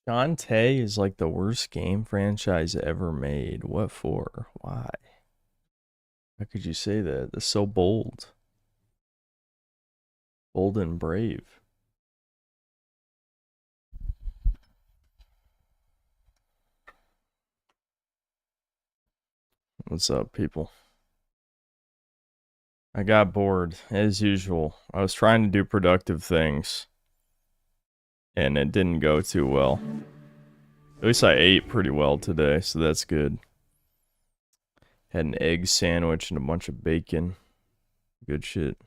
Dante is like the worst game franchise ever made. What for? Why? How could you say that? That's so bold. Bold and brave. What's up, people? I got bored, as usual. I was trying to do productive things, and it didn't go too well. At least I ate pretty well today, so that's good. Had an egg sandwich and a bunch of bacon. Good shit.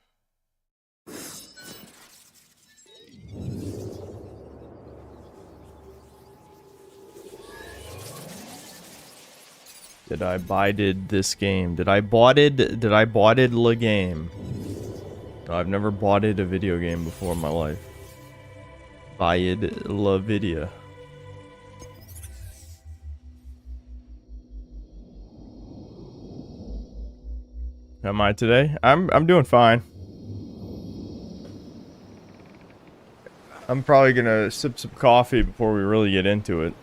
Did I bided this game? Did I boughted the game? No, I've never boughted a video game before in my life. Buyed la video. Am I today? I'm doing fine. I'm probably gonna sip some coffee before we really get into it.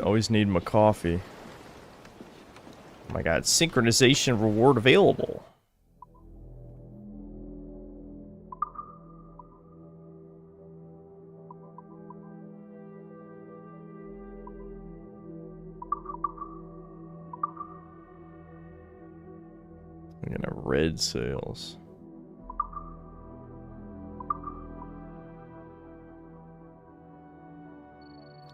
Always need my coffee. Oh my god, synchronization reward available. I'm gonna red sales.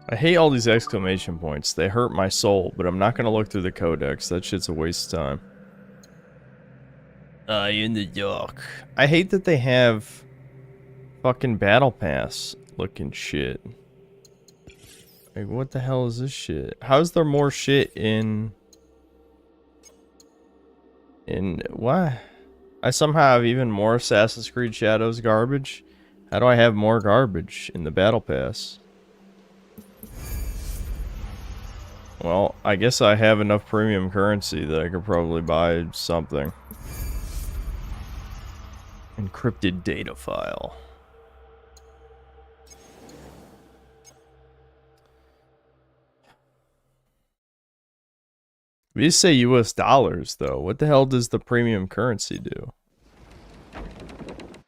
I hate all these exclamation points. They hurt my soul, but I'm not gonna look through the codex. That shit's a waste of time. In the dark. I hate that they have fucking battle pass looking shit. Like, what the hell is this shit? How's there more shit in what? I somehow have even more Assassin's Creed Shadows garbage? How do I have more garbage in the battle pass? Well, I guess I have enough premium currency that I could probably buy something. Encrypted data file. We just say US dollars, though. What the hell does the premium currency do?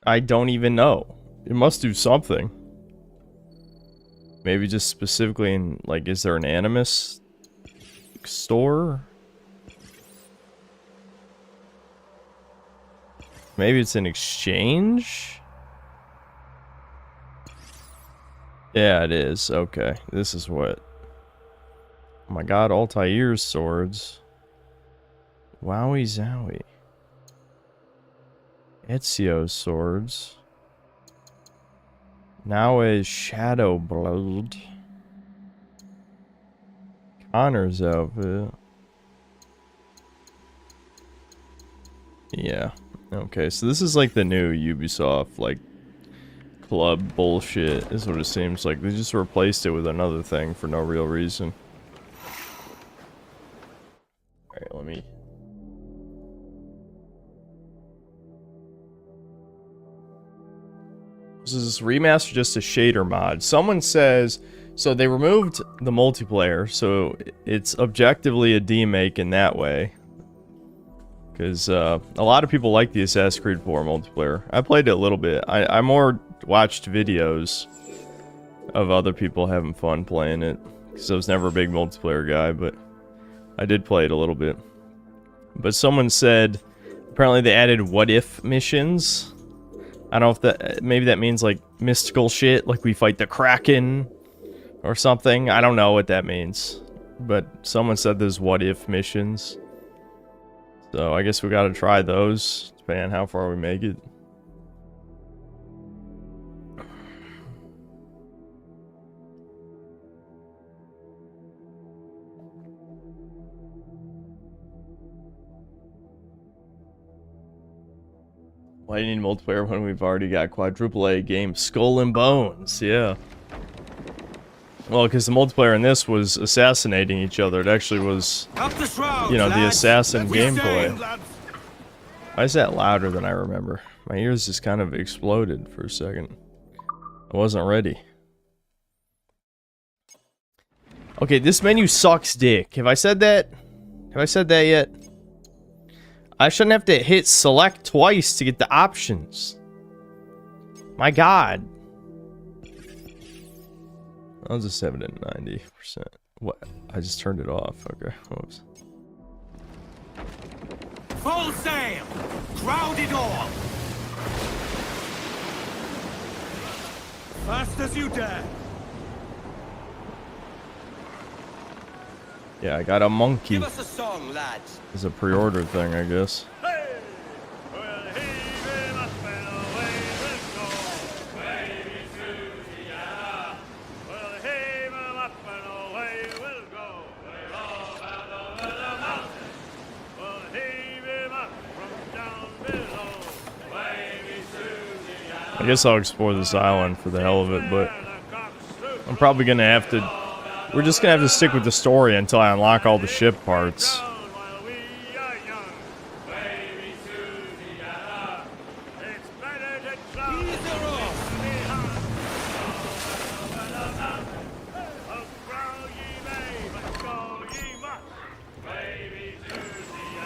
I don't even know. It must do something. Maybe just specifically in, like, is there an Animus store? Maybe it's an exchange? Yeah, it is. Okay, this is what. Oh my god, Altair's swords. Wowie zowie. Ezio's swords. Now is Shadow Blood. Connor's outfit. Yeah. Okay, so this is like the new Ubisoft, like, club bullshit, is what it seems like. They just replaced it with another thing for no real reason. Alright, let me... This is remaster, just a shader mod. Someone says... So they removed the multiplayer, so it's objectively a demake in that way. Because a lot of people like the Assassin's Creed 4 multiplayer. I played it a little bit. I more watched videos of other people having fun playing it. Because I was never a big multiplayer guy, but I did play it a little bit. But someone said, apparently they added what-if missions. I don't know if that, maybe that means like mystical shit, like we fight the Kraken or something. I don't know what that means. But someone said there's what-if missions. So I guess we gotta try those, depending on how far we make it. Why do you need multiplayer when we've already got quadruple A game Skull and Bones? Yeah. Well, because the multiplayer in this was assassinating each other. It actually was, you know, the assassin gameplay. Why is that louder than I remember? My ears just kind of exploded for a second. I wasn't ready. Okay, this menu sucks dick. Have I said that? Have I said that yet? I shouldn't have to hit select twice to get the options. My god. I'll just have it at 90%. What? I just turned it off. Okay. Whoops. Full sail! Crowd it all! Fast as you dare! Yeah, I got a monkey. Give us a song, lads. It's a pre-order thing, I guess. Hey! We'll heave him up and away we'll go. Baby Susie-Anna. We'll heave him up and away we'll go. We're all out over the mountain. We'll heave him up from down below. Baby Susie-Anna. I guess I'll explore this island for the hell of it, but I'm probably gonna have to... We're just gonna have to stick with the story until I unlock all the ship parts.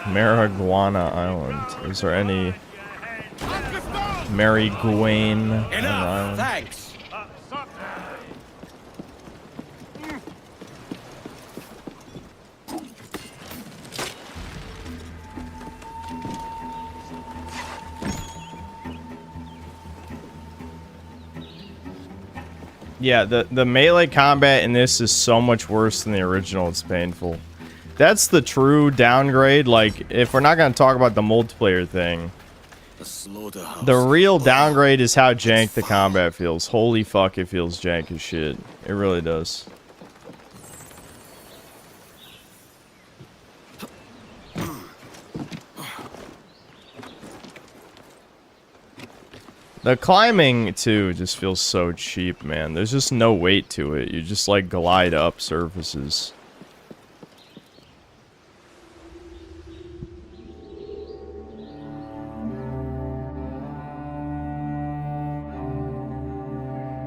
Marijuana Island. Is there any Marijuana Island? Thanks! Yeah, the melee combat in this is so much worse than the original. It's painful. That's the true downgrade. Like, if we're not going to talk about the multiplayer thing, the real downgrade is how jank the combat feels. Holy fuck, it feels jank as shit. It really does. The climbing, too, just feels so cheap, man. There's just no weight to it. You just, like, glide up surfaces.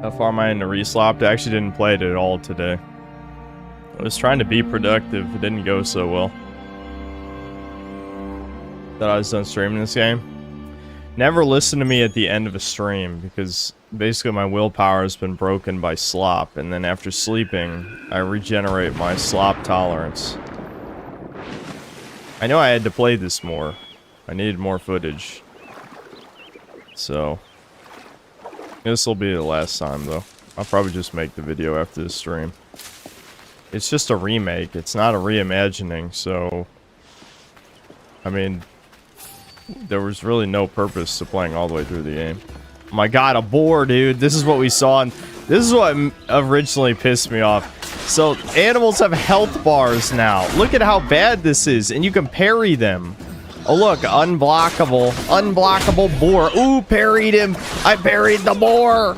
How far am I into Reslopped? I actually didn't play it at all today. I was trying to be productive. It didn't go so well. Thought I was done streaming this game. Never listen to me at the end of a stream, because basically my willpower has been broken by slop, and then after sleeping, I regenerate my slop tolerance. I know I had to play this more. I needed more footage. So, this will be the last time, though. I'll probably just make the video after this stream. It's just a remake. It's not a reimagining, so... I mean... there was really no purpose to playing all the way through the game. Oh my god, a boar, dude. This is what we saw. And this is what originally pissed me off. So, animals have health bars now. Look at how bad this is. And you can parry them. Oh, look. Unblockable. Unblockable boar. Ooh, parried him. I parried the boar.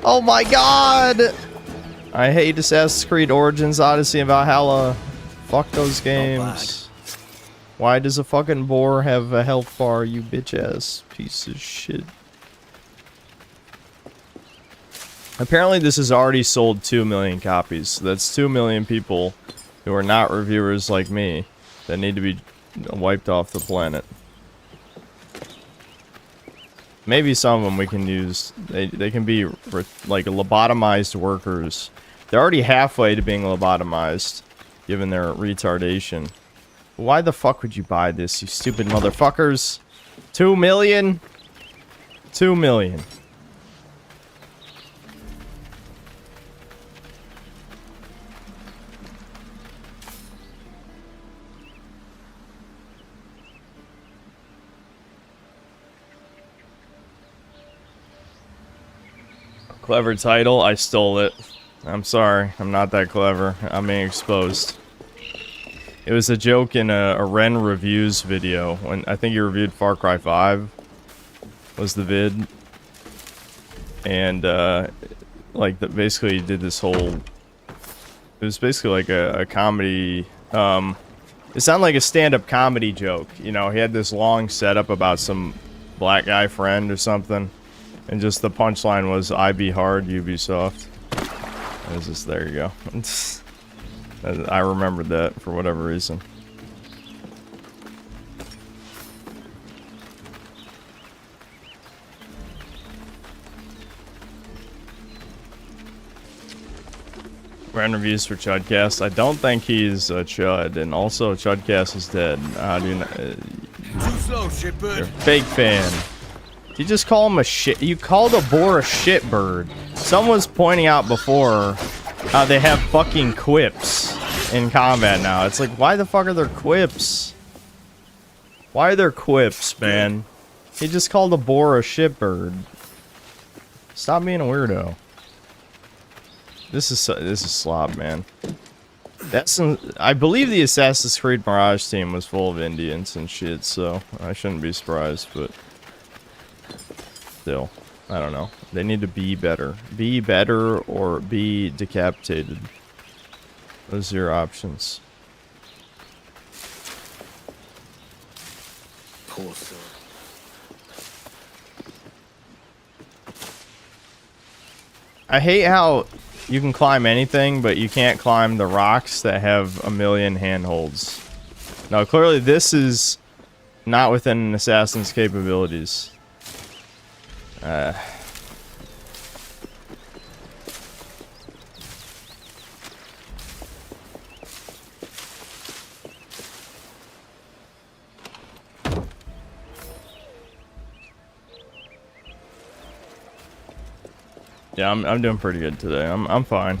Oh my god. I hate Assassin's Creed Origins, Odyssey, and Valhalla. Fuck those games. Why does a fucking boar have a health bar, you bitch-ass piece of shit? Apparently this has already sold 2 million copies. So that's 2 million people who are not reviewers like me that need to be wiped off the planet. Maybe some of them we can use. They can be like lobotomized workers. They're already halfway to being lobotomized, given their retardation. Why the fuck would you buy this, you stupid motherfuckers? 2 million? 2 million. Clever title, I stole it. I'm sorry, I'm not that clever. I'm being exposed. It was a joke in a Ren Reviews video. When I think he reviewed Far Cry 5 was the vid. And, like, basically he did this whole... It was basically like a comedy... it sounded like a stand-up comedy joke. You know, he had this long setup about some black guy friend or something. And just the punchline was, I be hard, Ubisoft. What is this? There you go. I remembered that for whatever reason. Random reviews for Chudcast. I don't think he's a Chud, and also Chudcast is dead. How do you know? Too slow, shitbird. You're a fake fan. Did you just call him a shit? You called a boar a shitbird. Someone was pointing out before how they have fucking quips in combat now. It's like, why the fuck are there quips? Why are there quips, man? He just called a boar a shitbird. Stop being a weirdo. This is slop, man. I believe the Assassin's Creed Mirage team was full of Indians and shit, so I shouldn't be surprised, but still, I don't know. They need to be better. Be better or be decapitated. Those are your options. Poor soul. I hate how you can climb anything, but you can't climb the rocks that have a million handholds. Now, clearly this is not within an assassin's capabilities. Yeah, I'm doing pretty good today. I'm fine.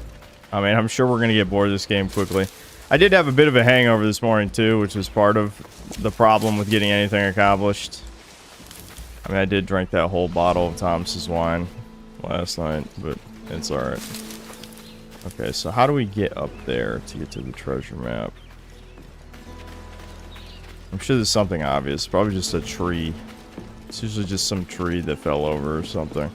I mean, I'm sure we're gonna get bored of this game quickly. I did have a bit of a hangover this morning too, which was part of the problem with getting anything accomplished. I mean, I did drink that whole bottle of Thomas's wine last night, but it's alright. Okay, so how do we get up there to get to the treasure map? I'm sure there's something obvious. Probably just a tree. It's usually just some tree that fell over or something.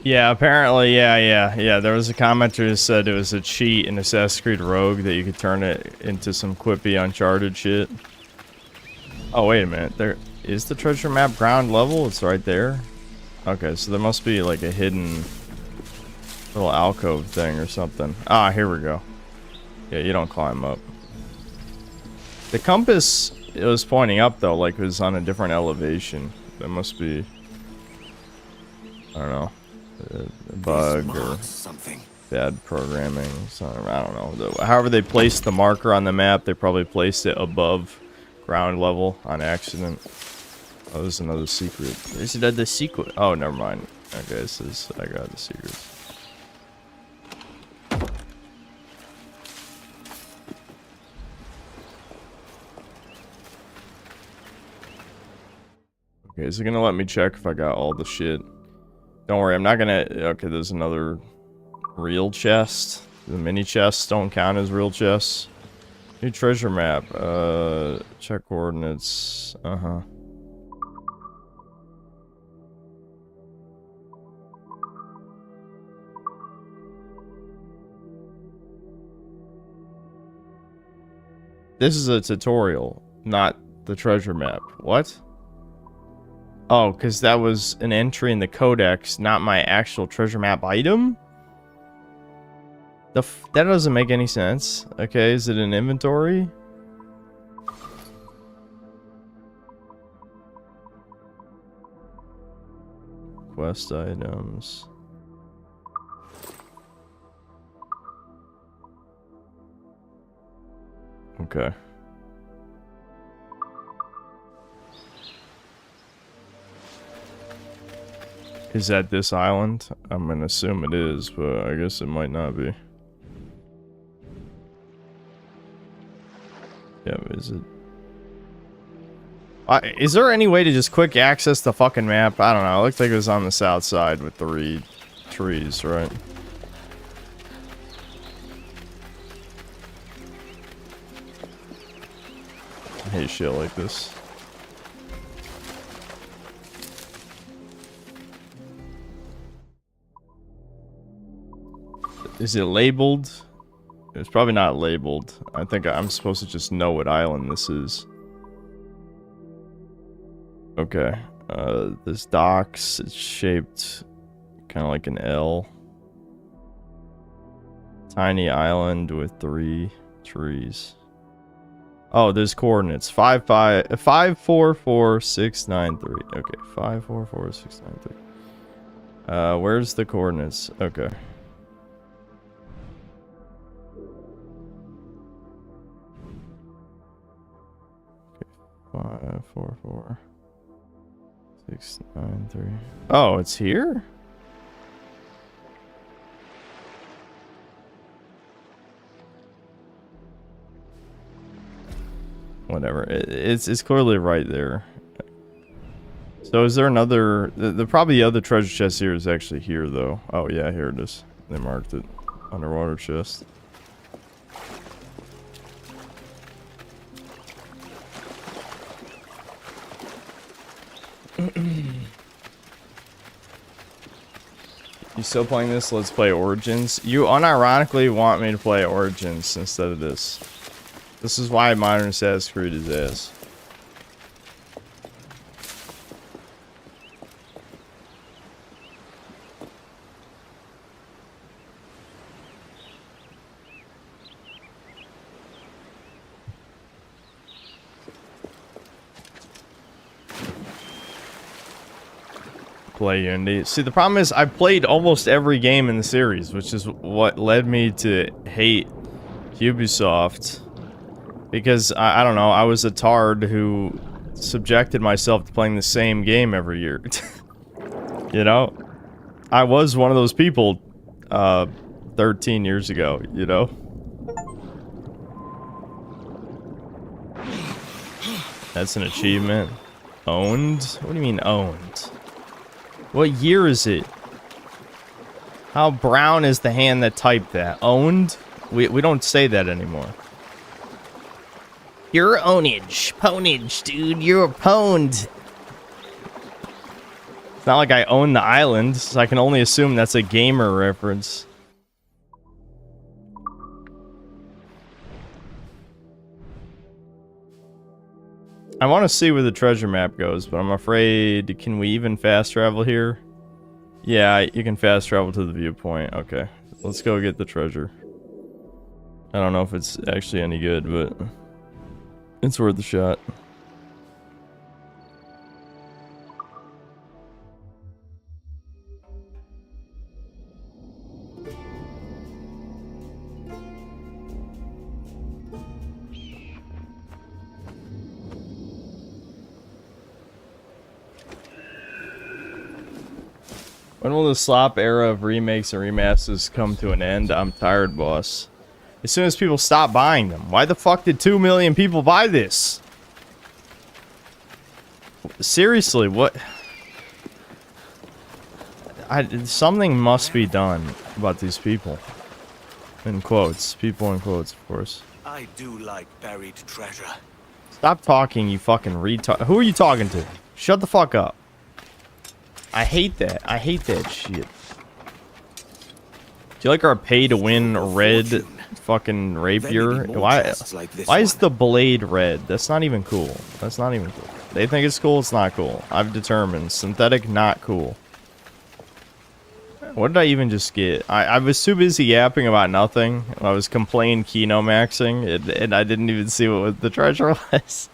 Yeah, apparently, yeah. There was a commenter who said it was a cheat in Assassin's Creed Rogue that you could turn it into some quippy Uncharted shit. Oh, wait a minute. There is the treasure map ground level? It's right there? Okay, so there must be like a hidden little alcove thing or something. Ah, here we go. Yeah, you don't climb up. The compass, it was pointing up though, like it was on a different elevation. That must be, I don't know, a bug or something. Bad programming. So, I don't know. However they placed the marker on the map, they probably placed it above ground level on accident. Oh, there's another secret. Is it the secret? Oh, never mind. Okay, this is, I got the secrets. Okay, is it gonna let me check if I got all the shit? Don't worry, I'm not gonna... Okay, there's another real chest. The mini chests don't count as real chests. New treasure map. Check coordinates. Uh-huh. This is a tutorial, not the treasure map. What? Oh, because that was an entry in the codex, not my actual treasure map item? That doesn't make any sense. Okay, is it an inventory? Quest items. Okay. Is that this island? I'm gonna assume it is, but I guess it might not be. Yeah, is it? Is there any way to just quick access the fucking map? I don't know. It looked like it was on the south side with the trees, right? I hate shit like this. Is it labeled? It's probably not labeled. I think I'm supposed to just know what island this is. Okay. This docks, it's shaped kind of like an L. Tiny island with 3 trees. Oh, there's coordinates. 544,693. Okay, 544,693. Where's the coordinates? Okay. 544,693. Oh, it's here? Whatever. It's clearly right there. So is there another... probably the other treasure chest here is actually here, though. Oh, yeah, here it is. They marked it. Underwater chest. You still playing this? Let's play Origins. You unironically want me to play Origins instead of this. This is why Modern Assassin's Creed is ass. Play Unity. See, the problem is I played almost every game in the series, which is what led me to hate Ubisoft. Because, I don't know, I was a tard who subjected myself to playing the same game every year. You know? I was one of those people, 13 years ago, you know? That's an achievement. Owned? What do you mean owned? What year is it? How brown is the hand that typed that? Owned? We don't say that anymore. You're ownage. Ponage, dude. You're pwned. It's not like I own the island, so I can only assume that's a gamer reference. I want to see where the treasure map goes, but I'm afraid... Can we even fast travel here? Yeah, you can fast travel to the viewpoint. Okay, let's go get the treasure. I don't know if it's actually any good, but... it's worth a shot. When will the slop era of remakes and remasters come to an end? I'm tired, boss. As soon as people stop buying them. Why the fuck did 2 million people buy this? Seriously, what? Something must be done about these people. In quotes. People in quotes, of course. I do like buried treasure. Stop talking, you fucking retard. Who are you talking to? Shut the fuck up. I hate that. I hate that shit. Do you like our pay-to-win red fucking rapier? Why is the blade red? That's not even cool. That's not even cool. They think it's cool, it's not cool. I've determined. Synthetic, not cool. What did I even just get? I was too busy yapping about nothing. I was complaining Kino maxing, and I didn't even see what the treasure was.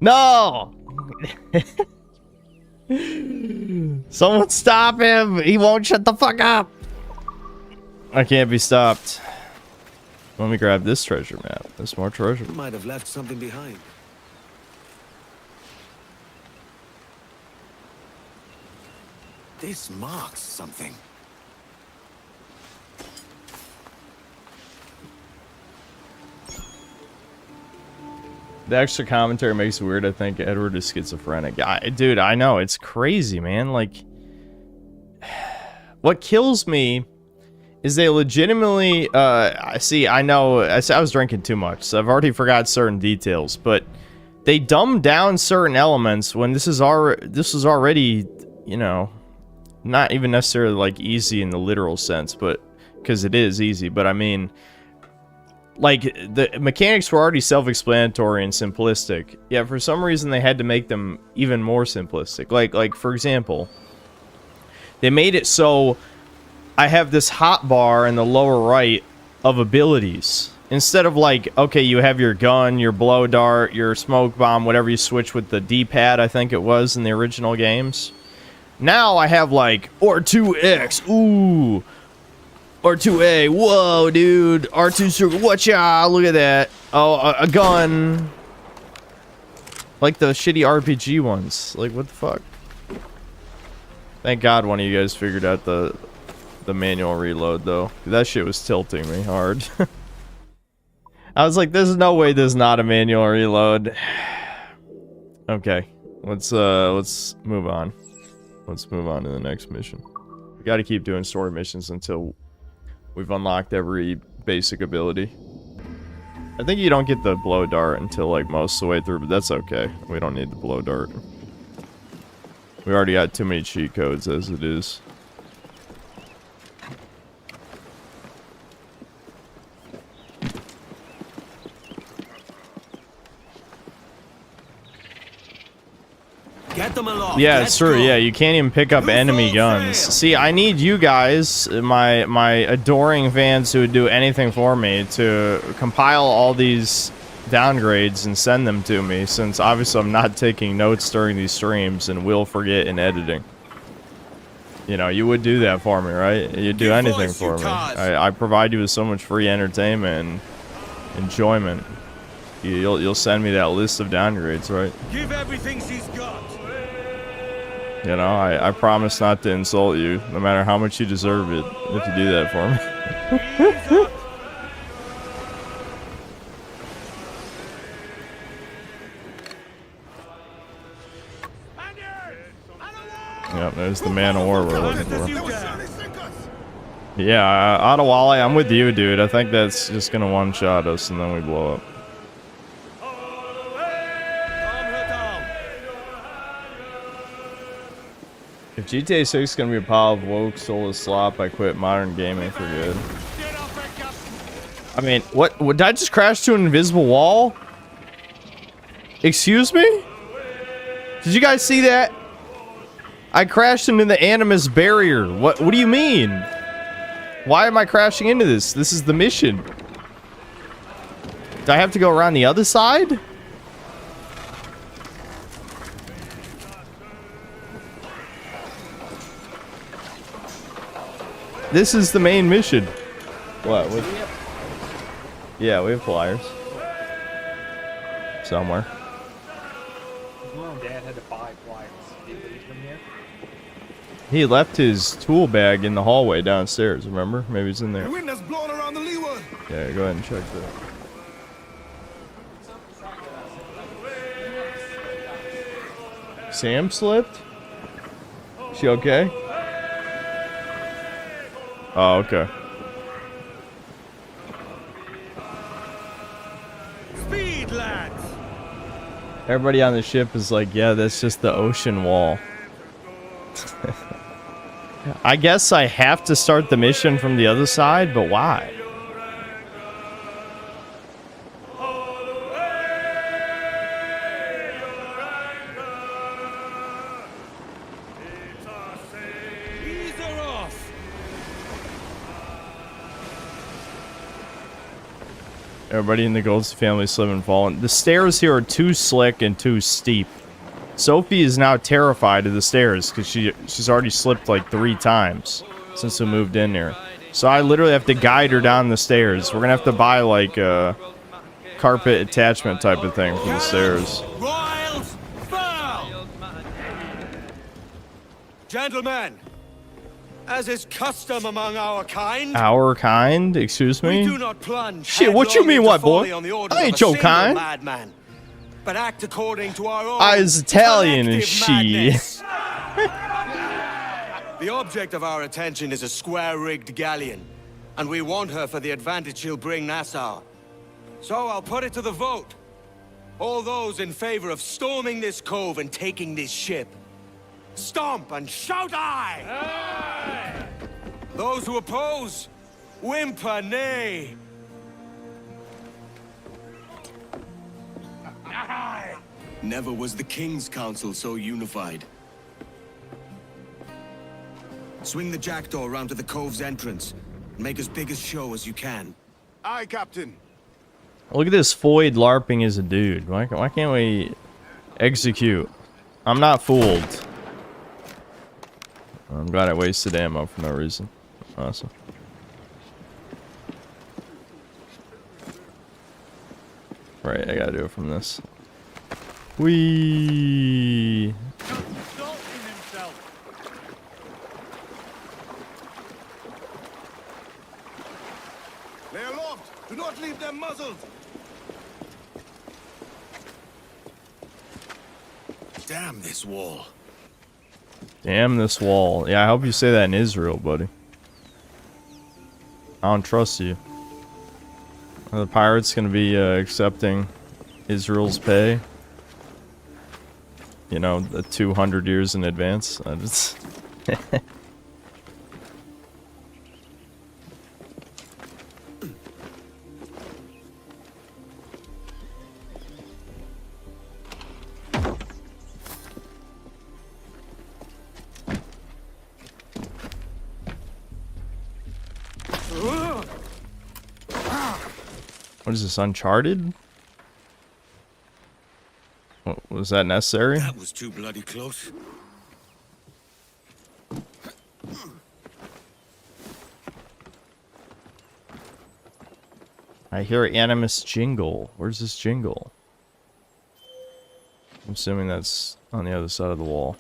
No! Someone stop him! He won't shut the fuck up! I can't be stopped. Let me grab this treasure map. There's more treasure. You might have left something behind. This marks something. The extra commentary makes it weird. I think Edward is schizophrenic. Dude, I know. It's crazy, man. Like, what kills me is they legitimately, see, I know, I was drinking too much, so I've already forgot certain details, but they dumbed down certain elements when this is already, you know, not even necessarily, like, easy in the literal sense, but because it is easy, but I mean, like, the mechanics were already self-explanatory and simplistic. Yeah, for some reason they had to make them even more simplistic. Like for example, they made it so I have this hotbar in the lower right of abilities. Instead of like, okay, you have your gun, your blow dart, your smoke bomb, whatever you switch with the D-pad, I think it was in the original games. Now I have like R2X, ooh, R2A, whoa, dude, R2 circle, watcha, look at that. Oh, a gun. Like the shitty RPG ones. Like, what the fuck? Thank God one of you guys figured out the manual reload, though. That shit was tilting me hard. I was like, there's no way there's not a manual reload. Okay, let's move on. Let's move on to the next mission. We gotta keep doing story missions until we've unlocked every basic ability. I think you don't get the blow dart until like most of the way through, but that's okay. We don't need the blow dart. We already got too many cheat codes as it is. Get them aloft. Yeah, Let's it's true. go. Yeah, you can't even pick up enemy guns. See, I need you guys, my adoring fans who would do anything for me, to compile all these downgrades and send them to me, since obviously I'm not taking notes during these streams and will forget in editing. You know, you would do that for me, right? You'd do anything for me. I provide you with so much free entertainment and enjoyment. You'll send me that list of downgrades, right? Give everything she's got. You know, I promise not to insult you, no matter how much you deserve it, if you do that for me. Yep, there's the man of war we're looking for. Yeah, Adewale, I'm with you, dude. I think that's just gonna one-shot us and then we blow up. If GTA 6 is gonna be a pile of woke, soulless slop, I quit modern gaming for good. I mean, what? Did I just crash to an invisible wall? Excuse me? Did you guys see that? I crashed into the Animus barrier. What do you mean? Why am I crashing into this? This is the mission. Do I have to go around the other side? This is the main mission. What? Yeah, we have flyers. Somewhere. Dad had to buy flyers. Did he leave them here? He left his tool bag in the hallway downstairs, remember? Maybe it's in there. The wind has blown around the leeward. Yeah, go ahead and check that. Sam slipped? She okay? Oh, okay. Speed, lads. Everybody on the ship is like, yeah, that's just the ocean wall. I guess I have to start the mission from the other side, but why? Ease her off. Everybody in the Goldstein family slip and fallen. The stairs here are too slick and too steep. Sophie is now terrified of the stairs because she's already slipped like 3 times since we moved in here. So I literally have to guide her down the stairs. We're gonna have to buy like a carpet attachment type of thing for the stairs. Royals, foul. Gentlemen, as is custom among our kind, Our kind? Excuse we me? do not plunge. Shit, what you headlong mean, into what, boy? folly on the orders I of ain't a your single kind. madman, but act according to our own I is Italian and collective she. madness. The object of our attention is a square-rigged galleon, and we want her for the advantage she'll bring Nassau. So I'll put it to the vote. All those in favor of storming this cove and taking this ship, stomp and shout aye! Those who oppose, Whimper nay! Never was the King's Council so unified. Swing the jackdaw around to the cove's entrance. And make as big a show as you can. Aye, Captain. Look at this Foyd LARPing as a dude. Why can't we execute? I'm not fooled. I'm glad I wasted ammo for no reason. Awesome. Right, I gotta do it from this. Whee! Exalting himself. Lay aloft. Do not leave them muzzled. Damn this wall. Damn this wall. Yeah, I hope you say that in Israel, buddy. I don't trust you. Are the pirates gonna be accepting Israel's pay? You know, the 200 years in advance? I just What is this, Uncharted? Was that necessary? That was too bloody close. I hear Animus jingle. Where's this jingle? I'm assuming that's on the other side of the wall.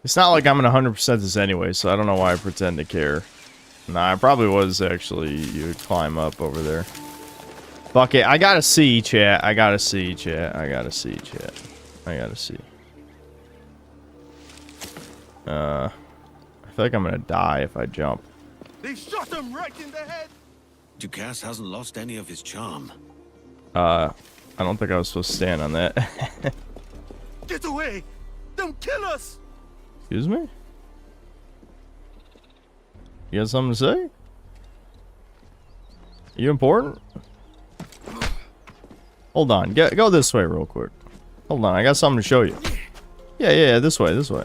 It's not like I'm gonna 100% this anyway, so I don't know why I pretend to care. Nah, I probably was actually. You would climb up over there. Fuck it. I gotta see, chat. I gotta see, chat. I gotta see, chat. I gotta see. I feel like I'm gonna die if I jump. They shot him right in the head. Ducasse hasn't lost any of his charm. I don't think I was supposed to stand on that. Get away. Don't kill us. Excuse me? You got something to say? You important? Hold on. Go this way real quick. Hold on. I got something to show you. Yeah. This way. This way.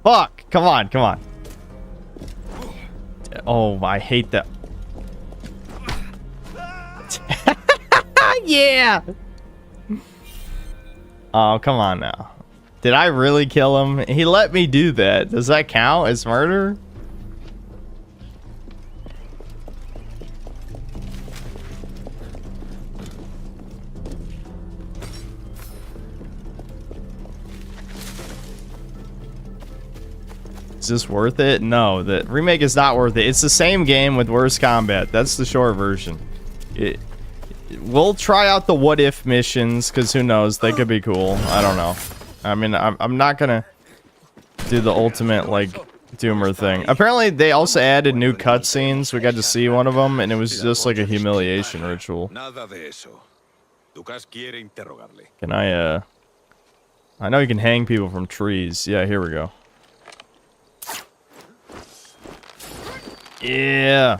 Fuck. Come on. Come on. Oh, I hate that. Yeah. Oh, come on now. Did I really kill him? He let me do that. Does that count as murder? Is this worth it? No, the remake is not worth it. It's the same game with worse combat. That's the short version. We'll try out the what if missions, because who knows, they could be cool. I don't know. I mean, I'm not gonna do the ultimate like doomer thing. Apparently they also added new cutscenes. We got to see one of them, and it was just like a humiliation ritual. Can I know you can hang people from trees. Yeah, here we go. Yeah.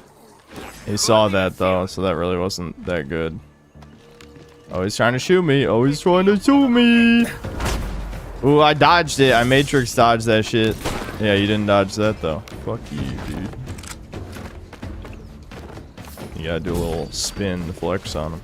He saw that though, so that really wasn't that good. Oh, he's trying to shoot me. Oh, he's trying to shoot me. Ooh, I dodged it. I Matrix dodged that shit. Yeah, you didn't dodge that though. Fuck you, dude. You gotta do a little spin to flex on him.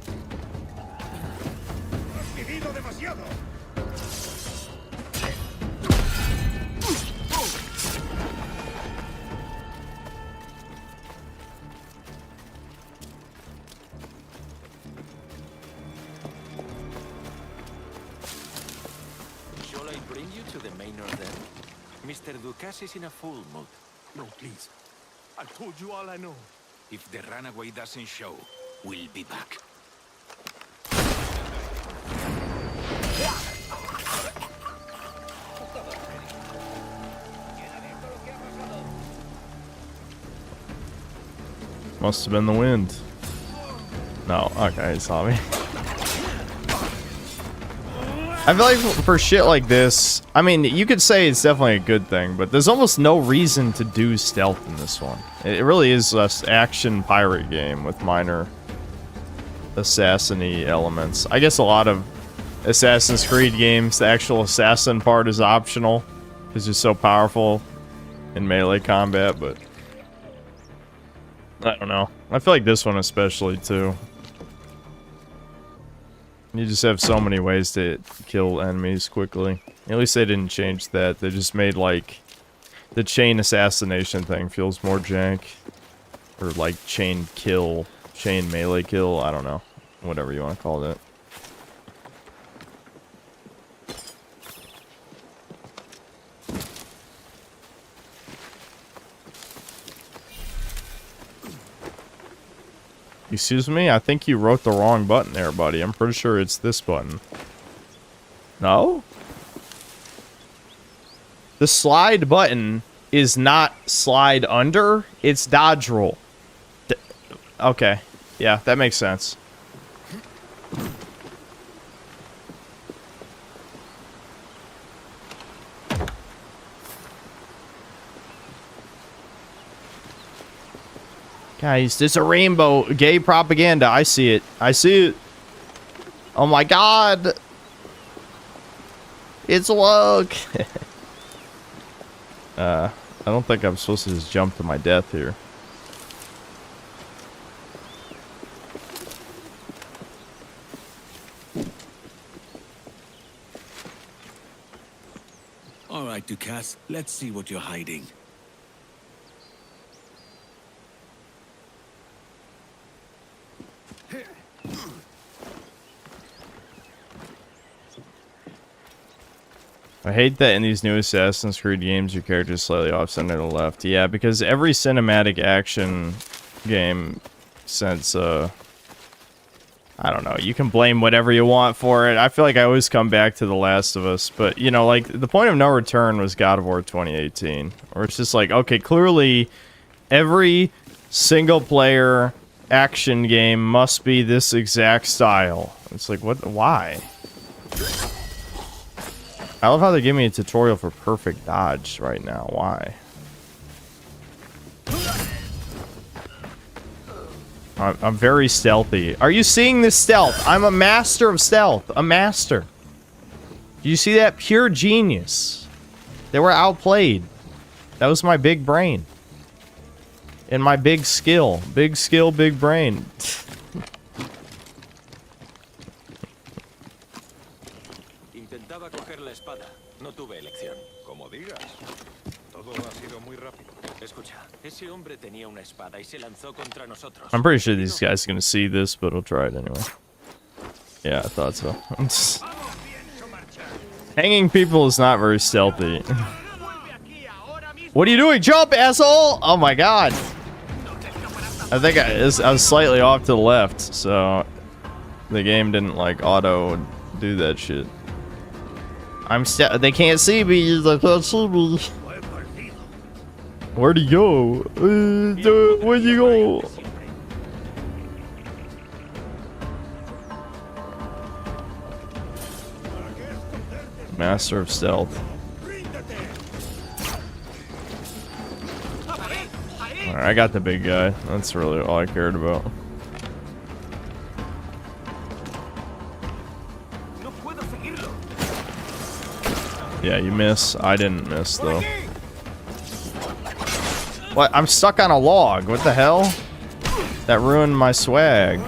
Mr. Ducasse is in a full mood. No, please. I told you all I know. If the runaway doesn't show, we'll be back. Must have been the wind. No, okay, he saw me. I feel like for shit like this, I mean, you could say it's definitely a good thing, but there's almost no reason to do stealth in this one. It really is an action pirate game with minor assassin-y elements. I guess a lot of Assassin's Creed games, the actual assassin part is optional. It's just so powerful in melee combat, but I don't know. I feel like this one especially, too. You just have so many ways to kill enemies quickly. At least they didn't change that. They just made, like, the chain assassination thing feels more jank. Or, like, chain kill. Chain melee kill. I don't know. Whatever you want to call it. Excuse me? I think you wrote the wrong button there, buddy. I'm pretty sure it's this button. No? The slide button is not slide under, it's dodge roll. Okay. Yeah, that makes sense. Guys, there's a rainbow. Gay propaganda. I see it. I see it. Oh my god. It's woke. I don't think I'm supposed to just jump to my death here. All right, Ducasse, let's see what you're hiding. I hate that in these new Assassin's Creed games your character is slightly off center to the left. Yeah, because every cinematic action game since, I don't know, you can blame whatever you want for it. I feel like I always come back to The Last of Us, but, you know, like, the point of no return was God of War 2018. Where it's just like, okay, clearly every single-player action game must be this exact style. It's like, what? Why? I love how they're giving me a tutorial for perfect dodge right now. Why? I'm very stealthy. Are you seeing this stealth? I'm a master of stealth. A master. Do you see that? Pure genius. They were outplayed. That was my big brain. And my big skill. Big skill, big brain. Intentaba coger la espada. No tuve elección. Como digas. Todo ha sido muy rápido. Escucha, ese hombre tenía una espada y se lanzó contra nosotros. I'm pretty sure these guys are gonna see this, but we'll try it anyway. Yeah, I thought so. Hanging people is not very stealthy. What are you doing? Jump, asshole! Oh my god. I think I was slightly off to the left, so the game didn't like auto do that shit. They can't see me. They can't see me. Where'd he go? Where'd you go? Master of stealth. Alright, I got the big guy. That's really all I cared about. Yeah, you miss. I didn't miss, though. What? I'm stuck on a log. What the hell? That ruined my swag.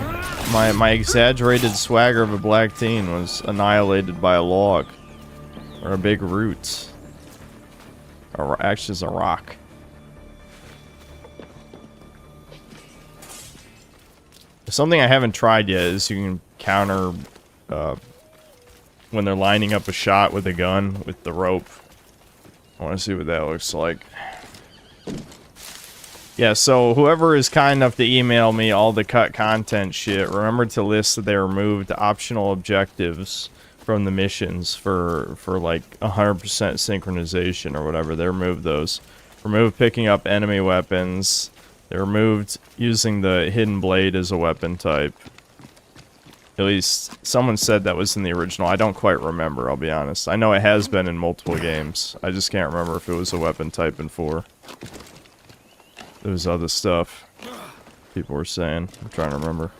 My exaggerated swagger of a black teen was annihilated by a log. Or a big root. Or actually, it's a rock. Something I haven't tried yet is you can counter when they're lining up a shot with a gun with the rope. I want to see what that looks like. Yeah, so whoever is kind enough to email me all the cut content shit, remember to list that they removed optional objectives from the missions for like 100% synchronization or whatever. They removed those. Remove picking up enemy weapons. They removed using the hidden blade as a weapon type. At least someone said that was in the original. I don't quite remember, I'll be honest. I know it has been in multiple games. I just can't remember if it was a weapon type in 4. There was other stuff people were saying. I'm trying to remember.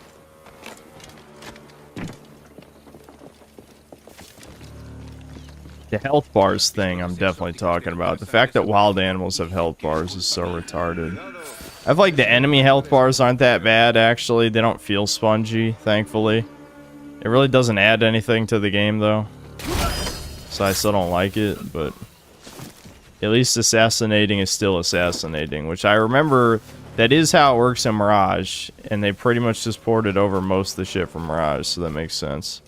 The health bars thing I'm definitely talking about. The fact that wild animals have health bars is so retarded. I feel like the enemy health bars aren't that bad, actually. They don't feel spongy, thankfully. It really doesn't add anything to the game, though. So I still don't like it, but... At least assassinating is still assassinating, which I remember that is how it works in Mirage, and they pretty much just ported over most of the shit from Mirage, so that makes sense.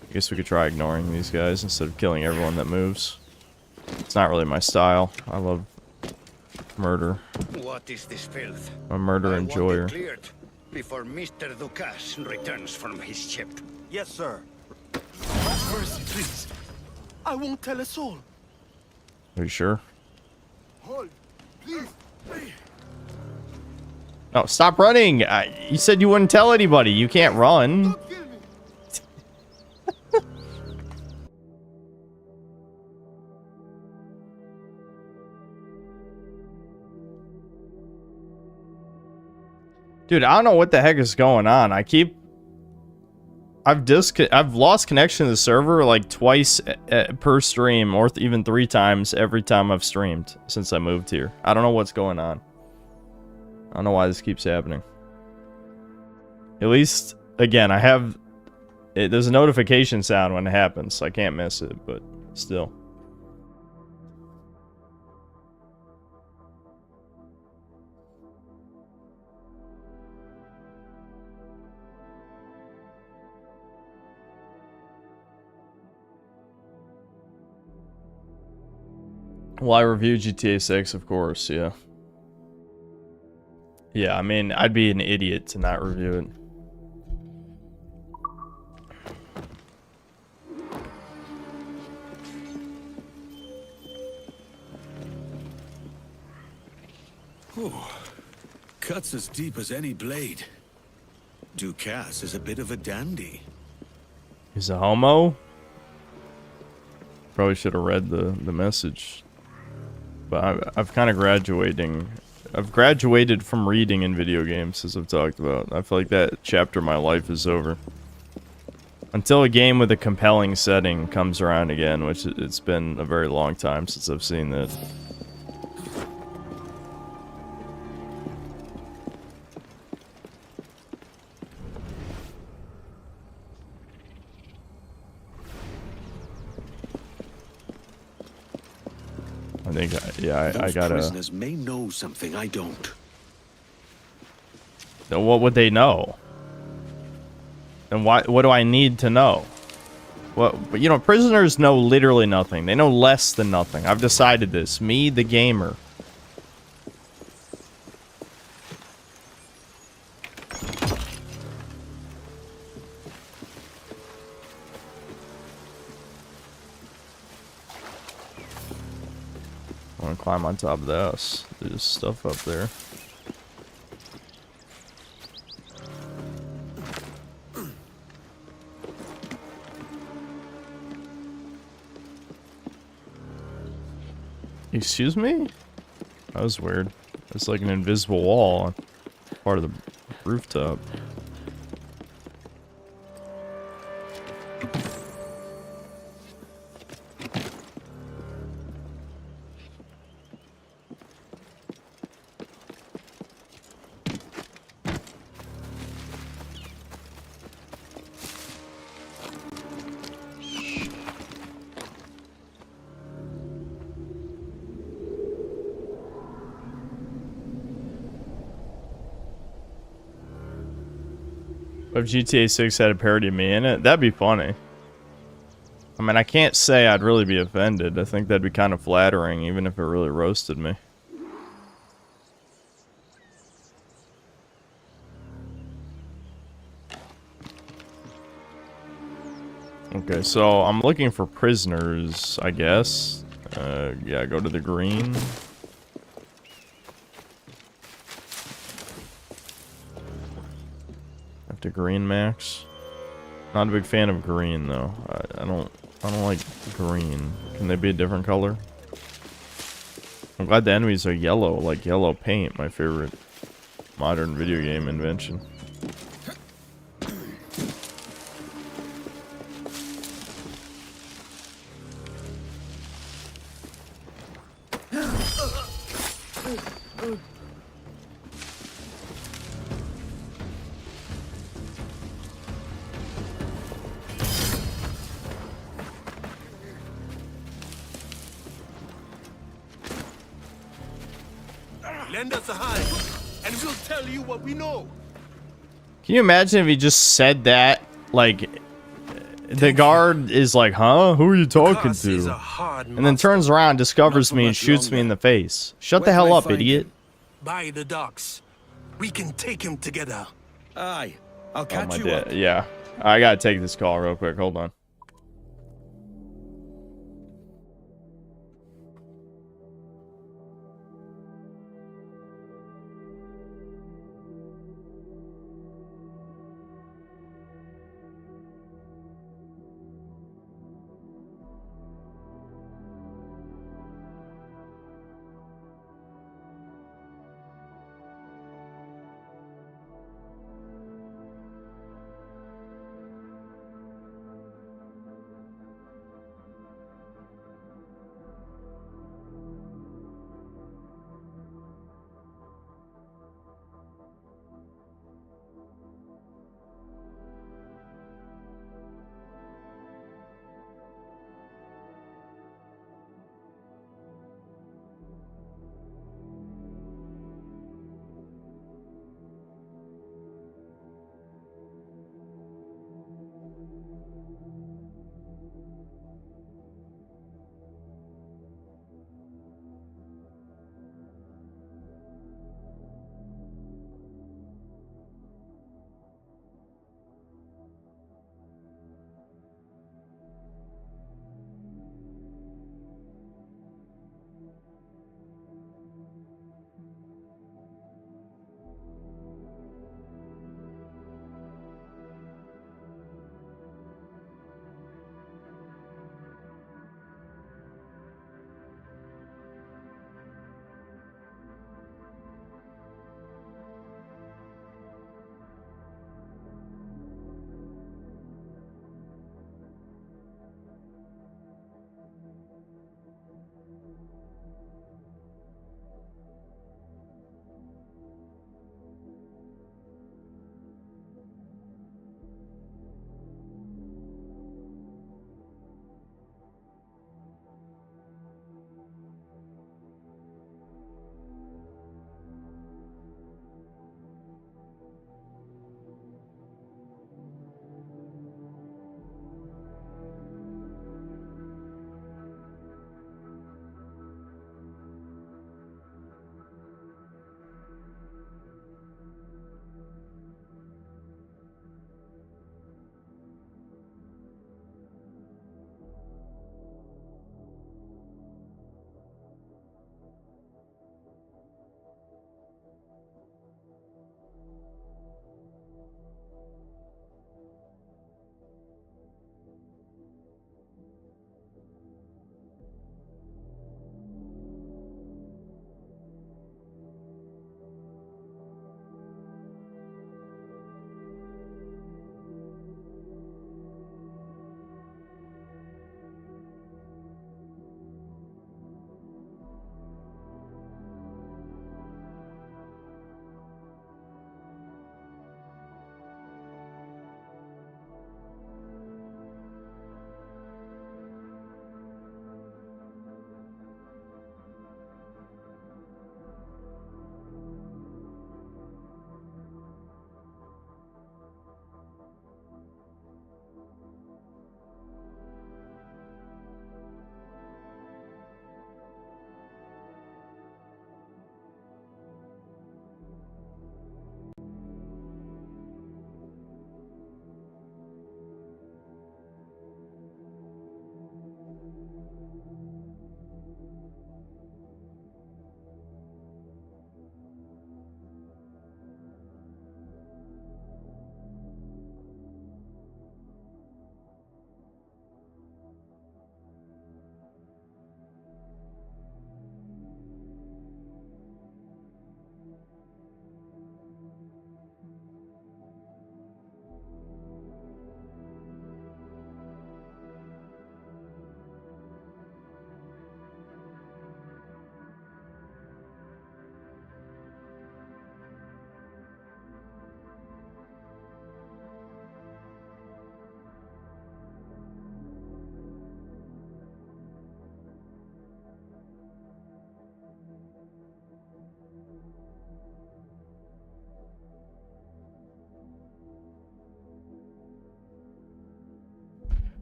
I guess we could try ignoring these guys instead of killing everyone that moves. It's not really my style. I love murder. What is this filth? I'm a murder enjoyer. Cleared before Mr. Dukas returns from his ship. Yes, sir. Mercy, please. I won't tell a soul. Are you sure? Hold, please. No, stop running! You said you wouldn't tell anybody. You can't run. Don't kill me. Dude, I don't know what the heck is going on. I've lost connection to the server like twice per stream, or even 3 times every time I've streamed since I moved here. I don't know what's going on. I don't know why this keeps happening. At least, again, there's a notification sound when it happens, so I can't miss it, but still. Well, I reviewed GTA 6, of course, yeah. Yeah, I mean, I'd be an idiot to not review it. Cuts as deep as any blade. Dukas is a bit of a dandy. He's a homo? Probably should have read the message. But I've kind of I've graduated from reading in video games, as I've talked about. I feel like that chapter of my life is over. Until a game with a compelling setting comes around again, which it's been a very long time since I've seen that. I think, I gotta... Prisoners may know something I don't. What would they know? And what do I need to know? But you know, prisoners know literally nothing. They know less than nothing. I've decided this. Me, the gamer. I want to climb on top of the house. There's stuff up there. Excuse me? That was weird. It's like an invisible wall on part of the rooftop. If GTA 6 had a parody of me in it, that'd be funny. I mean, I can't say I'd really be offended. I think that'd be kind of flattering, even if it really roasted me. Okay, so I'm looking for prisoners, I guess. Yeah, go to the green. to green max. Not a big fan of green though. I don't like green. Can they be a different color? I'm glad the enemies are yellow, like yellow paint, my favorite modern video game invention. Lend us a hand, and we'll tell you what we know. Can you imagine if he just said that? Like, the guard is like, huh? Who are you talking to? And then turns around, discovers me, and shoots me in the face. Shut the hell up, idiot. By the docks. We can take him together. Aye. I'll catch you up. Yeah. I gotta take this call real quick. Hold on.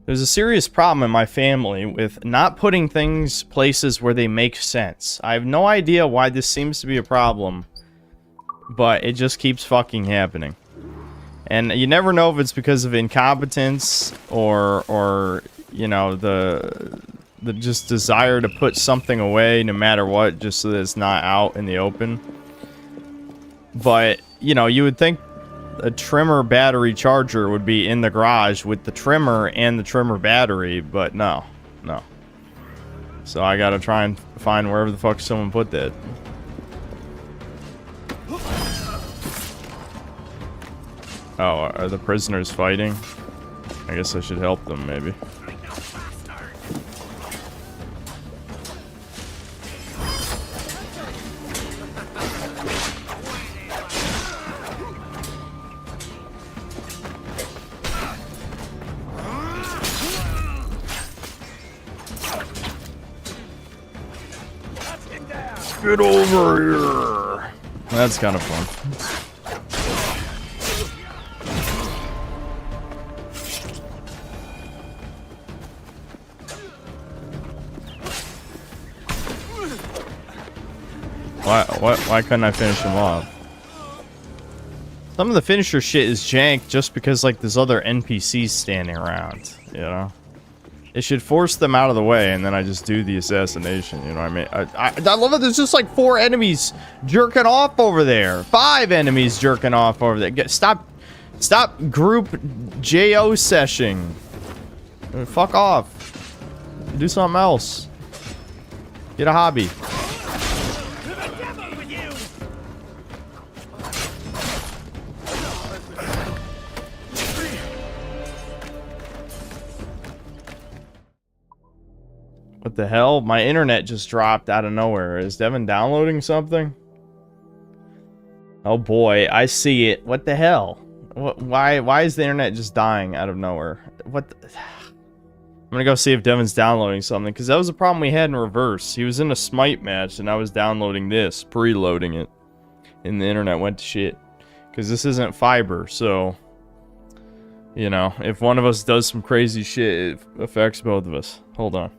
There's a serious problem in my family with not putting things places where they make sense. I have no idea why this seems to be a problem, but it just keeps fucking happening. And you never know if it's because of incompetence or you know, the just desire to put something away no matter what, just so that it's not out in the open. But, you know, you would think a trimmer battery charger would be in the garage with the trimmer and the trimmer battery, but no. So I gotta try and find wherever the fuck someone put that. Oh, are the prisoners fighting? I guess I should help them, maybe. Get over here! That's kind of fun. Why couldn't I finish him off? Some of the finisher shit is jank just because, like, there's other NPCs standing around, you know? It should force them out of the way, and then I just do the assassination, you know what I mean? I love it, there's just like 4 enemies jerking off over there. 5 enemies jerking off over there. Stop group JO seshing. Fuck off. Do something else. Get a hobby. What the hell? My internet just dropped out of nowhere. Is Devin downloading something? Oh boy, I see it. What the hell? Why is the internet just dying out of nowhere? What the... I'm gonna go see if Devin's downloading something, because that was a problem we had in reverse. He was in a Smite match, and I was downloading this, preloading it, and the internet went to shit. Because this isn't fiber, so... You know, if one of us does some crazy shit, it affects both of us. Hold on.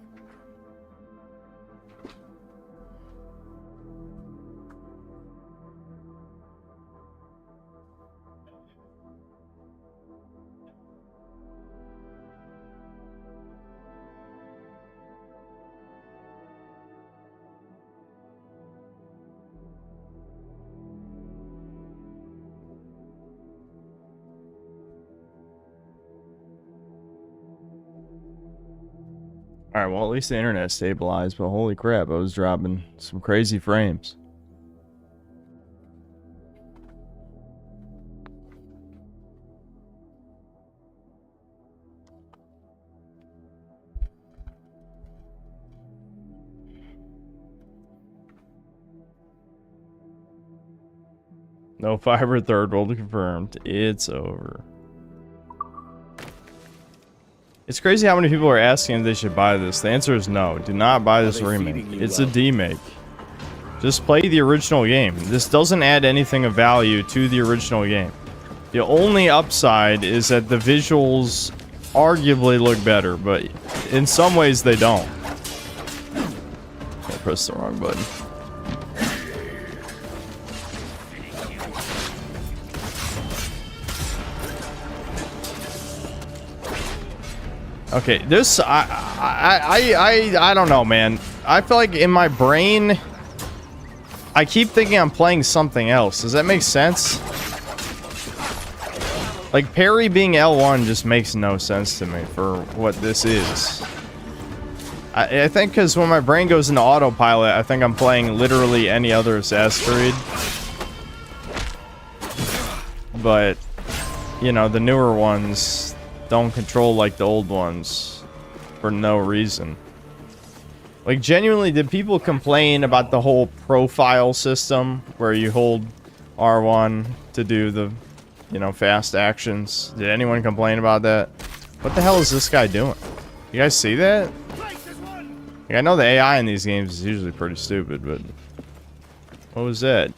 Alright, well, at least the internet stabilized, but holy crap, I was dropping some crazy frames. No fiber, third world confirmed. It's over. It's crazy how many people are asking if they should buy this. The answer is no. Do not buy this remake. It's a demake. Just play the original game. This doesn't add anything of value to the original game. The only upside is that the visuals arguably look better, but in some ways they don't. I pressed the wrong button. Okay, this I don't know, man. I feel like in my brain I keep thinking I'm playing something else. Does that make sense? Like parry being L1 just makes no sense to me for what this is. I think because when my brain goes into autopilot, I think I'm playing literally any other Assassin's Creed. But you know, the newer ones don't control like the old ones for no reason. Like, genuinely, did people complain about the whole profile system where you hold R1 to do the, you know, fast actions? Did anyone complain about that? What the hell is this guy doing? You guys see that? Like, I know the AI in these games is usually pretty stupid, but what was that?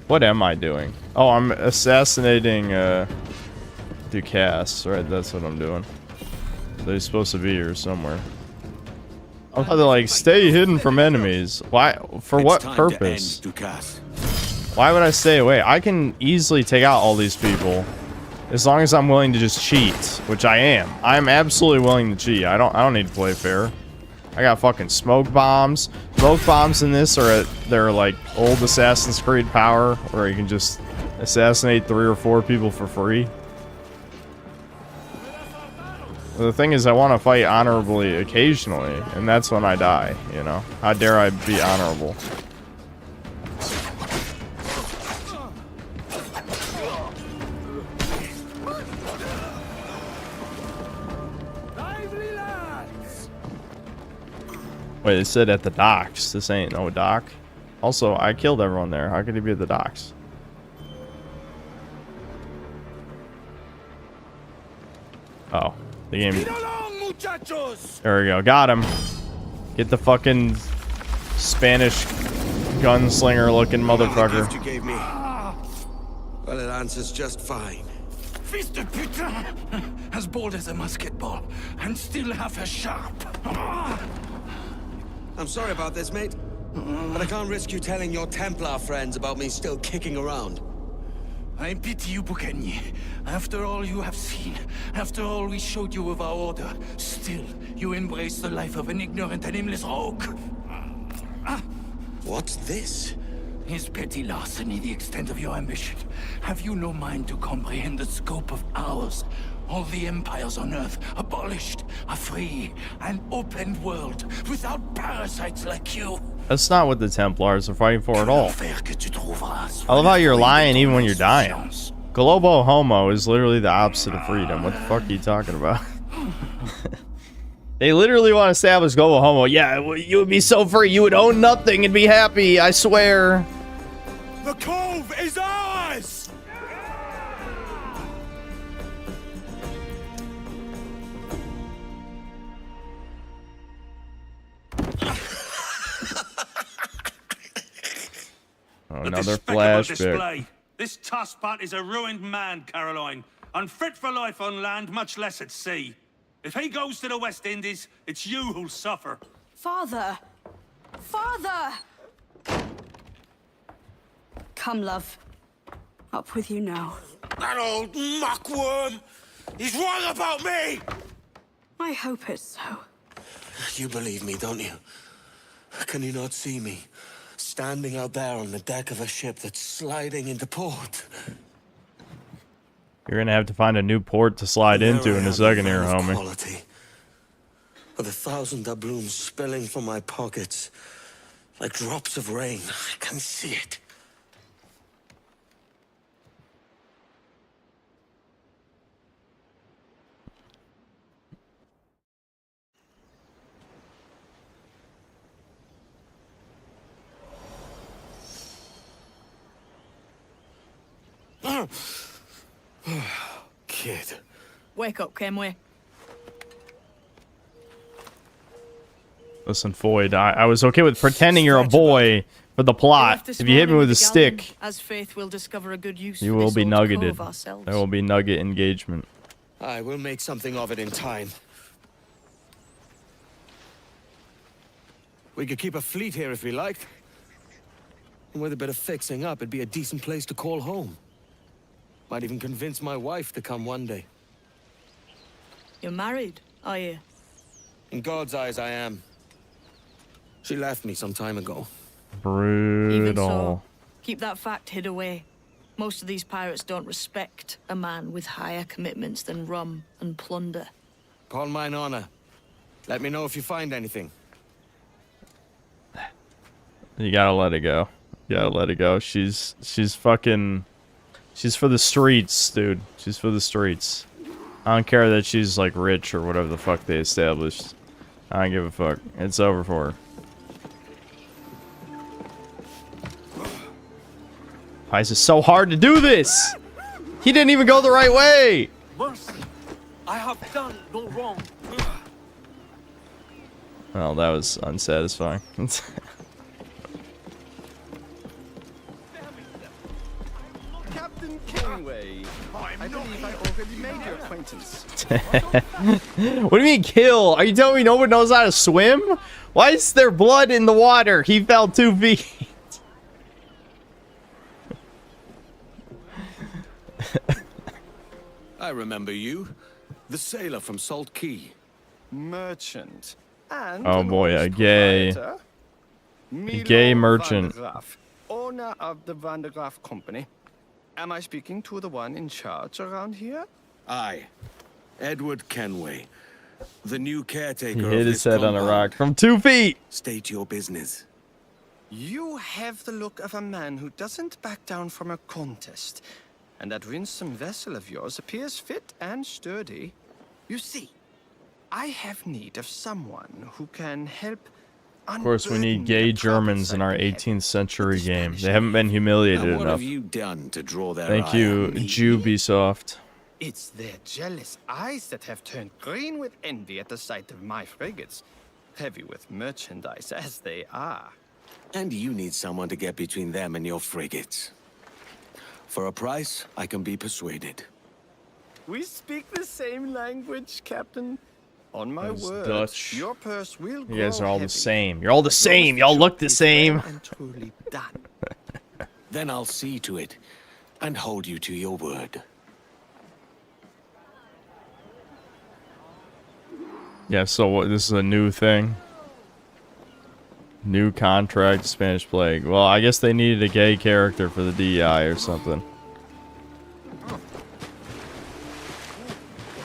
What am I doing? Oh, I'm assassinating Ducasse, right? That's what I'm doing. They're supposed to be here somewhere. I thought they're like, stay hidden from enemies. Why? For what purpose? Why would I stay away? I can easily take out all these people as long as I'm willing to just cheat, which I am. I'm absolutely willing to cheat. I don't need to play fair. I got fucking smoke bombs. Smoke bombs in this are at their like old Assassin's Creed power, where you can just assassinate 3 or 4 people for free. The thing is, I want to fight honorably occasionally, and that's when I die, you know? How dare I be honorable? Wait, it said at the docks. This ain't no dock. Also, I killed everyone there. How could he be at the docks? Oh. The game. There we go. Got him. Get the fucking Spanish gunslinger looking motherfucker. You gave me. Well, it answers just fine. Fils de putain! As bold as a musket ball, and still half as sharp. I'm sorry about this, mate. But I can't risk you telling your Templar friends about me still kicking around. I pity you, Bucanier. After all you have seen, after all we showed you of our order, still you embrace the life of an ignorant and aimless rogue. What's this? Is petty larceny the extent of your ambition? Have you no mind to comprehend the scope of ours? All the empires on Earth abolished, a free and open world without parasites like you. That's not what the Templars are fighting for at all. I love how you're lying even when you're dying. Globo Homo is literally the opposite of freedom. What the fuck are you talking about? They literally want to establish Globo Homo. Yeah, you would be so free. You would own nothing and be happy. I swear. The cove is ours! Another despicable flashback. display. This Tosspot is a ruined man, Caroline. Unfit for life on land, much less at sea. If he goes to the West Indies, it's you who'll suffer. Father! Father! Come, love. Up with you now. That old muckworm! He's wrong about me! I hope it's so. You believe me, don't you? Can you not see me? Standing out there on the deck of a ship that's sliding into port. You're gonna have to find a new port to slide into in a second here, homie. Quality. With 1,000 doubloons spilling from my pockets like drops of rain. I can see it. Kid. Wake up, Kenway. Listen, Foyd, I was okay with pretending you're a boy for the plot. If you hit me with a stick, as Faith will discover a good use you will be nuggeted. There will be nugget engagement. I will make something of it in time. We could keep a fleet here if we liked. And with a bit of fixing up, it'd be a decent place to call home. Might even convince my wife to come one day. You're married, are you? In God's eyes, I am. She left me some time ago. Brutal. Even so, keep that fact hid away. Most of these pirates don't respect a man with higher commitments than rum and plunder. Call mine honor. Let me know if you find anything. You gotta let it go. You gotta let it go. She's fucking... She's for the streets, dude. She's for the streets. I don't care that she's, like, rich or whatever the fuck they established. I don't give a fuck. It's over for her. Why is it so hard to do this? He didn't even go the right way! Mercy, I have done no wrong. Well, that was unsatisfying. have you made your acquaintance? What do you mean kill? Are you telling me no one knows how to swim? Why is there blood in the water? He fell 2 feet. I remember you. The sailor from Salt Key. Merchant. And Oh an boy, a honest gay proprietor. Milo gay merchant. van der Graaf, owner of the Van der Graaf Company. Am I speaking to the one in charge around here? Aye. Edward Kenway. The new caretaker He of hit this his head on a compound. rock from 2 feet. State your business. You have the look of a man who doesn't back down from a contest. And that winsome vessel of yours appears fit and sturdy. You see, I have need of someone who can help. Of course, we need gay Germans in our 18th century game. They haven't been humiliated And what enough. have you done to draw their Thank eye you, on me? Ubisoft. It's their jealous eyes that have turned green with envy at the sight of my frigates, heavy with merchandise as they are. And you need someone to get between them and your frigates. For a price, I can be persuaded. We speak the same language, Captain. On my That's word, Dutch. your purse will You guys grow are all the heavy. same. You're all the As same. long as Y'all the look job the is same. well and truly done. Then I'll see to it and hold you to your word. Yeah, so what, this is a new thing? New contract, Spanish Plague. Well, I guess they needed a gay character for the DEI or something.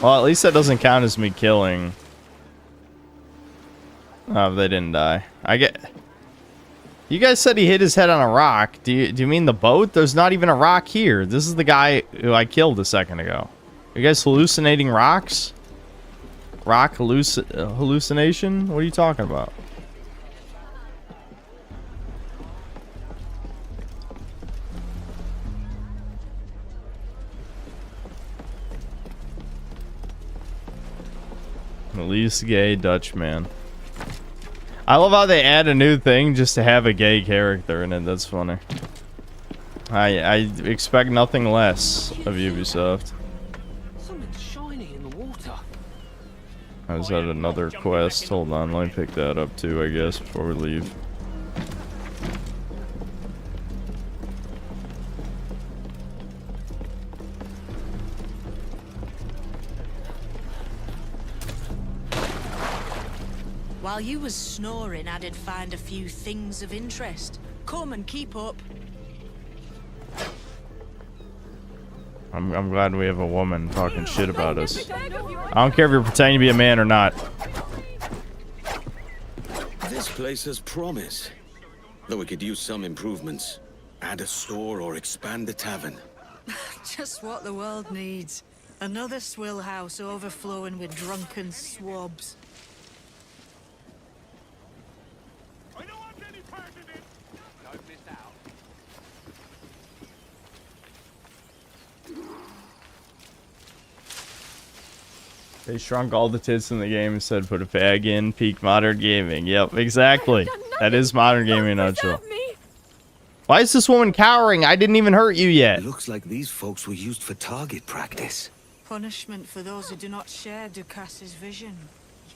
Well, at least that doesn't count as me killing. Oh, they didn't die. I get... You guys said he hit his head on a rock. Do you mean the boat? There's not even a rock here. This is the guy who I killed a second ago. Are you guys hallucinating rocks? Rock hallucination? What are you talking about? At least gay Dutchman. I love how they add a new thing just to have a gay character in it. That's funny. I expect nothing less of Ubisoft. Something shiny in the water. I was at another quest. Hold on, let me pick that up too, I guess, before we leave. While you was snoring, I did find a few things of interest. Come and keep up. I'm glad we have a woman talking shit about us. I don't care if you're pretending to be a man or not. This place has promise. Though we could use some improvements. Add a store or expand the tavern. Just what the world needs. Another swill house overflowing with drunken swabs. I don't want any part of it. Don't miss out. They shrunk all the tits in the game and said put a fag in, peak modern gaming. Yep, exactly. That is modern gaming in a nutshell. Why is this woman cowering? I didn't even hurt you yet. It looks like these folks were used for target practice. Punishment for those who do not share Ducas's vision.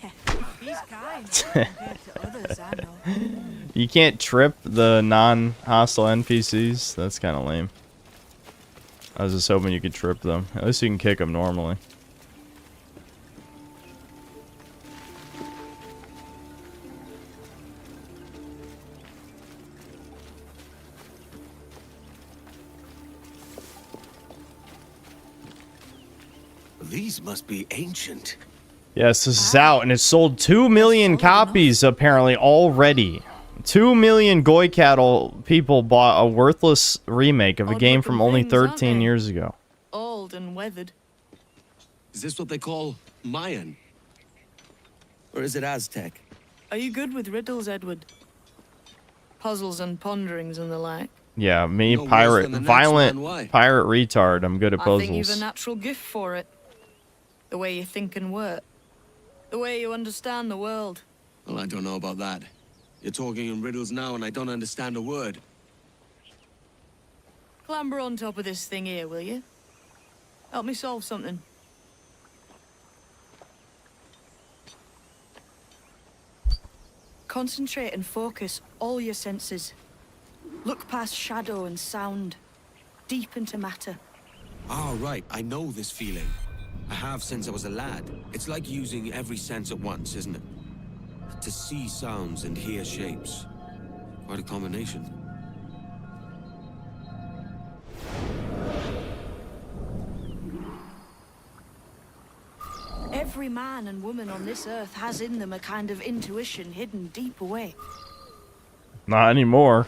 Yeah, he's kind compared to others I know. You can't trip the non-hostile NPCs? That's kind of lame. I was just hoping you could trip them. At least you can kick them normally. These must be ancient. Yes, this is out, and it's sold 2 million copies apparently already. 2 million Goy Cattle people bought a worthless remake of a game from only 13 years ago. Old and weathered. Is this what they call Mayan? Or is it Aztec? Are you good with riddles, Edward? Puzzles and ponderings and the like. Yeah, me, No worse pirate, than the next violent man, why? pirate retard. I'm good at I think you've a puzzles. natural gift for it. The way you think and work. The way you understand the world. Well, I don't know about that. You're talking in riddles now and I don't understand a word. Clamber on top of this thing here, will you? Help me solve something. Concentrate and focus all your senses. Look past shadow and sound, deep into matter. Ah, right. I know this feeling. I have since I was a lad. It's like using every sense at once, isn't it? To see sounds and hear shapes. Quite a combination. Every man and woman on this earth has in them a kind of intuition hidden deep away. Not anymore.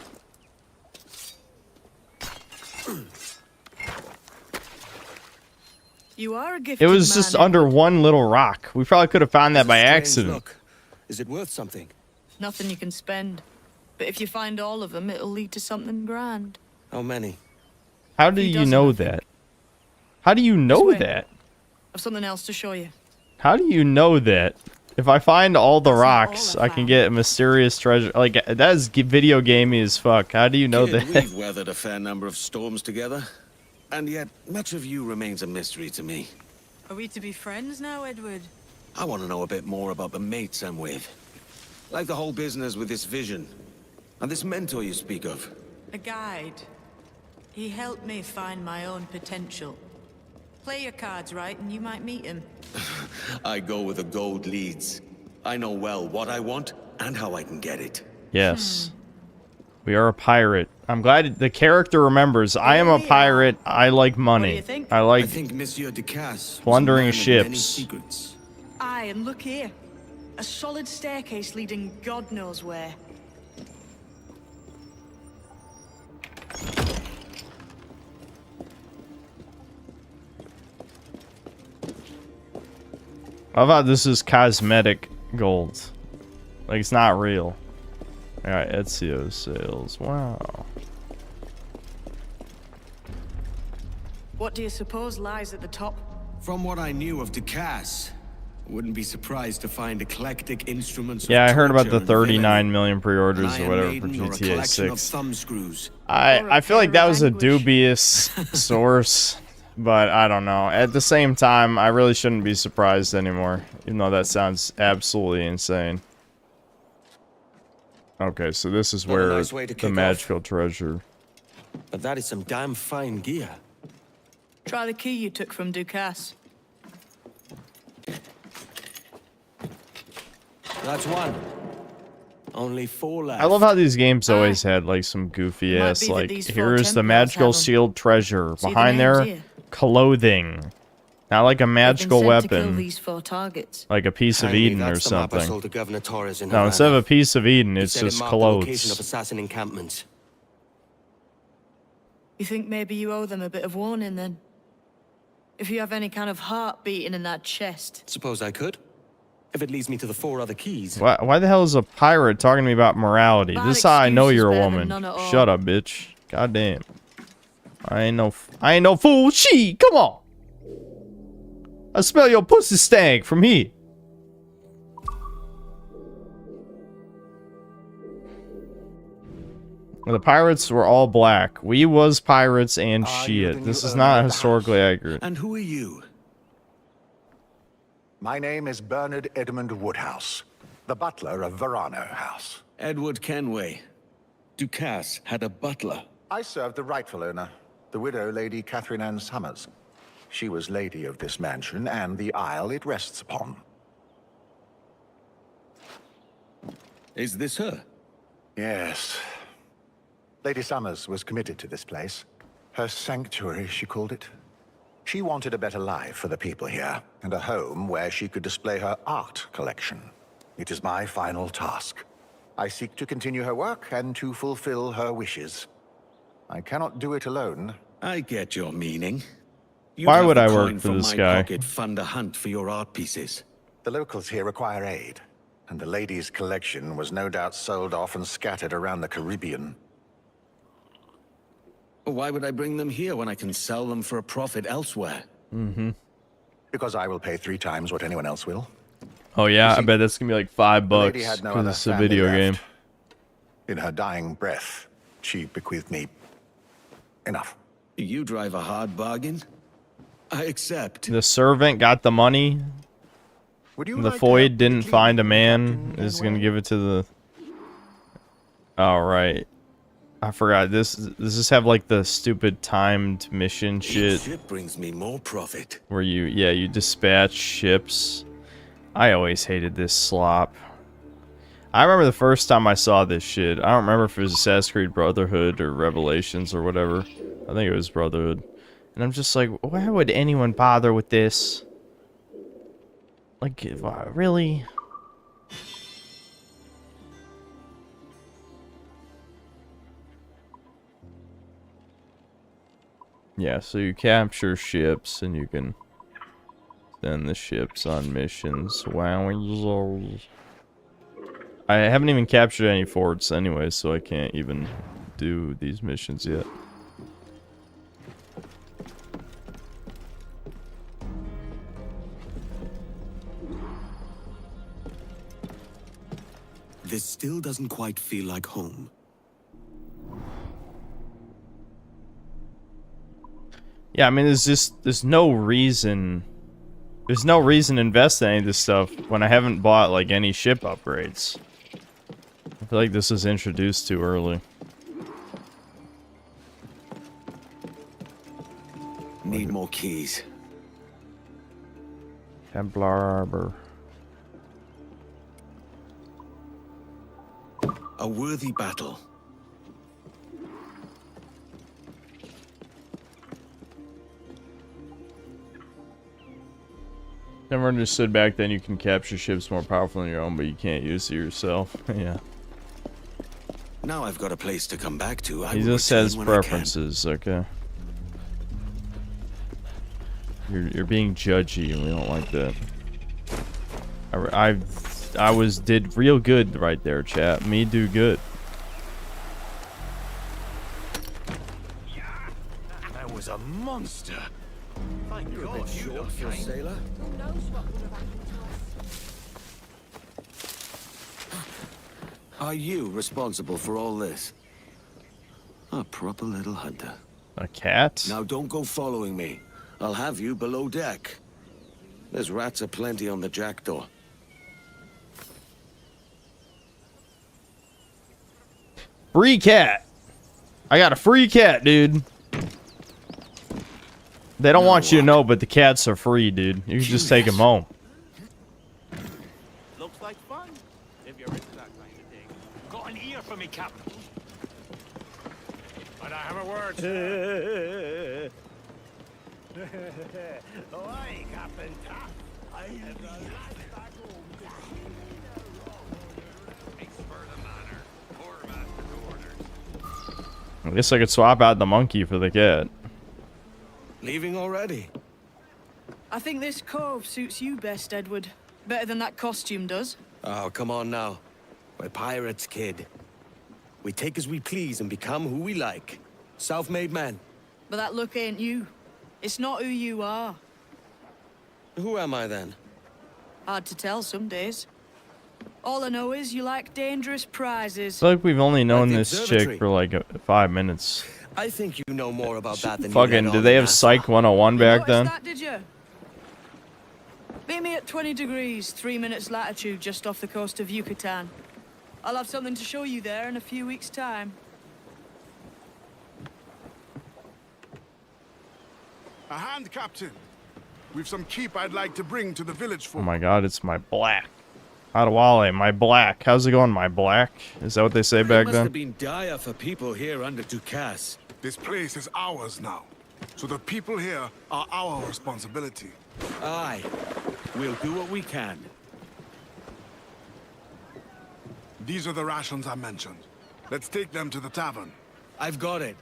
You are a gifted It was man, just Edward. under one little rock. We probably could have found that by accident. Look, is it worth something? Nothing you can spend. But if you find all of them, it'll lead to something grand. How many? How do He you doesn't, know I think. that? How do you know way. that? I've something else to show you. How do you know that? If I find all the That's not rocks, all I I can found. get a mysterious treasure. Like, that is video gamey as fuck. How do you know Kid, that? we've weathered a fair number of storms together. And yet, much of you remains a mystery to me. Are we to be friends now, Edward? I want to know a bit more about the mates I'm with. Like the whole business with this vision. And this mentor you speak of. A guide. He helped me find my own potential. Play your cards right and you might meet him. I go where the gold leads. I know well what I want and how I can get it. Yes. We are a pirate. I'm glad the character remembers. I am a pirate. I like money. think? I I like think Monsieur Ducasse was a plundering man of many ships. secrets. Aye, and look here. A solid staircase leading God knows where. I love how this is cosmetic gold. Like, it's not real. Alright, Ezio sales. Wow. What do you suppose lies at the top? From what I knew of Ducasse, I wouldn't be surprised to find eclectic instruments of Yeah, I heard about torture the and 39 villainy. million pre-orders An or Iron whatever for Maiden or a GTA collection of 6. thumbscrews. I feel like that was a Or a pair of dubious source, but I don't know. At the same time, I really shouldn't be surprised anymore, even though that sounds absolutely insane. Okay, so this is Not a where nice way to the kick off. magical treasure. But that is some damn fine gear. Try the key you took from Ducasse. That's one. Only 4 left. I love how these games always had like some goofy Might ass be that like, these four here's the Templars magical have 'em. sealed treasure. See the Behind names there, here? clothing. Not like a They've been magical sent to kill weapon, these 4 targets. like a piece of Kindly, Eden or that's the map I something. sold to Governor Torres in No, instead of Havana. a piece of Eden, He it's said it just marked the location of clothes. assassin encampments. You think maybe you owe them a bit of warning then? If you have any kind of heart beating in that chest. Suppose I could? If it leads me to the 4 other keys. Why the hell is a pirate talking to me about morality? Bad This is how I know excuse is you're a better than woman. none at all. Shut up, bitch. God damn. I ain't no fool. She, come on. I smell your pussy stank from here. The pirates were all black. We was pirates and Are you the shit. new This is owner not of the historically accurate. And who are you? My name is Bernard Edmund Woodhouse, the butler of Verano House. Edward Kenway. Ducasse had a butler. I served the rightful owner, the widow Lady Catherine Ann Summers. She was lady of this mansion and the isle it rests upon. Is this her? Yes. Lady Summers was committed to this place. Her sanctuary, she called it. She wanted a better life for the people here, and a home where she could display her art collection. It is my final task. I seek to continue her work and to fulfill her wishes. I cannot do it alone. I get your meaning. You Why have would the I work coin for from this my guy? Pocket fund a hunt for your art pieces. The locals here require aid, and the lady's collection was no doubt sold off and scattered around the Caribbean. Why would I bring them here when I can sell them for a profit elsewhere? Mm-hmm. Because I will pay 3 times what anyone else will. Oh yeah, You I see, bet that's gonna be like $5 The lady had no because other it's a family video left. game. In her dying breath, she bequeathed me enough. You drive a hard bargain? I accept. The servant got the money. Would you The like to Foyd help didn't clean find a Captain man. Is gonna Kenway? give it to the All right. I forgot. Does this have like the stupid timed mission shit? Ship brings me more profit. Where you dispatch ships. I always hated this slop. I remember the first time I saw this shit. I don't remember if it was Assassin's Creed Brotherhood or Revelations or whatever. I think it was Brotherhood. And I'm just like, why would anyone bother with this? Like, really? Yeah, so you capture ships and you can send the ships on missions. Wow. I haven't even captured any forts anyway, so I can't even do these missions yet. This still doesn't quite feel like home. Yeah, I mean, there's no reason to invest in any of this stuff when I haven't bought, like, any ship upgrades. I feel like this is introduced too early. Need more keys. Templar Arbor. A worthy battle. Never understood back then you can capture ships more powerful than your own, but you can't use it yourself. Yeah. Now I've got a place to come back to. He just has preferences, okay. You're being judgy, and we don't like that. I did real good right there, chat. Me do good. That was a monster. Thank You're a God bit you short don't for a mind. sailor. Are you responsible for all this? A proper little hunter. A cat? Now don't go following me. I'll have you below deck. There's rats aplenty on the jackdaw. Free cat! I got a free cat, dude. They don't want you to know, but the cats are free, dude. You can just take them home. Looks like fun. If you're into that kind of thing. Got an ear for me, Captain. And I have a word. Oi, Captain Tough. I have the last back home. Thanks for the manor. Quartermaster's orders. I guess I could swap out the monkey for the cat. Leaving already? I think this cove suits you best, Edward. Better than that costume does. Oh, come on now. We're pirates, kid. We take as we please and become who we like. Self-made men. But that look ain't you. It's not who you are. Who am I then? Hard to tell some days. All I know is you like dangerous prizes. I feel like we've only known the this observatory. chick for like 5 minutes. I think you know more about that than Fucking, you did they have Psych 101 back Noticed then? that, did you? Meet me at 20 degrees, 3 minutes latitude, just off the coast of Yucatan. I'll have something to show you there in a few weeks' time. A hand, Captain. We've some keep I'd like to bring to the village for. Oh my god, it's my black. Adewale, my black. How's it going, my black? Is that what they say back must have then? been dire for people here under Ducasse. This place is ours now, so the people here are our responsibility. Aye. We'll do what we can. These are the rations I mentioned. Let's take them to the tavern. I've got it.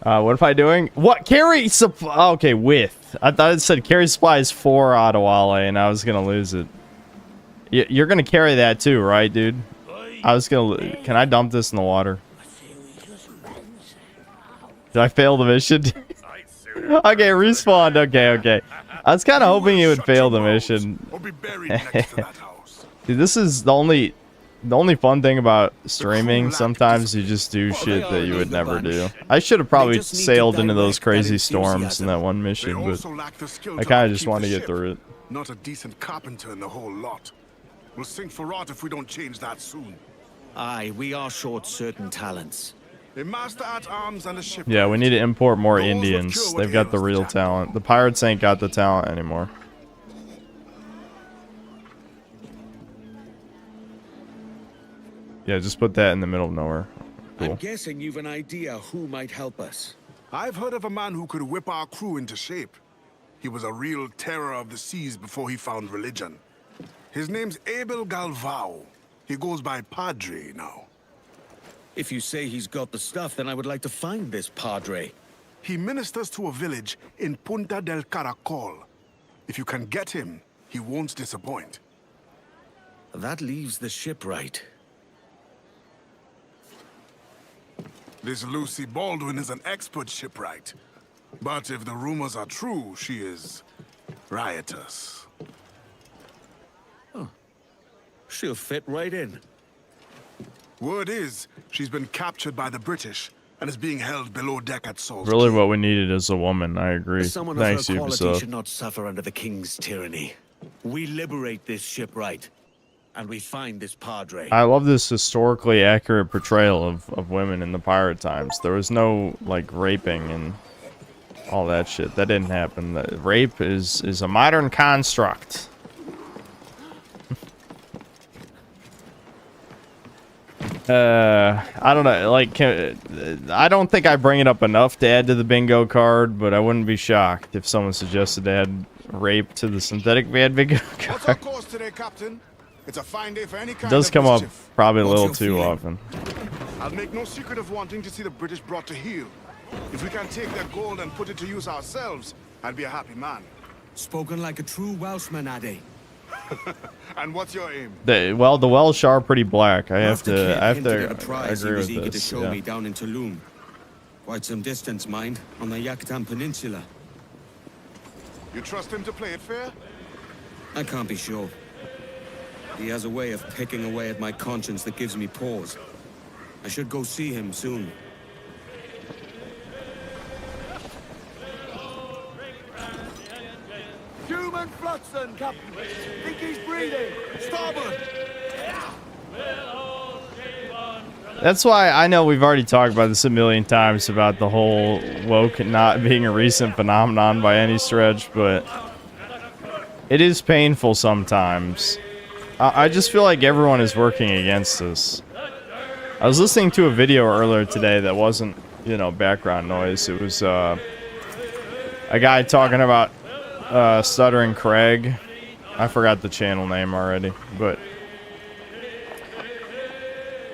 What am I doing? What? Carry supply. Okay, with. I thought it said carry supplies for Adewale, and I was gonna lose it. You're gonna carry that too, right, dude? I was gonna. Can I dump this in the water? Did I fail the mission? Okay, respawned. Okay. I was kind of hoping you would fail the mission. Or be buried next to that house. Dude, this is the only fun thing about streaming. Sometimes you just do shit that you would never do. I should have probably sailed into those crazy storms in that one mission, but I kind of just want to get through it. Not a decent carpenter in the whole lot. We'll sink for rot if we don't change that soon. Aye, we are short certain talents. A master at arms and a ship. Yeah, we need to import more Indians. They've got the real talent. The pirates ain't got the talent anymore. Yeah, just put that in the middle of nowhere. Cool. I'm guessing you've an idea who might help us. I've heard of a man who could whip our crew into shape. He was a real terror of the seas before he found religion. His name's Abel Galvao. He goes by Padre now. If you say he's got the stuff, then I would like to find this Padre. He ministers to a village in Punta del Caracol. If you can get him, he won't disappoint. That leaves the shipwright. This Lucy Baldwin is an expert shipwright. But if the rumors are true, she is riotous. Oh. She'll fit right in. Word is, she's been captured by the British and is being held below deck at Salt. Really what we needed is a woman, I agree. Someone Thanks, of her quality Ubisoft. should not suffer under the king's tyranny. We liberate this shipwright, and we find this Padre. I love this historically accurate portrayal of women in the pirate times. There was no, like, raping and all that shit. That didn't happen. The rape is a modern construct. I don't know, like, I don't think I bring it up enough to add to the bingo card, but I wouldn't be shocked if someone suggested to add rape to the synthetic bad bingo What's our card. course today, Captain? It's a fine day for any kind It does of come up mischief. probably a little too often. I'll make no secret of wanting to see the British brought to heel. If we can take their gold and put it to use ourselves, I'd be a happy man. Spoken like a true Welshman, Addy. And what's your aim? Well, the Welsh are pretty black. I have Master to Kid hinted at a prize agree he was with eager this. to show Yeah. me down in Tulum. Quite some distance, mind, on the Yucatan Peninsula. You trust him to play it fair? I can't be sure. He has a way of picking away at my conscience that gives me pause. I should go see him soon. Human Fluxon, Captain. Think he's breathing. Starboard. That's why I know we've already talked about this a million times about the whole woke not being a recent phenomenon by any stretch, but it is painful sometimes. I just feel like everyone is working against us. I was listening to a video earlier today that wasn't, you know, background noise. It was a guy talking about Stuttering Craig. I forgot the channel name already, but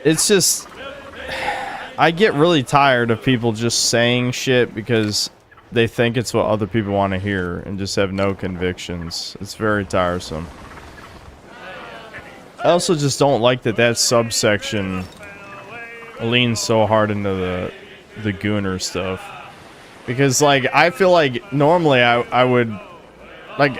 it's just, I get really tired of people just saying shit because they think it's what other people want to hear and just have no convictions. It's very tiresome. I also just don't like that subsection leans so hard into the gooner stuff. Because, like, I feel like normally I would, like,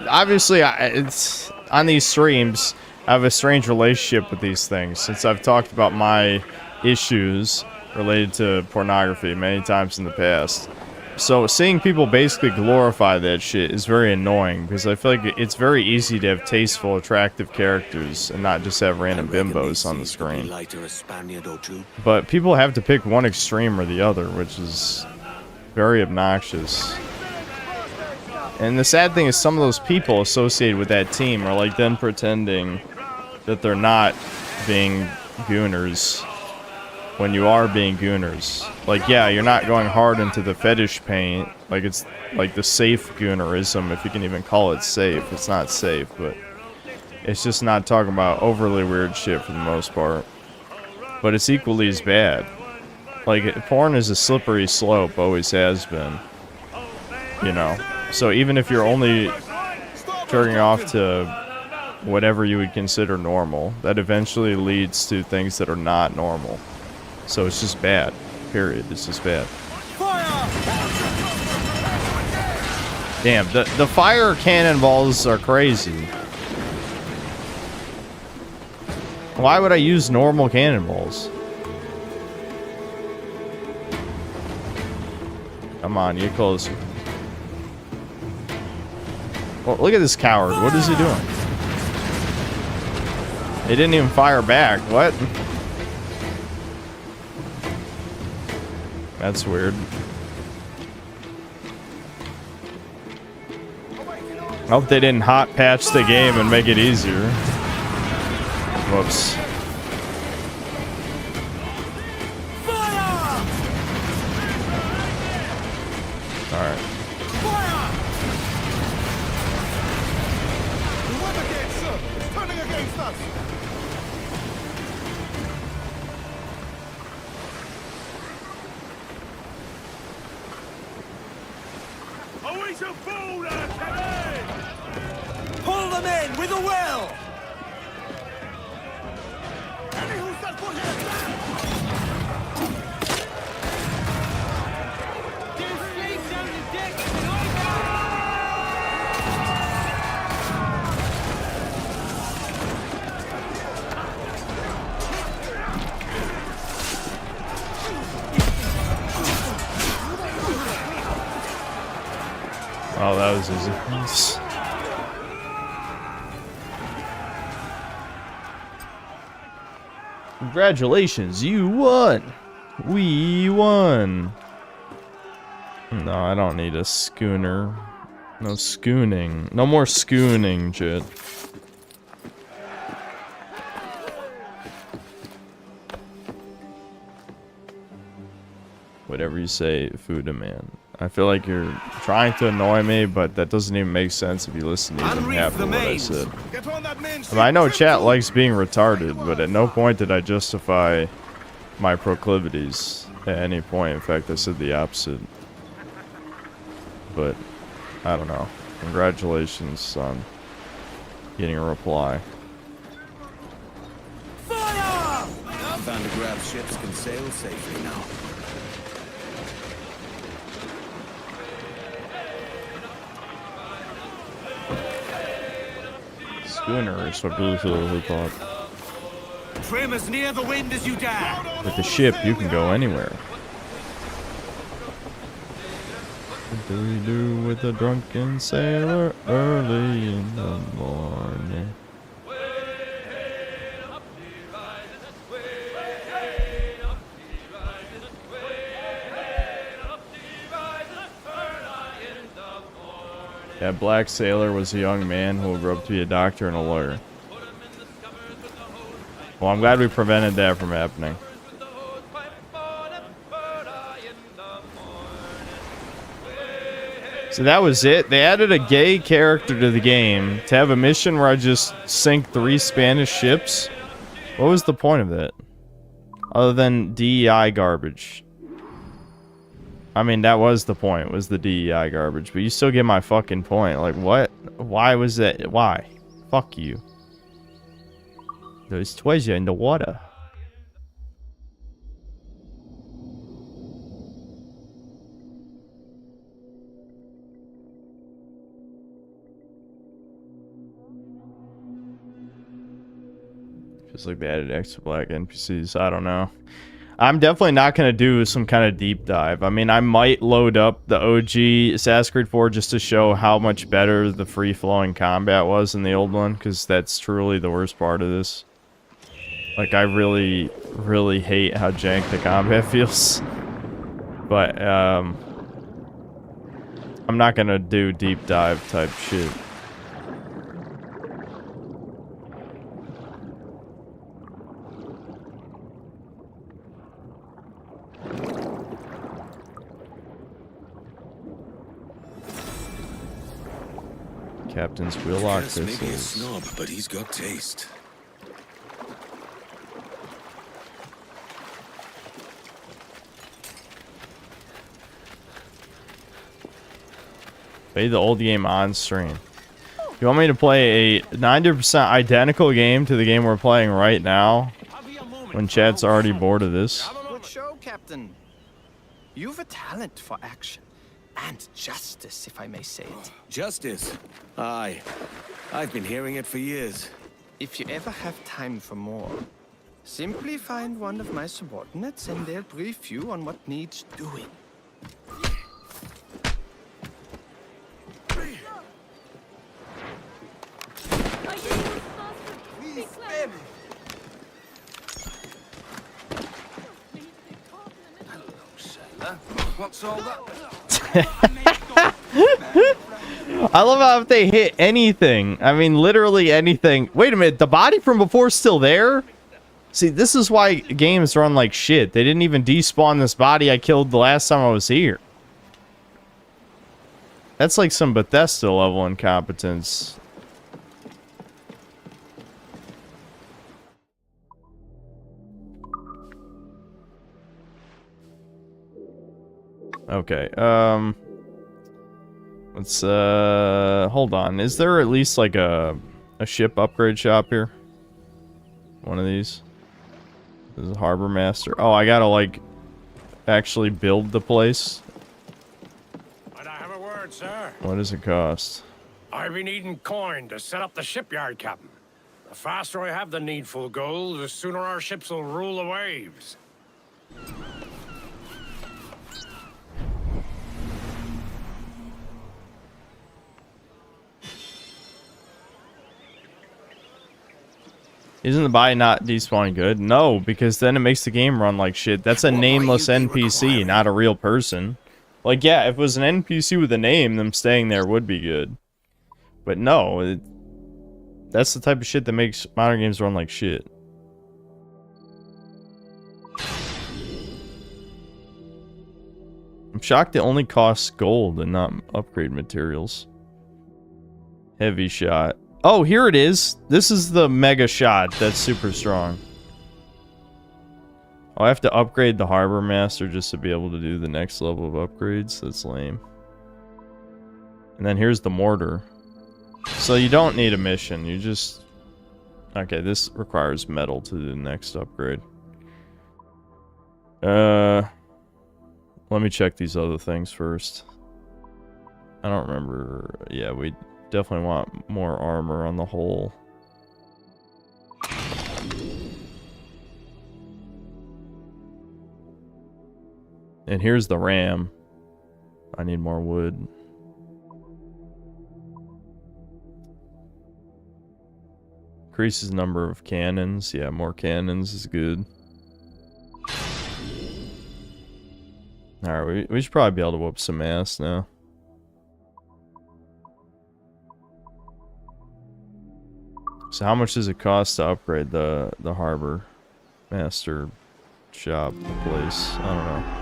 obviously it's on these streams, I have a strange relationship with these things since I've talked about my issues related to pornography many times in the past. So seeing people basically glorify that shit is very annoying because I feel like it's very easy to have tasteful, attractive characters and not just have random bimbos on the screen. But people have to pick one extreme or the other, which is very obnoxious. And the sad thing is some of those people associated with that team are like then pretending that they're not being gooners when you are being gooners. Like, yeah, you're not going hard into the fetish paint. Like, it's like the safe goonerism, if you can even call it safe. It's not safe, but it's just not talking about overly weird shit for the most part. But it's equally as bad. Like, porn is a slippery slope, always has been. You know? So even if you're only jerking off to whatever you would consider normal, that eventually leads to things that are not normal. So it's just bad. Period. It's just bad. Damn, the fire cannonballs are crazy. Why would I use normal cannonballs? Come on, get closer. Well, look at this coward. What is he doing? He didn't even fire back. What? That's weird. I hope they didn't hot patch the game and make it easier. Whoops. Alright. Are we so fool, Kenny? Pull them in with a will! Oh, that was easy. Congratulations, you won! We won! No, I don't need a schooner. No schooning. No more schooning, Jit. Whatever you say, Fuda man. I feel like you're trying to annoy me, but that doesn't even make sense if you listen to even half of what I said. I mean, I know chat likes being retarded, but at no point did I justify my proclivities at any point. In fact, I said the opposite. But, I don't know. Congratulations on getting a reply. Fire! Van de Graaf's ships can sail safely now. Schooner is what Bluetooth thought. Trim as near the wind as you dare. With the ship, you can go anywhere. What do we do with a drunken sailor early in the morning? That black sailor was a young man who grew up to be a doctor and a lawyer. Well, I'm glad we prevented that from happening. So that was it. They added a gay character to the game to have a mission where I just sink 3 Spanish ships. What was the point of it? Other than DEI garbage. I mean, that was the point, was the DEI garbage. But you still get my fucking point. Like, what? Why was that? Why? Fuck you. There's treasure in the water. Just like they added extra black NPCs. I don't know. I'm definitely not going to do some kind of deep dive. I mean, I might load up the OG Assassin's Creed 4 just to show how much better the free-flowing combat was in the old one, because that's truly the worst part of this. Like, I really, really hate how jank the combat feels. But, I'm not going to do deep dive type shit. Captain's wheellock Yes, maybe a pistols. snob, but he's got taste. Play the old game on stream. You want me to play a 90% identical game to the game we're playing right now? When chat's already bored of this? Good show, Captain. You've a talent for action. And justice, if I may say it. Justice? Aye. I've been hearing it for years. If you ever have time for more, simply find one of my subordinates and they'll brief you on what needs doing. Please spare me. Hello, sailor. What's all that? I love how if they hit anything, I mean literally anything. Wait a minute, the body from before is still there? See, this is why games run like shit. They didn't even despawn this body I killed the last time I was here. That's like some Bethesda level incompetence. Okay, let's, hold on. Is there at least, like, a ship upgrade shop here? One of these? This is a harbor master. Oh, I gotta, like, actually build the place? Might I have a word, sir? What does it cost? I've been needing coin to set up the shipyard, Captain. The faster I have the needful gold, the sooner our ships will rule the waves. Isn't the body not despawning good? No, because then it makes the game run like shit. That's a nameless NPC, not a real person. Like, yeah, if it was an NPC with a name, them staying there would be good. But no, that's the type of shit that makes modern games run like shit. I'm shocked it only costs gold and not upgrade materials. Heavy shot. Oh, here it is. This is the mega shot that's super strong. Oh, I have to upgrade the harbor master just to be able to do the next level of upgrades. That's lame. And then here's the mortar. So you don't need a mission. You just... Okay, this requires metal to do the next upgrade. Let me check these other things first. I don't remember. Yeah, we definitely want more armor on the hull. And here's the ram. I need more wood. Increases number of cannons. Yeah, more cannons is good. Alright, we should probably be able to whoop some ass now. So how much does it cost to upgrade the harbor master shop place? I don't know.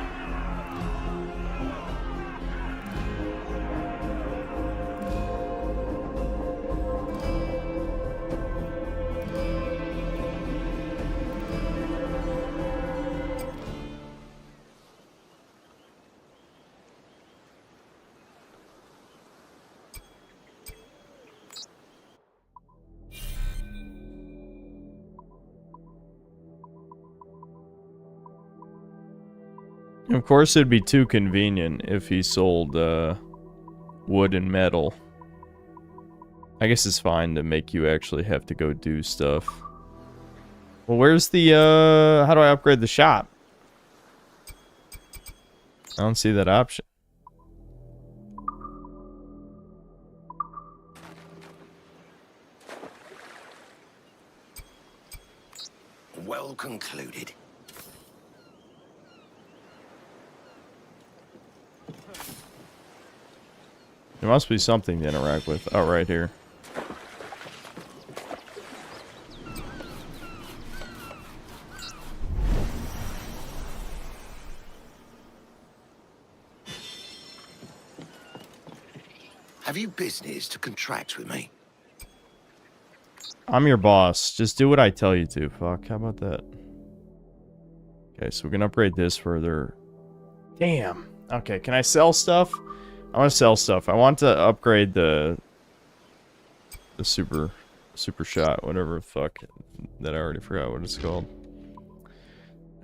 Of course, it'd be too convenient if he sold wood and metal. I guess it's fine to make you actually have to go do stuff. Well, where's the, how do I upgrade the shop? I don't see that option. Well concluded. There must be something to interact with. Oh, right here. Have you business to contract with me? I'm your boss. Just do what I tell you to. Fuck, how about that? Okay, so we can upgrade this further. Damn. Okay, can I sell stuff? I want to sell stuff. I want to upgrade the super shot, whatever the fuck that I already forgot what it's called.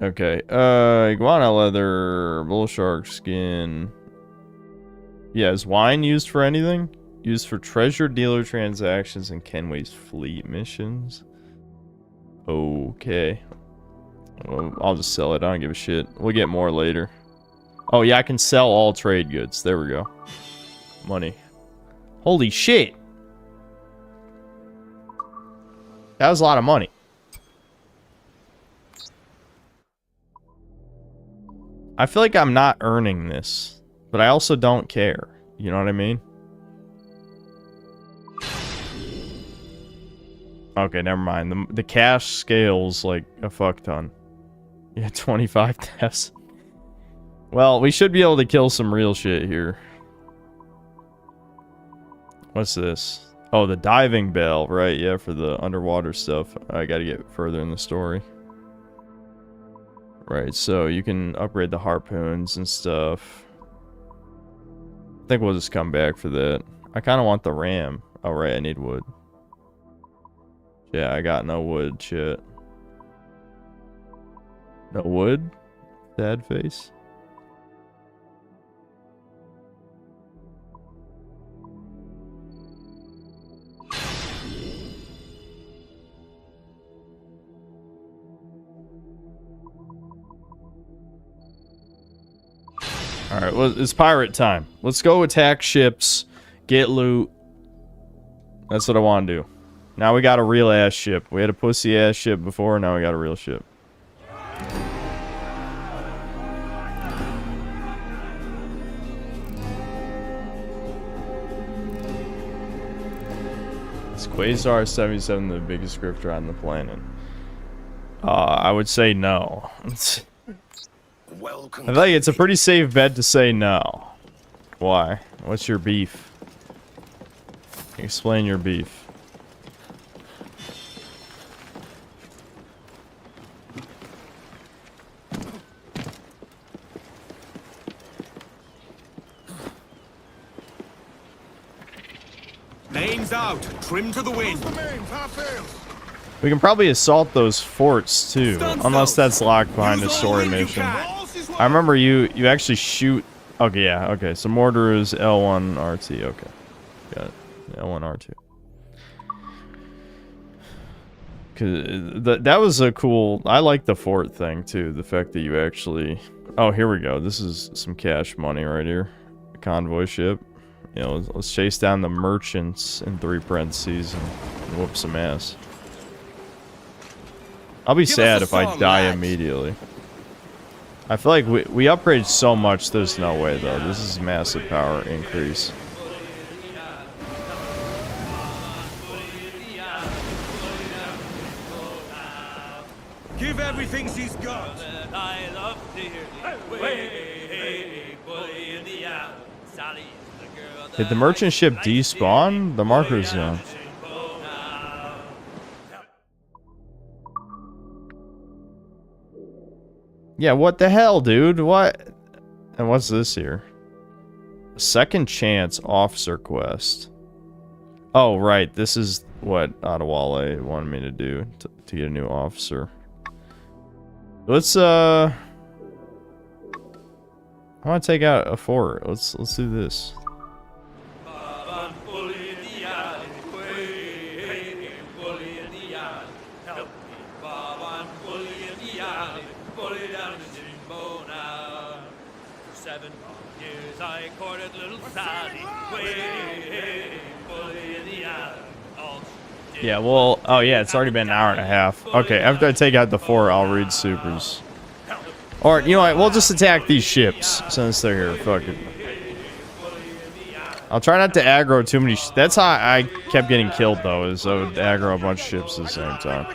Okay, iguana leather, bull shark skin. Yeah, is wine used for anything? Used for treasure dealer transactions and Kenway's fleet missions. Okay. Well, I'll just sell it. I don't give a shit. We'll get more later. Oh, yeah, I can sell all trade goods. There we go. Money. Holy shit! That was a lot of money. I feel like I'm not earning this, but I also don't care. You know what I mean? Okay, never mind. The cash scales like a fuck ton. Yeah, 25 deaths. Well, we should be able to kill some real shit here. What's this? Oh, the diving bell, right? Yeah, for the underwater stuff. I gotta get further in the story. Right, so you can upgrade the harpoons and stuff. I think we'll just come back for that. I kind of want the ram. Oh, right, I need wood. Yeah, I got no wood, shit. No wood? Sad face. Alright, well, it's pirate time. Let's go attack ships, get loot. That's what I want to do. Now we got a real ass ship. We had a pussy ass ship before, now we got a real ship. Is Quasar 77 the biggest grifter on the planet? I would say no. I feel like it's a pretty safe bet to say no. Why? What's your beef? Explain your beef. Mains out, trim to the wind. We can probably assault those forts too, unless that's locked behind a story mission. I remember you actually shoot. Okay, yeah, okay. So mortar is L1 RT. Okay, got it. L1 R2. Cause that was a cool. I like the fort thing too. The fact that you actually. Oh, here we go. This is some cash money right here. A convoy ship. You know, let's chase down the merchants in 3 parentheses and whoop some ass. I'll be sad if I die immediately. I feel like we upgraded so much, there's no way though. This is massive power increase. Give everything she's got. Did the merchant ship despawn? The marker's gone. Yeah, what the hell, dude? What? And what's this here? Second chance officer quest. Oh, right. This is what Adewale wanted me to do to get a new officer. Let's I want to take out a fort. Let's do this. Yeah, well, oh yeah, it's already been an hour and a half. Okay, after I take out the fort, I'll read supers. Or, you know what, we'll just attack these ships since they're here. Fuck it. I'll try not to aggro too many. That's how I kept getting killed, though, is I would aggro a bunch of ships at the same time.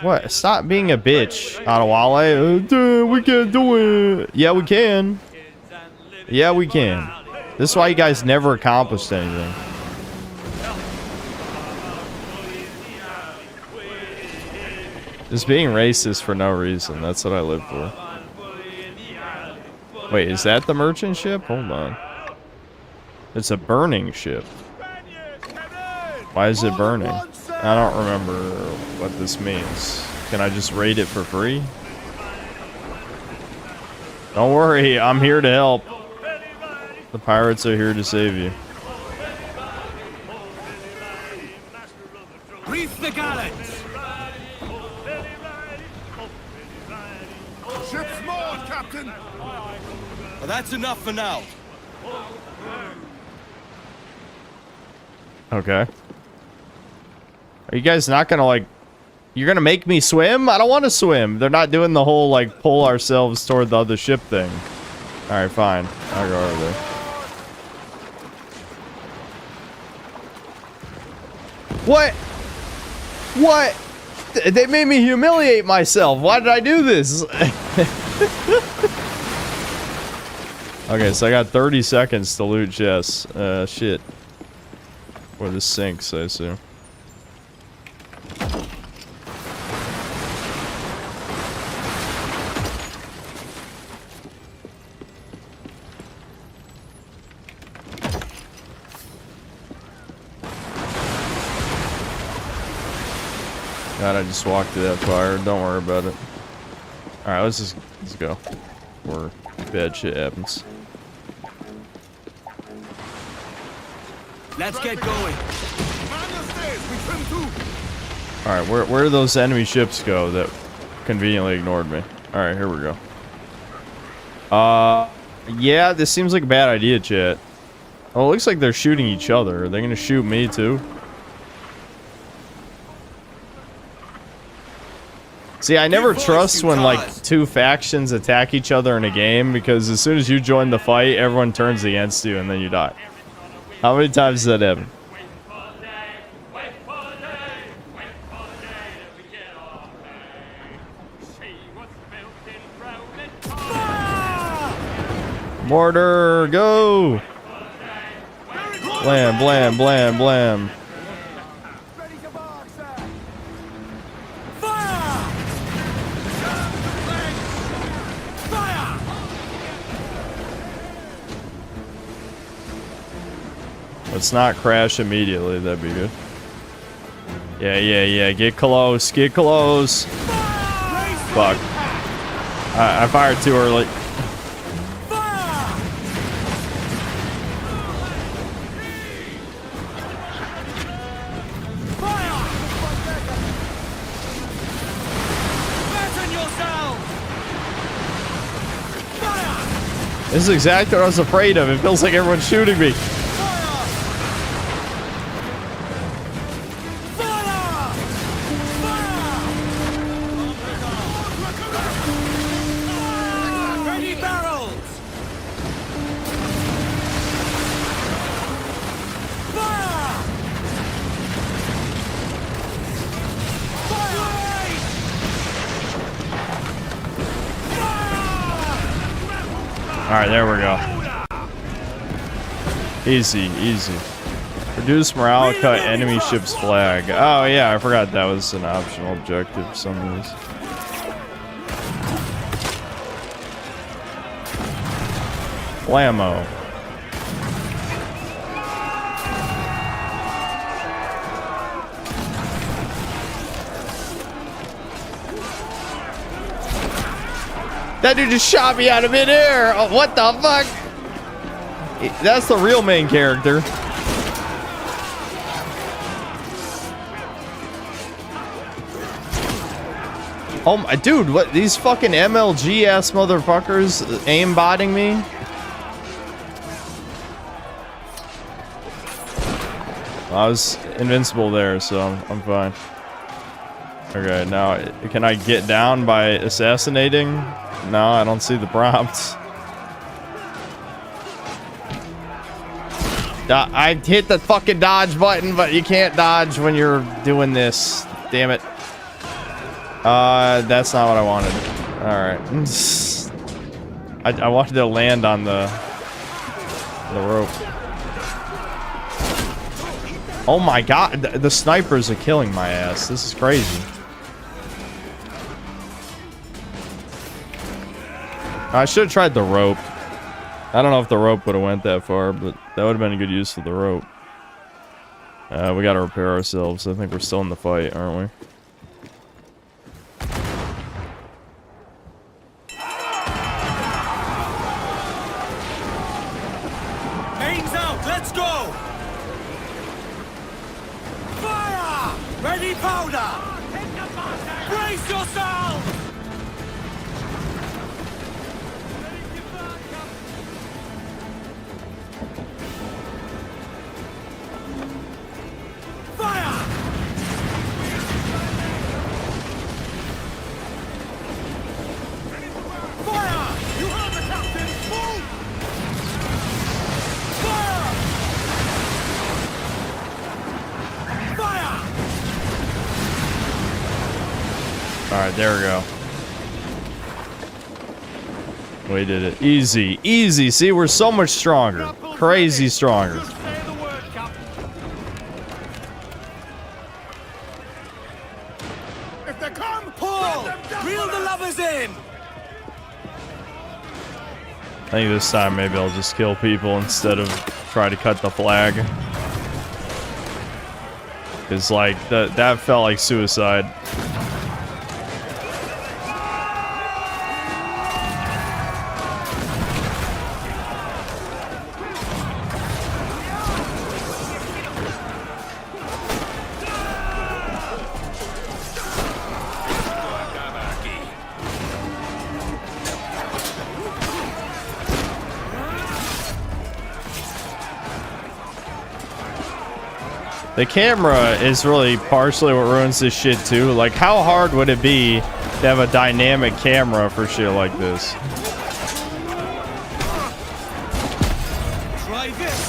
What? Stop being a bitch, Adewale. We can't do it. Yeah, we can. Yeah, we can. This is why you guys never accomplished anything. Just being racist for no reason. That's what I live for. Wait, is that the merchant ship? Hold on. It's a burning ship. Why is it burning? I don't remember what this means. Can I just raid it for free? Don't worry, I'm here to help. The pirates are here to save you. Reef the gallants! Ship's moored, Captain! Well, that's enough for now. Okay. Are you guys not gonna, like... You're gonna make me swim? I don't want to swim. They're not doing the whole, like, pull ourselves toward the other ship thing. Alright, fine. I'll go over there. What? What? They made me humiliate myself. Why did I do this? Okay, so I got 30 seconds to loot chests. Shit. Where this sinks, I assume. God, I just walked through that fire. Don't worry about it. Alright, let's go. Before bad shit happens. Let's get going. Alright, where do those enemy ships go that conveniently ignored me? Alright, here we go. Yeah, this seems like a bad idea, chat. Oh, it looks like they're shooting each other. Are they gonna shoot me too? See, I never trust when, like, two factions attack each other in a game, because as soon as you join the fight, everyone turns against you and then you die. How many times does that happen? Mortar, go! Blam, blam, blam, blam. Let's not crash immediately, that'd be good. Yeah, get close, get close. Fuck. I fired too early. This is exactly what I was afraid of. It feels like everyone's shooting me. Alright, there we go. Easy, easy. Reduce morale, cut enemy ship's flag. Oh yeah, I forgot that was an optional objective, some of these. Blammo. That dude just shot me out of midair. Oh, what the fuck? That's the real main character. Oh my, dude, what? These fucking MLG ass motherfuckers aimbotting me? I was invincible there, so I'm fine. Okay, now can I get down by assassinating? No, I don't see the prompts. I hit the fucking dodge button, but you can't dodge when you're doing this. Damn it. That's not what I wanted. Alright. I wanted to land on the rope. Oh my god, the snipers are killing my ass. This is crazy. I should have tried the rope. I don't know if the rope would have went that far, but that would have been a good use of the rope. We gotta repair ourselves. I think we're still in the fight, aren't we? Mains out, let's go! Fire! Ready powder! Brace yourself! Alright, there we go. We did it. Easy. Easy. See, we're so much stronger. Crazy stronger. If they come, pull! Reel the lovers in! I think this time maybe I'll just kill people instead of try to cut the flag. Because, like, that felt like suicide. The camera is really partially what ruins this shit too. Like, how hard would it be to have a dynamic camera for shit like this? Try this!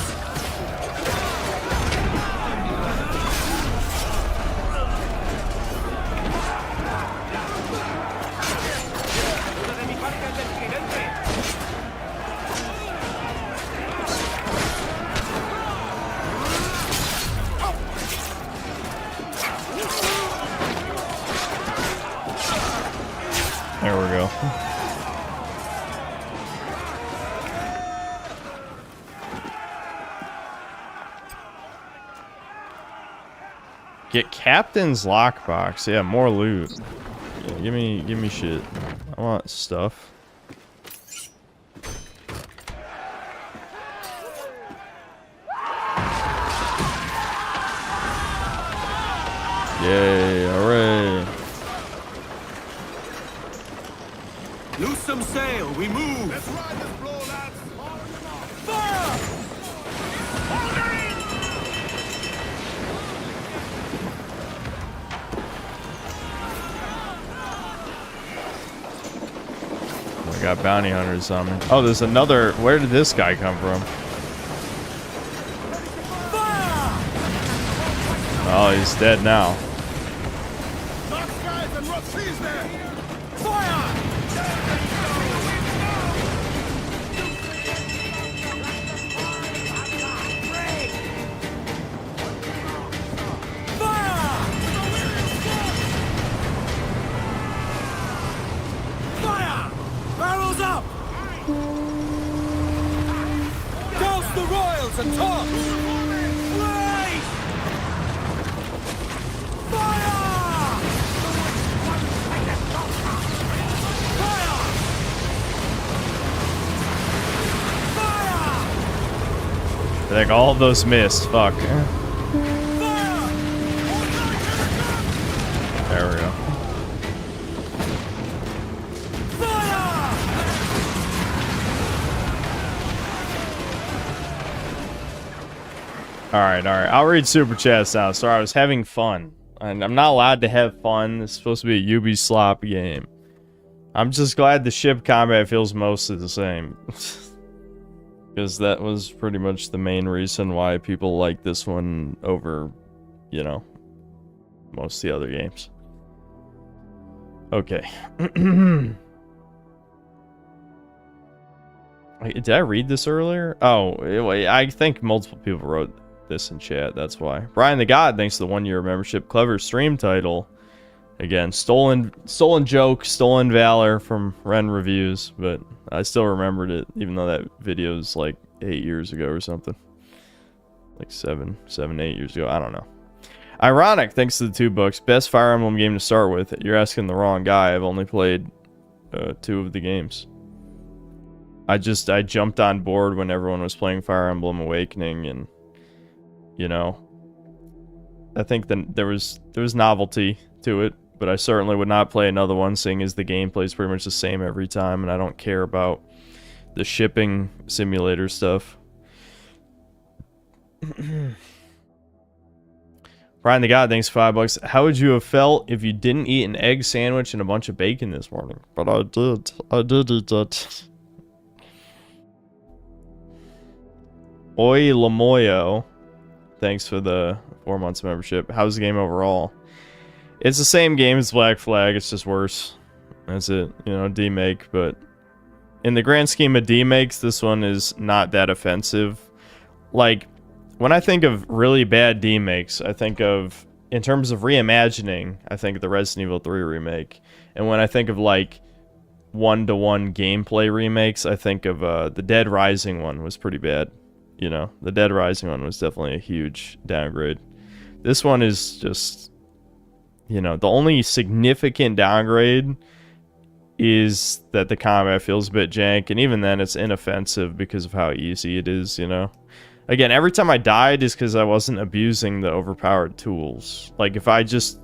There we go. Get Captain's Lockbox. Yeah, more loot. Yeah, give me shit. I want stuff. Yay, hooray. Loose some sail, we move! Let's ride this blow, lads! Fire! We got bounty hunters on me. Oh, there's another. Where did this guy come from? Oh, he's dead now. Fire! Barrels up! Douse the royals and tops! Raise! Fire! I think all of those missed. Fuck. There we go. Alright. I'll read super chats now. Sorry, I was having fun. And I'm not allowed to have fun. It's supposed to be a Ubisoft game. I'm just glad the ship combat feels mostly the same. Because that was pretty much the main reason why people like this one over, you know, most of the other games. Okay. Did I read this earlier? Oh, I think multiple people wrote this in chat, that's why. Brian the God, thanks to the 1-year membership. Clever stream title. Again, stolen joke, stolen valor from Ren Reviews, but I still remembered it, even though that video is like 8 years ago or something. Like 7, 8 years ago, I don't know. Ironic, thanks to the 2 books. Best Fire Emblem game to start with. You're asking the wrong guy. I've only played 2 of the games. I jumped on board when everyone was playing Fire Emblem Awakening, and you know, I think that there was novelty to it, but I certainly would not play another one, seeing as the gameplay is pretty much the same every time, and I don't care about the shipping simulator stuff. Brian the God, thanks for $5. How would you have felt if you didn't eat an egg sandwich and a bunch of bacon this morning? But I did. I did eat that. Oi Lamoyo, thanks for the 4 months membership. How's the game overall? It's the same game as Black Flag, it's just worse. That's it, you know, demake, but in the grand scheme of demakes, this one is not that offensive. Like, when I think of really bad demakes, I think of, in terms of reimagining, I think of the Resident Evil 3 remake. And when I think of, like, one-to-one gameplay remakes, I think of the Dead Rising one was pretty bad. You know, the Dead Rising one was definitely a huge downgrade. This one is just, you know, the only significant downgrade is that the combat feels a bit jank, and even then it's inoffensive because of how easy it is, you know. Again, every time I died is because I wasn't abusing the overpowered tools. Like, if I just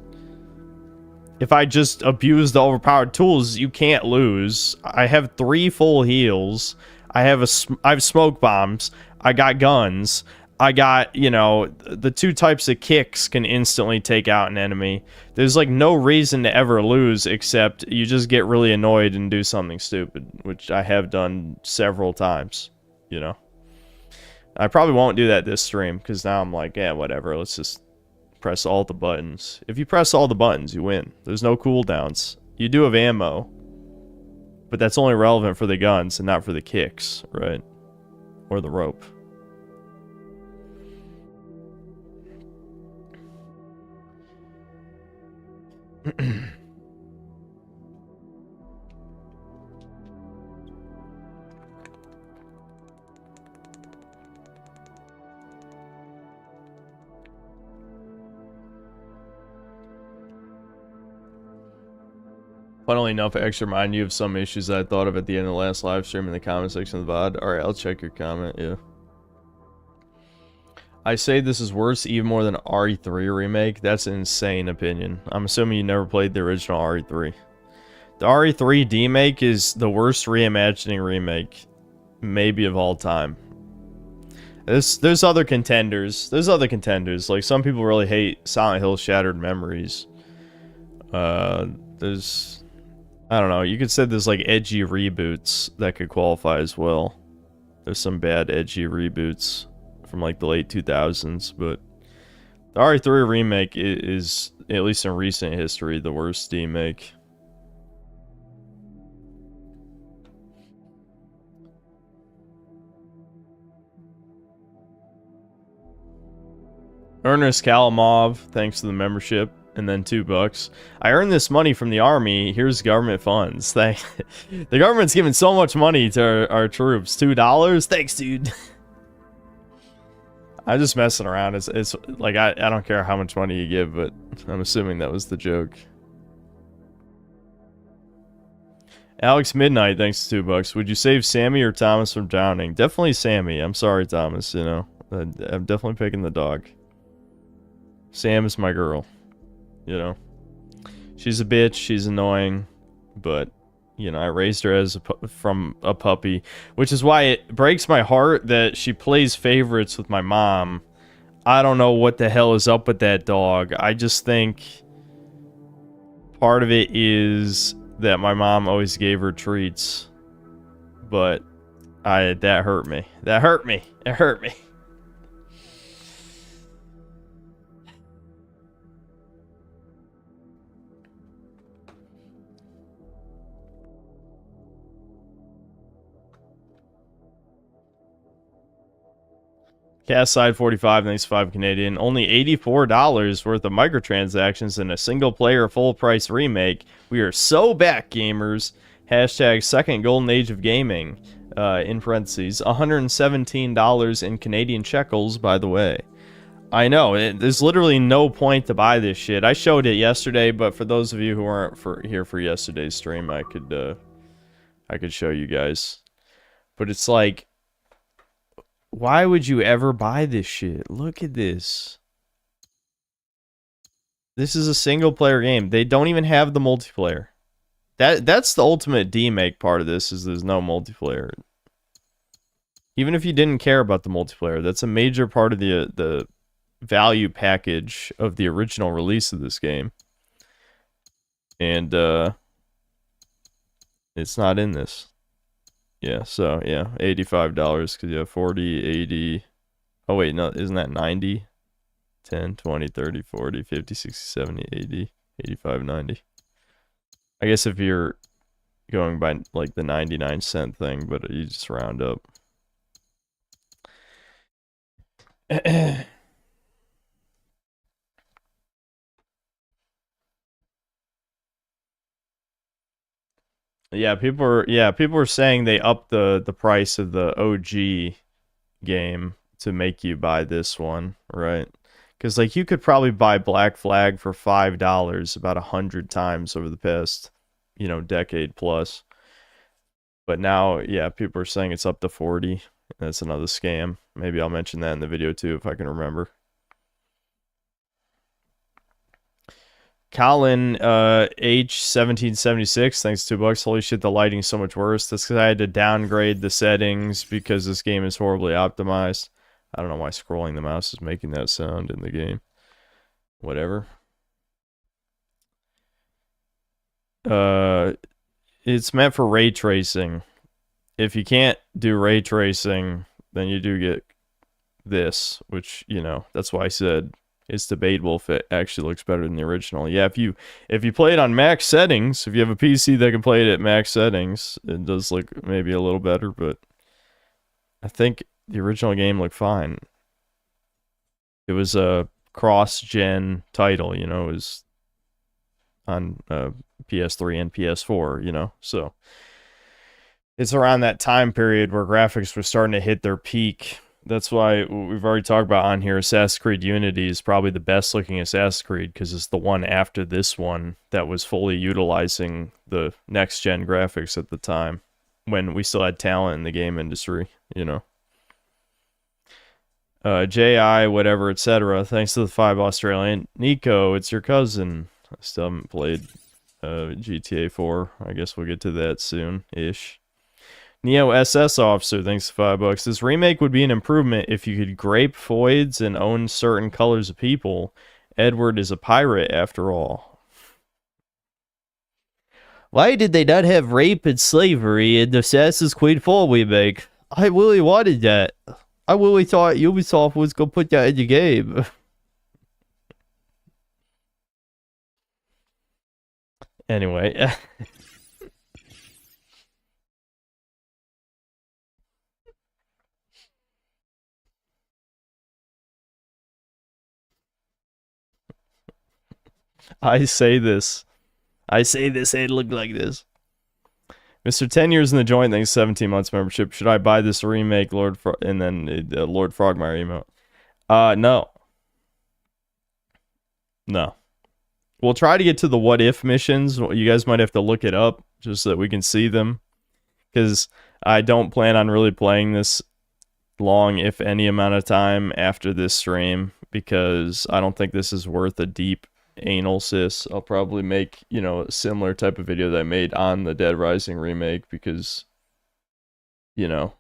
abuse the overpowered tools, you can't lose. I have 3 full heals. I have smoke bombs. I got guns. I got, you know, the 2 types of kicks can instantly take out an enemy. There's, like, no reason to ever lose except you just get really annoyed and do something stupid, which I have done several times, you know. I probably won't do that this stream, because now I'm like, yeah, whatever, let's just press all the buttons. If you press all the buttons, you win. There's no cooldowns. You do have ammo, but that's only relevant for the guns and not for the kicks, right? Or the rope. Funnily enough, extra remind you of some issues that I thought of at the end of the last live stream in the comment section of the VOD. Alright, I'll check your comment, yeah. I say this is worse even more than RE3 remake. That's an insane opinion. I'm assuming you never played the original RE3. The RE3 demake is the worst reimagining remake, maybe of all time. There's other contenders. There's other contenders. Like, some people really hate Silent Hill Shattered Memories. There's... I don't know, you could say there's like edgy reboots that could qualify as well. There's some bad edgy reboots from like the late 2000s, but the RE3 remake is, at least in recent history, the worst remake. Ernest Kalamov, thanks to the membership. And then $2. I earned this money from the army. Here's government funds. The government's giving so much money to our troops. $2? Thanks, dude. I'm just messing around. It's like, I don't care how much money you give, but I'm assuming that was the joke. Alex Midnight, thanks to $2. Would you save Sammy or Thomas from drowning? Definitely Sammy. I'm sorry, Thomas, you know. I'm definitely picking the dog. Sam is my girl. You know, she's a bitch, she's annoying, but, you know, I raised her as from a puppy, which is why it breaks my heart that she plays favorites with my mom. I don't know what the hell is up with that dog. I just think part of it is that my mom always gave her treats, but that hurt me. That hurt me. It hurt me. Cast Side 45, thanks 5 Canadian. Only $84 worth of microtransactions in a single player full price remake. We are so back, gamers. Hashtag second golden age of gaming. In parentheses, $117 in Canadian shekels, by the way. I know, there's literally no point to buy this shit. I showed it yesterday, but for those of you who aren't here for yesterday's stream, I could show you guys. But it's like, why would you ever buy this shit? Look at this. This is a single player game. They don't even have the multiplayer. That's the ultimate demake part of this, is there's no multiplayer. Even if you didn't care about the multiplayer, that's a major part of the value package of the original release of this game. And it's not in this. Yeah, so, yeah, $85, because you have 40, 80... Oh, wait, no, isn't that 90? 10, 20, 30, 40, 50, 60, 70, 80. 85.90. I guess if you're going by like the 99-cent thing, but you just round up. People were saying they upped the price of the OG game to make you buy this one, right? Because like you could probably buy Black Flag for $5 about 100 times over the past, decade plus. But now, yeah, people are saying it's up to 40. That's another scam. Maybe I'll mention that in the video too if I can remember. Colin, H1776, thanks $2. Holy shit, the lighting's so much worse. That's because I had to downgrade the settings because this game is horribly optimized. I don't know why scrolling the mouse is making that sound in the game. Whatever. It's meant for ray tracing. If you can't do ray tracing, then you do get this, which, that's why I said it's debatable if it actually looks better than the original. Yeah, if you play it on max settings, if you have a PC that can play it at max settings, it does look maybe a little better, but I think the original game looked fine. It was a cross-gen title, it was on PS3 and PS4, so it's around that time period where graphics were starting to hit their peak. That's why we've already talked about on here, Assassin's Creed Unity is probably the best looking Assassin's Creed because it's the one after this one that was fully utilizing the next gen graphics at the time when we still had talent in the game industry, JI, whatever, etc. Thanks to the 5 Australian. Nico, it's your cousin. I still haven't played GTA 4. I guess we'll get to that soon-ish. Neo SS Officer, thanks to $5. This remake would be an improvement if you could grape foids and own certain colors of people. Edward is a pirate after all. Why did they not have rape and slavery in the Assassin's Creed 4 remake? I really wanted that. I really thought Ubisoft was going to put that in the game. Anyway. I say this and it looked like this. Mr. 10 years in the joint, thanks 17 months membership. Should I buy this remake, Lord and then Lord Frogmire email? No. No. We'll try to get to the what if missions. You guys might have to look it up just so that we can see them. Because I don't plan on really playing this long, if any amount of time after this stream. Because I don't think this is worth a deep anal sis. I'll probably make, a similar type of video that I made on the Dead Rising remake because, well,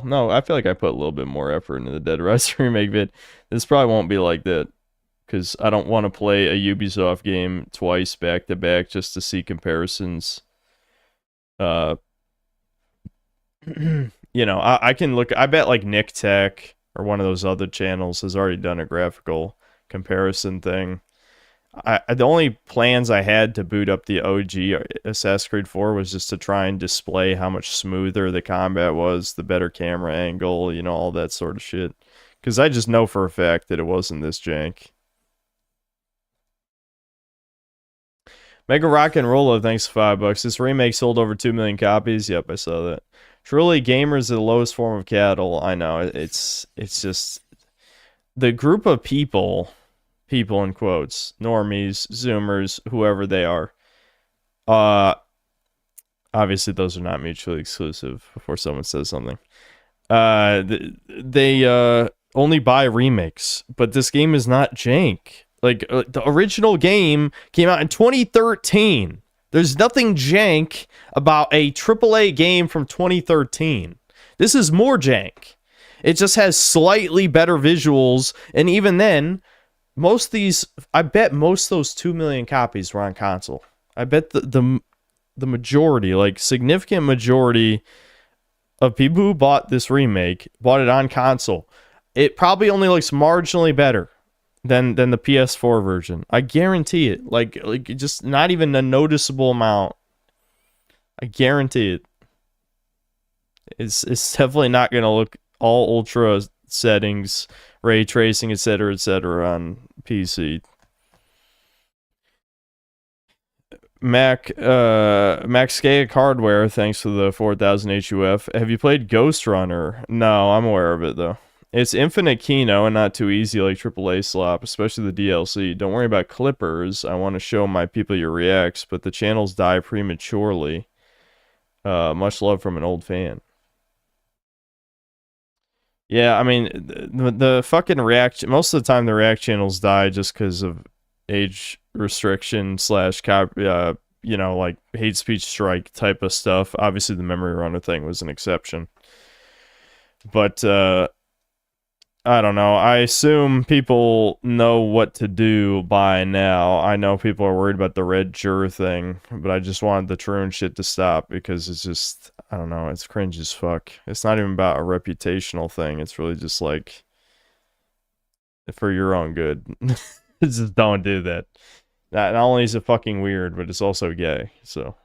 no, I feel like I put a little bit more effort into the Dead Rising remake vid. This probably won't be like that because I don't want to play a Ubisoft game twice back to back just to see comparisons. I can look, I bet like Nick Tech or one of those other channels has already done a graphical comparison thing. The only plans I had to boot up the OG Assassin's Creed 4 was just to try and display how much smoother the combat was, the better camera angle, all that sort of shit. Because I just know for a fact that it wasn't this jank. Mega Rock and Rolla, thanks for $5. This remake sold over 2 million copies. Yep, I saw that. Truly, gamers are the lowest form of cattle. I know, it's just the group of people in quotes, normies, zoomers, whoever they are. Obviously those are not mutually exclusive before someone says something. They only buy remakes, but this game is not jank. Like, the original game came out in 2013. There's nothing jank about a AAA game from 2013. This is more jank. It just has slightly better visuals, and even then, I bet most of those 2 million copies were on console. I bet the majority, like significant majority of people who bought this remake bought it on console. It probably only looks marginally better than the PS4 version. I guarantee it. Like just not even a noticeable amount. I guarantee it. It's definitely not gonna look all ultra settings, ray tracing, etc., on PC. Maxcaic Hardware, thanks for the 4000 HUF. Have you played Ghost Runner? No, I'm aware of it though. It's infinite Kino and not too easy like AAA slop, especially the DLC. Don't worry about clippers. I want to show my people your reacts, but the channels die prematurely. Much love from an old fan. Yeah, I mean, the fucking react, most of the time the react channels die just because of age restriction slash, you know, like hate speech strike type of stuff. Obviously the memory runner thing was an exception. But, I don't know. I assume people know what to do by now. I know people are worried about the red jur thing, but I just wanted the Troon shit to stop because it's just, I don't know, it's cringe as fuck. It's not even about a reputational thing. It's really just like, for your own good. Just don't do that. Not only is it fucking weird, but it's also gay, so.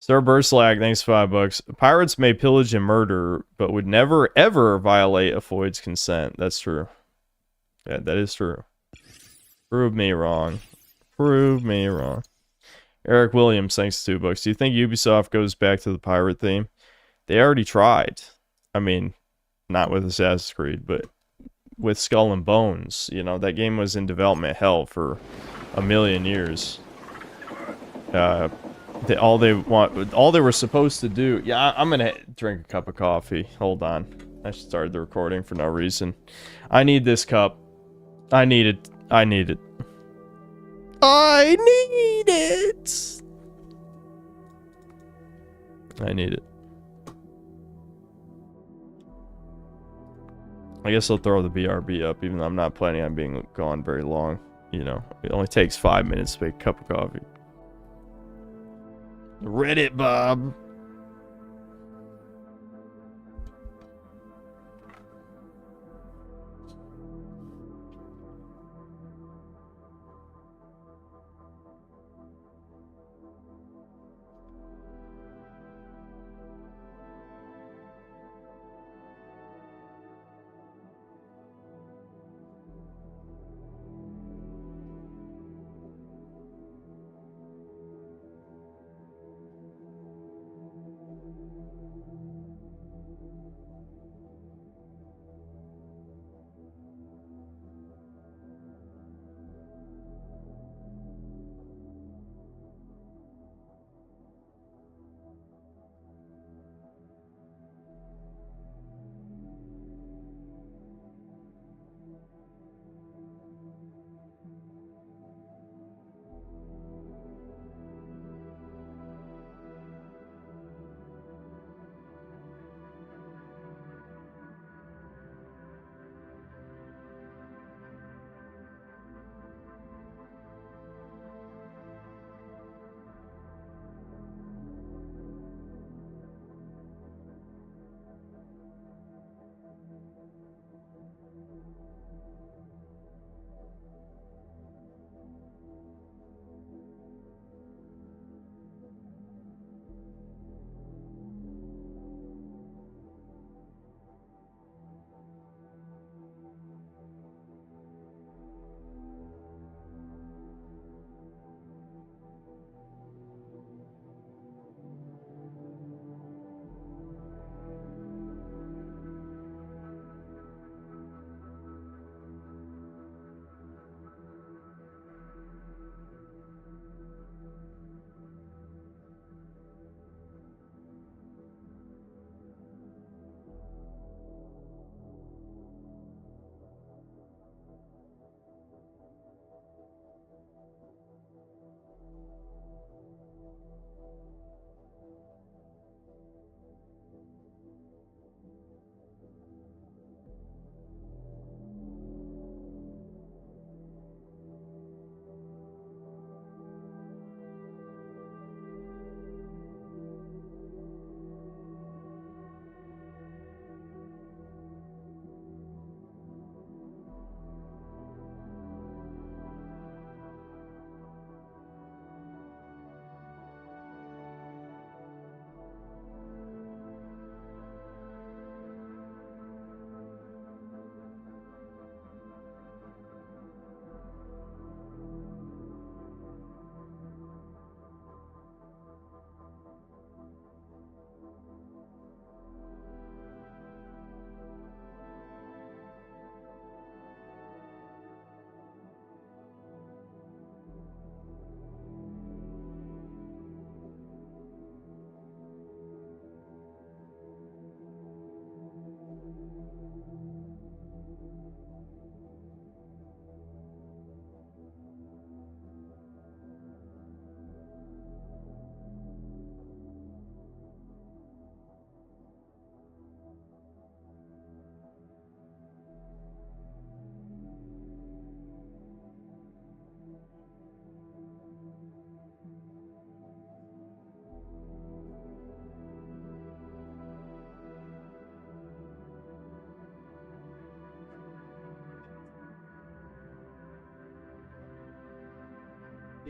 Sir Burslag, thanks $5. Pirates may pillage and murder, but would never ever violate a Floyd's consent. That's true. Yeah, that is true. Prove me wrong. Prove me wrong. Eric Williams, thanks $2. Do you think Ubisoft goes back to the pirate theme? They already tried. I mean, not with Assassin's Creed, but with Skull and Bones. You know, that game was in development hell for a million years. All they were supposed to do. Yeah, I'm gonna drink a cup of coffee. Hold on. I started the recording for no reason. I need this cup. I need it. I need it. I need it. I need it. I guess I'll throw the BRB up, even though I'm not planning on being gone very long. You know, it only takes 5 minutes to make a cup of coffee. Reddit, Bob.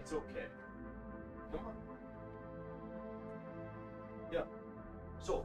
It's okay. Come on. Yeah. So.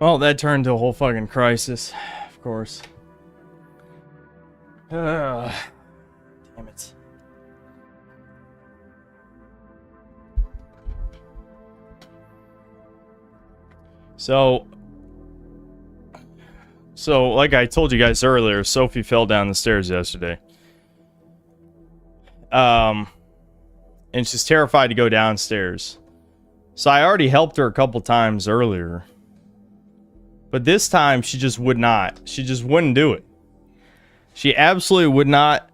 Well, that turned to a whole fucking crisis, of course. Damn it. So, like I told you guys earlier, Sophie fell down the stairs yesterday. And she's terrified to go downstairs. So I already helped her a couple times earlier. But this time, she just would not. She just wouldn't do it. She absolutely would not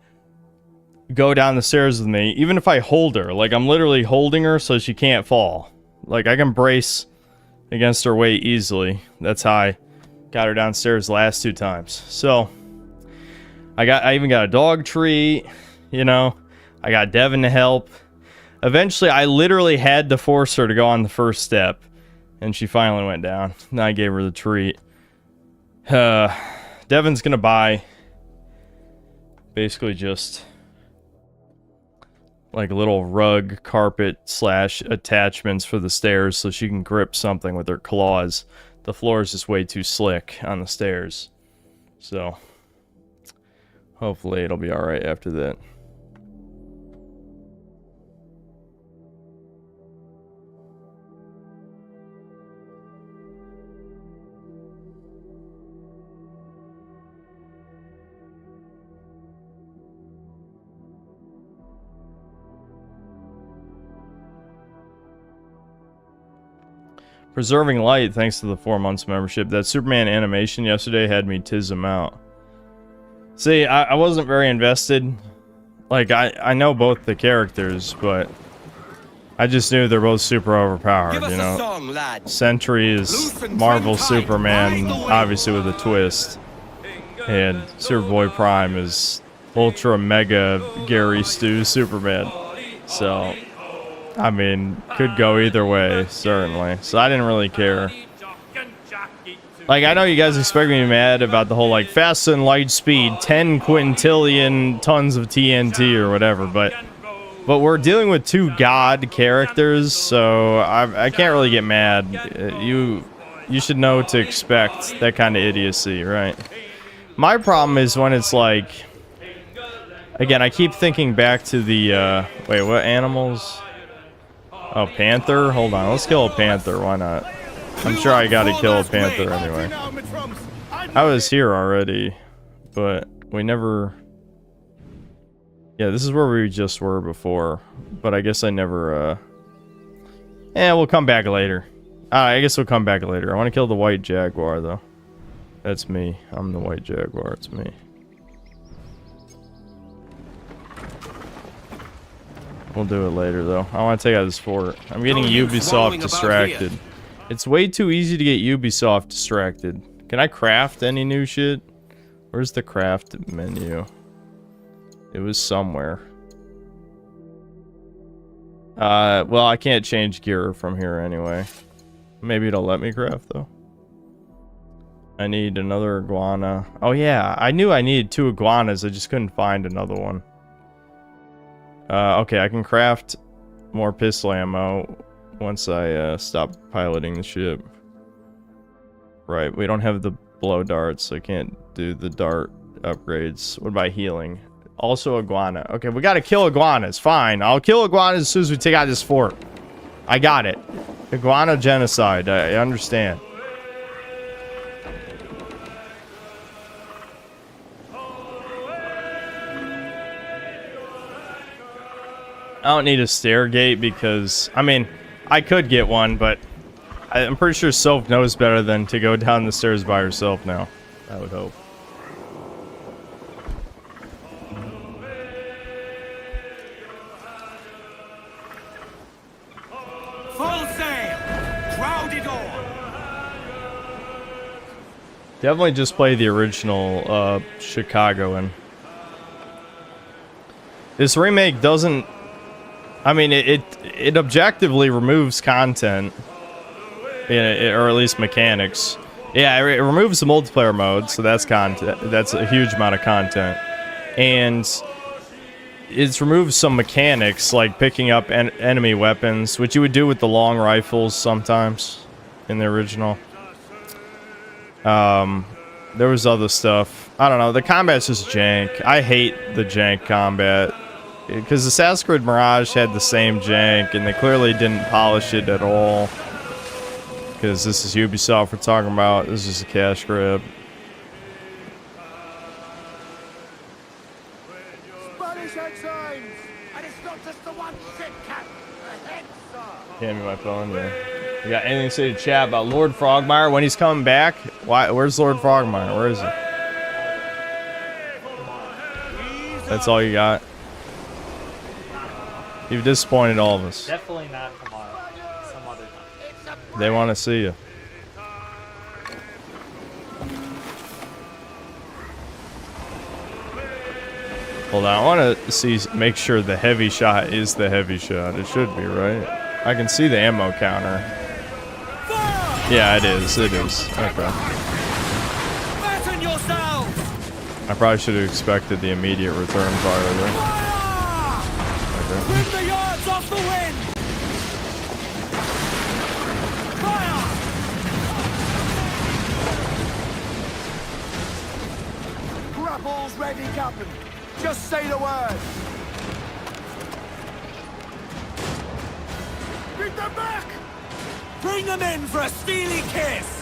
go down the stairs with me, even if I hold her. Like, I'm literally holding her so she can't fall. Like, I can brace against her weight easily. That's how I got her downstairs the last 2 times. So, I even got a dog treat, you know. I got Devin to help. Eventually, I literally had to force her to go on the first step. And she finally went down. And I gave her the treat. Devin's gonna buy basically just like little rug carpet / attachments for the stairs so she can grip something with her claws. The floor is just way too slick on the stairs. So hopefully it'll be alright after that. Preserving light thanks to the 4 months membership. That Superman animation yesterday had me tiz him out. See, I wasn't very invested. Like, I know both the characters, but I just knew they're both super overpowered, you know. Song, lad. Sentry is Marvel Superman, obviously with a twist. And Superboy Prime is Ultra Mega Gary Stu Superman. So, I mean, could go either way, certainly. So I didn't really care. Like, I know you guys expect me to be mad about the whole, like, fast and light speed, 10 quintillion tons of TNT or whatever, but we're dealing with 2 god characters, so I can't really get mad. You should know to expect that kind of idiocy, right? My problem is when it's like... Again, I keep thinking back to the, wait, what animals? Oh, panther? Hold on, let's kill a panther, why not? I'm sure I gotta kill a panther anyway. I was here already, but we never... Yeah, this is where we just were before, but I guess I never, we'll come back later. I guess we'll come back later. I want to kill the white jaguar, though. That's me. I'm the white jaguar, it's me. We'll do it later, though. I want to take out this fort. I'm getting Ubisoft distracted. It's way too easy to get Ubisoft distracted. Can I craft any new shit? Where's the craft menu? It was somewhere. Well, I can't change gear from here anyway. Maybe it'll let me craft, though. I need another iguana. Oh, yeah. I knew I needed 2 iguanas. I just couldn't find another one. Okay, I can craft more pistol ammo once I stop piloting the ship. Right, we don't have the blow darts, so I can't do the dart upgrades. What about healing? Also iguana. Okay, we gotta kill iguanas. Fine, I'll kill iguanas as soon as we take out this fort. I got it. Iguana genocide, I understand. I don't need a stair gate because, I mean, I could get one, but I'm pretty sure Soph knows better than to go down the stairs by herself now. I would hope. Full sail! Crowded on! Definitely just play the original Chicagoan. This remake doesn't... I mean, it objectively removes content, or at least mechanics. Yeah, it removes the multiplayer mode, so that's content. That's a huge amount of content, and it's removed some mechanics like picking up enemy weapons, which you would do with the long rifles sometimes in the original. There was other stuff. I don't know. The combat's just jank. I hate the jank combat. Because Assassin's Creed Mirage had the same jank, and they clearly didn't polish it at all. Because this is Ubisoft we're talking about. This is a cash grab. Spanish ensigns! And it's not just the one ship, Captain. Ahead, sir! Hand me my phone, yeah. You got anything to say to chat about Lord Frogmire when he's coming back? Why? Where's Lord Frogmire? Where is he? That's all you got? You've disappointed all of us. Definitely not tomorrow. Some other time. They want to see you. Hold on, I want to see, make sure the heavy shot is the heavy shot. It should be, right? I can see the ammo counter. Yeah, it is. It is. Okay. I probably should have expected the immediate return fire there. Okay. Bring the yards off the wind! Fire! Grapples ready, Captain. Just say the word. Beat them back! Bring them in for a steely kiss!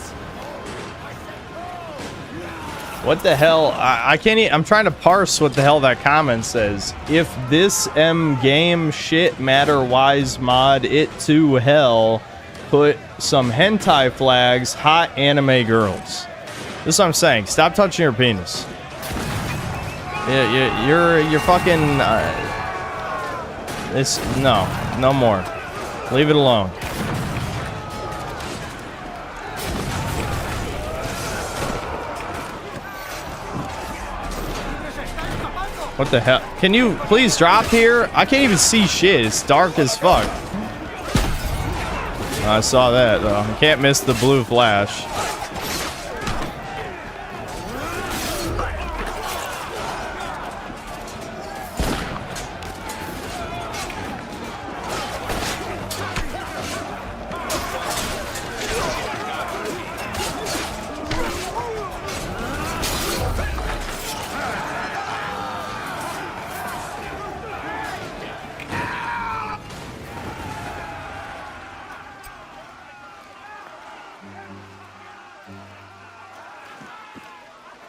What the hell? I can't I'm trying to parse what the hell that comment says. If this game shit matter wise mod it to hell, put some hentai flags, hot anime girls. This is what I'm saying. Stop touching your penis. Yeah, you're fucking. It's no more. Leave it alone. What the hell? Can you please drop here? I can't even see shit. It's dark as fuck. I saw that though. I can't miss the blue flash.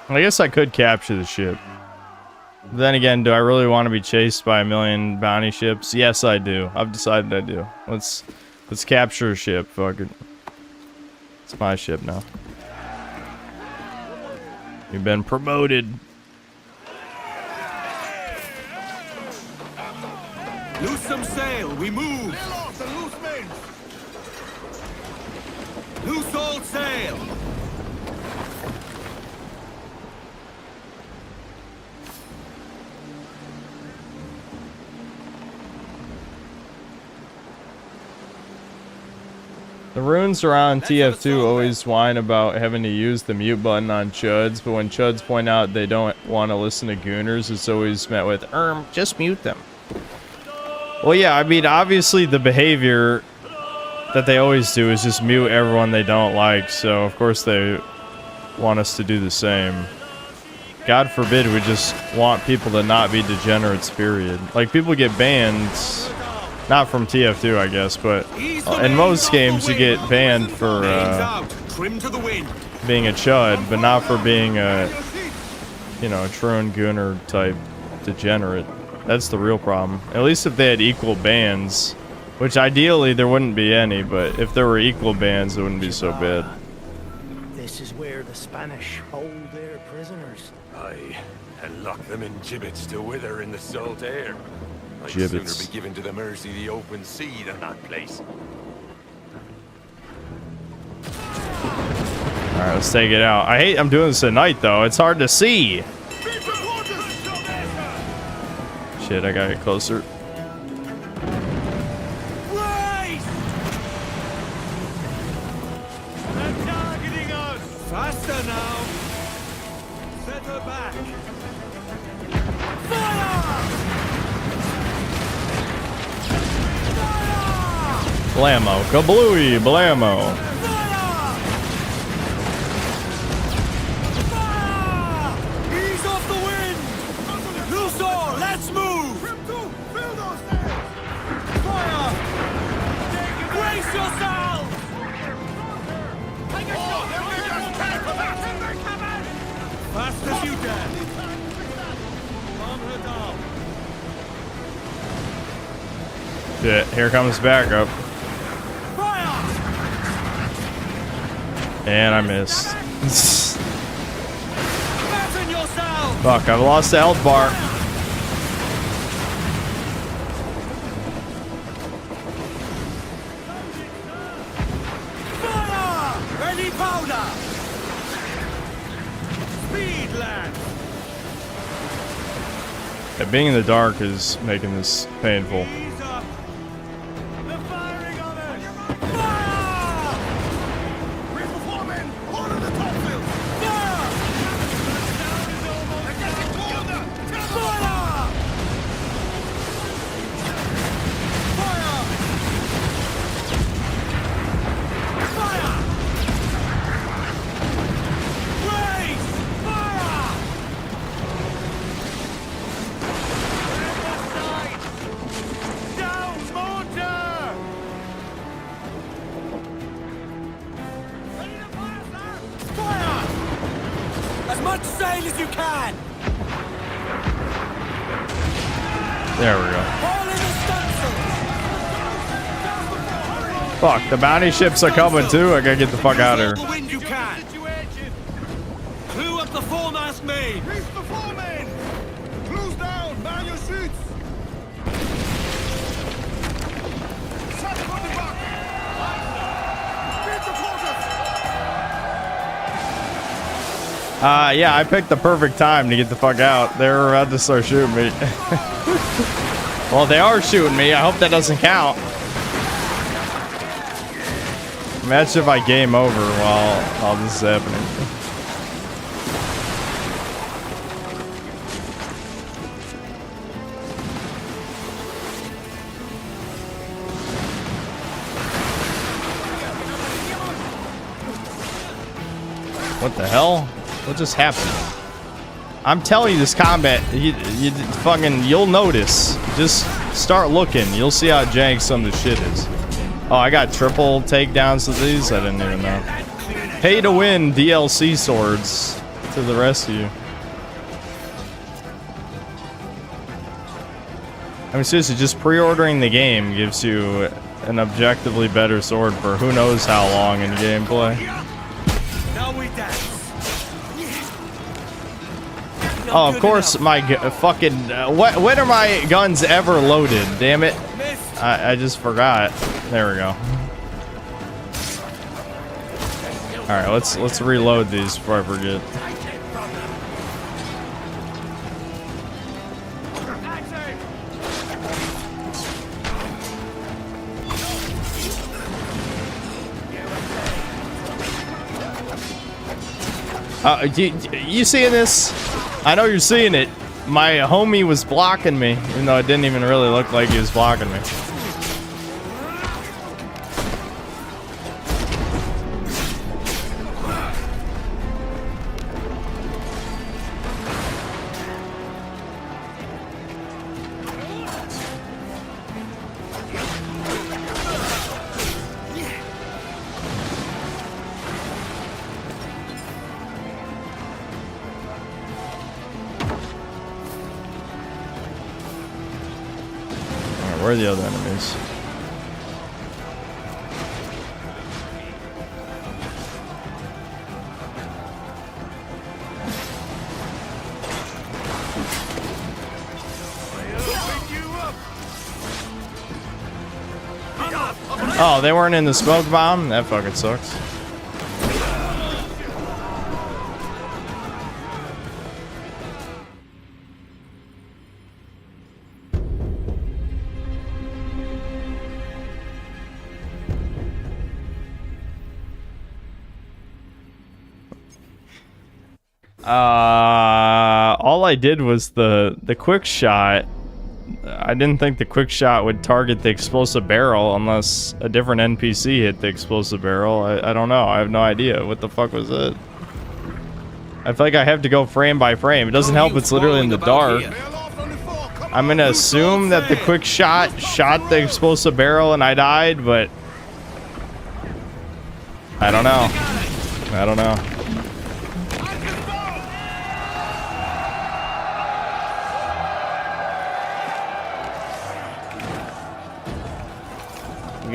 I guess I could capture the ship. But then again, do I really want to be chased by a million bounty ships? Yes, I do. I've decided I do. Let's capture a ship. Fuck it. It's my ship now. You've been promoted. Loose some sail. We move. Loose all sail. The runes around TF2 always whine about having to use the mute button on chuds, but when chuds point out they don't want to listen to gooners, it's always met with, just mute them. Well, yeah, I mean, obviously the behavior that they always do is just mute everyone they don't like, so of course they want us to do the same. God forbid we just want people to not be degenerates, period. Like, people get banned, not from TF2, I guess, but in most games you get banned for being a chud, but not for being a, you know, a Troon Gooner type degenerate. That's the real problem. At least if they had equal bans, which ideally there wouldn't be any, but if there were equal bans, it wouldn't be so bad. This is where the Spanish hold their prisoners. Aye, and lock them in gibbets to wither in the salt air. I'd Gibbets. sooner be given to the mercy of the open sea than that place. Alright, let's take it out. I'm doing this at night though. It's hard to see. Shit, I gotta get closer. They're targeting us! Faster now. Set her back. Blammo. Kablooey. Blammo. Shit, here comes backup. And I missed. Fuck, I've lost the health bar. Ready powder! Speed, lads! Yeah, being in the dark is making this painful. As much sail as you can! There we go. Fuck, the bounty ships are coming too. I gotta get the fuck out of The here. wind you can! Clew up the foremast main! Reach the foreman! Close down! Man your seats! Shut on the back! Beat the quarters! Yeah, I picked the perfect time to get the fuck out. They were about to start shooting me. Well, they are shooting me. I hope that doesn't count. Imagine if I game over while all this is happening. What the hell? What just happened? I'm telling you, this combat, you fucking, you'll notice. Just start looking. You'll see how jank some of the shit is. Oh, I got triple takedowns to these? I didn't even know. Pay to win DLC swords to the rescue. I mean, seriously, just pre-ordering the game gives you an objectively better sword for who knows how long in gameplay. Now we dance! Oh, of course, my fucking... when are my guns ever loaded? Damn it. I just forgot. There we go. Alright, let's reload these before I forget. You seeing this? I know you're seeing it. My homie was blocking me, even though it didn't even really look like he was blocking me. Where are the other enemies? Oh, they weren't in the smoke bomb? That fucking sucks. All I did was the quick shot. I didn't think the quick shot would target the explosive barrel unless a different NPC hit the explosive barrel. I don't know. I have no idea. What the fuck was it? I feel like I have to go frame by frame. It doesn't help. It's literally in the dark. I'm gonna assume that the quick shot shot the explosive barrel and I died, but I don't know. I don't know.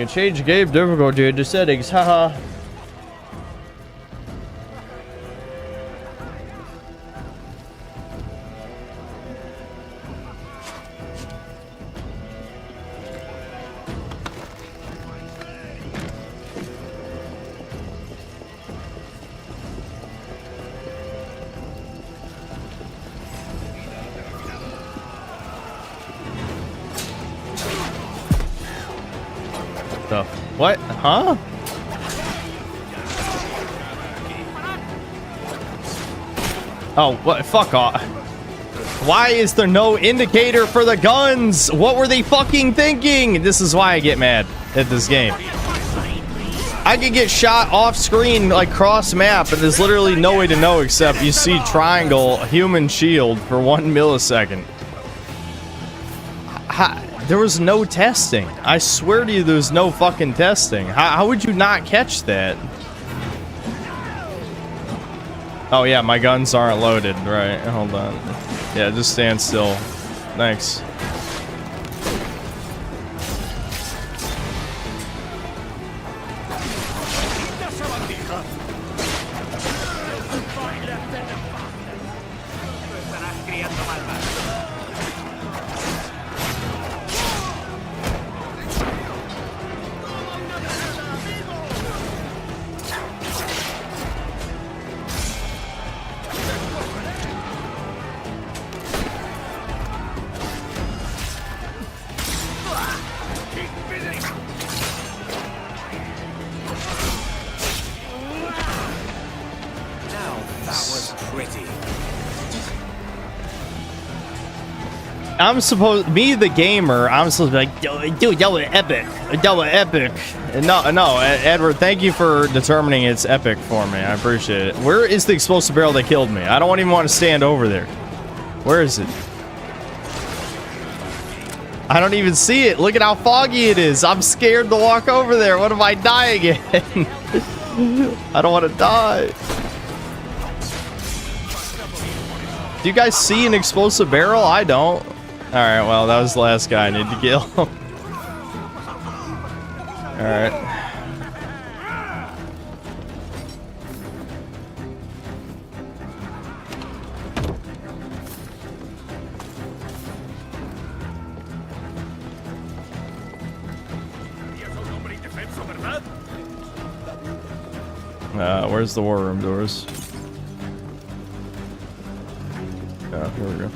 can change game difficulty in the settings, haha. The what? Huh? Oh, what? Fuck off. Why is there no indicator for the guns? What were they fucking thinking? This is why I get mad at this game. I could get shot off screen, like cross map, and there's literally no way to know except you see triangle human shield for 1 millisecond. There was no testing. I swear to you, there was no fucking testing. How would you not catch that? Oh yeah, my guns aren't loaded. Right, hold on. Yeah, just stand still. Thanks. I'm supposed, me the gamer, I'm supposed to be like, dude, that was epic. That was epic. No, Edward, thank you for determining it's epic for me. I appreciate it. Where is the explosive barrel that killed me? I don't even want to stand over there. Where is it? I don't even see it. Look at how foggy it is. I'm scared to walk over there. What if I die again? I don't want to die. Do you guys see an explosive barrel? I don't. Alright, well, that was the last guy I need to kill. Alright. Where's the war room doors? Oh, here we go.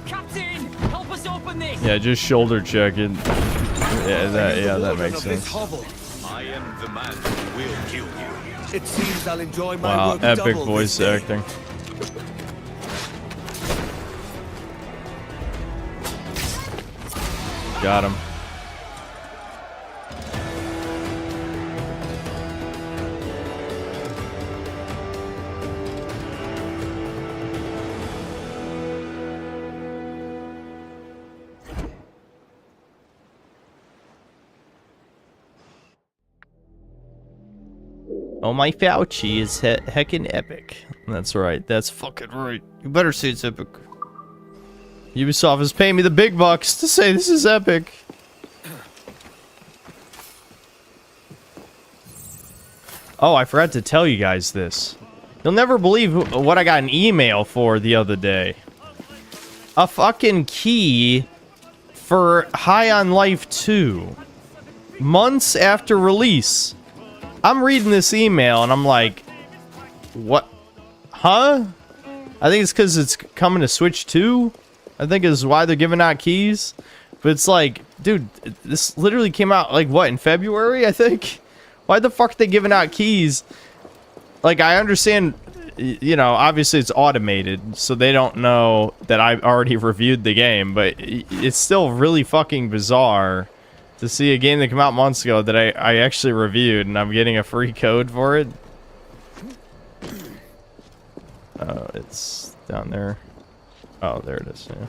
Captain, help us open this. Yeah, just shoulder check it. Yeah, that makes sense. I am the man who will kill you. It seems I'll enjoy my Wow, work epic double voice this day. acting. Got him. Oh, my Fauci is heckin' epic. That's right. That's fucking right. You better say it's epic. Ubisoft is paying me the big bucks to say this is epic. Oh, I forgot to tell you guys this. You'll never believe what I got an email for the other day. A fucking key for High on Life 2. Months after release. I'm reading this email and I'm like, what? Huh? I think it's because it's coming to Switch 2. I think is why they're giving out keys. But it's like, dude, this literally came out like what, in February, I think? Why the fuck are they giving out keys? Like, I understand, you know, obviously it's automated, so they don't know that I've already reviewed the game, but it's still really fucking bizarre to see a game that came out months ago that I actually reviewed, and I'm getting a free code for it. Oh, it's down there. Oh, there it is, yeah.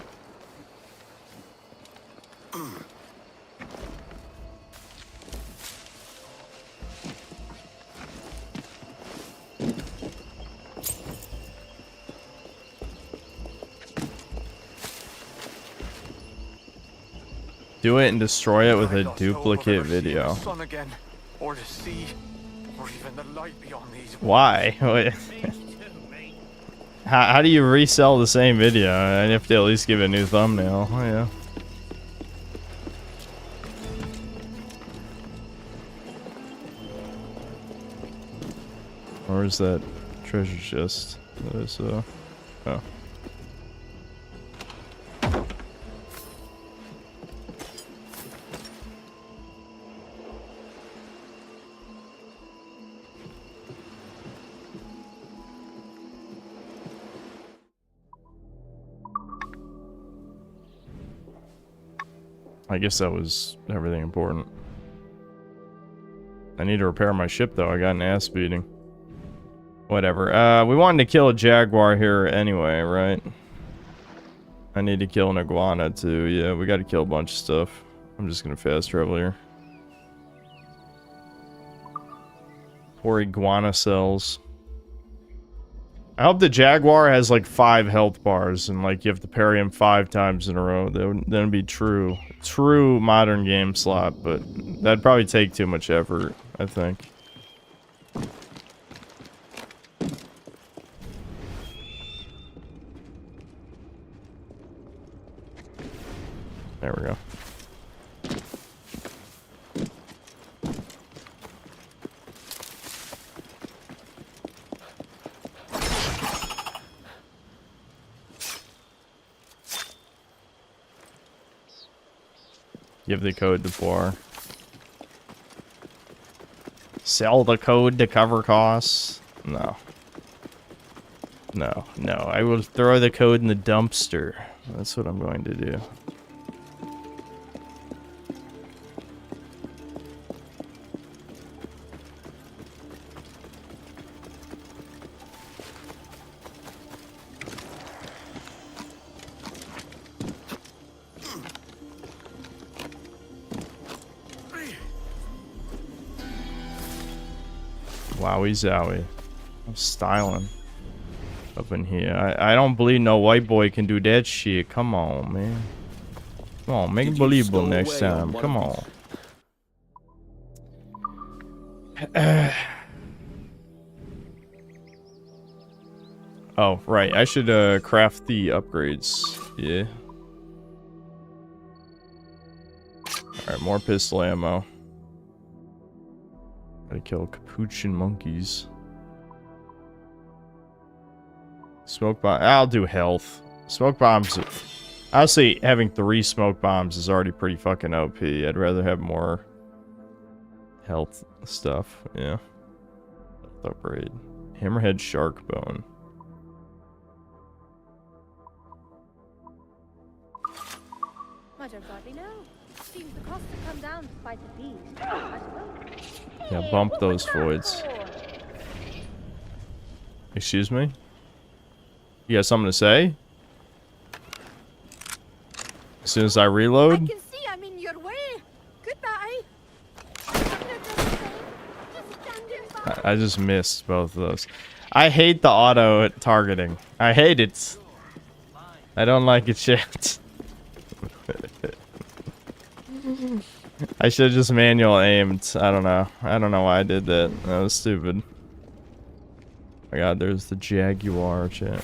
Do it and destroy it with a duplicate video. Sun again, or the sea, or even the light beyond these. Why? Wait. How do you resell the same video? I have to at least give it a new thumbnail. Oh, yeah. Where's that treasure chest? There's oh. I guess that was everything important. I need to repair my ship though. I got an ass beating. Whatever. We wanted to kill a jaguar here anyway, right? I need to kill an iguana too. Yeah, we got to kill a bunch of stuff. I'm just gonna fast travel here. Poor iguana cells. I hope the jaguar has like 5 health bars and like you have to parry him 5 times in a row. That'd be true modern game slot, but that'd probably take too much effort, I think. There we go. Give the code to Poir. Sell the code to cover costs? No. No, no. I will throw the code in the dumpster. That's what I'm going to do. Wowie zowie. I'm styling up in here. I don't believe no white boy can do that shit. Come on, man. Come on, make it believable next time. Come on. Oh, right. I should craft the upgrades. Yeah. Alright, more pistol ammo. Gotta kill capuchin monkeys. Smoke bomb. I'll do health. Smoke bombs. Honestly, having 3 smoke bombs is already pretty fucking OP. I'd rather have more health stuff. Yeah. Health upgrade. Hammerhead shark bone. I don't rightly know. Seems the costs have come down quite a bit, I suppose. Yeah, bump those voids. Excuse me? You got something to say? As soon as I reload? I can see I'm in your way. Goodbye. I just missed both of those. I hate the auto targeting. I hate it. I don't like it shit. I should have just manual aimed. I don't know. I don't know why I did that. That was stupid. Oh my god, there's the jaguar chat.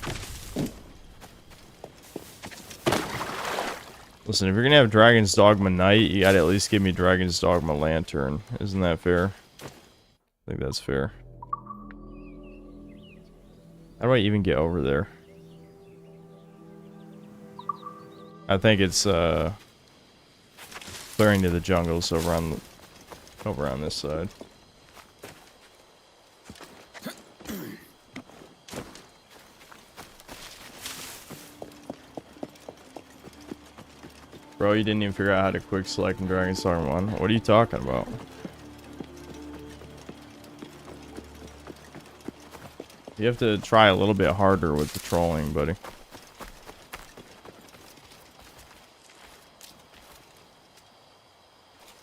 Listen, if you're gonna have Dragon's Dogma Knight, you gotta at least give me Dragon's Dogma Lantern. Isn't that fair? I think that's fair. How do I even get over there? I think it's clearing to the jungles over on this side. Bro, you didn't even figure out how to quick select in Dragon's Dogma 1. What are you talking about? You have to try a little bit harder with the trolling, buddy.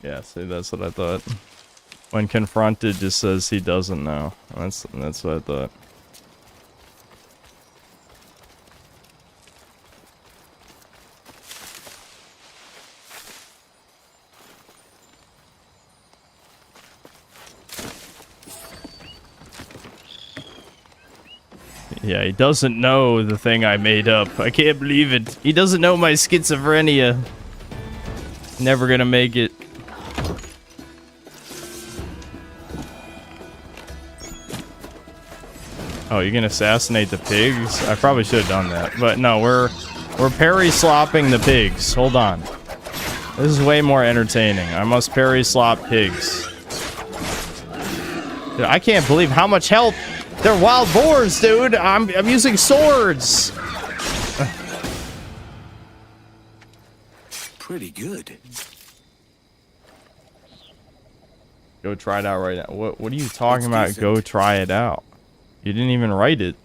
Yeah, see, that's what I thought. When confronted, just says he doesn't know. That's what I thought. Yeah, he doesn't know the thing I made up. I can't believe it. He doesn't know my schizophrenia. Never gonna make it. Oh, you gonna assassinate the pigs? I probably should have done that. But no, we're parry slopping the pigs. Hold on. This is way more entertaining. I must parry slop pigs. Dude, I can't believe how much health. They're wild boars, dude. I'm using swords. Pretty good. Go try it out right now. What are you talking about? Go try it out. You didn't even write it.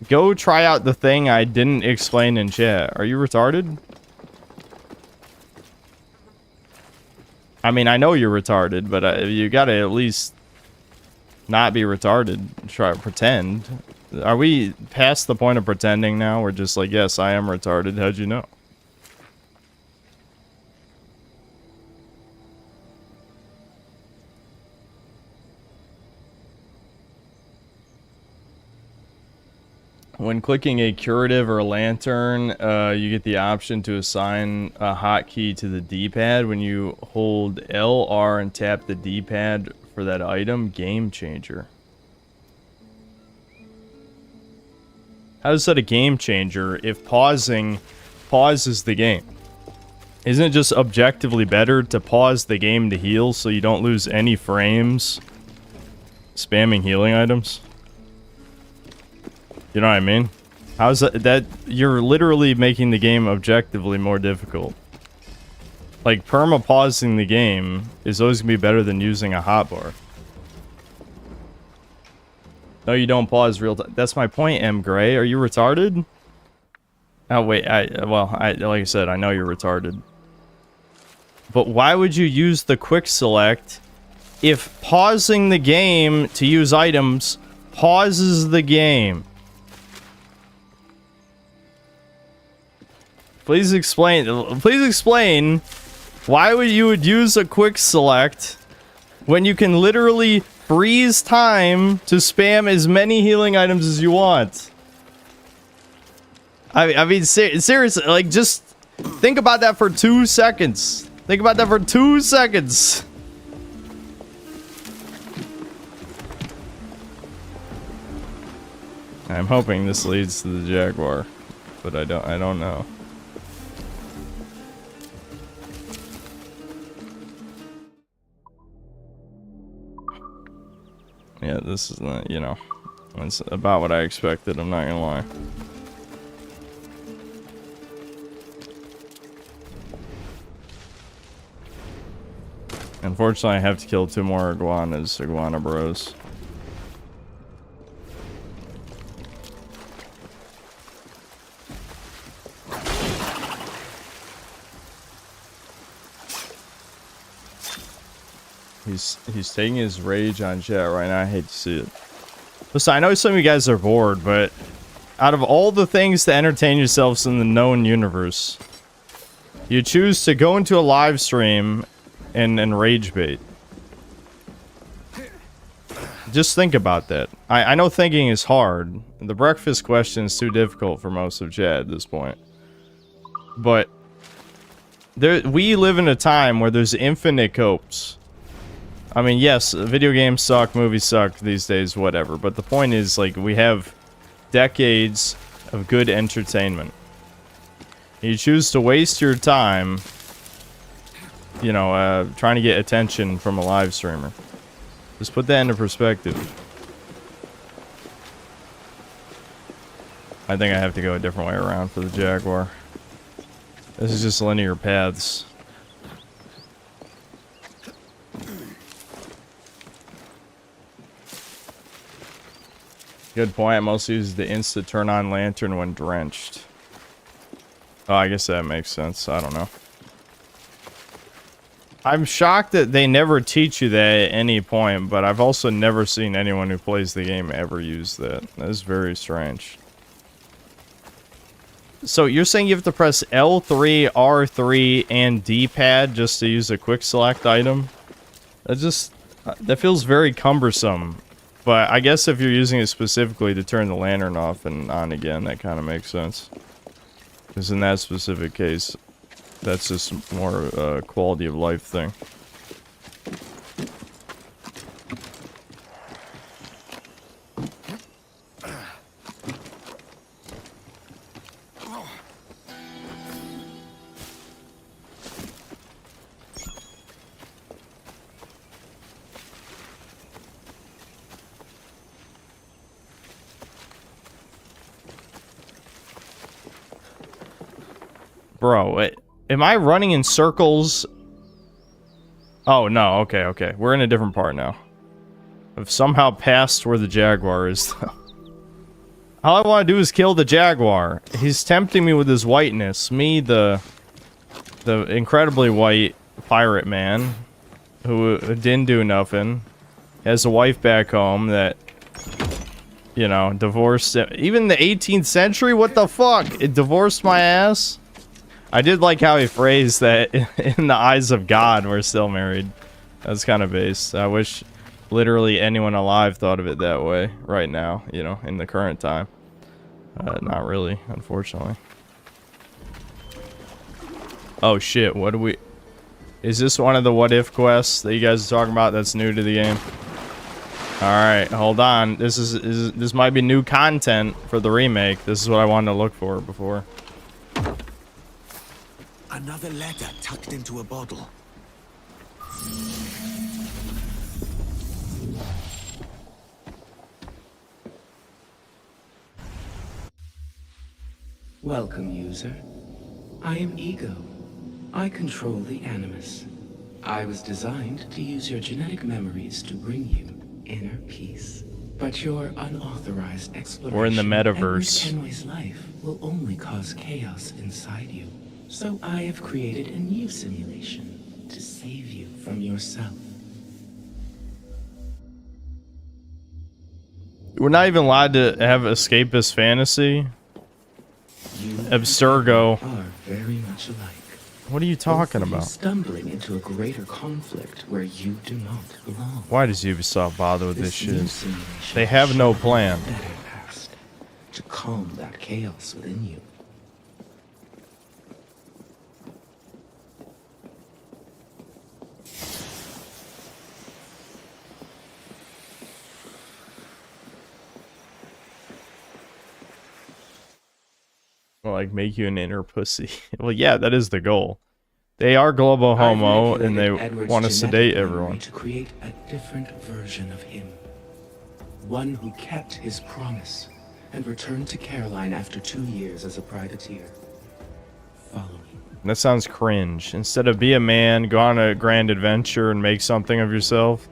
Go try out the thing I didn't explain in chat. Are you retarded? I mean, I know you're retarded, but you gotta at least not be retarded. Try to pretend. Are we past the point of pretending now? We're just like, yes, I am retarded. How'd you know? When clicking a curative or a lantern, you get the option to assign a hotkey to the D-pad. When you hold L, R, and tap the D-pad for that item, game changer. How is that a game changer if pausing pauses the game? Isn't it just objectively better to pause the game to heal so you don't lose any frames spamming healing items? You know what I mean? How's that you're literally making the game objectively more difficult. Like, perma-pausing the game is always going to be better than using a hotbar. No, you don't pause real time. That's my point, M. Gray. Are you retarded? Oh, wait. Like I said, I know you're retarded. But why would you use the quick select if pausing the game to use items pauses the game? Please explain why you would use a quick select when you can literally freeze time to spam as many healing items as you want. I mean, seriously, like, just think about that for 2 seconds. Think about that for 2 seconds. I'm hoping this leads to the Jaguar, but I don't know. Yeah, this is not, you know, it's about what I expected, I'm not gonna lie. Unfortunately, I have to kill 2 more iguana bros. He's taking his rage on chat right now. I hate to see it. Listen, I know some of you guys are bored, but out of all the things to entertain yourselves in the known universe, you choose to go into a live stream and rage bait. Just think about that. I know thinking is hard. The breakfast question is too difficult for most of chat at this point. But we live in a time where there's infinite copes. I mean, yes, video games suck, movies suck these days, whatever. But the point is, like, we have decades of good entertainment. You choose to waste your time, you know, trying to get attention from a live streamer. Just put that into perspective. I think I have to go a different way around for the Jaguar. This is just linear paths. Good point. I mostly use the insta turn on lantern when drenched. Oh, I guess that makes sense. I don't know. I'm shocked that they never teach you that at any point, but I've also never seen anyone who plays the game ever use that. That is very strange. So you're saying you have to press L3, R3, and D-pad just to use a quick select item? That feels very cumbersome. But I guess if you're using it specifically to turn the lantern off and on again, that kind of makes sense. Because in that specific case, that's just more quality of life thing. Bro, am I running in circles? Oh, no. Okay, okay. We're in a different part now. I've somehow passed where the Jaguar is. All I want to do is kill the Jaguar. He's tempting me with his whiteness. Me, the incredibly white pirate man who didn't do nothing. Has a wife back home that, you know, divorced. Even the 18th century? What the fuck? It divorced my ass? I did like how he phrased that in the eyes of God, we're still married. That's kind of based. I wish literally anyone alive thought of it that way right now, you know, in the current time. Not really, unfortunately. Oh shit, what do we... Is this one of the what if quests that you guys are talking about that's new to the game? Alright, hold on. This might be new content for the remake. This is what I wanted to look for before. Another letter tucked into a bottle. Welcome, user. I am Ego. I control the Animus. I was designed to use your genetic memories to bring you inner peace. But your unauthorized exploration We're in the metaverse. of Kenway's life will only cause chaos inside you. So I have created a new simulation to save you from yourself. We're not even allowed to have escapist fantasy. Abstergo. Are very much alike. What are you talking Both of you about? Stumbling into a greater conflict where you do not belong. Why does Ubisoft bother with this new shit? simulation They have no shall plan. better past to calm that chaos within you. Well, like make you an inner pussy. Well, yeah, that is the goal. They are global homo and they Edward's want to genetic sedate memory everyone. to create a different version of him. One who kept his promise and returned to Caroline after 2 years as a privateer. Follow me. That sounds cringe. Instead of be a man, go on a grand adventure and make something of yourself,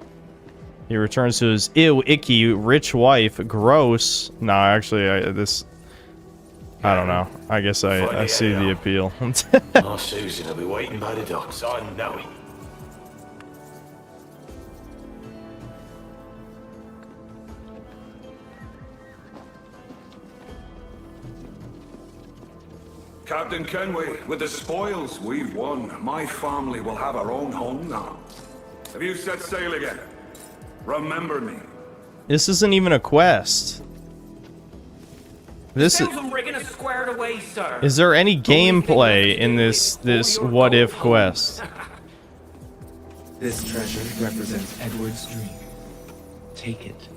he returns to his ew, icky, rich wife. Gross. No, actually, I don't know. I guess I see the appeal. Oh, Susan will be waiting by the docks. I know it. Captain Kenway, with the spoils we've won, my family will have our own home now. Have you set sail again? Remember me. This isn't even a quest. This is... and rigging are squared away, sir. Is there any gameplay in this what if quest? This treasure represents Edward's dream. Take it.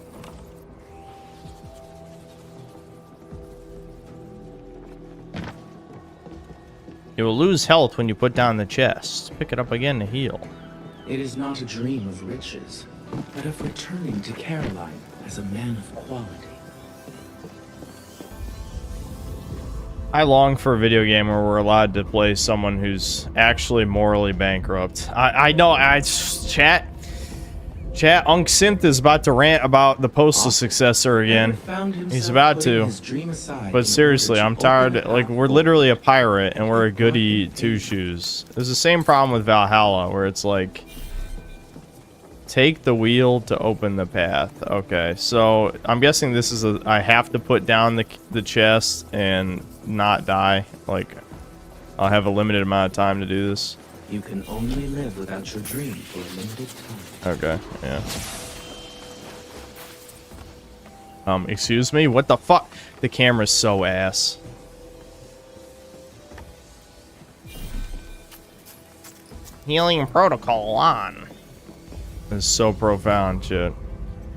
You will lose health when you put down the chest. Pick it up again to heal. It is not a dream of riches, but of returning to Caroline as a man of quality. I long for a video game where we're allowed to play someone who's actually morally bankrupt. I know, chat, Unc Synth is about to rant about the postal successor again. He's about to. But seriously, I'm tired. Like, we're literally a pirate and we're a goody two-shoes. There's the same problem with Valhalla where it's like, take the wheel to open the path. Okay, so I'm guessing this is I have to put down the chest and not die. Like, I'll have a limited amount of time to do this. You can only live without your dream for a limited time. Okay, yeah. Excuse me? What the fuck? The camera's so ass. Healing protocol on. It's so profound, shit.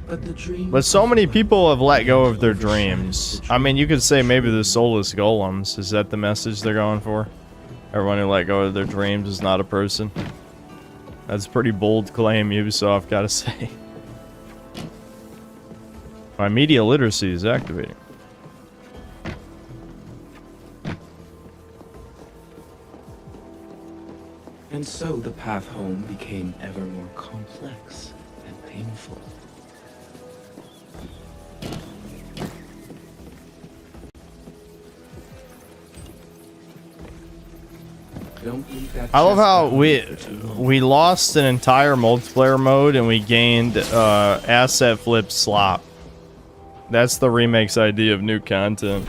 But so many people have let go of their dreams. I mean, you could say maybe the soulless golems. Is that the message they're going for? Everyone who let go of their dreams is not a person. That's a pretty bold claim, Ubisoft, gotta say. My media literacy is activating. And so the path home became ever more complex and painful. I love how we lost an entire multiplayer mode and we gained asset flip slop. That's the remake's idea of new content.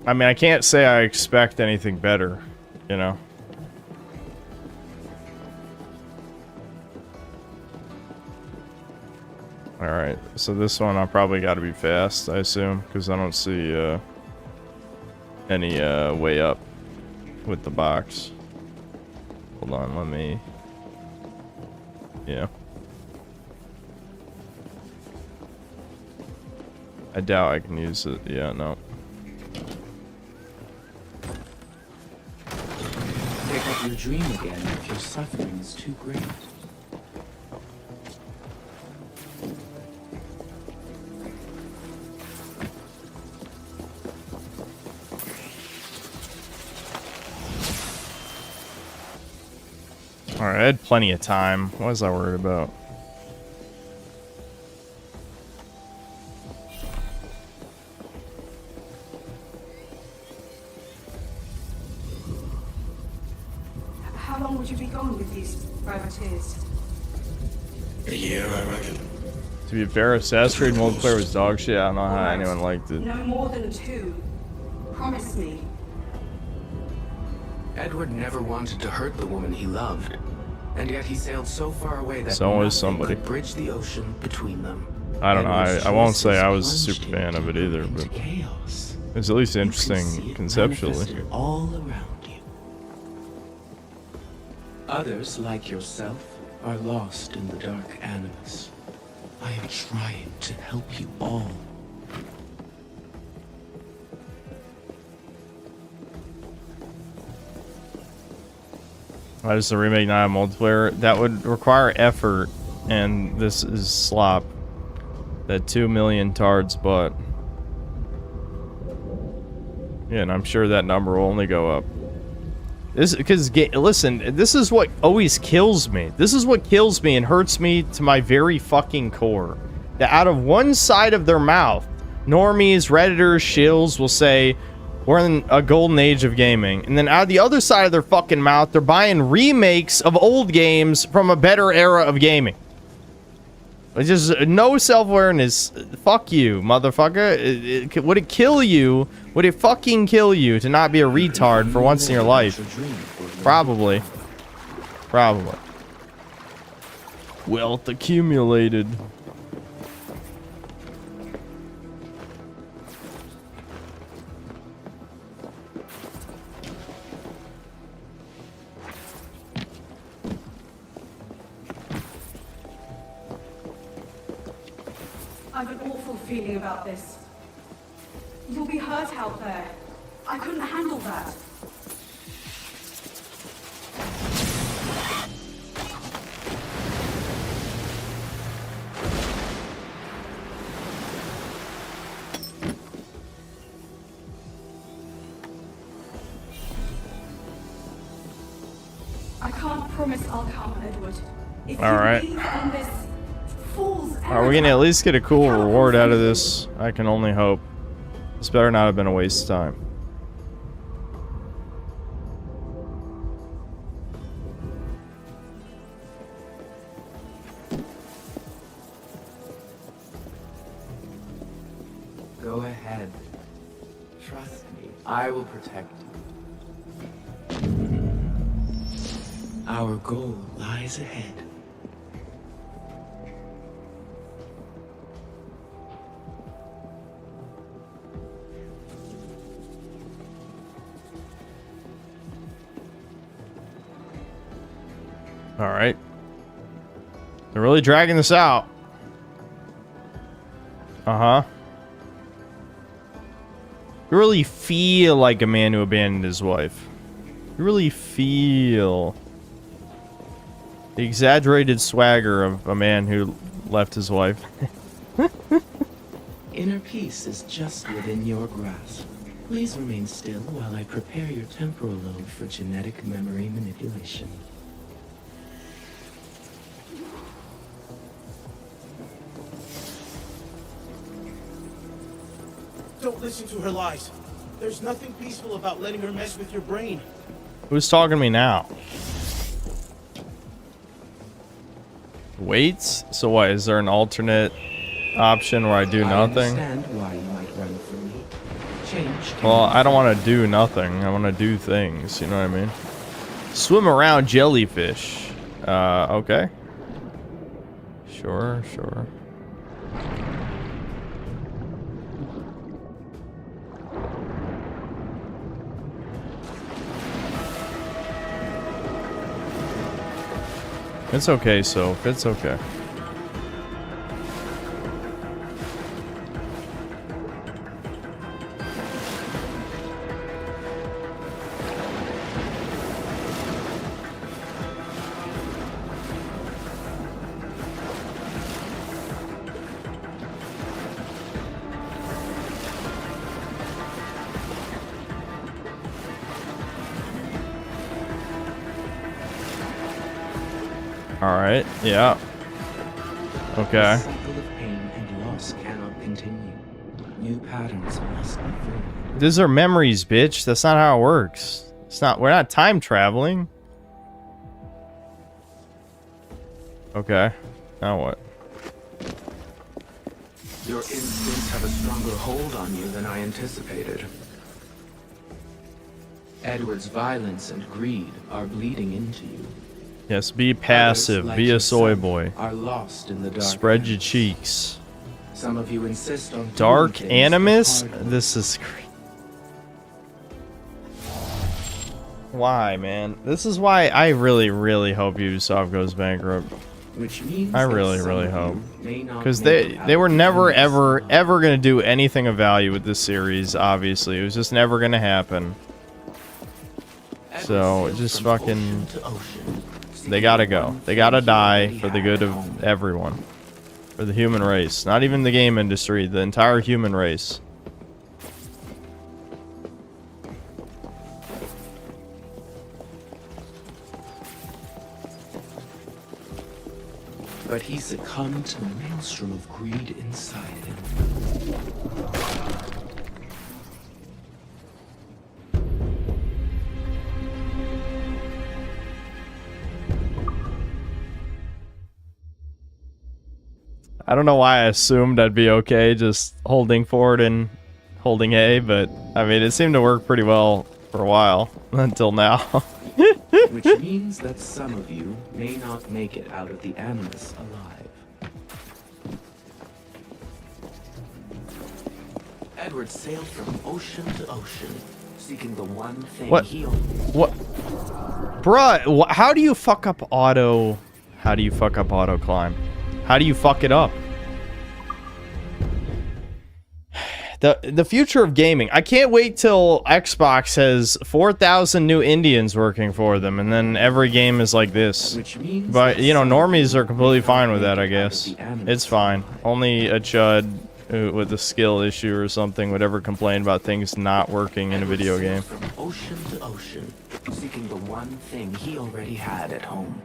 I mean, I can't say I expect anything better, you know. Alright, so this one I probably gotta be fast, I assume, because I don't see any way up with the box. Hold on, let me... Yeah. I doubt I can use it. Yeah, no. Pick up your dream again if your suffering is too great. Alright, I had plenty of time. What was I worried about? How long would you be gone with these privateers? A year, I reckon. To be fair, Assassin's Creed multiplayer was dog shit. I don't know how anyone liked it. No more than 2. Promise me. Edward never wanted to hurt the woman he loved, and yet he sailed so far away that So was nothing somebody. could bridge the ocean between them. I don't know. I won't say I was a Edward's super fan of it either, but chaos. it's at least You can see interesting it conceptually. manifested all around you. Others, like yourself, are lost in the dark animus. I am trying to help you all. Why does the remake not have multiplayer? That would require effort, and this is slop. That 2 million tards butt. Yeah, and I'm sure that number will only go up. This because listen, this is what always kills me. This is what kills me and hurts me to my very fucking core. That out of one side of their mouth, normies, redditors, shills will say, we're in a golden age of gaming. And then out of the other side of their fucking mouth, they're buying remakes of old games from a better era of gaming. It's just no self-awareness. Fuck you, motherfucker. Would it kill you? Would it fucking kill you to not be a retard for once in your life? Probably. Probably. Wealth accumulated. I have an awful feeling about this. You'll be hurt out there. I couldn't handle that. I can't promise I'll come, Edward. If All right. you believe in this fool's Are we gonna at least get a cool reward out of this? I can only hope. This better not have been a waste of time. Go ahead. Trust me, I will protect you. Our goal lies ahead. Alright. They're really dragging this out. Uh-huh. You really feel like a man who abandoned his wife. You really feel the exaggerated swagger of a man who left his wife. Inner peace is just within your grasp. Please remain still while I prepare your temporal lobe for genetic memory manipulation. Don't listen to her lies. There's nothing peaceful about letting her mess with your brain. Who's talking to me now? Weights? So what, is there an alternate option where I do nothing? I understand why you might run from me. Change. Well, I don't want to do nothing. I want to do things, you know what I mean? Swim around jellyfish. Okay. Sure, sure. It's okay, Soph. It's okay. Alright, yeah. Okay. The cycle of pain and loss cannot continue. New patterns must be formed. These are memories, bitch. That's not how it works. It's not. We're not time traveling. Okay. Now what? Your instincts have a stronger hold on you than I anticipated. Edward's violence and greed are bleeding into you. Yes, be passive. Others, like Be a soy yourself, boy. are lost in the dark. Spread your cheeks. Some of you insist on Dark doing things animus? the hard way. This is great. Why, man? This is why I really, really hope Ubisoft goes bankrupt. Which means I that really, some really of hope. you may not Because make it they out were of the never, endless ever going to do anything of value with this series, obviously. It was just never going to happen. So, just fucking... They gotta go. They gotta die for the good of everyone. For the human race. Not even the game industry, the entire human race. But he succumbed to the maelstrom of greed inside him. I don't know why I assumed I'd be okay just holding forward and holding A, but I mean, it seemed to work pretty well for a while until now. Which means that some of you may not make it out of the animus alive. Edward sailed from ocean to ocean, seeking the one thing What? he What? Bruh, how do you fuck up auto? How do you fuck up auto climb? How do you fuck it up? The future of gaming. I can't wait till Xbox has 4,000 new Indians working for them, and then every game is like this. But, you know, normies are completely fine with that, I guess. It's fine. Only a chud with a skill issue or something would ever complain about things not working in a video game. from ocean to ocean, seeking the one thing he already had at home.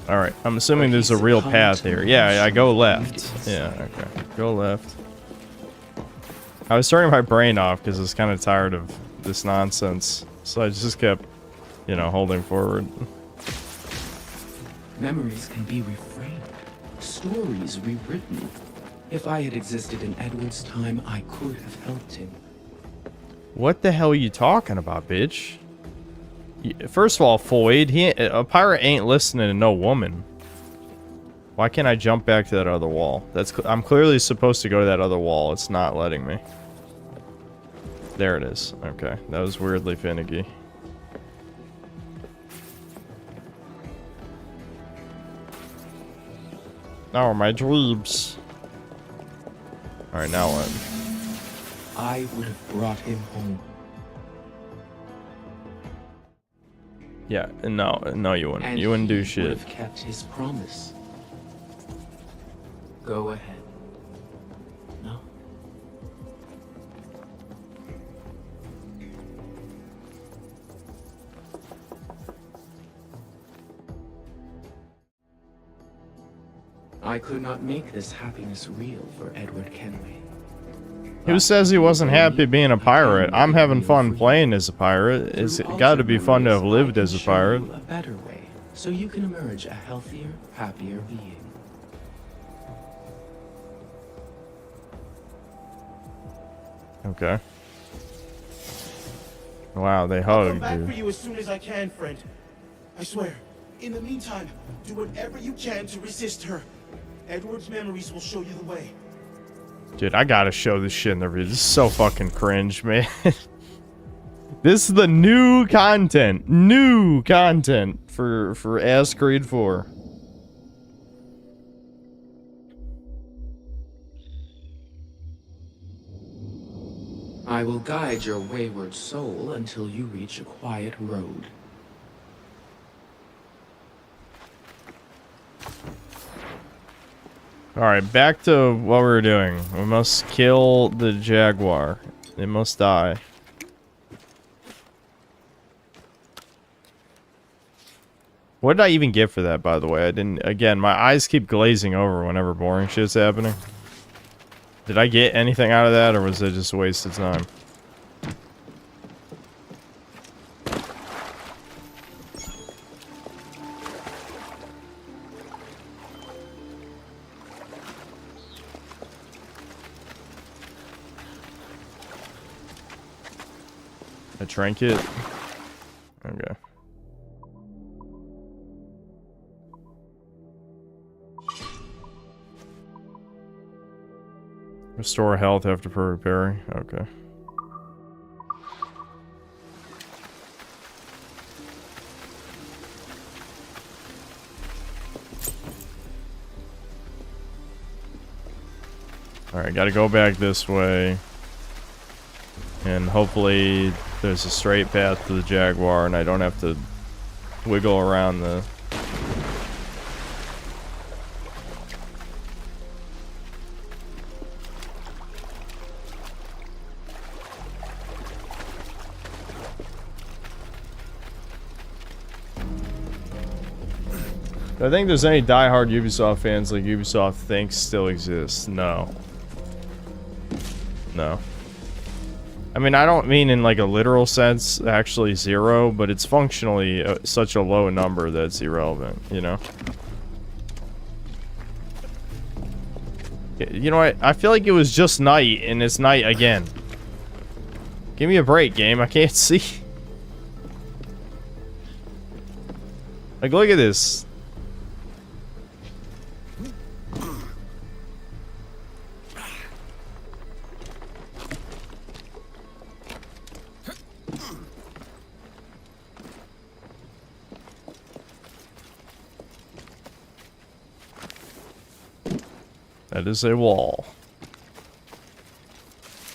Alright, I'm assuming there's a real path here. Yeah, I go left. Yeah, okay. Go left. I was turning my brain off because I was kind of tired of this nonsense. So I just kept, you know, holding forward. Memories can be reframed, stories rewritten. If I had existed in Edward's time, I could have helped him. What the hell are you talking about, bitch? First of all, Foyd, a pirate ain't listening to no woman. Why can't I jump back to that other wall? I'm clearly supposed to go to that other wall. It's not letting me. There it is. Okay, that was weirdly finicky. Oh, my dreams. Alright, now what? I would have brought him home. Yeah, no, you wouldn't. And You wouldn't do he shit. would have kept his promise. Go ahead. No. I could not make this happiness real for Edward Kenway. Who says he wasn't happy being a pirate? I'm having fun playing as a pirate. It's got to be fun to have lived as a pirate. A better way, so you can emerge a healthier, happier being. Okay. Wow, they I'll come hugged, back for dude. you as soon as I can, friend. I swear. In the meantime, do whatever you can to resist her. Edward's memories will show you the way. Dude, I gotta show this shit in the review. This is so fucking cringe, man. This is the new content. New content for Ass Creed 4. I will guide your wayward soul until you reach a quiet road. Alright, back to what we were doing. We must kill the jaguar. They must die. What did I even get for that, by the way? I didn't... Again, my eyes keep glazing over whenever boring shit's happening. Did I get anything out of that, or was it just a waste of time? A trinket? Okay. Restore health after per repair. Okay. Alright, gotta go back this way. And hopefully there's a straight path to the jaguar and I don't have to wiggle around the... I think there's any diehard Ubisoft fans like Ubisoft thinks still exists. No. No. I mean, I don't mean in like a literal sense, actually zero, but it's functionally such a low number that it's irrelevant, you know? You know what? I feel like it was just night, and it's night again. Give me a break, game. I can't see. Like, look at this. That is a wall.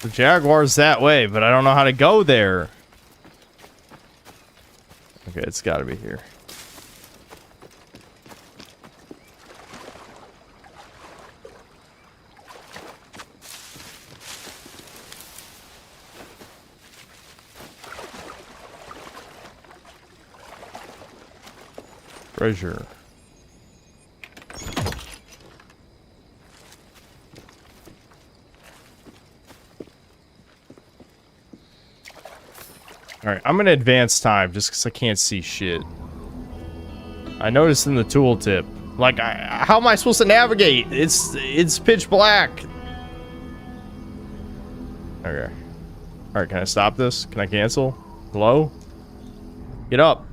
The jaguar's that way, but I don't know how to go there. Okay, it's gotta be here. Treasure. Alright, I'm gonna advance time just because I can't see shit. I noticed in the tooltip. Like, how am I supposed to navigate? It's pitch black. Okay. Alright, can I stop this? Can I cancel? Hello? Get up.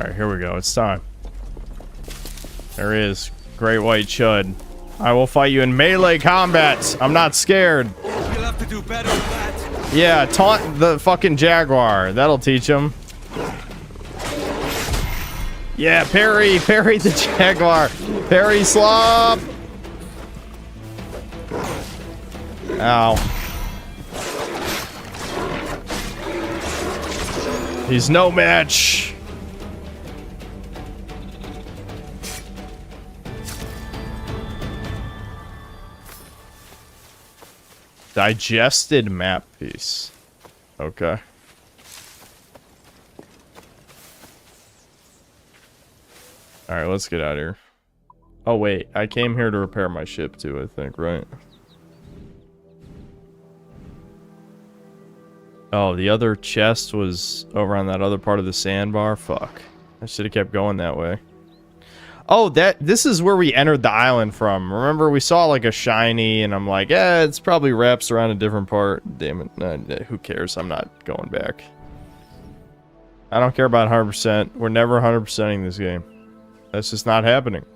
Alright, here we go. It's time. There he is. Great White Chud. I will fight you in melee combat. I'm not scared. You'll have to do better than that. Yeah, taunt the fucking Jaguar. That'll teach him. Yeah, parry the Jaguar. Parry slop. Ow. He's no match. Digested map piece. Okay. Alright, let's get out of here. Oh wait, I came here to repair my ship too, I think, right? Oh, the other chest was over on that other part of the sandbar? Fuck. I should have kept going that way. Oh, this is where we entered the island from. Remember, we saw like a shiny, and I'm like, it's probably wraps around a different part. Damn it. Who cares? I'm not going back. I don't care about 100%. We're never 100%ing this game. That's just not happening.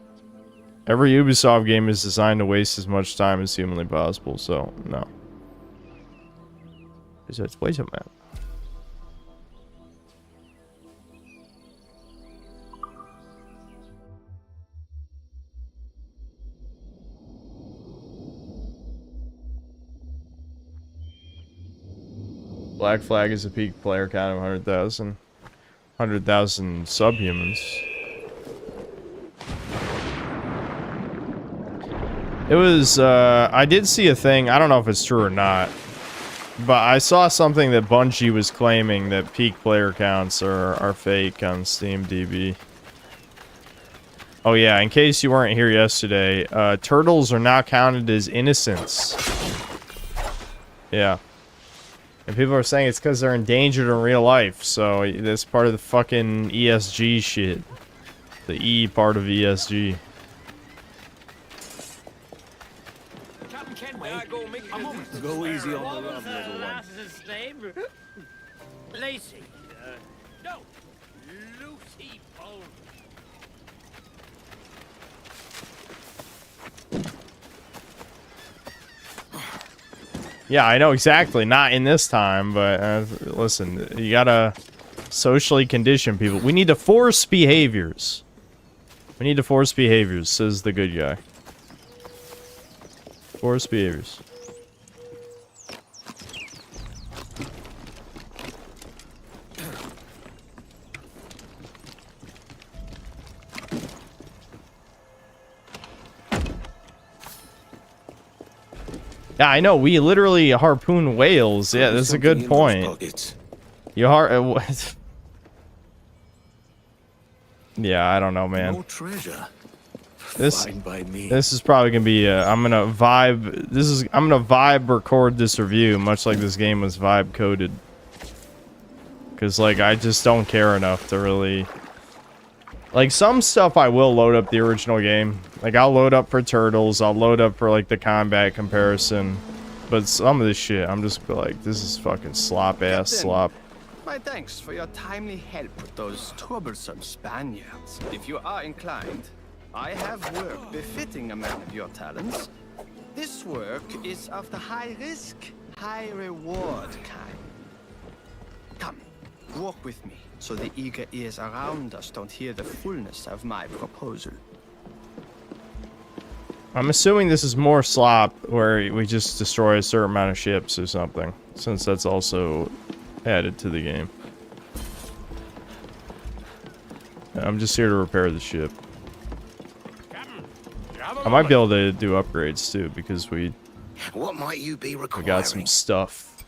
Every Ubisoft game is designed to waste as much time as humanly possible, so no. Let's play some map. Black Flag is a peak player count of 100,000. 100,000 subhumans. It was, I did see a thing, I don't know if it's true or not, but I saw something that Bungie was claiming that peak player counts are fake on SteamDB. Oh yeah, in case you weren't here yesterday, turtles are not counted as innocents. Yeah. And people are saying it's because they're endangered in real life, so that's part of the fucking ESG shit. The E part of ESG. Go easy on the love, little one. Lacey. No. Lucy Bone. Yeah, I know exactly. Not in this time, but listen, you gotta socially condition people. We need to force behaviors. We need to force behaviors, says the good guy. Force behaviors. Yeah, I know. We literally harpoon whales. Yeah, that's a good point. You yeah, I don't know, man. No treasure. This Fine by me. this is probably gonna be. I'm gonna vibe record this review, much like this game was vibe coded. Cause like I just don't care enough to really. Like, some stuff I will load up the original game. Like, I'll load up for turtles, I'll load up for, like, the combat comparison. But some of this shit, I'm just like, this is fucking slop-ass slop. My thanks for your timely help with those troublesome Spaniards. If you are inclined, I have work befitting a man of your talents. This work is of the high-risk, high-reward kind. Come, walk with me, so the eager ears around us don't hear the fullness of my proposal. I'm assuming this is more slop, where we just destroy a certain amount of ships or something, since that's also added to the game. I'm just here to repair the ship. I might be able to do upgrades too, because we might you be got some stuff.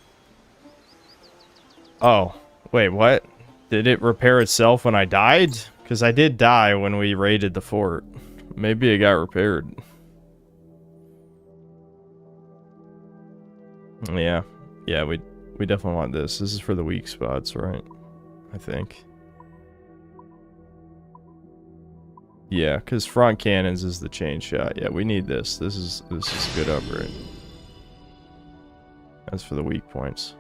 Oh, wait, what? Did it repair itself when I died? Because I did die when we raided the fort. Maybe it got repaired. Yeah. Yeah, we definitely want this. This is for the weak spots, right? I think. Yeah, because front cannons is the chain shot. Yeah, we need this. This is a good upgrade. That's for the weak points.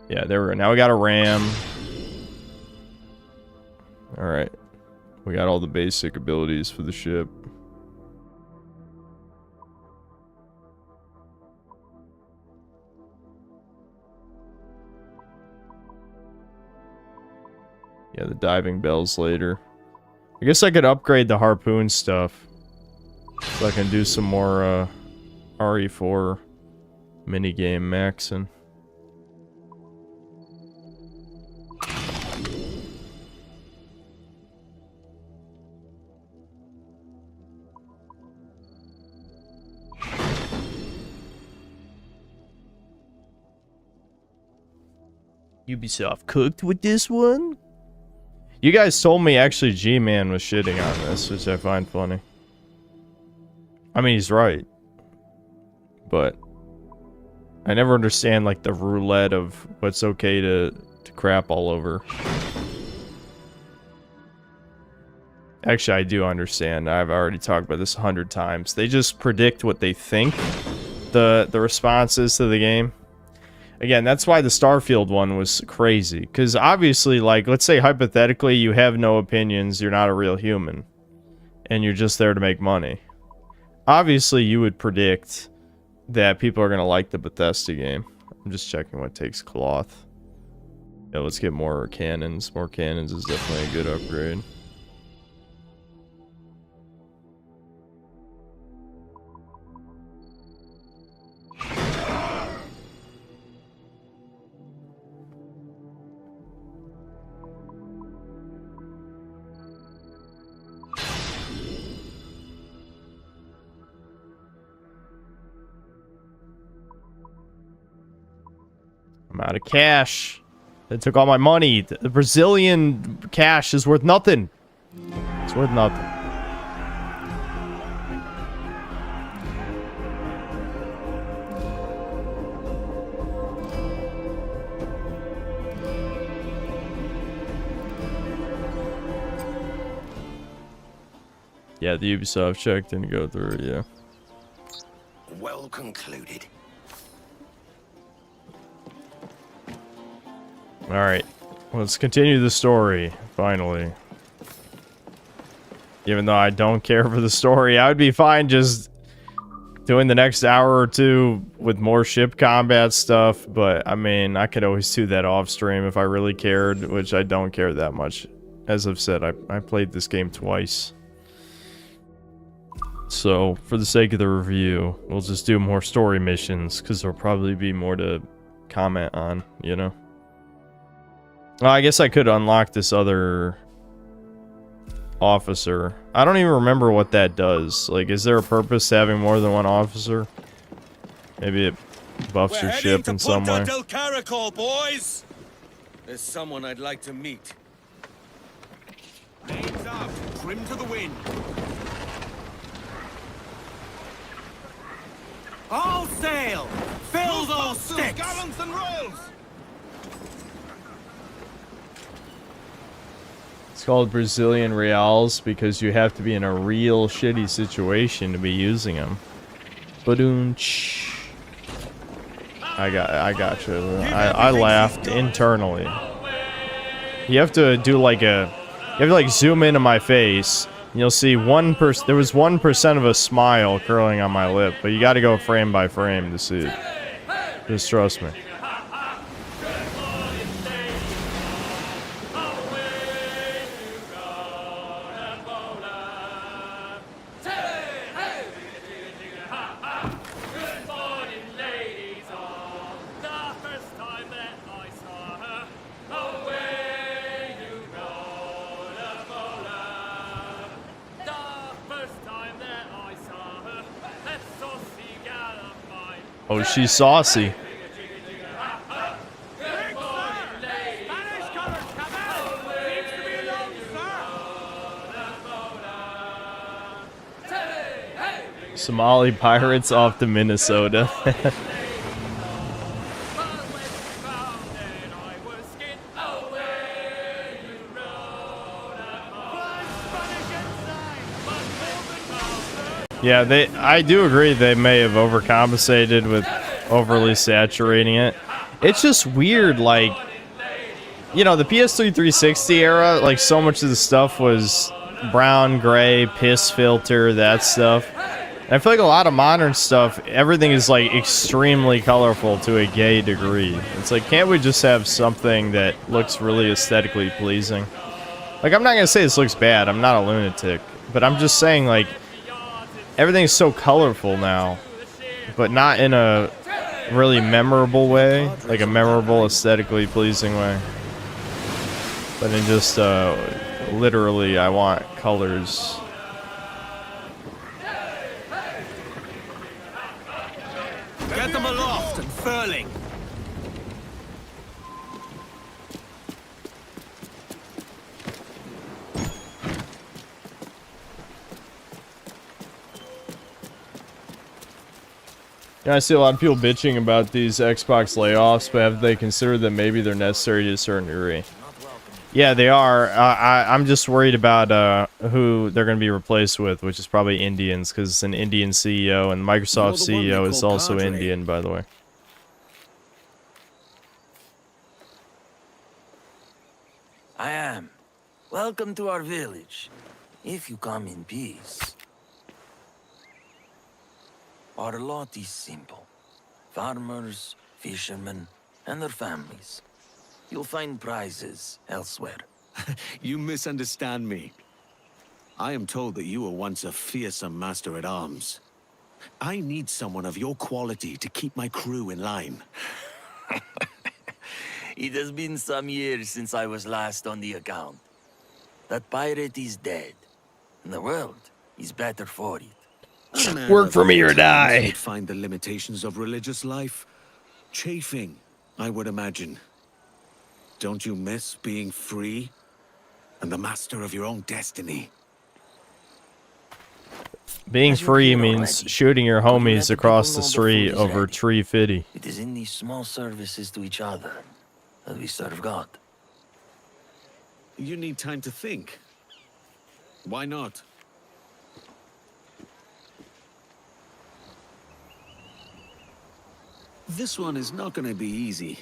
Yeah, there we go. Now we got a ram. Alright. We got all the basic abilities for the ship. Yeah, the diving bells later. I guess I could upgrade the harpoon stuff. So I can do some more RE4 minigame maxing. Ubisoft cooked with this one? You guys told me actually G-Man was shitting on this, which I find funny. I mean, he's right. But I never understand like the roulette of what's okay to crap all over. Actually, I do understand. I've already talked about this 100 times. They just predict what they think the responses to the game. Again, that's why the Starfield one was crazy. Because obviously, like, let's say hypothetically you have no opinions, you're not a real human. And you're just there to make money. Obviously, you would predict that people are going to like the Bethesda game. I'm just checking what takes cloth. Yeah, let's get more cannons. More cannons is definitely a good upgrade. I'm out of cash. They took all my money. The Brazilian cash is worth nothing. It's worth nothing. Yeah, the Ubisoft check didn't go through, yeah. Well concluded. Alright, let's continue the story, finally. Even though I don't care for the story, I would be fine just doing the next hour or two with more ship combat stuff, but I mean, I could always do that off stream if I really cared, which I don't care that much. As I've said, I played this game twice. So, for the sake of the review, we'll just do more story missions, because there'll probably be more to comment on, you know? Well, I guess I could unlock this other officer. I don't even remember what that does. Like, is there a purpose to having more than one officer? Maybe it buffs your ship in some way. Del Caracol, boys! There's someone I'd like to meet. Names up, trim to the wind. All sail! Fill those sticks! Gallants and royals! It's called Brazilian Reals because you have to be in a real shitty situation to be using them. Badoonch. I got you. I laughed internally. You have to do like a... You have to like zoom into my face. And you'll see there was 1% of a smile curling on my lip. But you gotta go frame by frame to see it. Just trust me. Oh, she's saucy. Somali pirates off to Minnesota. Yeah, I do agree they may have overcompensated with overly saturating it. It's just weird, like, you know, the PS3 360 era, like, so much of the stuff was brown, gray, piss filter, that stuff. And I feel like a lot of modern stuff, everything is, like, extremely colorful to a gay degree. It's like, can't we just have something that looks really aesthetically pleasing? Like, I'm not gonna say this looks bad, I'm not a lunatic, but I'm just saying, like, everything's so colorful now, but not in a really memorable way, like a memorable, aesthetically pleasing way. But in just, literally, I want colors. Get them aloft and furling. Yeah, I see a lot of people bitching about these Xbox layoffs, but have they considered that maybe they're necessary to a certain degree? Yeah, they are. I'm just worried about who they're going to be replaced with, which is probably Indians, because it's an Indian CEO, and Microsoft CEO is also Indian, by the way. I am. Welcome to our village, if you come in peace. Our lot is simple. Farmers, fishermen, and their families. You'll find prizes elsewhere. You misunderstand me. I am told that you were once a fearsome master-at-arms. I need someone of your quality to keep my crew in line. It has been some years since I was last on the account. That pirate is dead, and the world is better for it. Work for me or die. You'd find the limitations of religious life chafing, I would imagine. Don't you miss being free and the master of your own destiny? Being free means shooting your homies across the street over Tree Fitty. It is in these small services to each other that we serve God. You need time to think. Why not? This one is not going to be easy.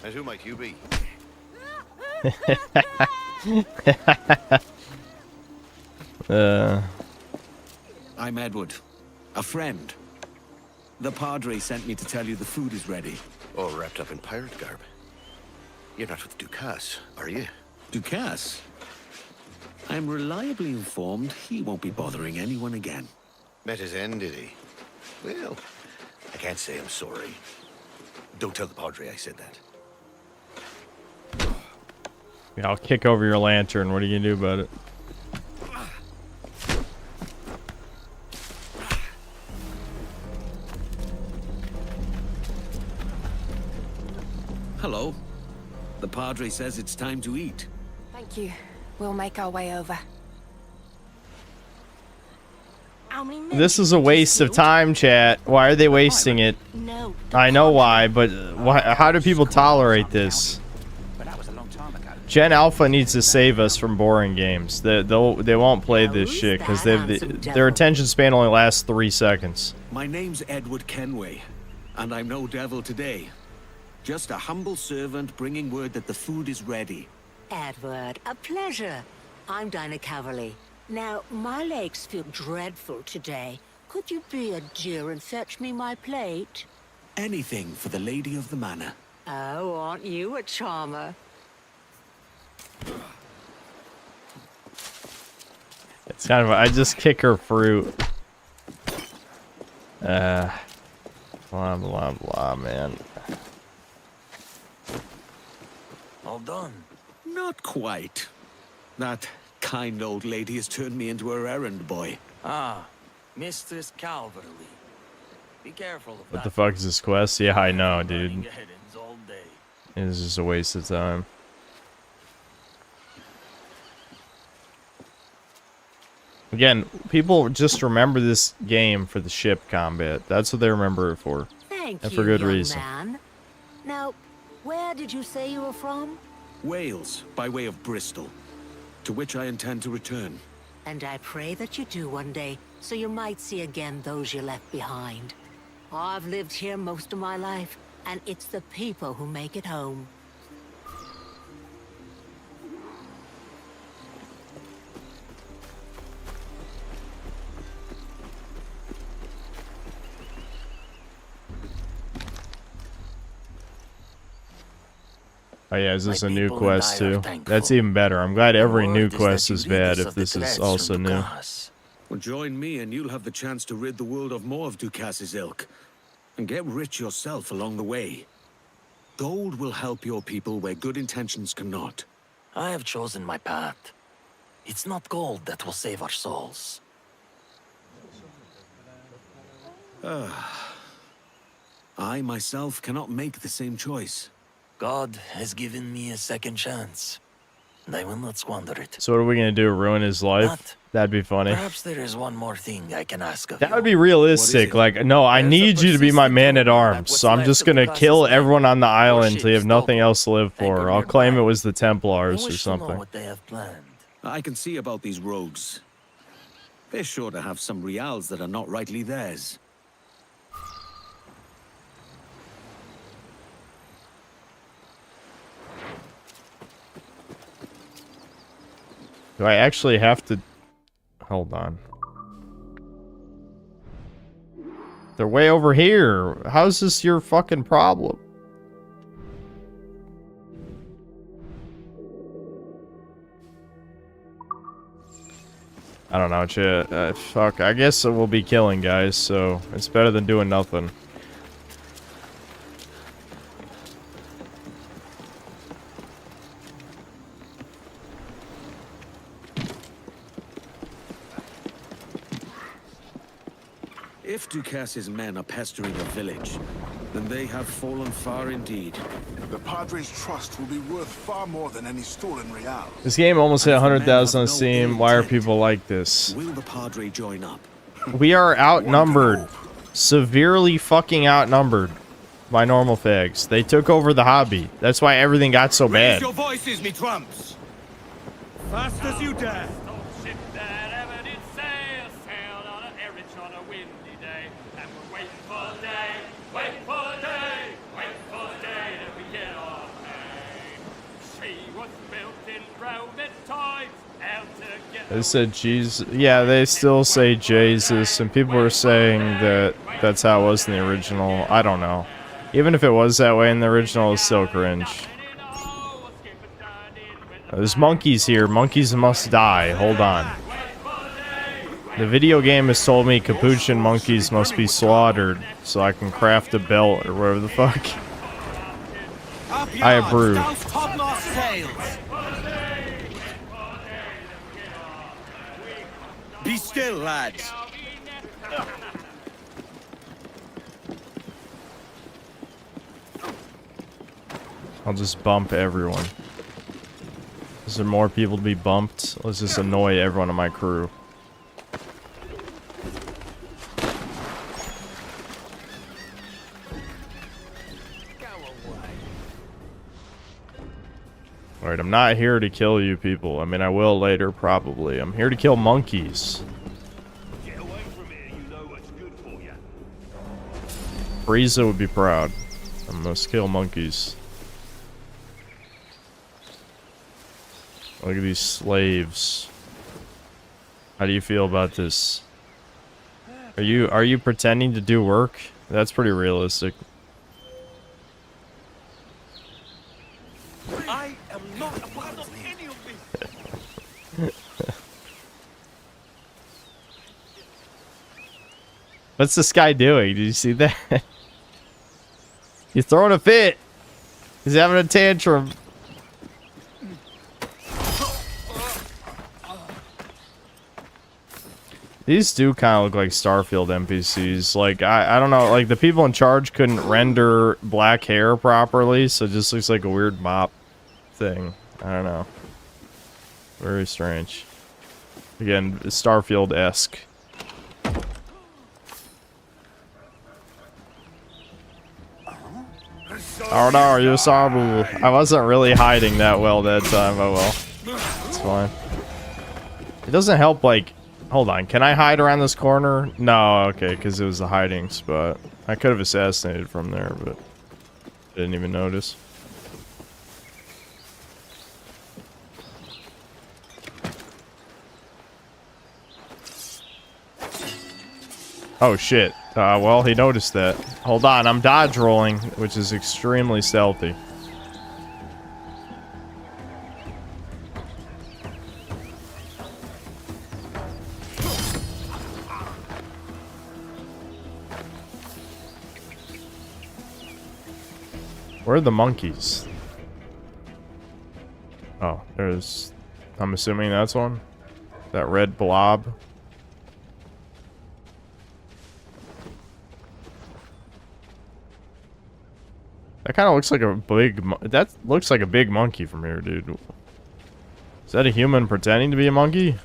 And who might you be? I'm Edward, a friend. The Padre sent me to tell you the food is ready. All wrapped up in pirate garb. You're not with Ducasse, are you? Ducasse? I'm reliably informed he won't be bothering anyone again. Met his end, did he? Well, I can't say I'm sorry. Don't tell the Padre I said that. Yeah, I'll kick over your lantern. What are you gonna do about it? Hello. The Padre says it's time to eat. Thank you. We'll make our way over. This is a waste of time, chat. Why are they wasting it? I know why, but why, how do people tolerate this? Gen Alpha needs to save us from boring games. They won't play this shit because their attention span only lasts 3 seconds. My name's Edward Kenway, and I'm no devil today. Just a humble servant bringing word that the food is ready. Edward, a pleasure. I'm Dinah Caverly. Now, my legs feel dreadful today. Could you be a dear and fetch me my plate? Anything for the lady of the manor. Oh, aren't you a charmer? It's kind of, I just kick her fruit. Blah, blah, blah, man. All done. Not quite. That kind old lady has turned me into her errand boy. Ah, Mistress Calverly. Be careful of What the fuck is this quest? Yeah, I know, dude. all day. It's just a waste of time. Again, people just remember this game for the ship combat. That's what they remember it for. Thank and you, for good young reason. man. Now, where did you say you were from? Wales, by way of Bristol, to which I intend to return. And I pray that you do one day, so you might see again those you left behind. I've lived here most of my life, and it's the people who make it home. Oh yeah, is this a new quest too? That's even better. I'm glad every new quest is bad if this is also new. Well, join me and you'll have the chance to rid the world of more of Ducas's ilk. And get rich yourself along the way. Gold will help your people where good intentions cannot. I have chosen my path. It's not gold that will save our souls. I myself cannot make the same choice. God has given me a second chance, and I will not squander it. So what are we gonna do? Ruin his life? That'd be funny. Perhaps there is one more thing I can ask of That you. would be realistic. Like, no, I need you to be my man-at-arms, so I'm just gonna kill everyone on the island till you have nothing else to live for. I'll claim it was the Templars or something. What they have planned. I can see about these rogues. They're sure to have some reals that are not rightly theirs. Do I actually have to... Hold on. They're way over here. How's this your fucking problem? I don't know, chat. Fuck, I guess we'll be killing guys, so it's better than doing nothing. If Ducas's men are pestering a village, then they have fallen far indeed. The Padre's trust will be worth far more than any stolen real. This game almost hit 100,000 on Steam. Why are people like this? Will the Padre join up? We are outnumbered. Severely fucking outnumbered by normal fags. They took over the hobby. That's why everything got so bad. Raise your voices, me trumps! Fast as you dare! They said Jesus. Yeah, they still say Jesus, and people are saying that that's how it was in the original. I don't know. Even if it was that way in the original, it's still cringe. There's monkeys here. Monkeys must die. Hold on. The video game has told me capuchin monkeys must be slaughtered so I can craft a belt or whatever the fuck. I approve. Be still, lads. I'll just bump everyone. Is there more people to be bumped? Let's just annoy everyone in my crew. Alright, I'm not here to kill you people. I mean, I will later, probably. I'm here to kill monkeys. Get away from here, you know what's good for you. Frieza would be proud. I must kill monkeys. Look at these slaves. How do you feel about this? Are you pretending to do work? That's pretty realistic. I am not a part of any of this. What's this guy doing? Did you see that? He's throwing a fit. He's having a tantrum. These do kind of look like Starfield NPCs. Like, I don't know, like the people in charge couldn't render black hair properly, so it just looks like a weird mop thing. I don't know. Very strange. Again, Starfield-esque. So Oh no, you Sabu. I wasn't really hiding that well that time. Oh well. It's fine. It doesn't help, like... Hold on, can I hide around this corner? No, okay, because it was a hiding spot. I could have assassinated from there, but... didn't even notice. Oh shit. Well, he noticed that. Hold on, I'm dodge rolling, which is extremely stealthy. Where are the monkeys? Oh, there's... I'm assuming that's one? That red blob? That kind of looks like a big... That looks like a big monkey from here, dude. Is that a human pretending to be a monkey?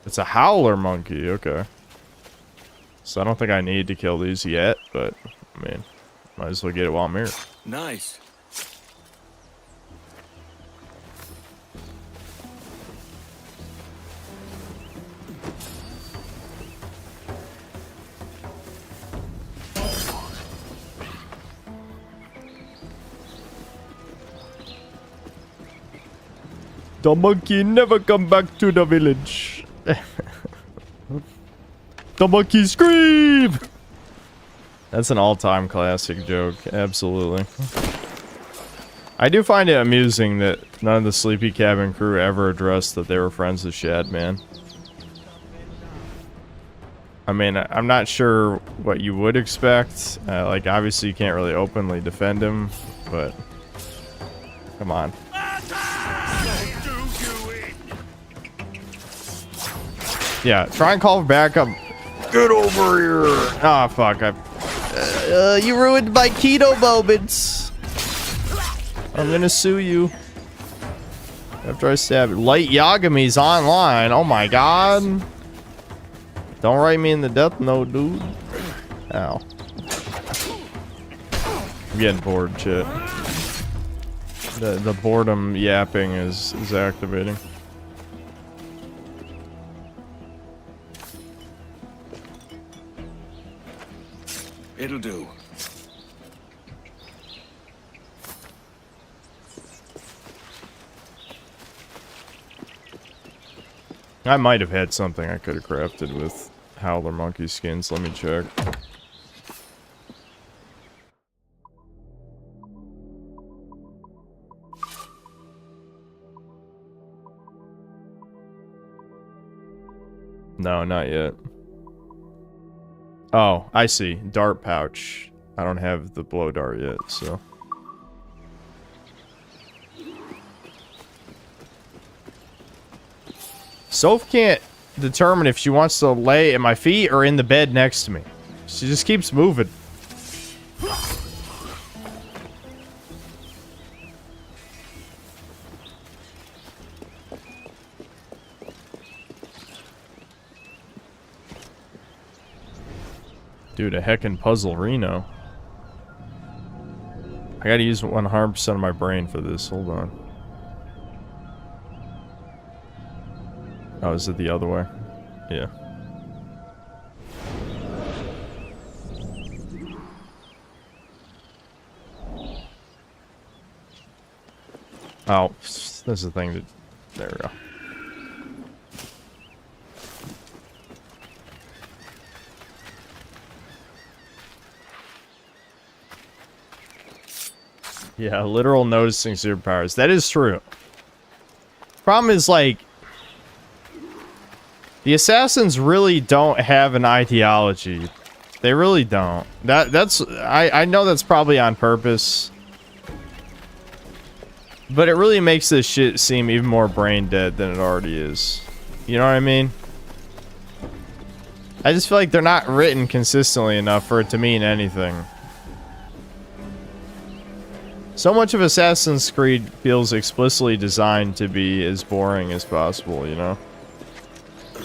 It's a howler monkey, okay. So I don't think I need to kill these yet, but, I mean, might as well get it while I'm here. Nice. The monkey never come back to the village. The monkey scream! That's an all-time classic joke, absolutely. I do find it amusing that none of the Sleepy Cabin crew ever addressed that they were friends with Shadman. I mean, I'm not sure what you would expect. Like, obviously you can't really openly defend him, but... Come on. Yeah, try and call back up. Get over here! Ah, oh, fuck. You ruined my keto moments. I'm gonna sue you. After I stab you. Light Yagami's online. Oh my god. Don't write me in the death note, dude. Ow. I'm getting bored, shit. The boredom yapping is activating. It'll do. I might have had something I could have crafted with howler monkey skins. Let me check. No, not yet. Oh, I see. Dart pouch. I don't have the blow dart yet, so. Soph can't determine if she wants to lay at my feet or in the bed next to me. She just keeps moving. Dude, a heckin' puzzle Reno. I gotta use 100% of my brain for this. Hold on. Oh, is it the other way? Yeah. Oh, that's the thing that... There we go. Yeah, literal noticing superpowers. That is true. Problem is, like... The assassins really don't have an ideology. They really don't. That's... I know that's probably on purpose. But it really makes this shit seem even more brain dead than it already is. You know what I mean? I just feel like they're not written consistently enough for it to mean anything. So much of Assassin's Creed feels explicitly designed to be as boring as possible, you know?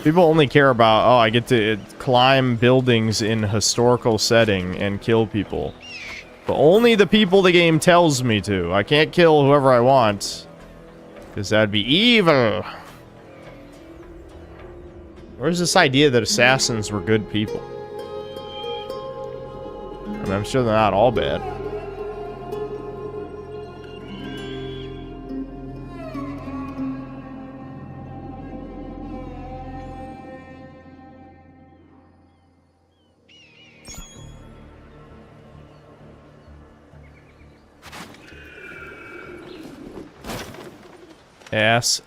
People only care about, oh, I get to climb buildings in historical setting and kill people. But only the people the game tells me to. I can't kill whoever I want. Because that'd be evil. Where's this idea that assassins were good people? I mean, I'm sure they're not all bad.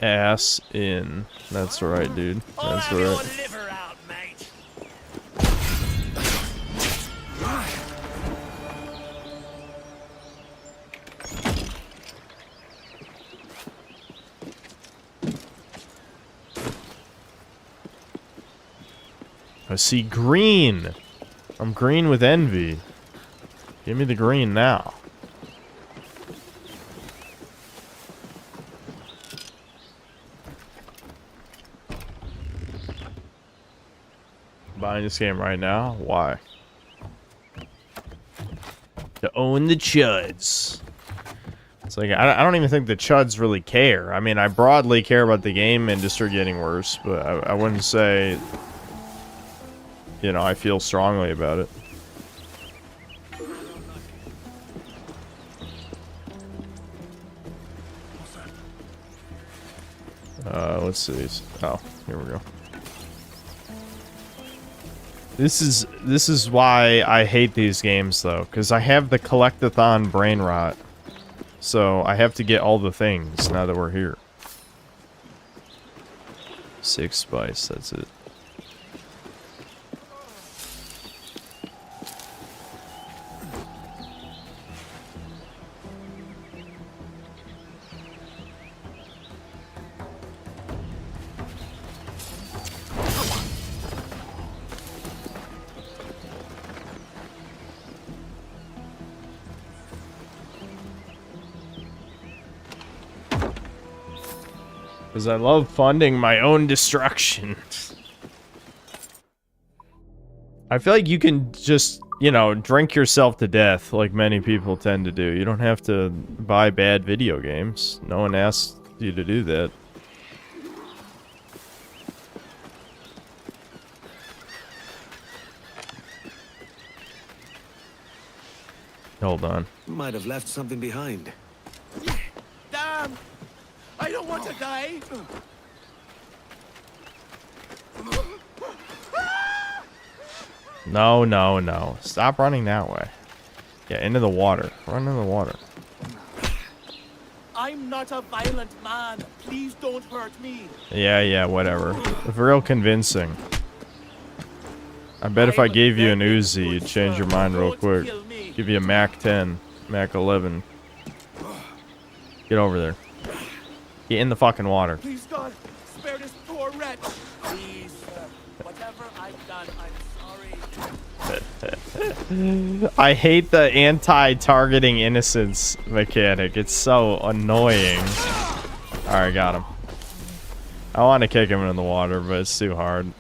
Ass in. That's right, dude. That's right. I see green. I'm green with envy. Give me the green now. Buying this game right now? Why? To own the chuds. It's like, I don't even think the chuds really care. I mean, I broadly care about the game industry getting worse, but I wouldn't say, you know, I feel strongly about it. Let's see. Oh, here we go. This is why I hate these games, though, because I have the collectathon brain rot. So I have to get all the things now that we're here. 6 spice, that's it. Because I love funding my own destruction. I feel like you can just, you know, drink yourself to death like many people tend to do. You don't have to buy bad video games. No one asked you to do that. Hold on. Might have left something behind. Damn! I don't want to die! No, no, no. Stop running that way. Yeah, into the water. Run into the water. I'm not a violent man. Please don't hurt me. Yeah, whatever. Real convincing. I bet if I gave you an Uzi, you'd change your mind real quick. Give you a Mac 10, Mac 11. Get over there. Get in the fucking water. Please, God, spare this poor wretch. Please, whatever I've done, I'm sorry. I hate the anti-targeting innocence mechanic. It's so annoying. Alright, got him. I want to kick him in the water, but it's too hard.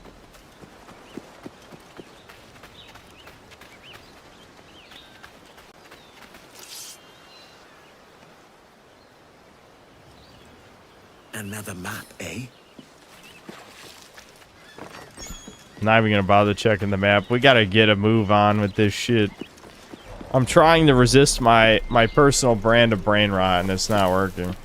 Another map, eh? Not even gonna bother checking the map. We gotta get a move on with this shit. I'm trying to resist my personal brand of brain rot, and it's not working.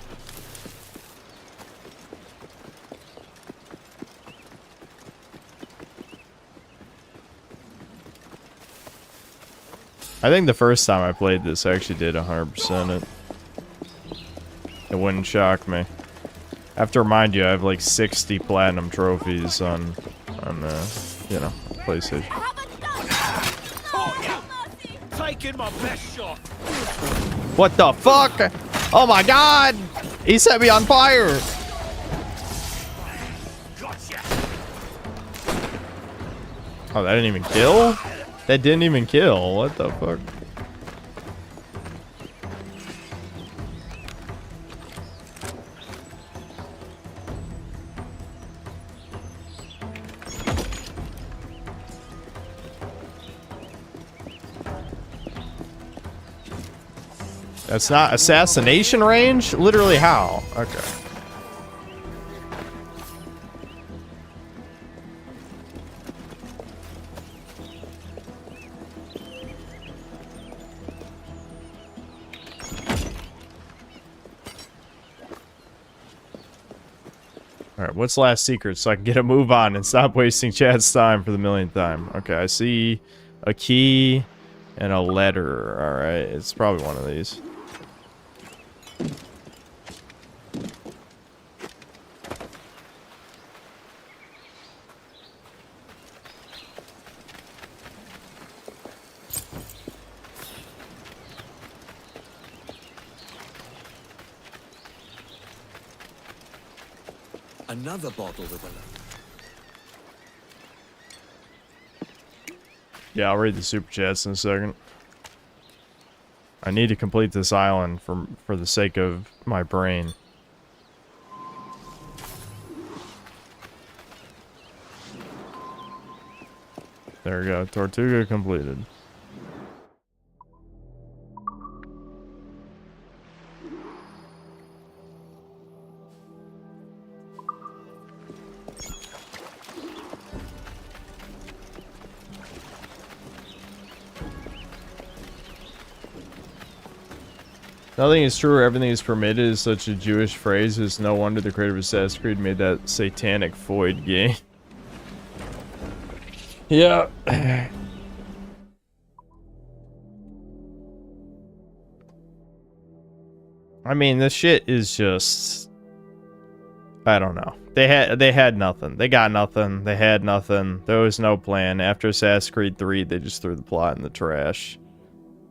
I think the first time I played this, I actually did 100% it. It wouldn't shock me. I have to remind you, I have like 60 platinum trophies on you know, PlayStation. Taking my best shot. What the fuck? Oh my god! He set me on fire! Oh, that didn't even kill? That didn't even kill. What the fuck? That's not assassination range? Literally how? Okay. Alright, what's last secret so I can get a move on and stop wasting Chad's time for the millionth time? Okay, I see a key and a letter. Alright, it's probably one of these. Another bottle with a look. Yeah, I'll read the super chats in a second. I need to complete this island for the sake of my brain. There we go. Tortuga completed. Nothing is true or everything is permitted is such a Jewish phrase. It's no wonder the creator of Assassin's Creed made that satanic void game. Yeah. I mean, this shit is just... I don't know. They had nothing. They got nothing. They had nothing. There was no plan. After Assassin's Creed 3, they just threw the plot in the trash.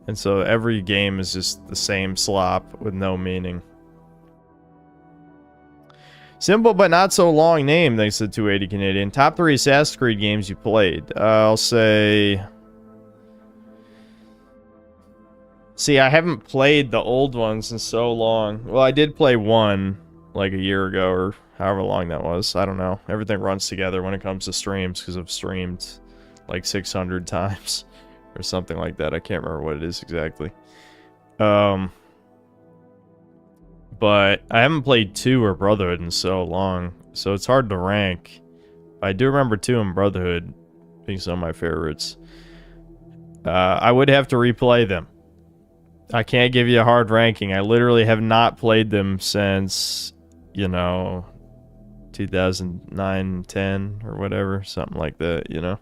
And so every game is just the same slop with no meaning. Simple but not so long name, thanks to 280 Canadian. Top 3 Assassin's Creed games you played. I'll say... See, I haven't played the old ones in so long. Well, I did play one like a year ago or however long that was. I don't know. Everything runs together when it comes to streams because I've streamed like 600 times. Or something like that. I can't remember what it is exactly. But I haven't played 2 or Brotherhood in so long. So it's hard to rank. I do remember 2 and Brotherhood being some of my favorites. I would have to replay them. I can't give you a hard ranking. I literally have not played them since, you know, 2009, 10 or whatever. Something like that, you know.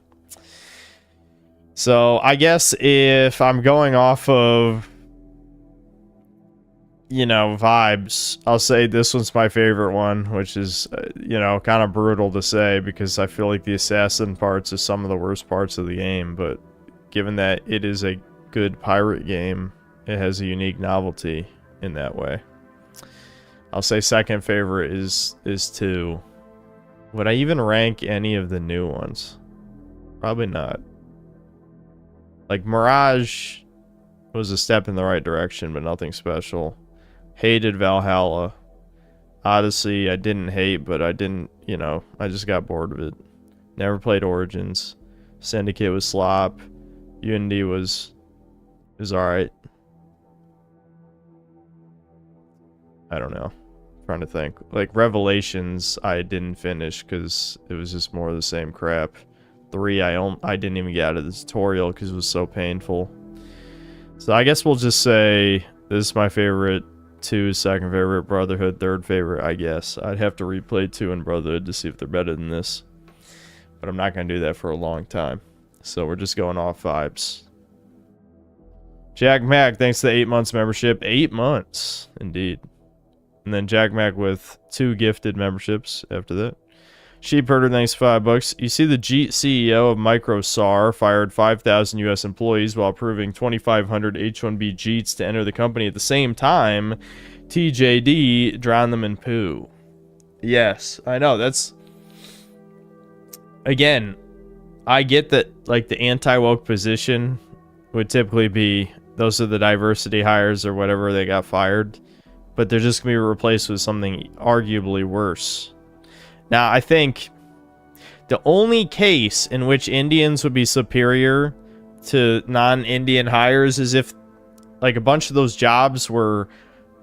So, I guess if I'm going off of, you know, vibes, I'll say this one's my favorite one, which is, you know, kind of brutal to say because I feel like the assassin parts are some of the worst parts of the game, but given that it is a good pirate game, it has a unique novelty in that way. I'll say second favorite is 2. Would I even rank any of the new ones? Probably not. Like, Mirage was a step in the right direction, but nothing special. Hated Valhalla. Odyssey, I didn't hate, but I didn't, you know, I just got bored of it. Never played Origins. Syndicate was slop. Unity was alright. I don't know. I'm trying to think. Like, Revelations, I didn't finish because it was just more of the same crap. 3, I didn't even get out of the tutorial because it was so painful. So I guess we'll just say this is my favorite, 2 second favorite, Brotherhood third favorite, I guess. I'd have to replay 2 and Brotherhood to see if they're better than this. But I'm not going to do that for a long time. So we're just going off vibes. Jack Mac, thanks to the 8 months membership. 8 months, indeed. And then Jack Mac with 2 gifted memberships after that. Sheepherder, thanks $5. You see the CEO of Microsar fired 5,000 U.S. employees while approving 2,500 H-1B Jeets to enter the company at the same time. TJD drowned them in poo. Yes, I know. That's... Again, I get that, like, the anti-woke position would typically be those are the diversity hires or whatever they got fired. But they're just going to be replaced with something arguably worse. Now, I think the only case in which Indians would be superior to non-Indian hires is if like a bunch of those jobs were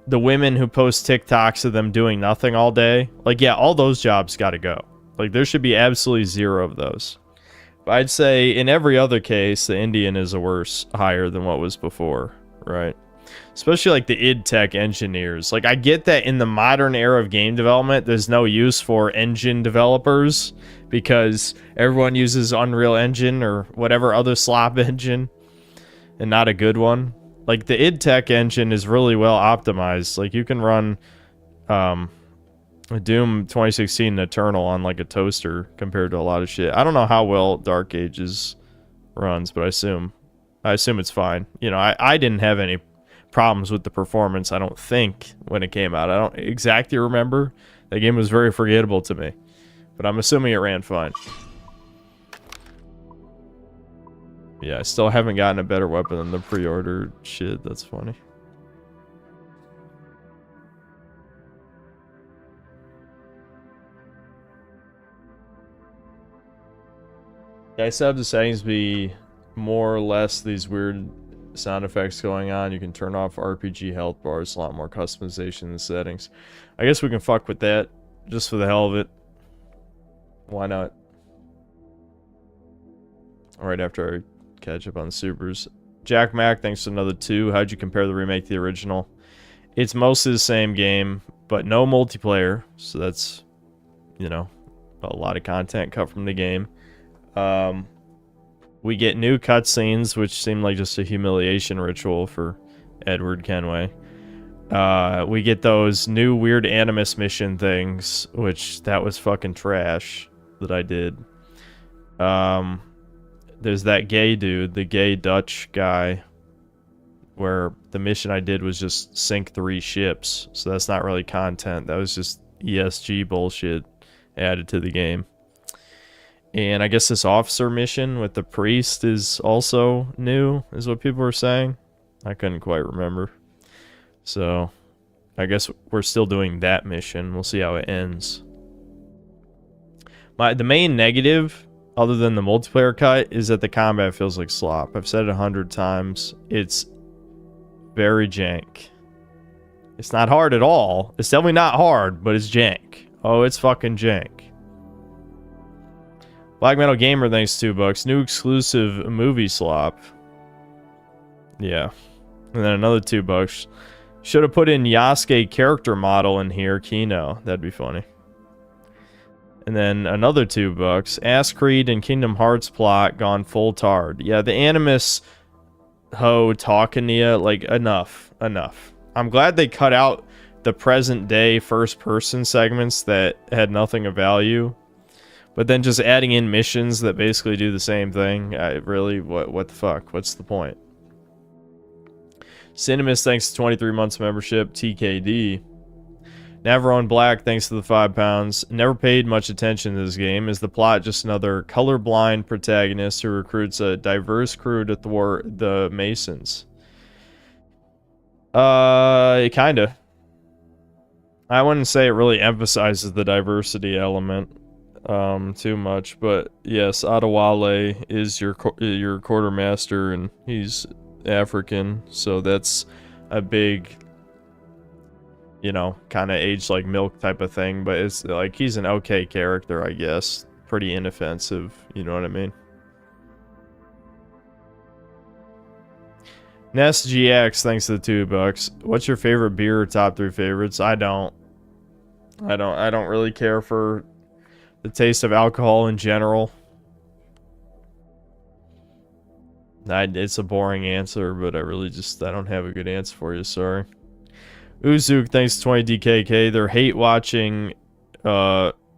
the women who post TikToks of them doing nothing all day. Like, yeah, all those jobs got to go. Like, there should be absolutely 0 of those. But I'd say in every other case, the Indian is a worse hire than what was before, right? Especially like the id Tech engineers. Like, I get that in the modern era of game development, there's no use for engine developers because everyone uses Unreal Engine or whatever other slop engine and not a good one. Like, the id Tech engine is really well optimized. Like, you can run Doom 2016 Eternal on like a toaster compared to a lot of shit. I don't know how well Dark Ages runs, but I assume it's fine. You know, I didn't have any problems with the performance, I don't think, when it came out. I don't exactly remember. The game was very forgettable to me, but I'm assuming it ran fine. Yeah, I still haven't gotten a better weapon than the pre-ordered shit. That's funny. Yeah, I set up the settings to be more or less these weird sound effects going on. You can turn off RPG health bars, a lot more customization in the settings. I guess we can fuck with that just for the hell of it. Why not? Alright, after I catch up on the supers. Jack Mac, thanks for another 2. How'd you compare the remake to the original? It's mostly the same game, but no multiplayer. So that's, you know, a lot of content cut from the game. We get new cutscenes, which seem like just a humiliation ritual for Edward Kenway. We get those new weird Animus mission things, which that was fucking trash that I did. There's that gay dude, the gay Dutch guy, where the mission I did was just sink 3 ships. So that's not really content. That was just ESG bullshit added to the game. And I guess this officer mission with the priest is also new, is what people were saying. I couldn't quite remember. So, I guess we're still doing that mission. We'll see how it ends. The main negative, other than the multiplayer cut, is that the combat feels like slop. I've said it 100 times. It's very jank. It's not hard at all. It's definitely not hard, but it's jank. Oh, it's fucking jank. Black Metal Gamer, thanks $2. New exclusive movie slop. Yeah. And then another $2. Should have put in Yasuke character model in here, Kino. That'd be funny. And then another $2. Ass Creed and Kingdom Hearts plot gone full tard. Yeah, the Animus ho talking to you, like, enough. I'm glad they cut out the present day first person segments that had nothing of value. But then just adding in missions that basically do the same thing, really, what the fuck? What's the point? Cinemas, thanks to 23 months membership. TKD. Navarone Black, thanks to the £5. Never paid much attention to this game. Is the plot just another colorblind protagonist who recruits a diverse crew to thwart the Masons? Kinda. I wouldn't say it really emphasizes the diversity element too much, but yes, Adewale is your quartermaster, and he's African, so that's a big, you know, kind of age like milk type of thing, but it's like he's an okay character, I guess. Pretty inoffensive, you know what I mean? Nest GX, thanks to the $2. What's your favorite beer or top 3 favorites? I don't really care for the taste of alcohol in general. It's a boring answer, but I don't have a good answer for you, sorry. Uzuk, thanks to 20 DKK. They're hate watching MOS,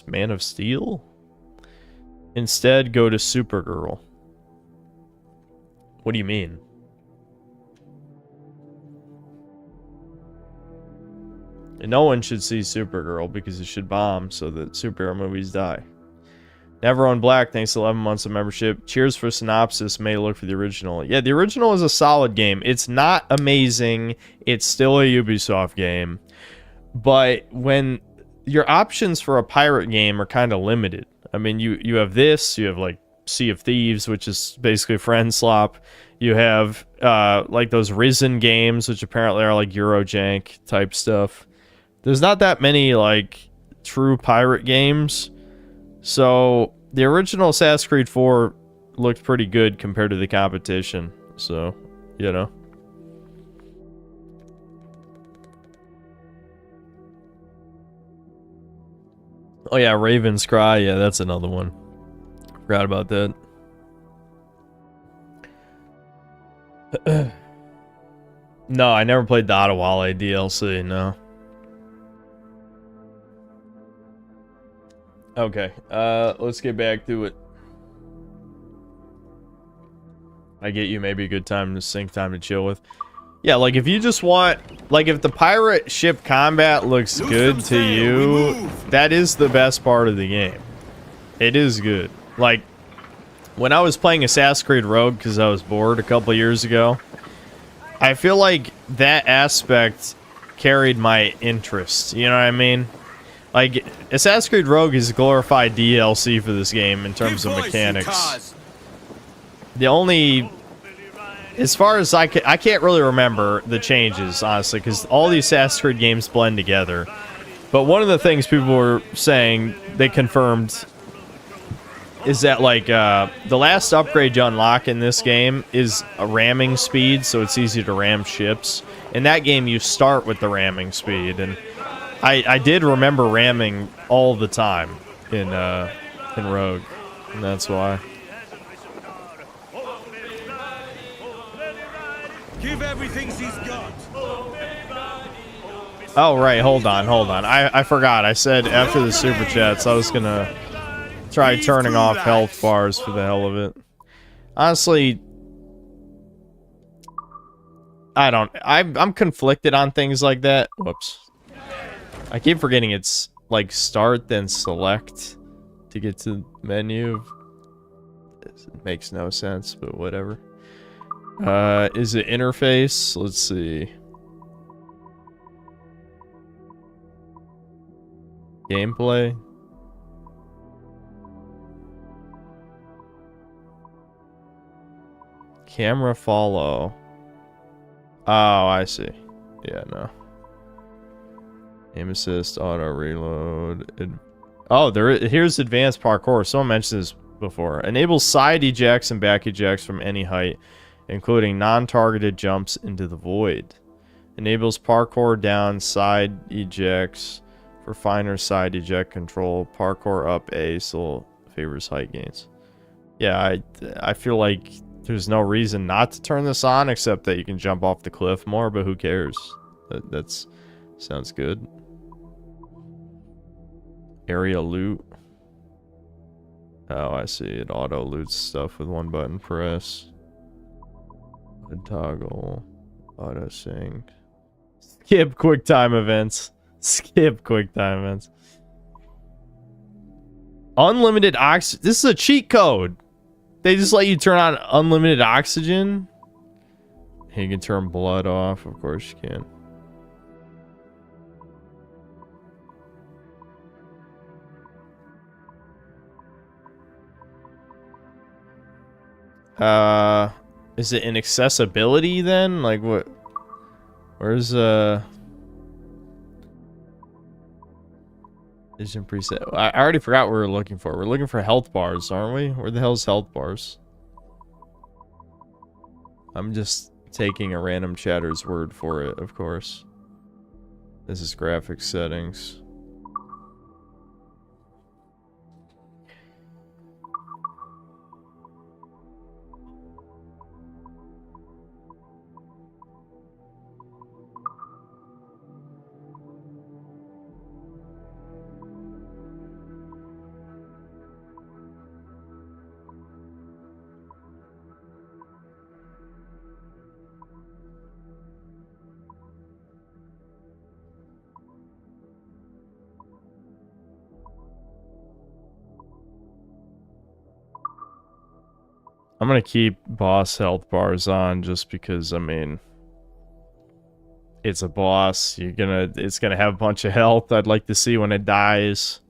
Man of Steel. Instead, go to Supergirl. What do you mean? And no one should see Supergirl because it should bomb so that superhero movies die. Never on Black, thanks to 11 months of membership. Cheers for synopsis. May look for the original. Yeah, the original is a solid game. It's not amazing. It's still a Ubisoft game. But when your options for a pirate game are kind of limited. I mean, you have this, you have like Sea of Thieves, which is basically friend slop. You have like those Risen games, which apparently are like Eurojank type stuff. There's not that many like true pirate games. So the original Assassin's Creed 4 looked pretty good compared to the competition. So, you know. Oh yeah, Raven's Cry. Yeah, that's another one. Forgot about that. No, I never played the Adewale DLC, no. Okay, let's get back to it. I get you maybe a good time to sync time to chill with. Yeah, like if you just want, like if the pirate ship combat looks good to you, that is the best part of the game. It is good. Like, when I was playing Assassin's Creed Rogue because I was bored a couple years ago, I feel like that aspect carried my interest. You know what I mean? Like, Assassin's Creed Rogue is a glorified DLC for this game in terms of mechanics. The only... As far as I can't really remember the changes, honestly, because all these Assassin's Creed games blend together. But one of the things people were saying, they confirmed, is that, like, the last upgrade you unlock in this game is a ramming speed, so it's easy to ram ships. In that game, you start with the ramming speed, and I did remember ramming all the time in Rogue, and that's why. Give everything she's got. Oh, right, hold on. I forgot. I said after the Super Chats, I was gonna try turning off health bars for the hell of it. Honestly, I'm conflicted on things like that. Whoops. I keep forgetting it's like start then select to get to the menu. It makes no sense, but whatever. Is it interface? Let's see. Gameplay. Camera follow. Oh, I see. Yeah, no. Aim assist, auto reload. Oh, here's advanced parkour. Someone mentioned this before. Enables side ejects and back ejects from any height, including non-targeted jumps into the void. Enables parkour down side ejects for finer side eject control. Parkour up A, so favors height gains. Yeah, I feel like there's no reason not to turn this on, except that you can jump off the cliff more, but who cares? That's sounds good. Area loot. Oh, I see. It auto loots stuff with one button press. Toggle. Auto sync. Skip quick time events. Skip quick time events. Unlimited oxygen. This is a cheat code. They just let you turn on unlimited oxygen. You can turn blood off. Of course you can. Is it in accessibility then? Like what? Where's vision preset? I already forgot what we were looking for. We're looking for health bars, aren't we? Where the hell's health bars? I'm just taking a random chatter's word for it, of course. This is graphics settings. I'm gonna keep boss health bars on just because, I mean, it's a boss. It's gonna have a bunch of health. I'd like to see when it dies.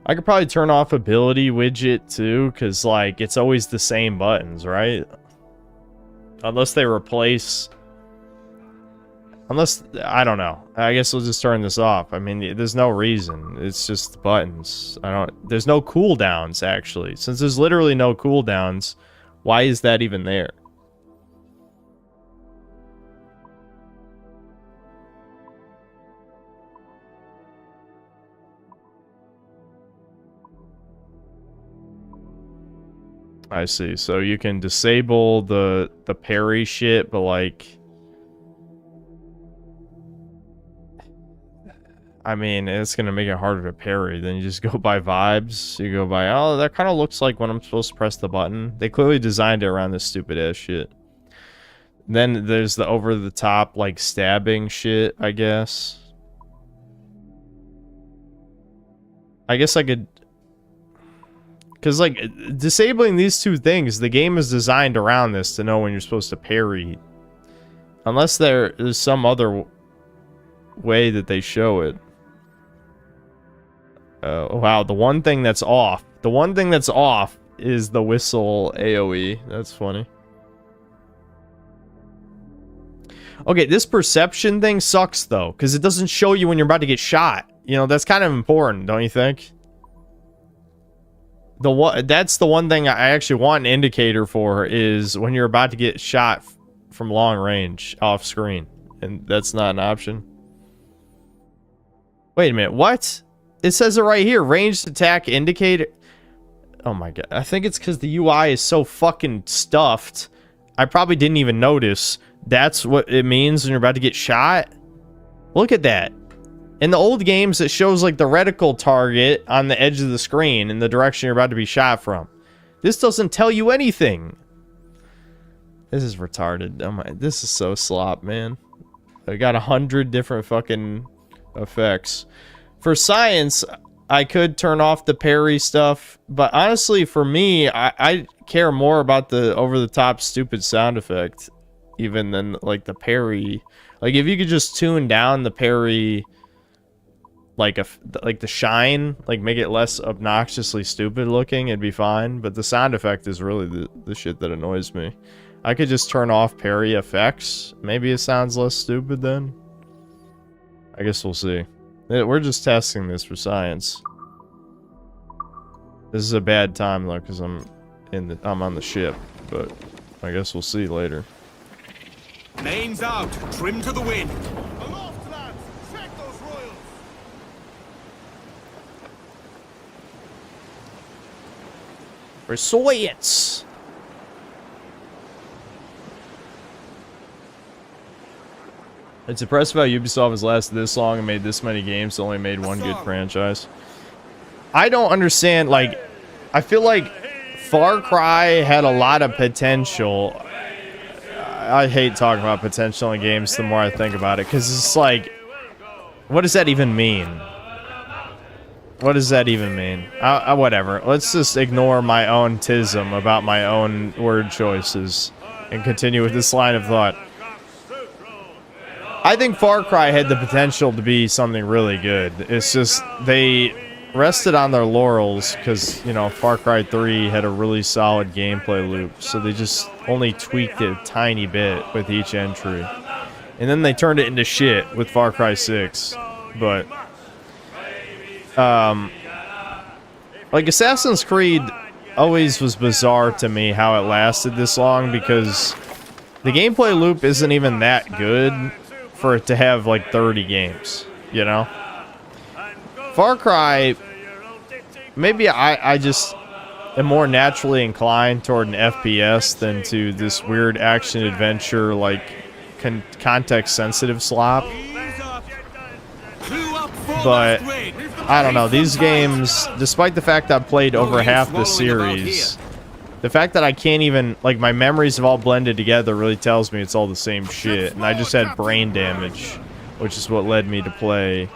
I could probably turn off ability widget too, because like it's always the same buttons, right? Unless they replace... Unless, I don't know. I guess we'll just turn this off. I mean, there's no reason. It's just buttons. There's no cooldowns, actually. Since there's literally no cooldowns, why is that even there? I see. So you can disable the parry shit, but like... I mean, it's gonna make it harder to parry. Then you just go by vibes. You go by, oh, that kind of looks like when I'm supposed to press the button. They clearly designed it around this stupid ass shit. Then there's the over-the-top, like, stabbing shit, I guess. I guess I could... Because, like, disabling these two things, the game is designed around this to know when you're supposed to parry. Unless there is some other way that they show it. Wow, the one thing that's off. The one thing that's off is the whistle AoE. That's funny. Okay, this perception thing sucks, though, because it doesn't show you when you're about to get shot. You know, that's kind of important, don't you think? That's the one thing I actually want an indicator for, is when you're about to get shot from long range off screen. And that's not an option. Wait a minute, what? It says it right here, ranged attack indicator. Oh my god, I think it's because the UI is so fucking stuffed. I probably didn't even notice. That's what it means when you're about to get shot. Look at that. In the old games, it shows like the reticle target on the edge of the screen in the direction you're about to be shot from. This doesn't tell you anything. This is retarded. Oh my, this is so slop, man. I got 100 different fucking effects. For science, I could turn off the parry stuff, but honestly, for me, I care more about the over-the-top stupid sound effect even than like the parry. Like if you could just tune down the parry, like the shine, like make it less obnoxiously stupid looking, it'd be fine. But the sound effect is really the shit that annoys me. I could just turn off parry effects. Maybe it sounds less stupid then. I guess we'll see. We're just testing this for science. This is a bad time though, because I'm on the ship, but I guess we'll see later. Mains out, trim to the wind. Aloft, lads! Check those royals! For science! It's impressive how Ubisoft has lasted this long and made this many games, only made one good franchise. I don't understand, like, I feel like Far Cry had a lot of potential. I hate talking about potential in games the more I think about it, because it's like, what does that even mean? What does that even mean? Whatever. Let's just ignore my own tism about my own word choices and continue with this line of thought. I think Far Cry had the potential to be something really good. It's just they rested on their laurels because, you know, Far Cry 3 had a really solid gameplay loop, so they just only tweaked it a tiny bit with each entry. And then they turned it into shit with Far Cry 6. But like Assassin's Creed always was bizarre to me how it lasted this long, because the gameplay loop isn't even that good for it to have like 30 games, you know? Far Cry, maybe I just am more naturally inclined toward an FPS than to this weird action-adventure, like, context-sensitive slop. But, I don't know, these games, despite the fact I've played over half the series, the fact that I can't even, like, my memories have all blended together really tells me it's all the same shit, and I just had brain damage, which is what led me to play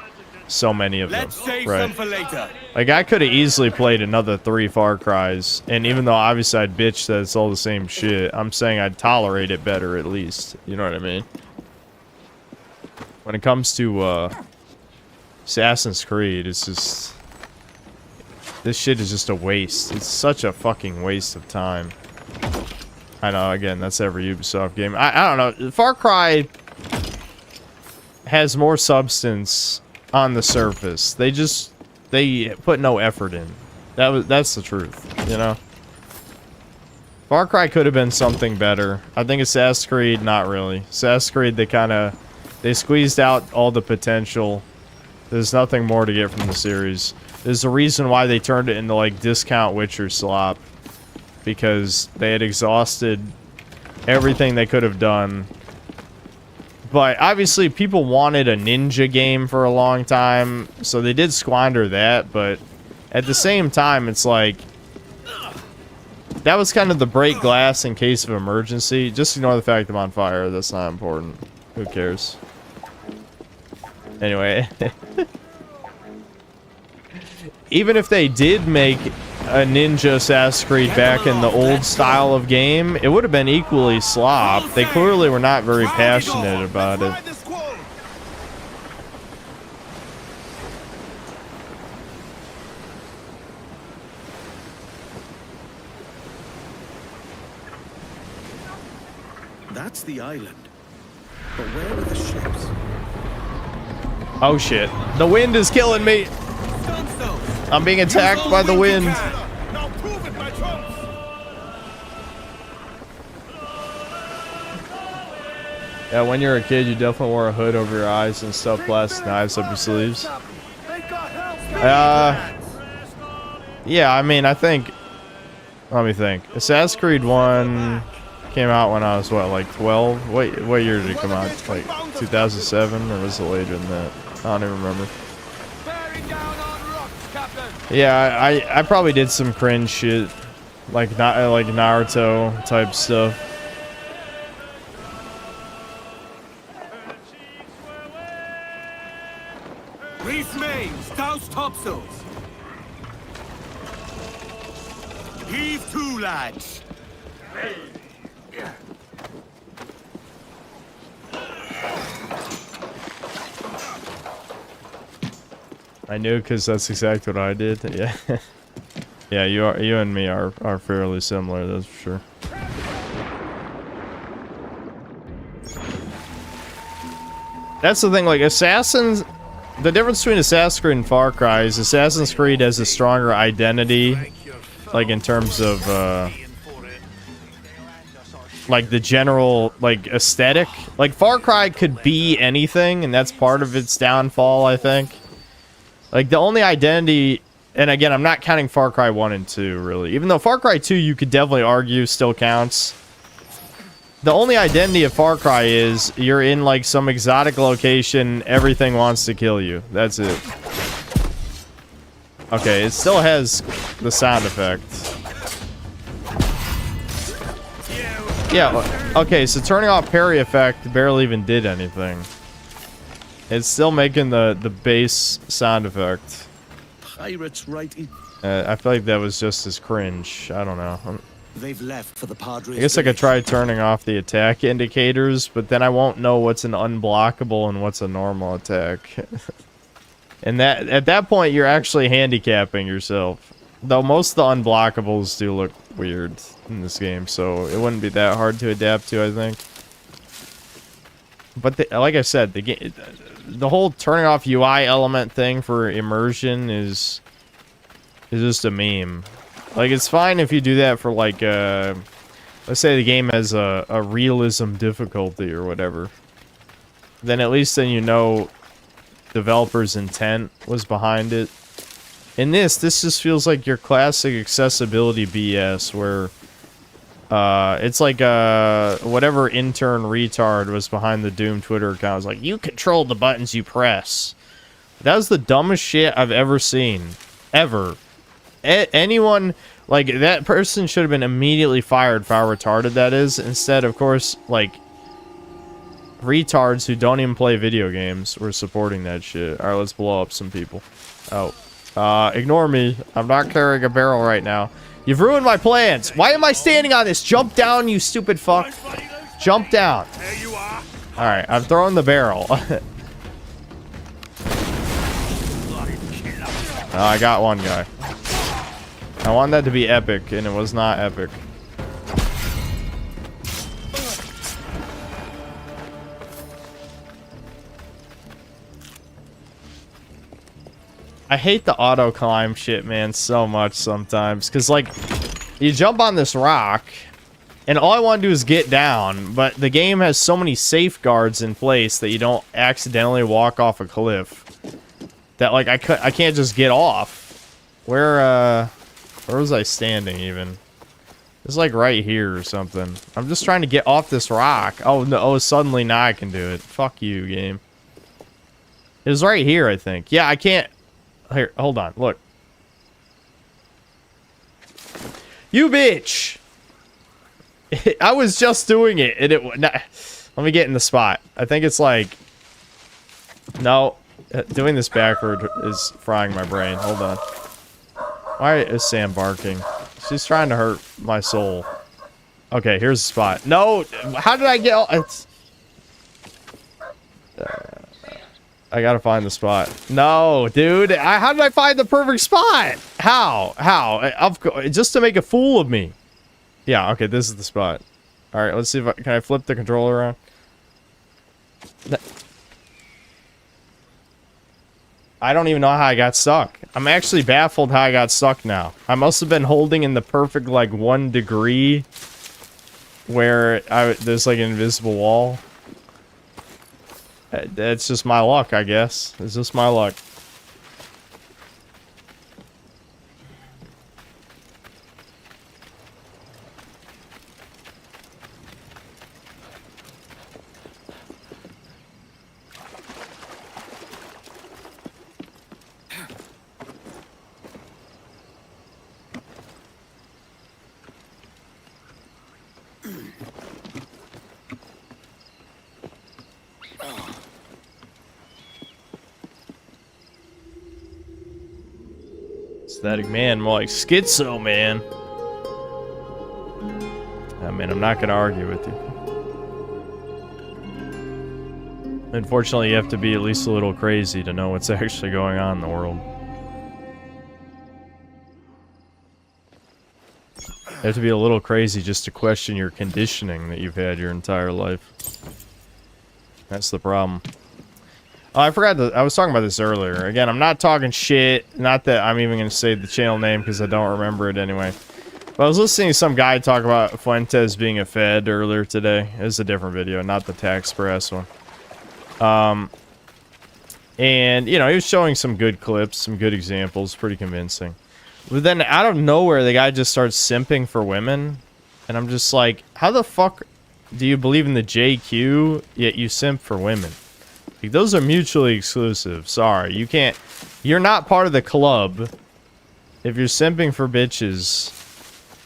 so many of them. Let's save some for later. Like, I could have easily played another 3 Far Cries, and even though obviously I'd bitch that it's all the same shit, I'm saying I'd tolerate it better at least. You know what I mean? When it comes to Assassin's Creed, it's just... this shit is just a waste. It's such a fucking waste of time. I know, again, that's every Ubisoft game. I don't know. Far Cry has more substance on the surface. They put no effort in. That's the truth, you know? Far Cry could have been something better. I think Assassin's Creed, not really. Assassin's Creed, they squeezed out all the potential. There's nothing more to get from the series. There's a reason why they turned it into, like, discount Witcher slop. Because they had exhausted everything they could have done. But, obviously, people wanted a ninja game for a long time. So they did squander that, but at the same time, it's like... That was kind of the break glass in case of emergency. Just ignore the fact I'm on fire. That's not important. Who cares? Anyway. Even if they did make a ninja Assassin's Creed back in the old style of game, it would have been equally slop. They clearly were not very passionate about it. That's the island. But where are the ships? Oh shit. The wind is killing me. I'm being attacked by the wind. Yeah, when you're a kid, you definitely wore a hood over your eyes and stuff, plastic knives up your sleeves. Yeah, I mean, I think... Let me think. Assassin's Creed 1 came out when I was, what, like 12? What year did it come out? Like 2007? Or was it later than that? I don't even remember. Yeah, I probably did some cringe shit. Like Naruto type stuff. Reef mains, douse topsails. Heave to, lads. I knew, because that's exactly what I did. Yeah. Yeah, you and me are fairly similar, that's for sure. That's the thing, like, Assassins... The difference between Assassin's Creed and Far Cry is Assassin's Creed has a stronger identity, like, in terms of, like, the general, like, aesthetic. Like, Far Cry could be anything, and that's part of its downfall, I think. Like, the only identity... And again, I'm not counting Far Cry 1 and 2, really. Even though Far Cry 2, you could definitely argue, still counts. The only identity of Far Cry is you're in, like, some exotic location, everything wants to kill you. That's it. Okay, it still has the sound effect. Yeah, okay, so turning off parry effect barely even did anything. It's still making the bass sound effect. Pirates writing. I feel like that was just as cringe. I don't know. They've left for the Padres. I guess I could try turning off the attack indicators, but then I won't know what's an unblockable and what's a normal attack. And that at that point, you're actually handicapping yourself. Though most of the unblockables do look weird in this game, so it wouldn't be that hard to adapt to, I think. But like I said, the whole turning off UI element thing for immersion is just a meme. Like, it's fine if you do that for, like, let's say the game has a realism difficulty or whatever. Then at least you know developers' intent was behind it. In this just feels like your classic accessibility BS where it's like whatever intern retard was behind the Doom Twitter account was like, you control the buttons you press. That was the dumbest shit I've ever seen. Ever. Anyone, like, that person should have been immediately fired for how retarded that is. Instead, of course, like, retards who don't even play video games were supporting that shit. Alright, let's blow up some people. Oh. Ignore me. I'm not carrying a barrel right now. You've ruined my plans. Why am I standing on this? Jump down, you stupid fuck. Jump down. Alright, I'm throwing the barrel. I got one guy. I want that to be epic, and it was not epic. I hate the auto climb shit, man, so much sometimes. Because, like, you jump on this rock, and all I want to do is get down. But the game has so many safeguards in place that you don't accidentally walk off a cliff. That, like, I can't just get off. Where was I standing, even? It's, like, right here or something. I'm just trying to get off this rock. Oh, no, oh, suddenly now I can do it. Fuck you, game. It was right here, I think. Yeah, I can't... Here, hold on. Look. You bitch! I was just doing it, and it... Nah, let me get in the spot. I think it's like... No. Doing this backward is frying my brain. Hold on. Why is Sam barking? She's trying to hurt my soul. Okay, here's the spot. No! How did I get... It's... I gotta find the spot. No, dude. How did I find the perfect spot? How? How? Just to make a fool of me. Yeah, okay, this is the spot. Alright, let's see if can I flip the controller around? I don't even know how I got stuck. I'm actually baffled how I got stuck now. I must have been holding in the perfect, like, 1 degree where there's, like, an invisible wall. That's just my luck, I guess. It's just my luck. Aesthetic man, more like schizo man. I mean, I'm not gonna argue with you. Unfortunately, you have to be at least a little crazy to know what's actually going on in the world. You have to be a little crazy just to question your conditioning that you've had your entire life. That's the problem. Oh, I forgot I was talking about this earlier. Again, I'm not talking shit. Not that I'm even going to say the channel name because I don't remember it anyway. But I was listening to some guy talk about Fuentes being a Fed earlier today. It was a different video, not the Tax Press one. And, you know, he was showing some good clips, some good examples, pretty convincing. But then out of nowhere, the guy just starts simping for women. And I'm just like, how the fuck do you believe in the JQ, yet you simp for women? Like, those are mutually exclusive. Sorry, you can't... You're not part of the club. If you're simping for bitches...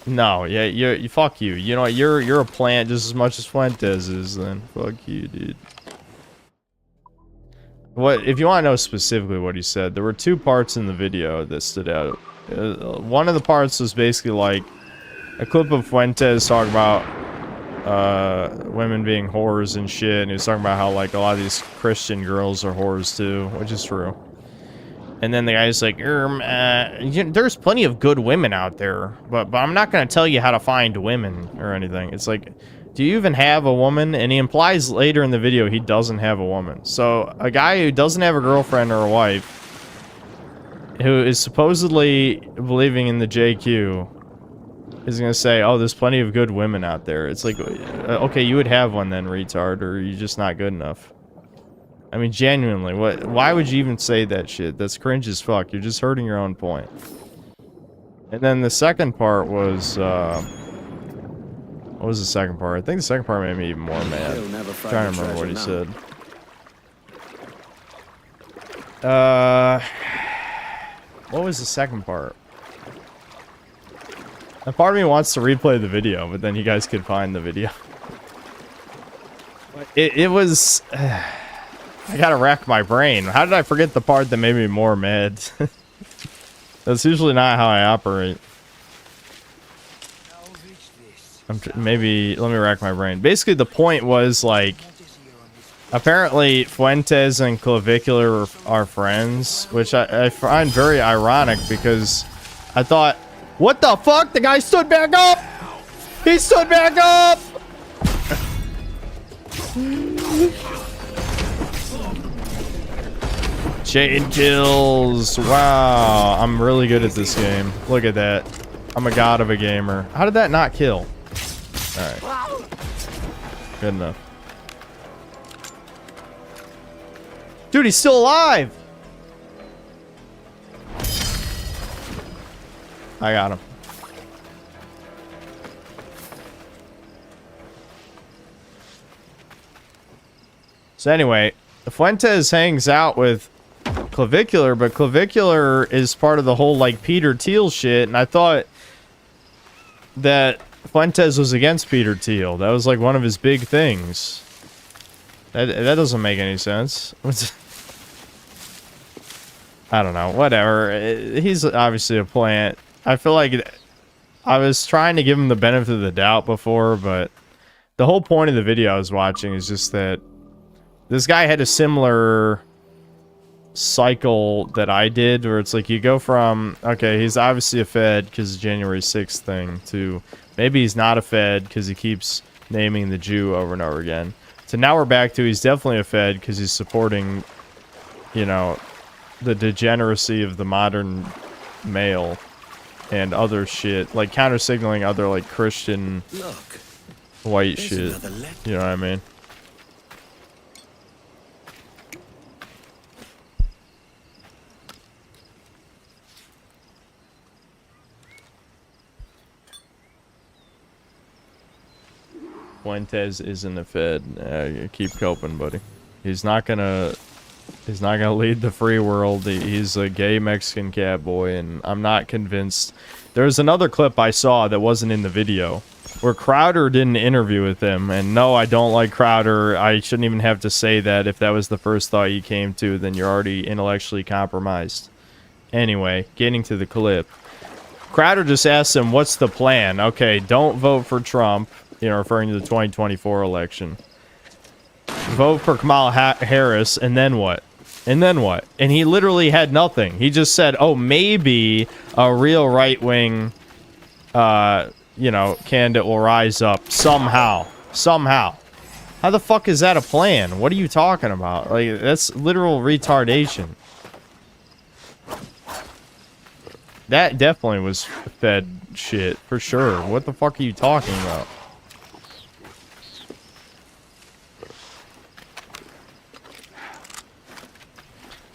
No, yeah, you fuck you. You know, you're a plant just as much as Fuentes is, then. Fuck you, dude. What, if you want to know specifically what he said, there were 2 parts in the video that stood out. One of the parts was basically like a clip of Fuentes talking about women being whores and shit, and he was talking about how, like, a lot of these Christian girls are whores too, which is true. And then the guy's like, there's plenty of good women out there, but I'm not gonna tell you how to find women or anything. It's like, do you even have a woman? And he implies later in the video he doesn't have a woman. So a guy who doesn't have a girlfriend or a wife, who is supposedly believing in the JQ, is gonna say, oh, there's plenty of good women out there. It's like, okay, you would have one then, retard, or you're just not good enough. I mean, genuinely, why would you even say that shit? That's cringe as fuck. You're just hurting your own point. And then the second part was, what was the second part? I think the second part made me even more mad. I'm trying to remember what he said. What was the second part? A part of me wants to replay the video, but then you guys could find the video. It was... I gotta rack my brain. How did I forget the part that made me more mad? That's usually not how I operate. Maybe... Let me rack my brain. Basically, the point was, like... Apparently, Fuentes and Clavicular are friends, which I find very ironic because I thought What the fuck? The guy stood back up! He stood back up! Chain kills. Wow. I'm really good at this game. Look at that. I'm a god of a gamer. How did that not kill? Alright. Good enough. Dude, he's still alive! I got him. So anyway, Fuentes hangs out with Clavicular, but Clavicular is part of the whole, like, Peter Thiel shit, and I thought that Fuentes was against Peter Thiel. That was, like, one of his big things. That doesn't make any sense. I don't know. Whatever. He's obviously a plant. I feel like I was trying to give him the benefit of the doubt before, but the whole point of the video I was watching is just that this guy had a similar cycle that I did, where it's like you go from, okay, he's obviously a Fed because of the January 6th thing, to maybe he's not a Fed because he keeps naming the Jew over and over again. So now we're back to he's definitely a Fed because he's supporting, you know, the degeneracy of the modern male and other shit, like counter-signaling other, like, Christian white shit. You know what I mean? Fuentes isn't a Fed. Keep coping, buddy. He's not gonna lead the free world. He's a gay Mexican cat boy, and I'm not convinced. There's another clip I saw that wasn't in the video where Crowder did an interview with him, and no, I don't like Crowder. I shouldn't even have to say that. If that was the first thought you came to, then you're already intellectually compromised. Anyway, getting to the clip. Crowder just asked him, what's the plan? Okay, don't vote for Trump, you know, referring to the 2024 election. Vote for Kamala Harris, and then what? And then what? And he literally had nothing. He just said, oh, maybe a real right-wing, you know, candidate will rise up somehow. Somehow. How the fuck is that a plan? What are you talking about? Like, that's literal retardation. That definitely was Fed shit, for sure. What the fuck are you talking about?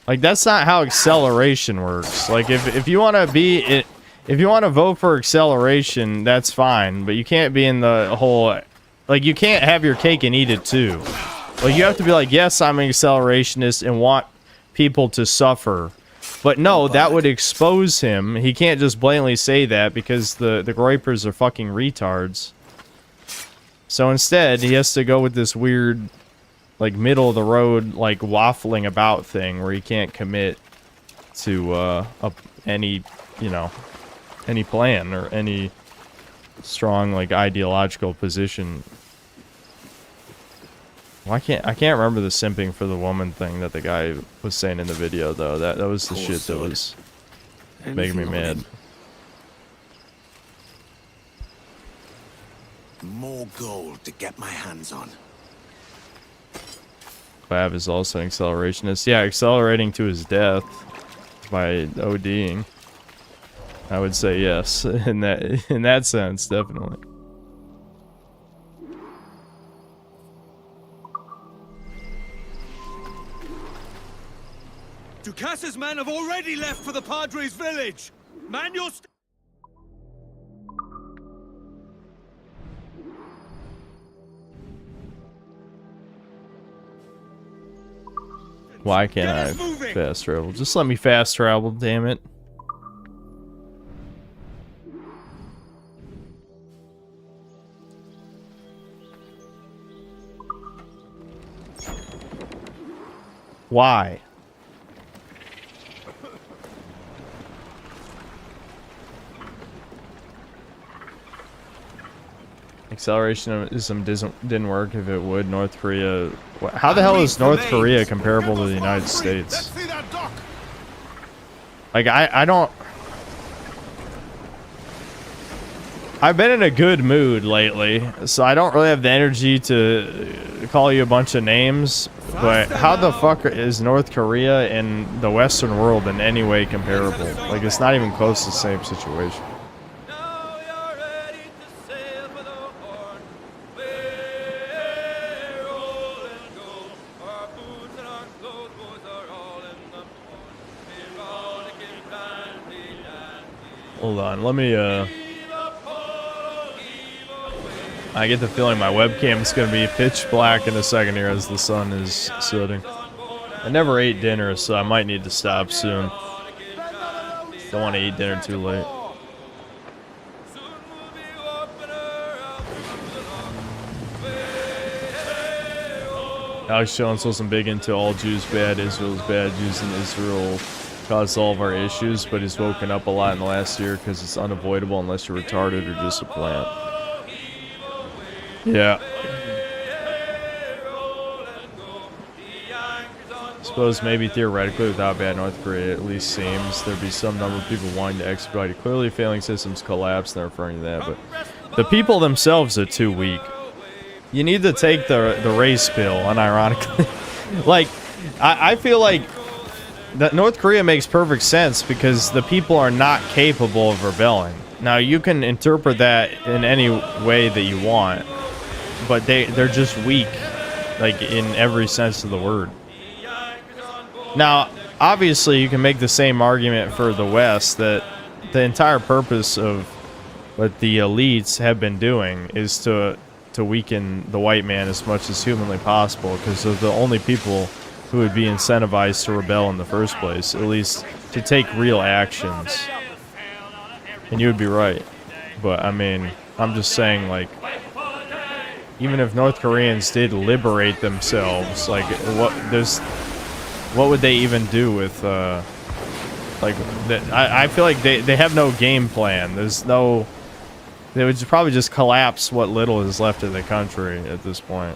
Like, that's not how acceleration works. Like, if you want to be it, if you want to vote for acceleration, that's fine. But you can't be in the whole, like, you can't have your cake and eat it too. Like, you have to be like, yes, I'm an accelerationist and want people to suffer. But no, that would expose him. He can't just blatantly say that because the Groypers are fucking retards. So instead, he has to go with this weird, like, middle of the road, like, waffling about thing where he can't commit to any, you know, any plan or any strong, like, ideological position. Well, I can't remember the simping for the woman thing that the guy was saying in the video, though. That was the shit that was making me mad. More gold to get my hands on. Fab is also an accelerationist. Yeah, accelerating to his death by ODing. I would say yes in that sense, definitely. Ducas's men have already left for the Padres' village. Man your Why can't I fast travel? Just let me fast travel, damn it. Why? Accelerationism didn't work. If it would, North Korea... How the hell is North Korea comparable to the United States? Like, I don't... I've been in a good mood lately, so I don't really have the energy to call you a bunch of names. But how the fuck is North Korea and the Western world in any way comparable? Like, it's not even close to the same situation. Hold on, let me, I get the feeling my webcam is going to be pitch black in a second here as the sun is setting. I never ate dinner, so I might need to stop soon. Don't want to eat dinner too late. Alex Jones wasn't big into all Jews bad, Israel's bad, Jews in Israel caused all of our issues, but he's woken up a lot in the last year because it's unavoidable unless you're retarded or just a plant. Yeah. I suppose maybe theoretically without bad North Korea, it at least seems there'd be some number of people wanting to expedite it. Clearly failing systems collapse, they're referring to that, but the people themselves are too weak. You need to take the race pill, unironically. Like, I feel like that North Korea makes perfect sense because the people are not capable of rebelling. Now, you can interpret that in any way that you want, but they're just weak, like, in every sense of the word. Now, obviously, you can make the same argument for the West that the entire purpose of what the elites have been doing is to weaken the white man as much as humanly possible because they're the only people who would be incentivized to rebel in the first place, at least to take real actions. And you would be right. But, I mean, I'm just saying, like, even if North Koreans did liberate themselves, like, what would they even do with, like, I feel like they have no game plan. There's no... They would probably just collapse what little is left of the country at this point.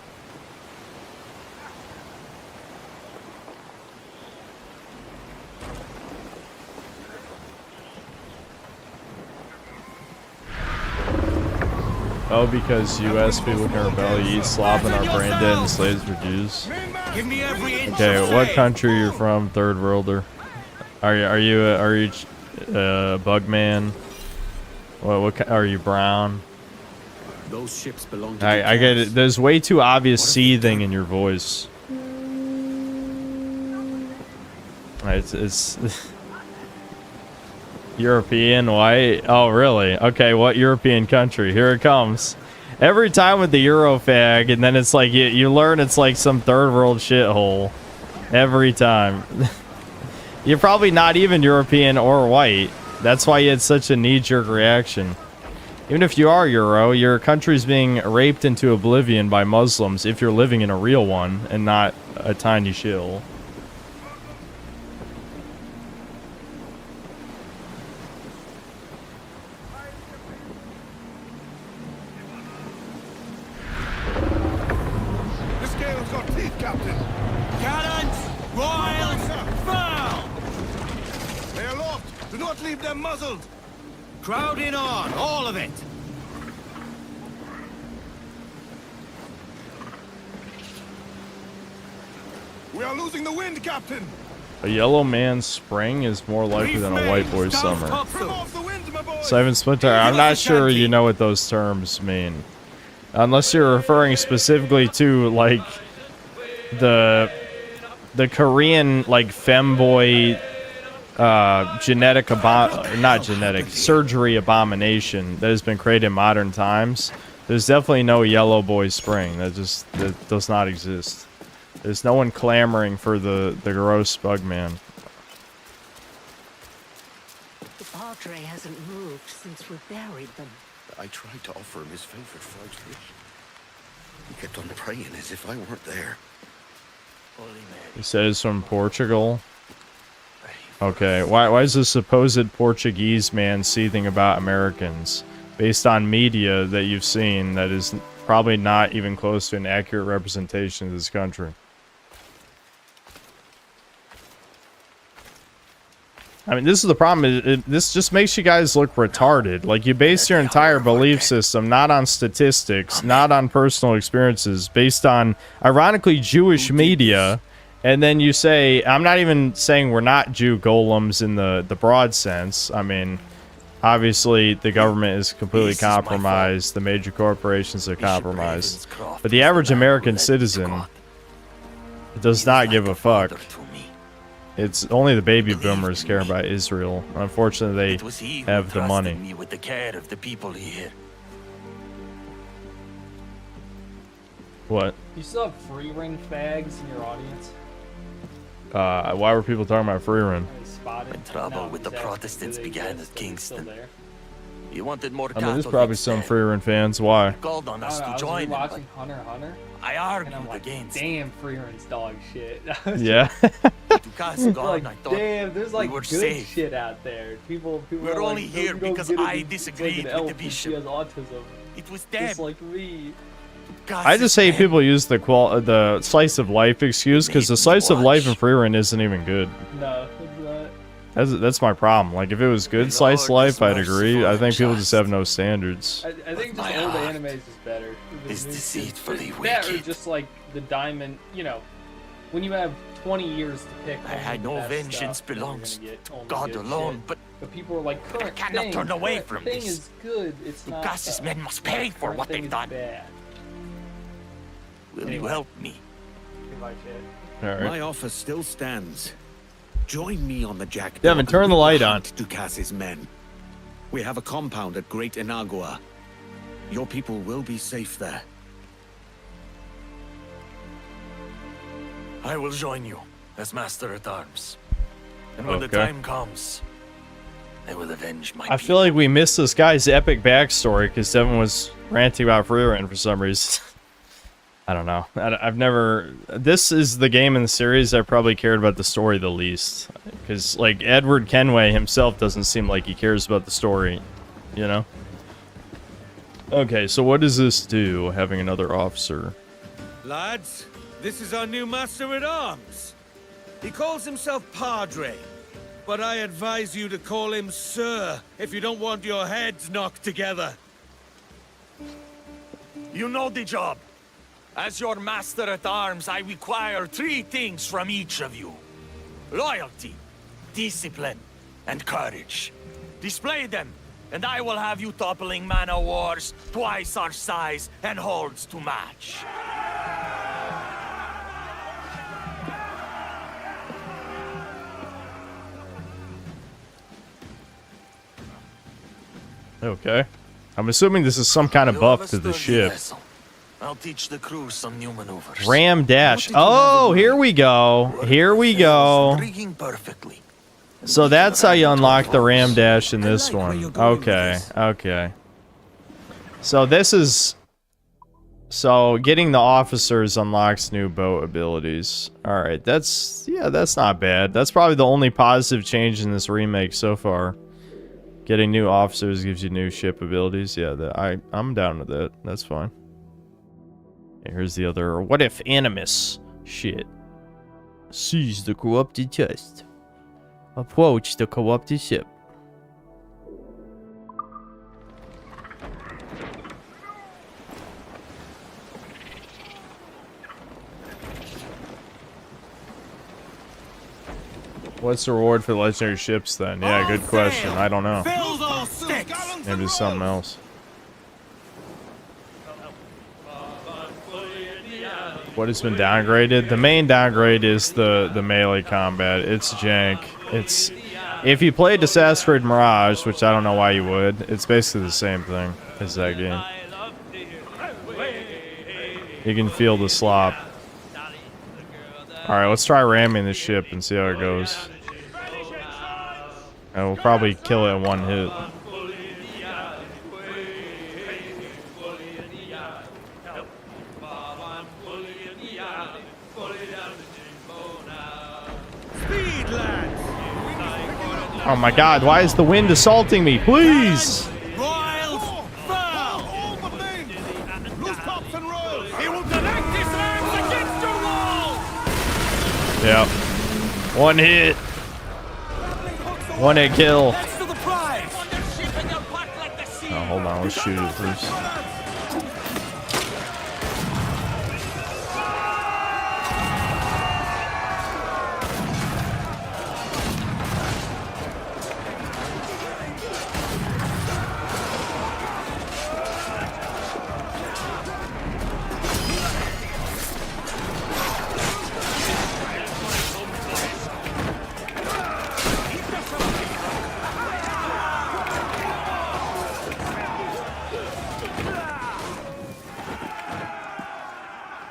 Oh, because U.S. people can rebel, you eat slop in our brain dead and slaves for Jews. Okay, what country are you from, third worlder? Are you Bugman? What are you, brown? Those ships belong to I get it. There's way too obvious seething in your voice. It's European white. Oh, really? Okay, what European country? Here it comes. Every time with the Eurofag, and then it's like you learn it's like some third world shithole. Every time. You're probably not even European or white. That's why you had such a knee-jerk reaction. Even if you are Euro, your country's being raped into oblivion by Muslims if you're living in a real one and not a tiny shill. This gale's got teeth, Captain. Cannons! Royals! Foul! They are aloft. Do not leave them muzzled. Crowd in on, all of it! We are losing the wind, Captain. A yellow man's spring is more likely than a white boy's summer. Simon Splinter, I'm not sure you know what those terms mean. Unless you're referring specifically to, like, the Korean, like, femboy, surgery abomination that has been created in modern times. There's definitely no yellow boy spring. That does not exist. There's no one clamoring for the gross Bugman. The Padre hasn't moved since we buried them. I tried to offer him his favorite fried fish. He kept on praying as if I weren't there. He says from Portugal. Okay, why is this supposed Portuguese man seething about Americans? Based on media that you've seen that is probably not even close to an accurate representation of this country. I mean, this is the problem. This just makes you guys look retarded. Like, you base your entire belief system not on statistics, not on personal experiences, based on, ironically, Jewish media. And then you say, I'm not even saying we're not Jew golems in the broad sense. I mean, obviously, the government is completely compromised. The major corporations are compromised. But the average American citizen does not give a fuck. It's only the baby boomers care about Israel. Unfortunately, they have the money. Me with the care of the people here. What? You still have free ring fags in your audience? Why were people talking about free run? When trouble with the Protestants began at Kingston. You wanted more I mean, there's Catholics probably some there. free run fans. Why? Called on us to join them, watching Hunter x Hunter. I argued and I'm like, against. damn, free run's dog shit. Yeah. Like, damn, there's like we were good safe. shit out there. People We're are only like, here "Don't because get it, I it's disagreed like an with elf the and she bishop. has autism. It was Just like me. I just hate people use the slice of life excuse, because the slice of life in free run isn't even good. No, it's not. That's my problem. Like, if it was good slice of life, I'd agree. I think people just have no standards. I think just old animes is better. Is deceitfully That or wicked. just like the diamond, you know, when you have 20 years to pick. I know vengeance belongs to God alone, but people are like, current cannot thing, turn away current from thing this. is good. It's not. Lucas's men must pay for current what thing they've is done. Bad. Will you help me? Goodbye, Chad. All right. My offer still stands. Join me on the Jack. Devin, turn the light on. Ducas's men. We have a compound at Great Inagua. Your people will be safe there. I will join you as Master at Arms. And when the Okay. time comes, I will avenge my I feel like we missed this guy's epic backstory because Devin was ranting about free run for some reason. I don't know. I've never... This is the game in the series I probably cared about the story the least. Because, like, Edward Kenway himself doesn't seem like he cares about the story, you know? Okay, so what does this do, having another officer? Lads, this is our new master at arms. He calls himself Padre, but I advise you to call him Sir if you don't want your heads knocked together. You know the job. As your Master at Arms, I require 3 things from each of you. Loyalty, discipline, and courage. Display them, and I will have you toppling man-o'-wars twice our size and holds to match. Okay. I'm assuming this is some kind of buff to the ship. I'll teach the crew some new maneuvers. Ram dash. Oh, here we go. Here we go. Rigging perfectly. So that's how you unlock the ram dash in this one. Okay, okay. So this is... So getting the officers unlocks new boat abilities. Alright, that's... Yeah, that's not bad. That's probably the only positive change in this remake so far. Getting new officers gives you new ship abilities. Yeah, I'm down with that. That's fine. Here's the other... What if Animus? Shit. Seize the corrupted chest. Approach the corrupted ship. What's the reward for the legendary ships then? Yeah, good question. I don't know. Maybe it's something else. What has been downgraded? The main downgrade is the melee combat. It's jank. It's... If you played Assassin's Creed Mirage, which I don't know why you would, it's basically the same thing as that game. You can feel the slop. Alright, let's try ramming the ship and see how it goes. And we'll probably kill it in one hit. Oh my god, why is the wind assaulting me? Please! Yep. One hit. One hit kill. That's to the prize. Oh, hold on, let's shoot it first.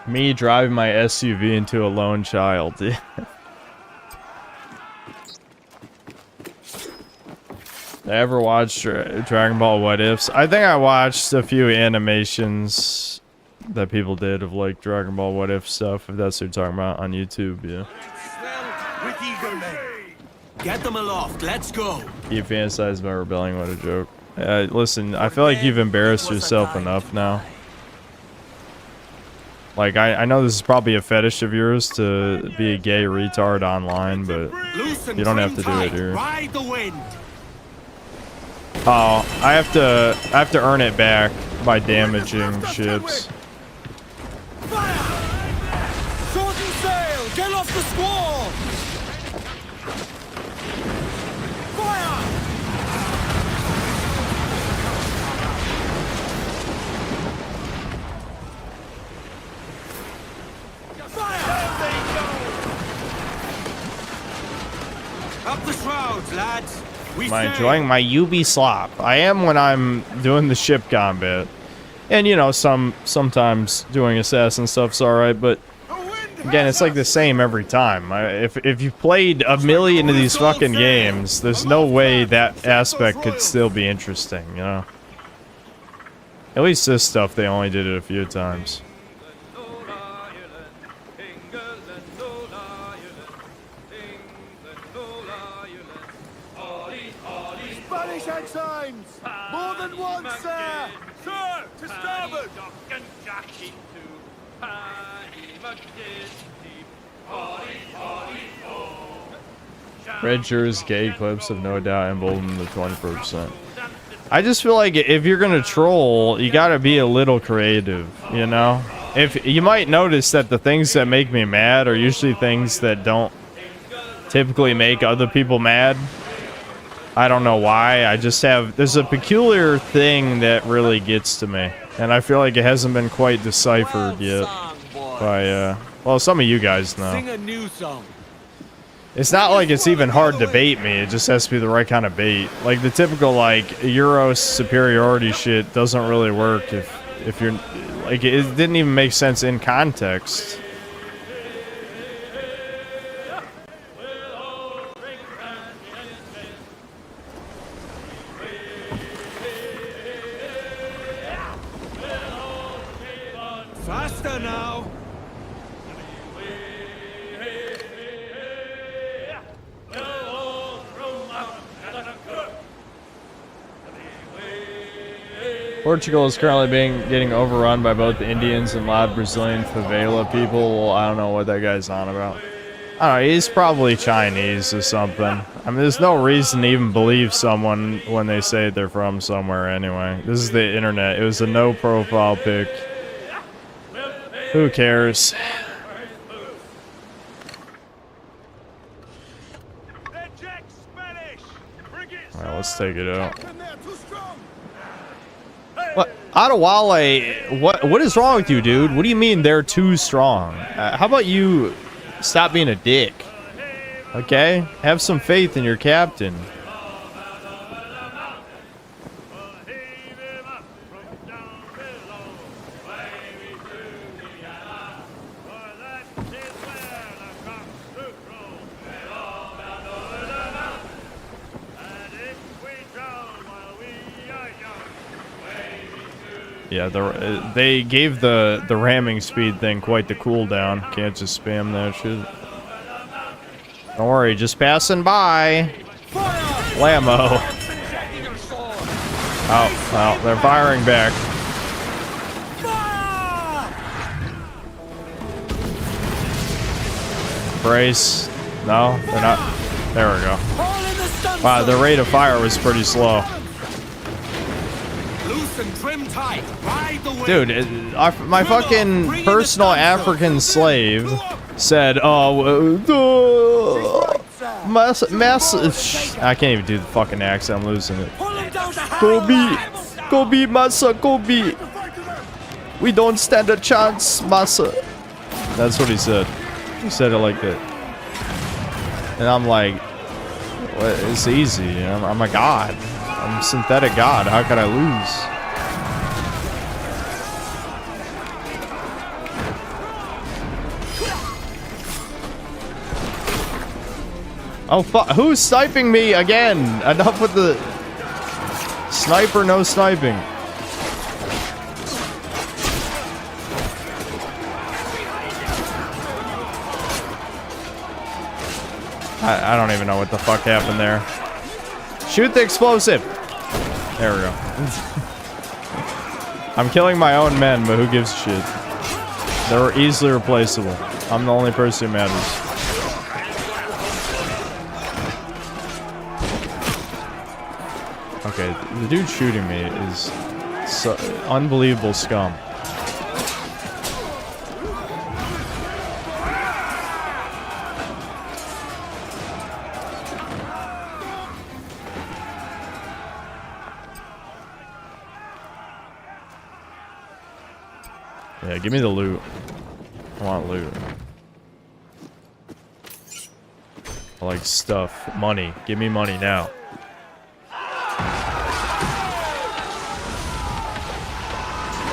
Me driving my SUV into a lone child. I ever watched Dragon Ball What Ifs? I think I watched a few animations that people did of like Dragon Ball What If stuff, if that's what you're talking about, on YouTube, yeah. With eager men. Get them aloft, let's go. You fantasize about rebelling, what a joke. Listen, I feel like you've embarrassed yourself enough now. Like, I know this is probably a fetish of yours to be a gay retard online, but you don't have to do it here. Ride the wind. Oh, I have to earn it back by damaging ships. Sword and sail! Get off the squall! Fire! Up the shrouds, lads. Am I enjoying my Ubisoft? I am when I'm doing the ship combat. And, you know, sometimes doing assassin stuff's alright, but again, it's like the same every time. If you played a million of these fucking games, there's no way that aspect could still be interesting, you know? At least this stuff, they only did it a few times. Spanish ensigns! More than one, sir! Sir, to starboard! Red shirts, gay clips have no doubt emboldened the 20%. I just feel like if you're gonna troll, you gotta be a little creative, you know? If you might notice that the things that make me mad are usually things that don't typically make other people mad. I don't know why. I just have, there's a peculiar thing that really gets to me, and I feel like it hasn't been quite deciphered yet by well, some of you guys know. Sing a new song. It's not like it's even hard to bait me, it just has to be the right kind of bait. Like the typical like Euro superiority shit doesn't really work if you're like, it didn't even make sense in context. Faster now. Portugal is currently getting overrun by both the Indians and loud Brazilian favela people. Well, I don't know what that guy's on about. I don't know, he's probably Chinese or something. I mean, there's no reason to even believe someone when they say they're from somewhere anyway. This is the internet. It was a no profile pic. Who cares? Alright, let's take it out. What? Adewale, what is wrong with you, dude? What do you mean they're too strong? How about you stop being a dick? Okay? Have some faith in your captain. Yeah, they gave the ramming speed thing quite the cooldown. Can't just spam that shit. Don't worry, just passing by. Blammo. Oh, well, they're firing back. Brace. No, they're not. There we go. Wow, the rate of fire was pretty slow. Loose and trim tight. Ride the wind. Dude, my fucking personal African slave said, I can't even do the fucking accent, I'm losing it. Go beat, massa, go beat. We don't stand a chance, massa. That's what he said. He said it like that. And I'm like, well, it's easy. I'm a god. I'm a synthetic god. How could I lose? Oh fuck, who's sniping me again? Enough with the sniper, no sniping. I don't even know what the fuck happened there. Shoot the explosive. There we go. I'm killing my own men, but who gives a shit? They're easily replaceable. I'm the only person who matters. Okay, the dude shooting me is unbelievable scum. Yeah, give me the loot. I want loot. I like stuff. Money. Give me money now.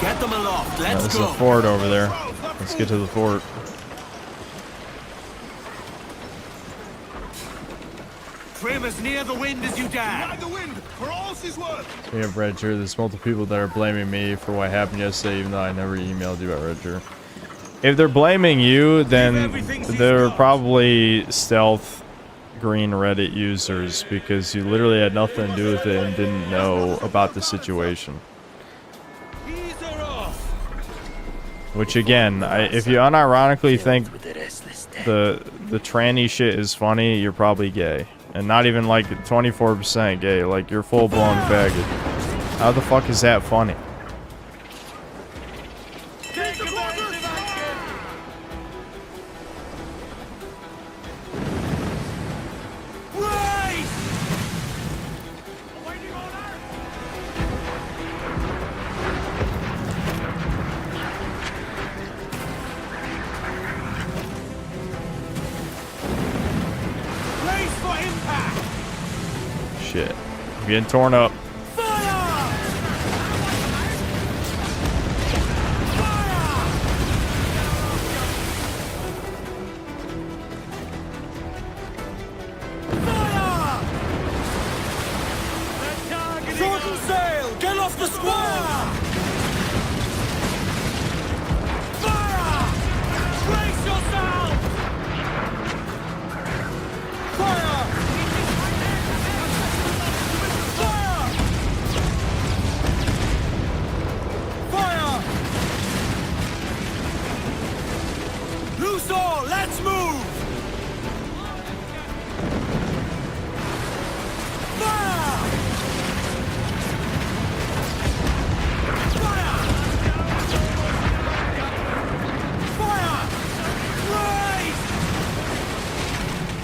Get them aloft. Let's There's go. a fort over there. Let's get to the fort. Trim as near the wind as you dare. Ride the wind, for all she's worth. We have Redger. There's multiple people that are blaming me for what happened yesterday, even though I never emailed you about Redger. If they're blaming you, then they're probably stealth green Reddit users, because you literally had nothing to do with it and didn't know about the situation. Which again, if you unironically think the tranny shit is funny, you're probably gay. And not even like 24% gay, like you're full-blown faggot. How the fuck is that funny? Shit. I'm getting torn up. Shorten sail! Get off the squall! Fire! Brace yourself! Fire! Fire! Loose all! Let's move!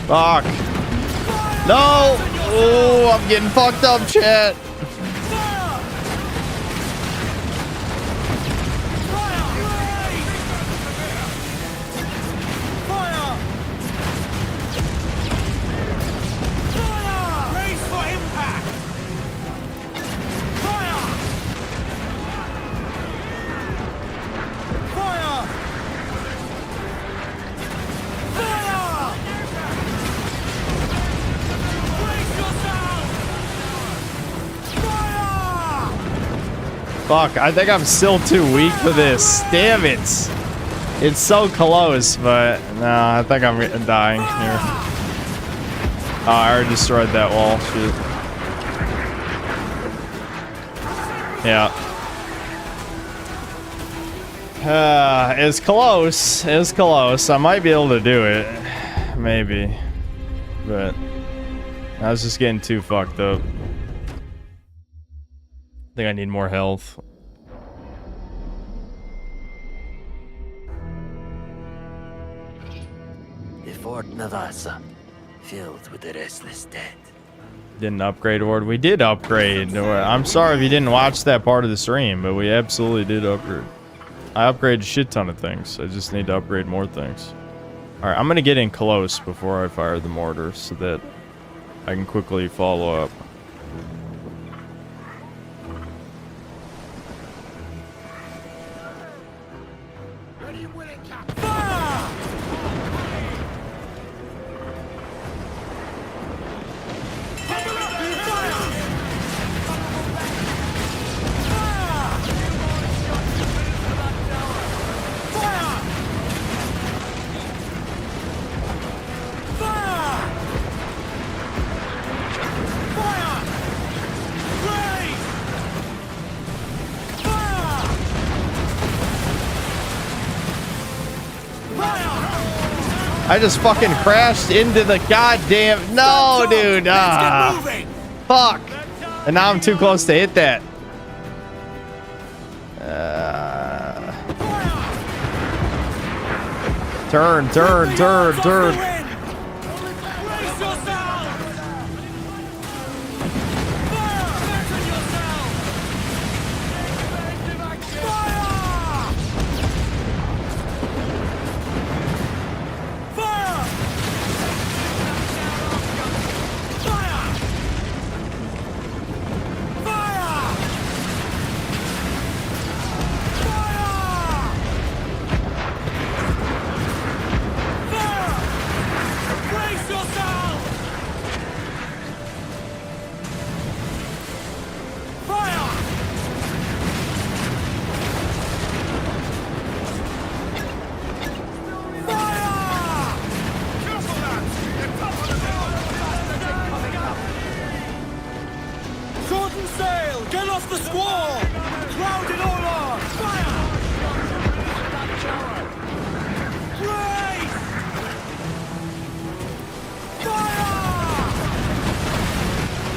Fuck. No! Oh, I'm getting fucked up, chat. Brace for impact! Fire! Fire! Fuck, I think I'm still too weak for this. Damn it. It's so close, but no, I think I'm dying here. Oh, I already destroyed that wall. Shit. Yeah. It's close. It's close. I might be able to do it. Maybe. But I was just getting too fucked up. I think I need more health. The Fort Navassa, filled with the restless dead. Didn't upgrade, Ward. We did upgrade. I'm sorry if you didn't watch that part of the stream, but we absolutely did upgrade. I upgraded a shit ton of things. I just need to upgrade more things. Alright, I'm gonna get in close before I fire the mortar so that I can quickly follow up. I just fucking crashed into the goddamn... No, dude. Ah. Fuck. And now I'm too close to hit that. Turn.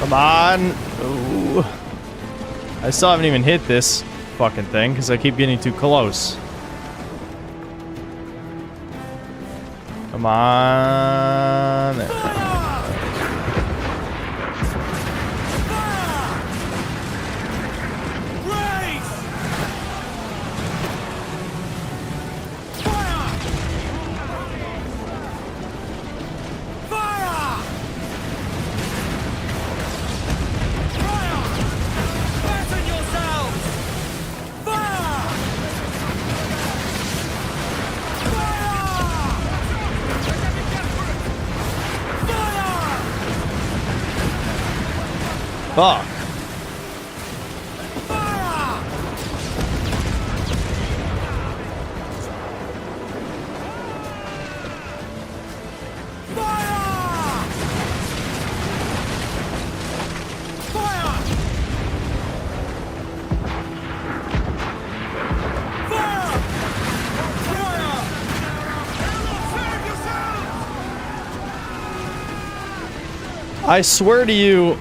Come on. Ooh. I still haven't even hit this fucking thing because I keep getting too close. Come on. There we go. Fuck. I swear to you,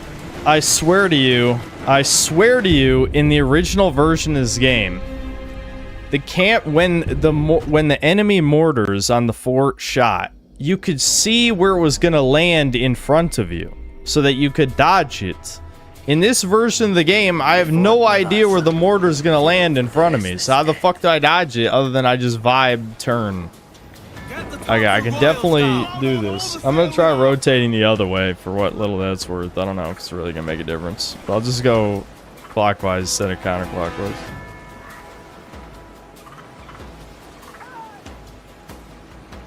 in the original version of this game, when the enemy mortars on the fort shot, you could see where it was gonna land in front of you, so that you could dodge it. In this version of the game, I have no idea where the mortar is gonna land in front of me. So how the fuck do I dodge it other than I just vibe turn? Okay, I can definitely do this. I'm gonna try rotating the other way for what little that's worth. I don't know if it's really gonna make a difference. But I'll just go clockwise instead of counterclockwise.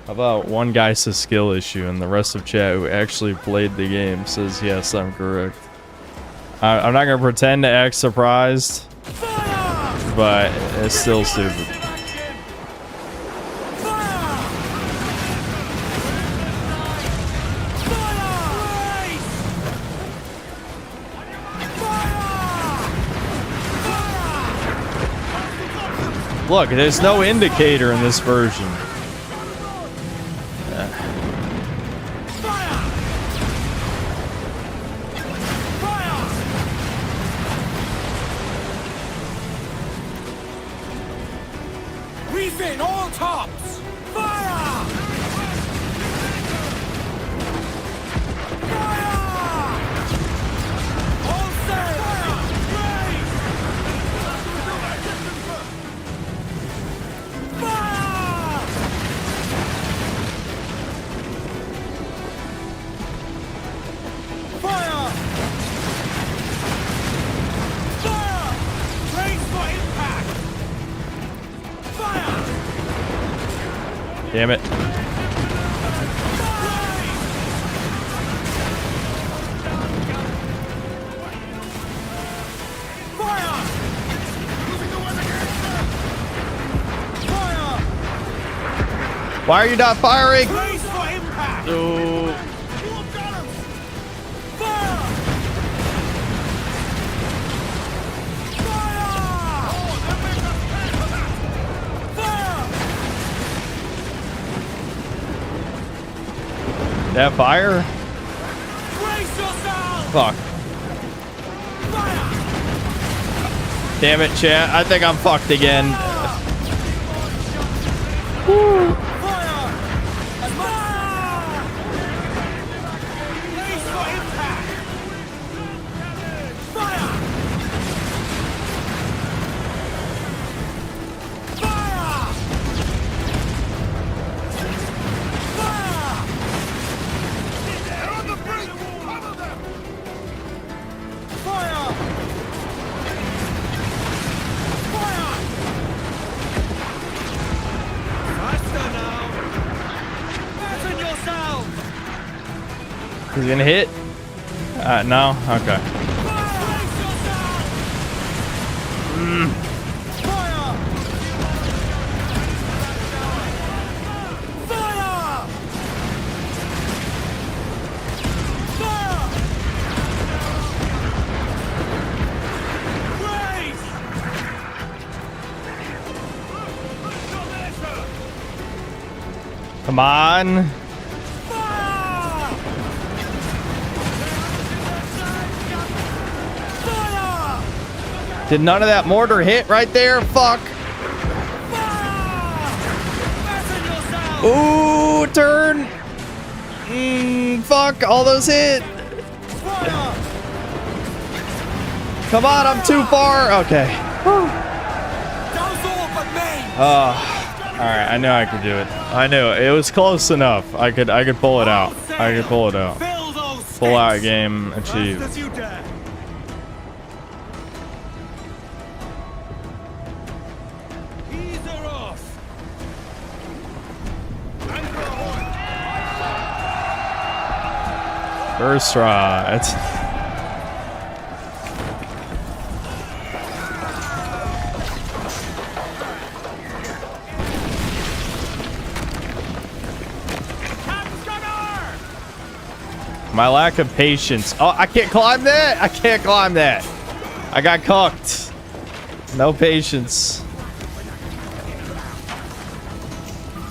How about one guy says skill issue and the rest of chat who actually played the game says yes, I'm correct. I'm not gonna pretend to act surprised, but it's still stupid. Look, there's no indicator in this version. tops! Fire! Fire! All sail! Raise! Fire! Fire! Fire! Brace for impact! Fire! Damn it. Fire! Fire! Why are you not firing? Brace for impact! Oh. That fire? Fuck. Damn it, chat. I think I'm fucked again. Woo. He's gonna hit? No? Okay. Come on. Did none of that mortar hit right there? Fuck. Ooh, turn. Fuck, all those hit. Come on, I'm too far. Okay. Alright, I knew I could do it. I knew it. It was close enough. I could pull it out. I could pull it out. Pull out game achieved. First try. It's my lack of patience. Oh, I can't climb that. I can't climb that. I got cooked. No patience.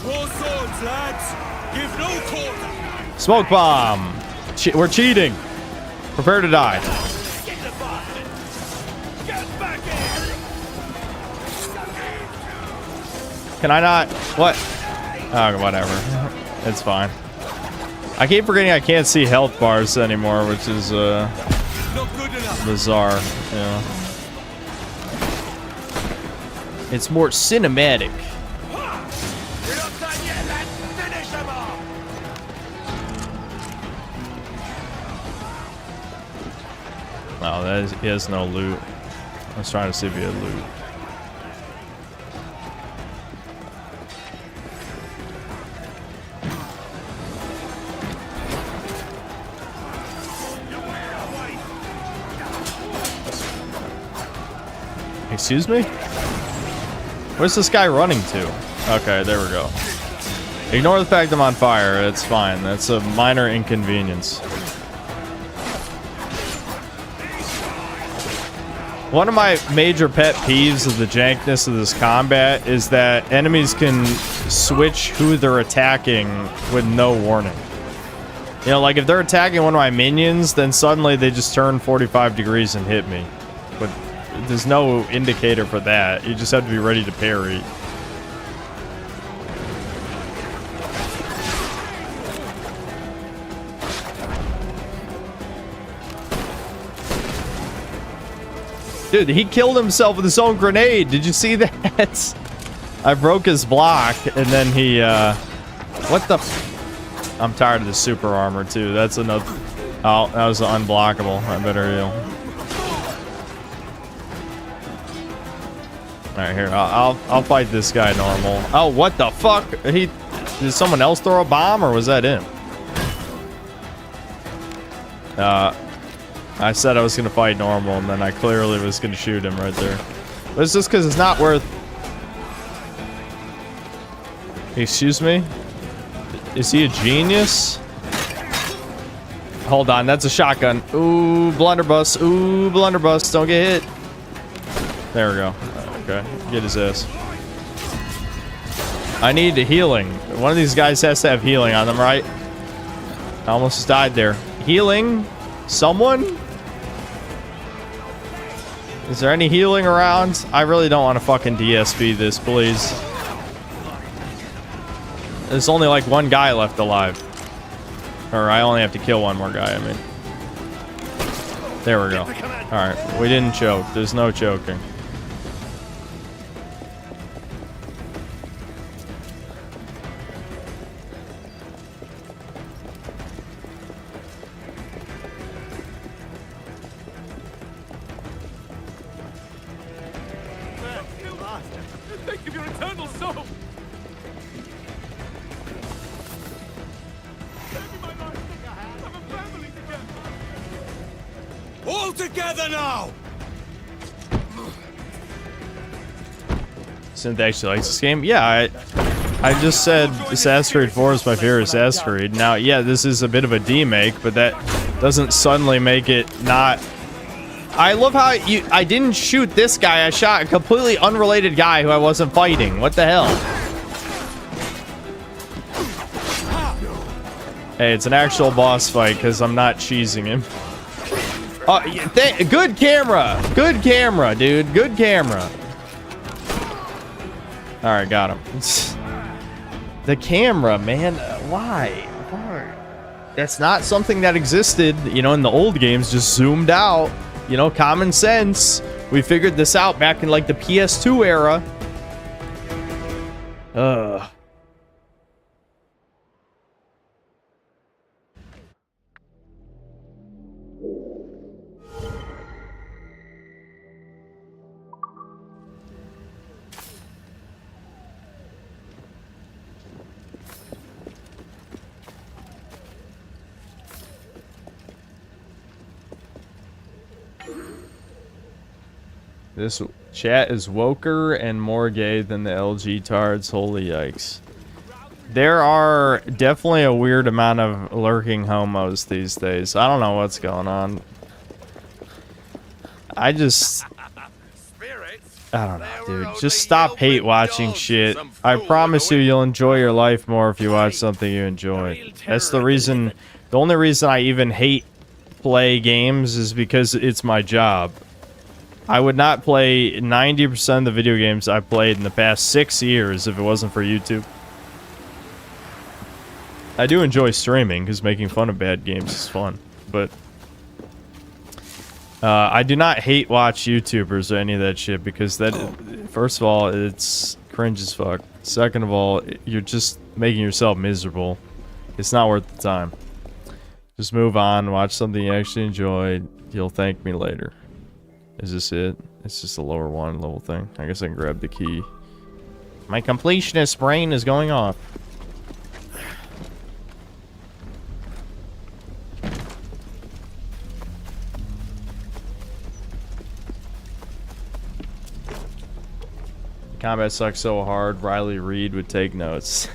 Draw swords, lads. Give no quarter. Smoke bomb. We're cheating. Prepare to die. Can I not? What? Oh, whatever. It's fine. I keep forgetting I can't see health bars anymore, which is bizarre. Yeah. It's more cinematic. Oh, that is, he has no loot. I was trying to see if he had loot. Excuse me? Where's this guy running to? Okay, there we go. Ignore the fact I'm on fire. It's fine. That's a minor inconvenience. One of my major pet peeves of the jankness of this combat is that enemies can switch who they're attacking with no warning. You know, like if they're attacking one of my minions, then suddenly they just turn 45 degrees and hit me. But there's no indicator for that. You just have to be ready to parry. Dude, he killed himself with his own grenade. Did you see that? I broke his block, and then he, what the I'm tired of the super armor, too. That's another... Oh, that was unblockable. I better heal. Alright, here. I'll fight this guy normal. Oh, what the fuck? Did someone else throw a bomb, or was that him? I said I was gonna fight normal, and then I clearly was gonna shoot him right there. But it's just because it's not worth... Excuse me? Is he a genius? Hold on, that's a shotgun. Ooh, blunderbuss. Ooh, blunderbuss. Don't get hit. There we go. Okay, get his ass. I need healing. One of these guys has to have healing on them, right? I almost died there. Healing? Someone? Is there any healing around? I really don't want to fucking DSP this, please. There's only like one guy left alive. Or I only have to kill one more guy, I mean. There we go. Alright, we didn't choke. There's no choking. Think of your eternal soul! All together now! Synth actually likes this game. Yeah, I just said Assassin's Creed 4 is my favorite Assassin's Creed. Now, yeah, this is a bit of a demake, but that doesn't suddenly make it not... I love how I didn't shoot this guy. I shot a completely unrelated guy who I wasn't fighting. What the hell? Hey, it's an actual boss fight because I'm not cheesing him. Oh, good camera. Good camera, dude. Good camera. All right, got him. The camera, man. Why? That's not something that existed, you know, in the old games. Just zoomed out. You know, common sense. We figured this out back in like the PS2 era. This chat is woker and more gay than the LG tards. Holy yikes. There are definitely a weird amount of lurking homos these days. I don't know what's going on. I don't know, dude. Just stop hate watching shit. I promise you, you'll enjoy your life more if you watch something you enjoy. That's the reason. The only reason I even hate play games is because it's my job. I would not play 90% of the video games I've played in the past 6 years if it wasn't for YouTube. I do enjoy streaming because making fun of bad games is fun, but I do not hate watch YouTubers or any of that shit because that, first of all, it's cringe as fuck. Second of all, you're just making yourself miserable. It's not worth the time. Just move on, watch something you actually enjoy. You'll thank me later. Is this it? It's just a lower one level thing. I guess I can grab the key. My completionist brain is going off. Combat sucks so hard, Riley Reid would take notes.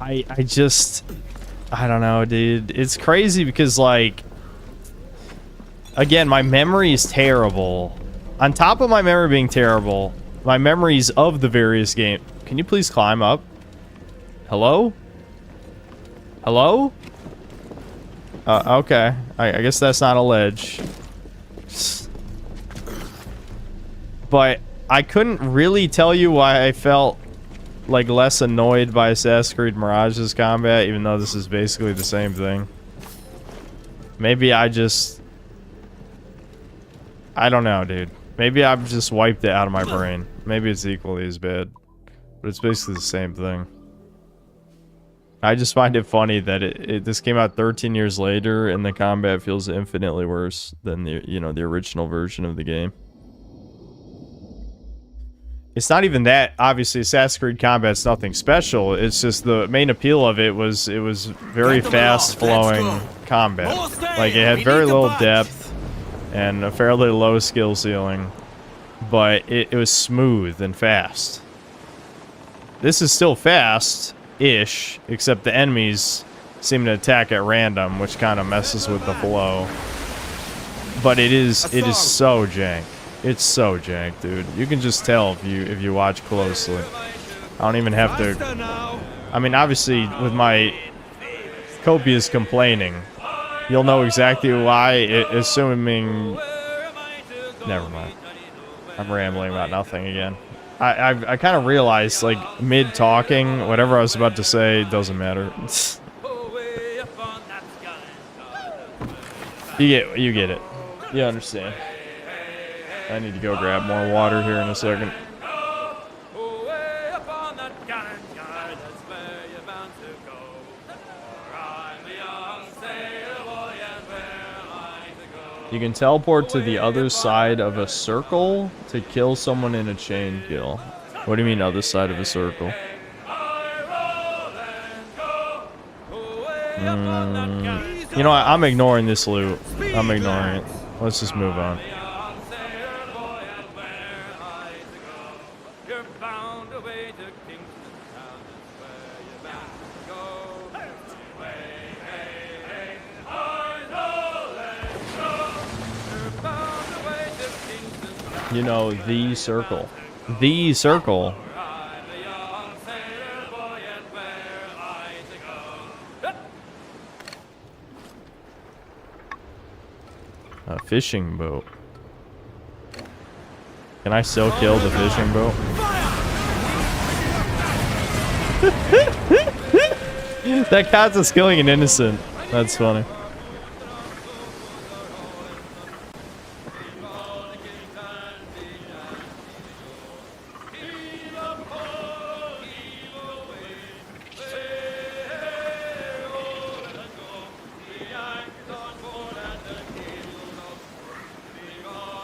I don't know, dude. It's crazy because, like, again, my memory is terrible. On top of my memory being terrible, my memories of the various games... Can you please climb up? Hello? Hello? Okay. I guess that's not a ledge. But I couldn't really tell you why I felt like less annoyed by Assassin's Creed Mirage's combat, even though this is basically the same thing. Maybe I I don't know, dude. Maybe I've just wiped it out of my brain. Maybe it's equally as bad. But it's basically the same thing. I just find it funny that this came out 13 years later and the combat feels infinitely worse than the, you know, the original version of the game. It's not even that, obviously, Assassin's Creed combat's nothing special. It's just the main appeal of it was very fast-flowing combat. Like, it had very little depth and a fairly low skill ceiling, but it was smooth and fast. This is still fast-ish, except the enemies seem to attack at random, which kind of messes with the flow. But it is so jank. It's so jank, dude. You can just tell if you watch closely. I don't even have to... I mean, obviously, with my copious complaining, you'll know exactly why, assuming... Never mind. I'm rambling about nothing again. I kind of realized, like, mid-talking, whatever I was about to say doesn't matter. You get it. You understand. I need to go grab more water here in a second. You can teleport to the other side of a circle to kill someone in a chain kill. What do you mean other side of a circle? You know what? I'm ignoring this loot. I'm ignoring it. Let's just move on. You know, the circle. The circle. A fishing boat. Can I still kill the fishing boat? That counts as killing an innocent. That's funny.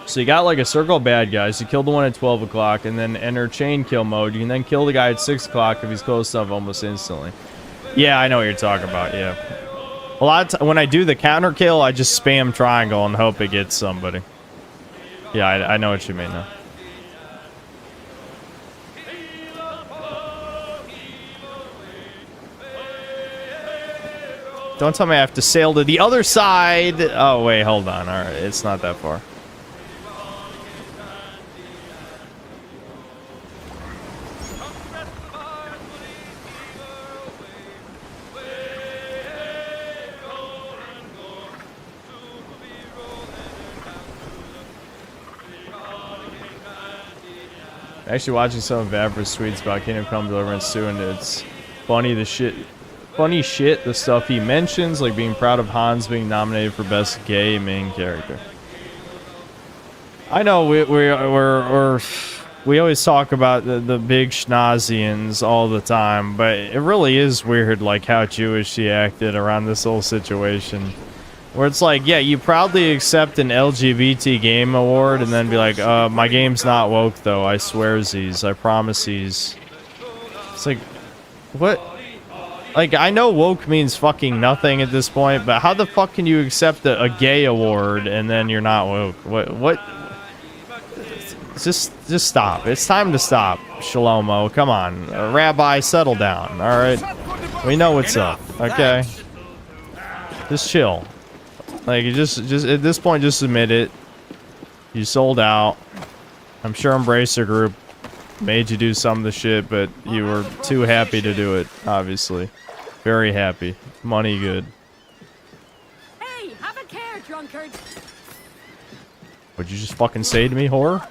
So you got like a circle of bad guys. You kill the one at 12 o'clock and then enter chain kill mode. You can then kill the guy at 6 o'clock if he's close enough almost instantly. Yeah, I know what you're talking about, yeah. A lot of when I do the counter kill, I just spam triangle and hope it gets somebody. Yeah, I know what you mean now. Don't tell me I have to sail to the other side. Oh, wait, hold on. All right, it's not that far. Actually watching some of Avra's tweets about Kingdom Come Deliverance 2, and it's funny shit, the stuff he mentions, like being proud of Hans being nominated for best gay main character. I know we always talk about the big schnozians all the time, but it really is weird, like how Jewish he acted around this whole situation. Where it's like, yeah, you proudly accept an LGBT game award and then be like, my game's not woke though, I swearsies, I promises. It's like, what? Like, I know woke means fucking nothing at this point, but how the fuck can you accept a gay award and then you're not woke? What? Just stop. It's time to stop, Shlomo. Come on. Rabbi, settle down, alright? We know what's up, okay? Just chill. Like, you just at this point, just admit it. You sold out. I'm sure Embracer Group made you do some of the shit, but you were too happy to do it, obviously. Very happy. Money good. Hey, have a care, drunkard. What'd you just fucking say to me, whore?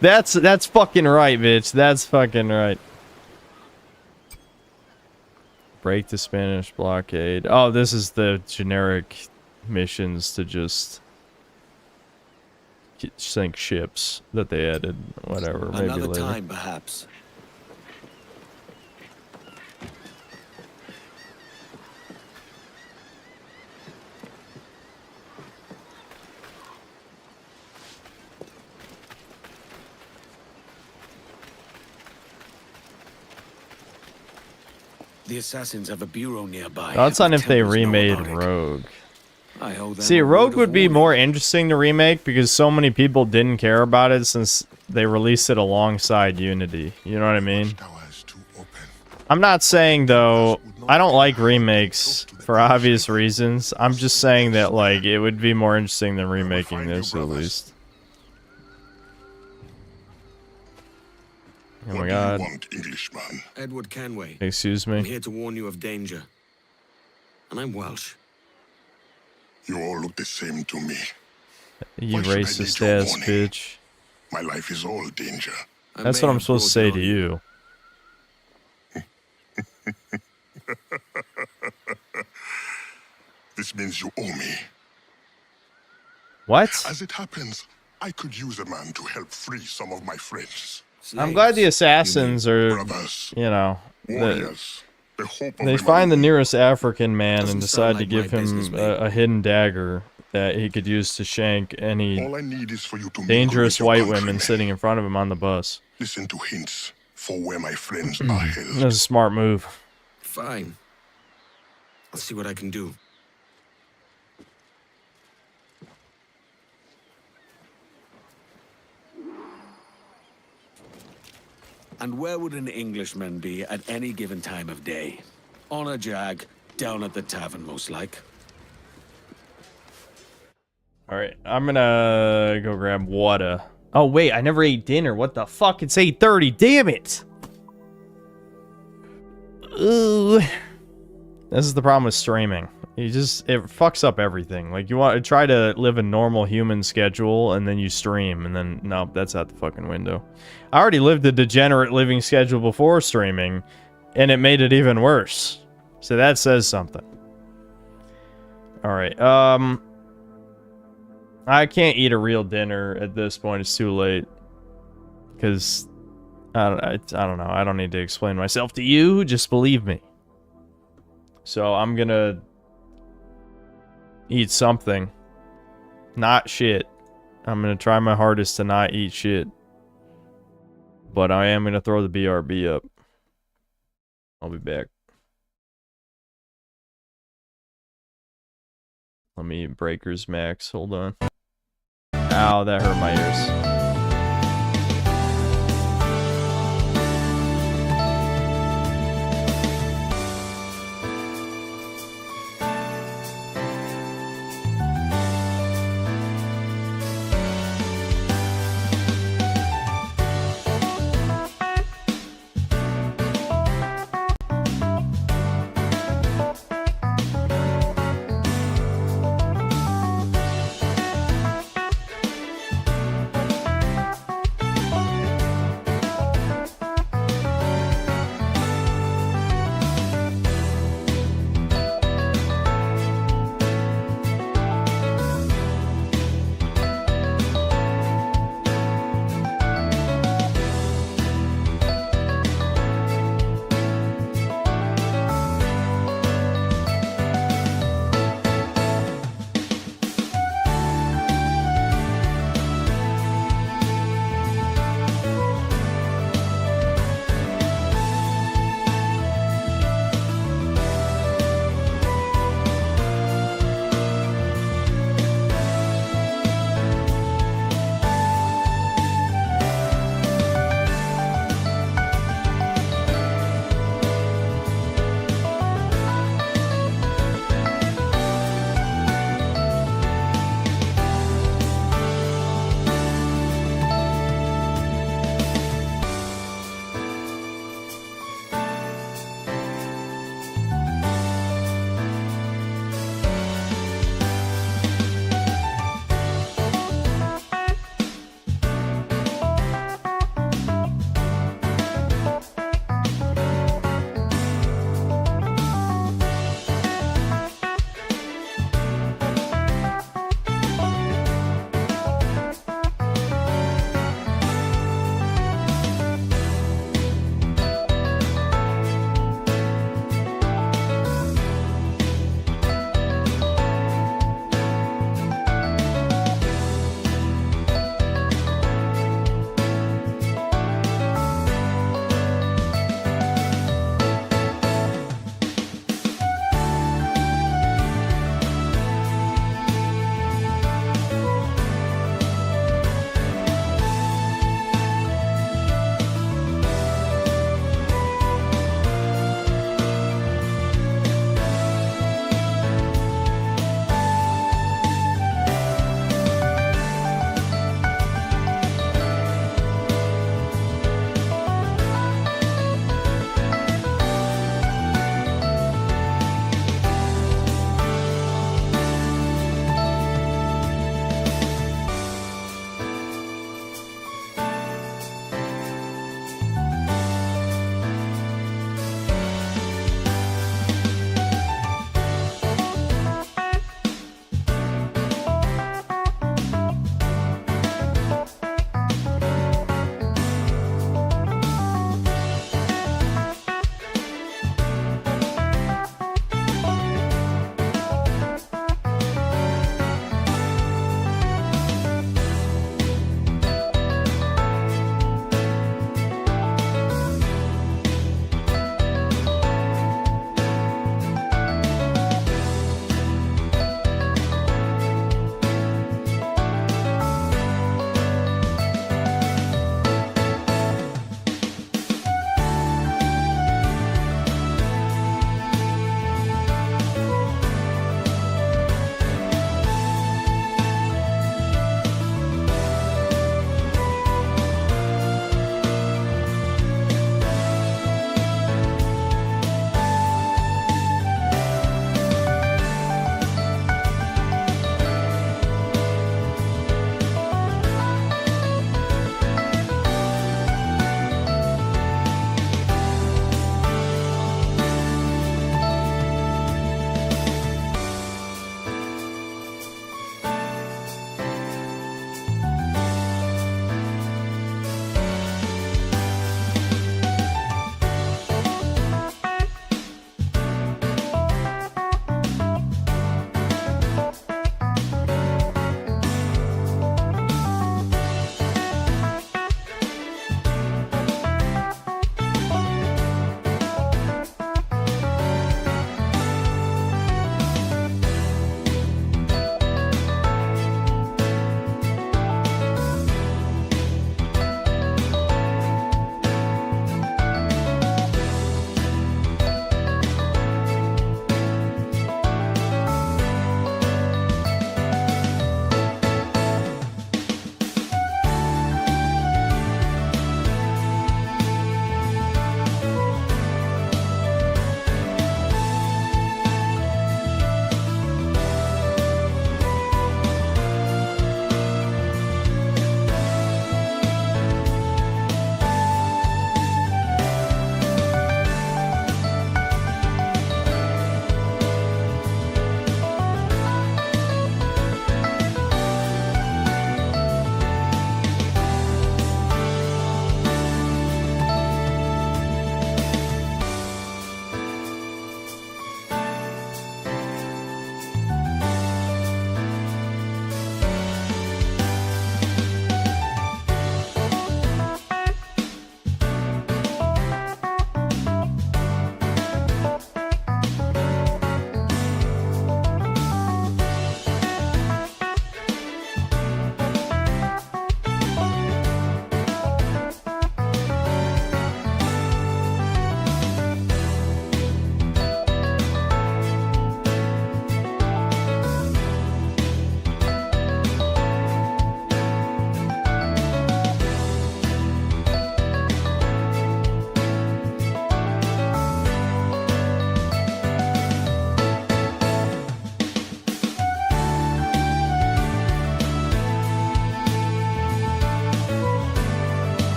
That's fucking right, bitch. That's fucking right. Break the Spanish blockade. Oh, this is the generic missions to just sink ships that they added. Whatever, maybe Another later. time, perhaps. The assassins have a bureau nearby. Thoughts on with if they tempers know remade about it. Rogue. I owe them See, a Rogue word would of be warning. more interesting to remake because so many people didn't care about it since they released it alongside Unity. You know what I mean? I'm not saying, though, I don't like remakes for obvious reasons. I'm just saying that, like, it would be more interesting than remaking this, at least. Oh my god. Englishman? Edward Kenway. Excuse me? I'm here to warn you of danger. And I'm Welsh. You all look the same to me. You Why should I racist need your ass warning? bitch. My life is all danger. That's what I'm supposed to say to you. This means you owe me. What? As it happens, I could use a man to help free some of my friends. I'm glad the assassins are, you know, Warriors. The hope of they the find the Maroon. nearest African man and Doesn't decide sound to like give my him business, mate. a hidden dagger that he could use to shank any All I need is for you to dangerous mingle white with your women sitting in front of him on the bus. Listen to hints for where my friends are held. That's a smart move. Fine. I'll see what I can do. And where would an Englishman be at any given time of day? On a jag, down at the tavern, most like. Alright, I'm gonna go grab water. Oh, wait, I never ate dinner. What the fuck? It's 8:30. Damn it! Ooh. This is the problem with streaming. It fucks up everything. Like, you want to try to live a normal human schedule, and then you stream, and then, nope, that's out the fucking window. I already lived a degenerate living schedule before streaming, and it made it even worse. So that says something. Alright, I can't eat a real dinner at this point. It's too late. Because, I don't know. I don't need to explain myself to you. Just believe me. So I'm gonna eat something. Not shit. I'm gonna try my hardest to not eat shit. But I am gonna throw the BRB up. I'll be back. Let me eat Breakers Max. Hold on. Ow, that hurt my ears.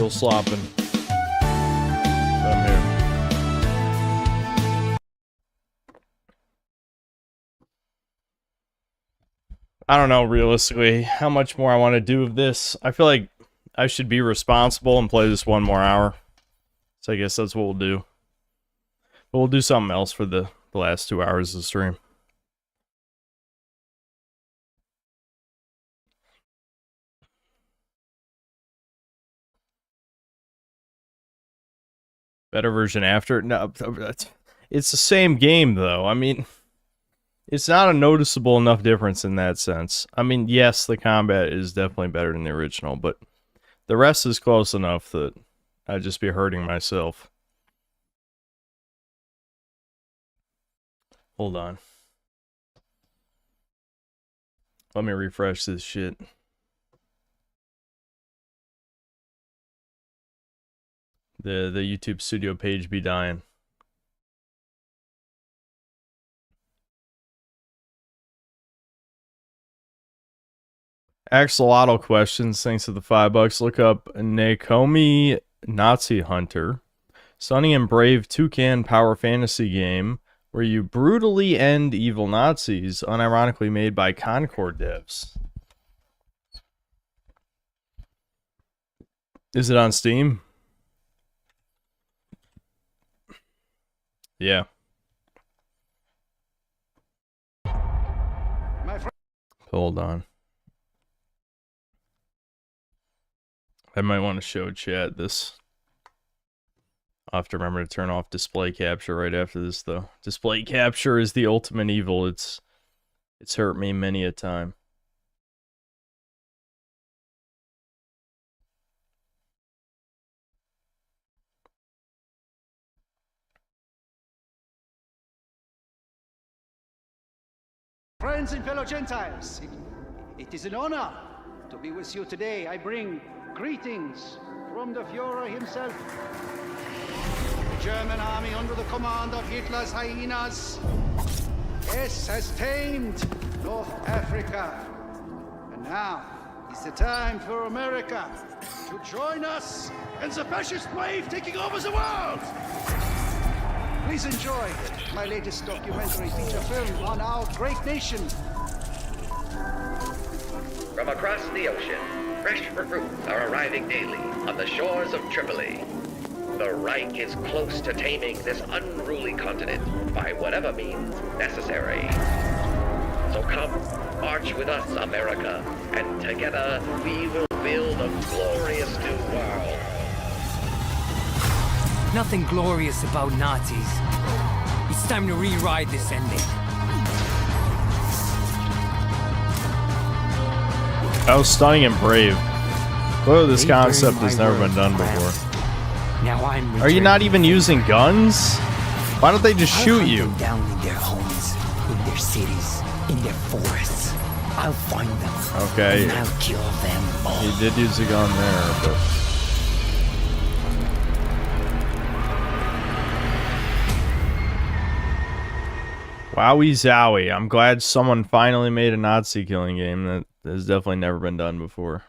still slopping. But I'm here. I don't know, realistically, how much more I want to do of this. I feel like I should be responsible and play this one more hour. So I guess that's what we'll do. But we'll do something else for the last 2 hours of the stream. Better version after? No, it's the same game, though. I mean, it's not a noticeable enough difference in that sense. I mean, yes, the combat is definitely better than the original, but the rest is close enough that I'd just be hurting myself. Hold on. Let me refresh this shit. The YouTube studio page be dying. Axolotl questions, thanks to the $5. Look up Nakomi Nazi Hunter. Sunny and Brave Toucan Power Fantasy game where you brutally end evil Nazis, unironically made by Concord devs. Is it on Steam? Yeah. Hold on. I might want to show chat this. I'll have to remember to turn off display capture right after this, though. Display capture is the ultimate evil. It's hurt me many a time. Friends and fellow Gentiles, it is an honor to be with you today. I bring greetings from the Führer himself. The German army under the command of Hitler's hyenas, yes, has tamed North Africa. And now is the time for America to join us in the fascist wave taking over the world. Please enjoy my latest documentary feature film on our great nation. From across the ocean, fresh recruits are arriving daily on the shores of Tripoli. The Reich is close to taming this unruly continent by whatever means necessary. So come, march with us, America, and together we will build a glorious new world. Nothing glorious about Nazis. It's time to rewrite this ending. That was stunning and brave. Clearly this concept has never been done before. Now Are you not even using guns? Why don't they just shoot you? Down in their homes, in their cities, in their forests. I'll find them. Okay. And I'll kill them all. He did use a gun there, but... Wowie zowie. I'm glad someone finally made a Nazi killing game. That has definitely never been done before.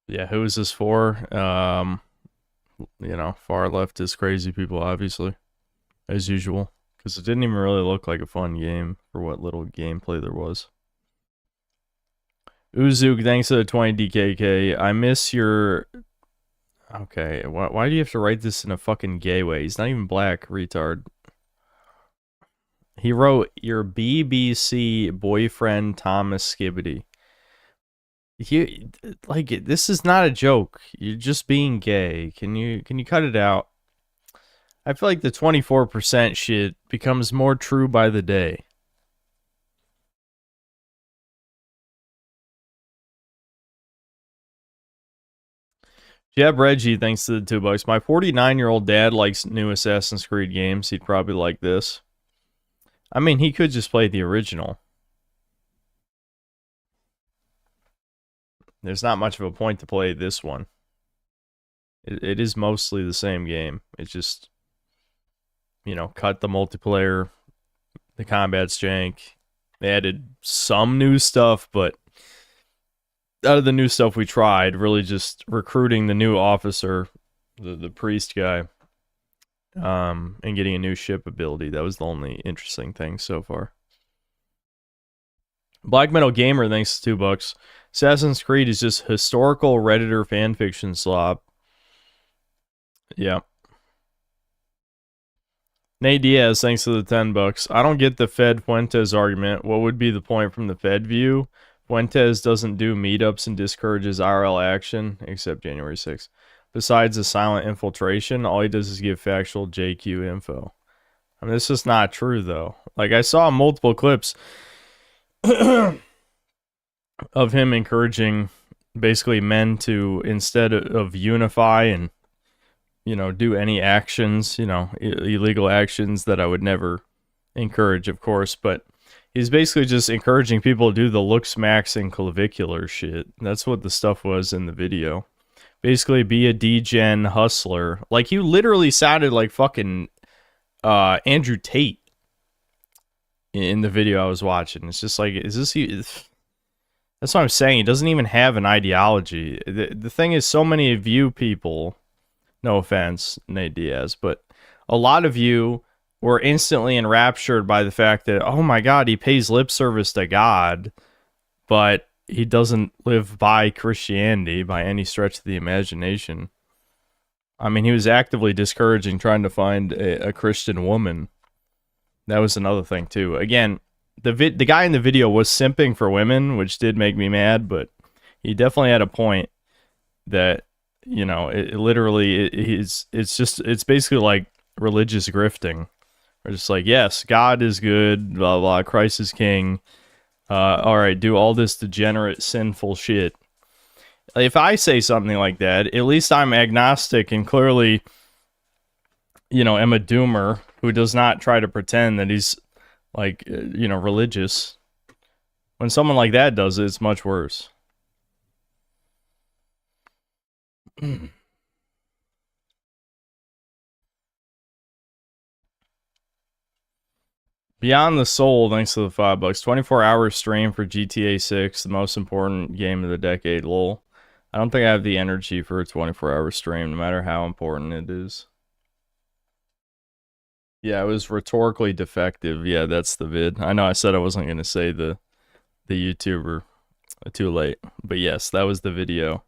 Yeah, who is this for? You know, far leftist crazy people, obviously. As usual. Because it didn't even really look like a fun game for what little gameplay there was. Uzuk, thanks to the 20 DKK. I miss your... Okay, why do you have to write this in a fucking gay way? He's not even black, retard. He wrote, your BBC boyfriend Thomas Skibbity. This is not a joke. You're just being gay. Can you cut it out? I feel like the 24% shit becomes more true by the day. Jeb Reggie, thanks to the $2. My 49-year-old dad likes new Assassin's Creed games. He'd probably like this. I mean, he could just play the original. There's not much of a point to play this one. It is mostly the same game. It's just, you know, cut the multiplayer, the combat's jank. They added some new stuff, but out of the new stuff we tried, really just recruiting the new officer, the priest guy, and getting a new ship ability. That was the only interesting thing so far. Black Metal Gamer, thanks to $2. Assassin's Creed is just historical Redditor fanfiction slop. Yeah. Nate Diaz, thanks to the $10. I don't get the Fed Fuentes argument. What would be the point from the Fed view? Fuentes doesn't do meetups and discourages IRL action, except January 6th. Besides the silent infiltration, all he does is give factual JQ info. I mean, this is not true, though. Like, I saw multiple clips of him encouraging basically men to, instead of unify and, you know, do any actions, you know, illegal actions that I would never encourage, of course, but he's basically just encouraging people to do the looks max and clavicular shit. That's what the stuff was in the video. Basically, be a degen hustler. Like, you literally sounded like fucking Andrew Tate in the video I was watching. It's just like, is this... That's what I'm saying. He doesn't even have an ideology. The thing is, so many of you people, no offense, Nate Diaz, but a lot of you were instantly enraptured by the fact that, oh my God, he pays lip service to God, but he doesn't live by Christianity by any stretch of the imagination. I mean, he was actively discouraging trying to find a Christian woman. That was another thing, too. Again, the guy in the video was simping for women, which did make me mad, but he definitely had a point that, you know, it's basically like religious grifting. Or just like, yes, God is good, blah, blah, Christ is king. All right, do all this degenerate, sinful shit. If I say something like that, at least I'm agnostic and clearly, you know, am a doomer who does not try to pretend that he's, like, you know, religious. When someone like that does it, it's much worse. Beyond the Soul, thanks to the $5. 24-hour stream for GTA 6, the most important game of the decade, lol. I don't think I have the energy for a 24-hour stream, no matter how important it is. Yeah, it was rhetorically defective. Yeah, that's the vid. I know I said I wasn't going to say the YouTuber too late. But yes, that was the video.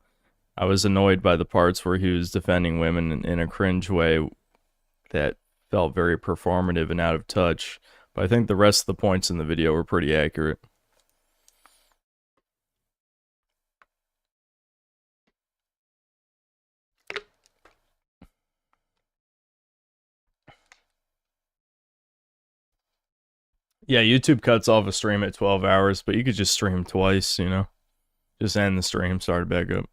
I was annoyed by the parts where he was defending women in a cringe way that felt very performative and out of touch. But I think the rest of the points in the video were pretty accurate. Yeah, YouTube cuts off a stream at 12 hours, but you could just stream twice, you know? Just end the stream, start back up.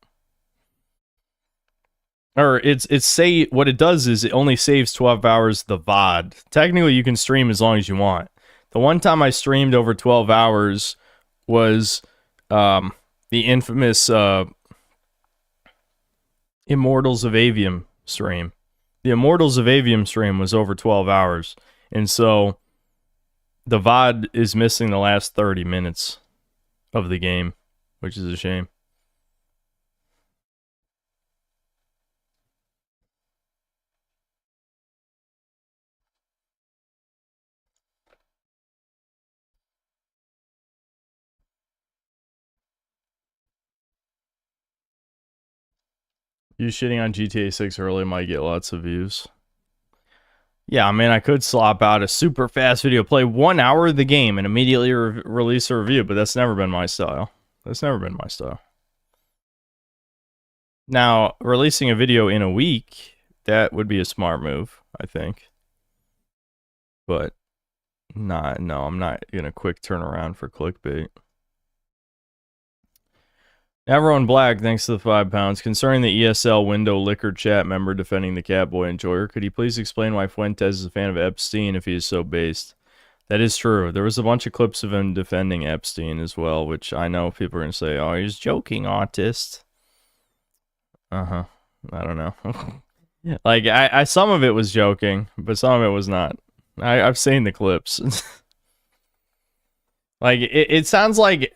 Or what it does is it only saves 12 hours the VOD. Technically, you can stream as long as you want. The one time I streamed over 12 hours was the infamous Immortals of Avium stream. The Immortals of Avium stream was over 12 hours. And so the VOD is missing the last 30 minutes of the game, which is a shame. You shitting on GTA 6 early might get lots of views. Yeah, I mean, I could slop out a super fast video, play 1 hour of the game, and immediately release a review, but that's never been my style. That's never been my style. Now, releasing a video in a week, that would be a smart move, I think. But, no, I'm not going to quick turn around for clickbait. Everyone Black, thanks to the £5. Concerning the ESL window liquor chat member defending the Catboy Enjoyer, could he please explain why Fuentes is a fan of Epstein if he is so based? That is true. There was a bunch of clips of him defending Epstein as well, which I know people are going to say, oh, he's joking, autist. Uh-huh. I don't know. Like, I some of it was joking, but some of it was not. I've seen the clips. Like, it sounds like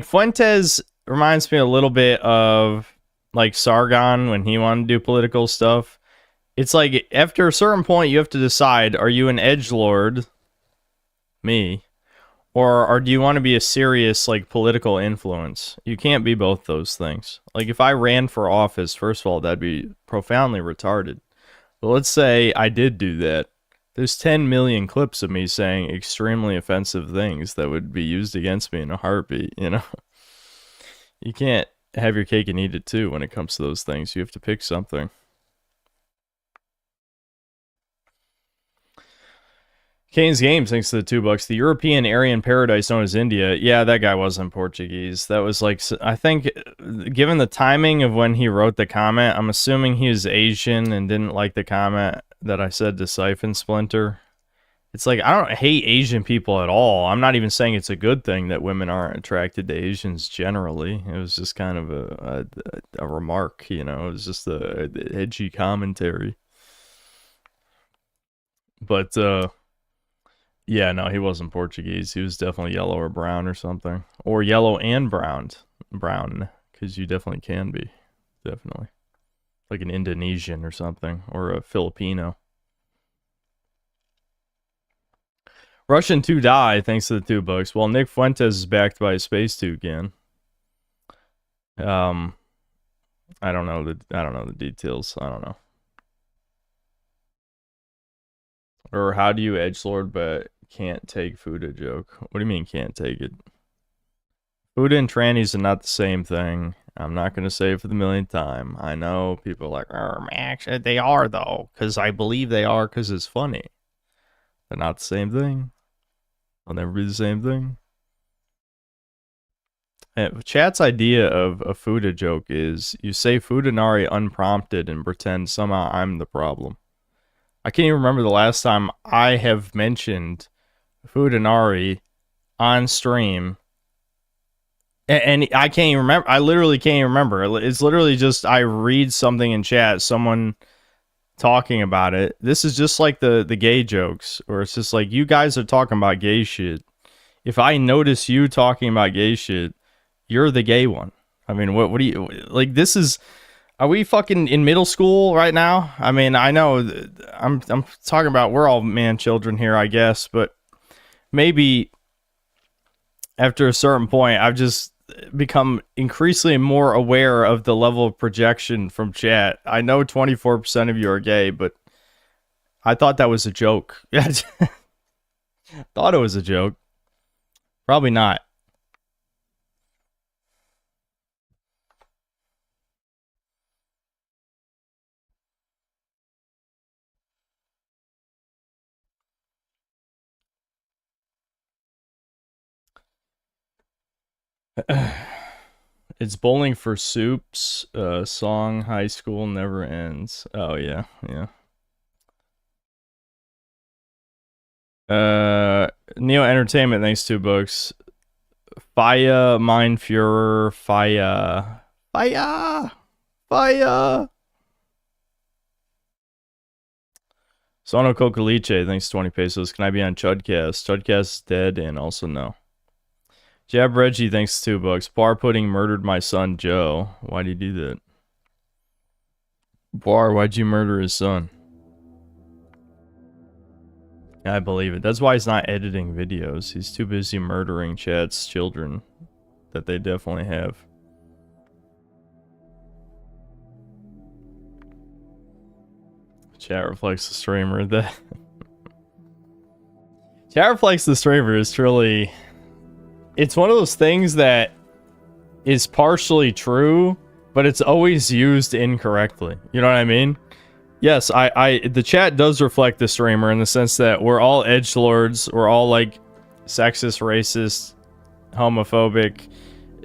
Fuentes reminds me a little bit of, like, Sargon when he wanted to do political stuff. It's like, after a certain point, you have to decide, are you an edgelord, me, or do you want to be a serious, like, political influence? You can't be both those things. Like, if I ran for office, first of all, that'd be profoundly retarded. But let's say I did do that. There's 10 million clips of me saying extremely offensive things that would be used against me in a heartbeat, you know? You can't have your cake and eat it too when it comes to those things. You have to pick something. Kane's Games, thanks to the $2. The European Aryan paradise known as India. Yeah, that guy wasn't Portuguese. That was like, I think, given the timing of when he wrote the comment, I'm assuming he was Asian and didn't like the comment that I said to Siphon Splinter. It's like, I don't hate Asian people at all. I'm not even saying it's a good thing that women aren't attracted to Asians generally. It was just kind of a remark, you know. It was just a edgy commentary. But, yeah, no, he wasn't Portuguese. He was definitely yellow or brown or something. Or yellow and brown, because you definitely can be. Definitely. Like an Indonesian or something, or a Filipino. Russian 2 die, thanks to the $2. Well, Nick Fuentes is backed by a space toucan. I don't know the details. I don't know. Or how do you edgelord but can't take Fuda joke? What do you mean can't take it? Fuda and trannies are not the same thing. I'm not going to say it for the millionth time. I know people are like, Max, they are though. Because I believe they are because it's funny. They're not the same thing. They'll never be the same thing. And chat's idea of a Fuda joke is you say Fudanari unprompted and pretend somehow I'm the problem. I can't even remember the last time I have mentioned Fudanari on stream. And I can't even remember. I literally can't even remember. It's literally just I read something in chat, someone talking about it. This is just like the gay jokes, or it's just like you guys are talking about gay shit. If I notice you talking about gay shit, you're the gay one. I mean, what do you like? This is. Are we fucking in middle school right now? I mean, I know I'm talking about we're all man children here, I guess, but maybe after a certain point, I've just become increasingly more aware of the level of projection from chat. I know 24% of you are gay, but I thought that was a joke. Thought it was a joke. Probably not. It's Bowling for Soup's song High School Never Ends. Oh yeah, yeah. Neo Entertainment, thanks $2. Fire, Mind Fuhrer, Fire. Sono Cocaliche, thanks 20 pesos. Can I be on Chudcast? Chudcast is dead and also no. Jab Reggie, thanks $2. Bar Pudding murdered my son Joe. Why'd he do that? Bar, why'd you murder his son? I believe it. That's why he's not editing videos. He's too busy murdering chat's children that they definitely have. Chat reflects the streamer. Chat reflects the streamer is truly... It's one of those things that is partially true, but it's always used incorrectly. You know what I mean? Yes, the chat does reflect the streamer in the sense that we're all edgelords, we're all like sexist, racist, homophobic,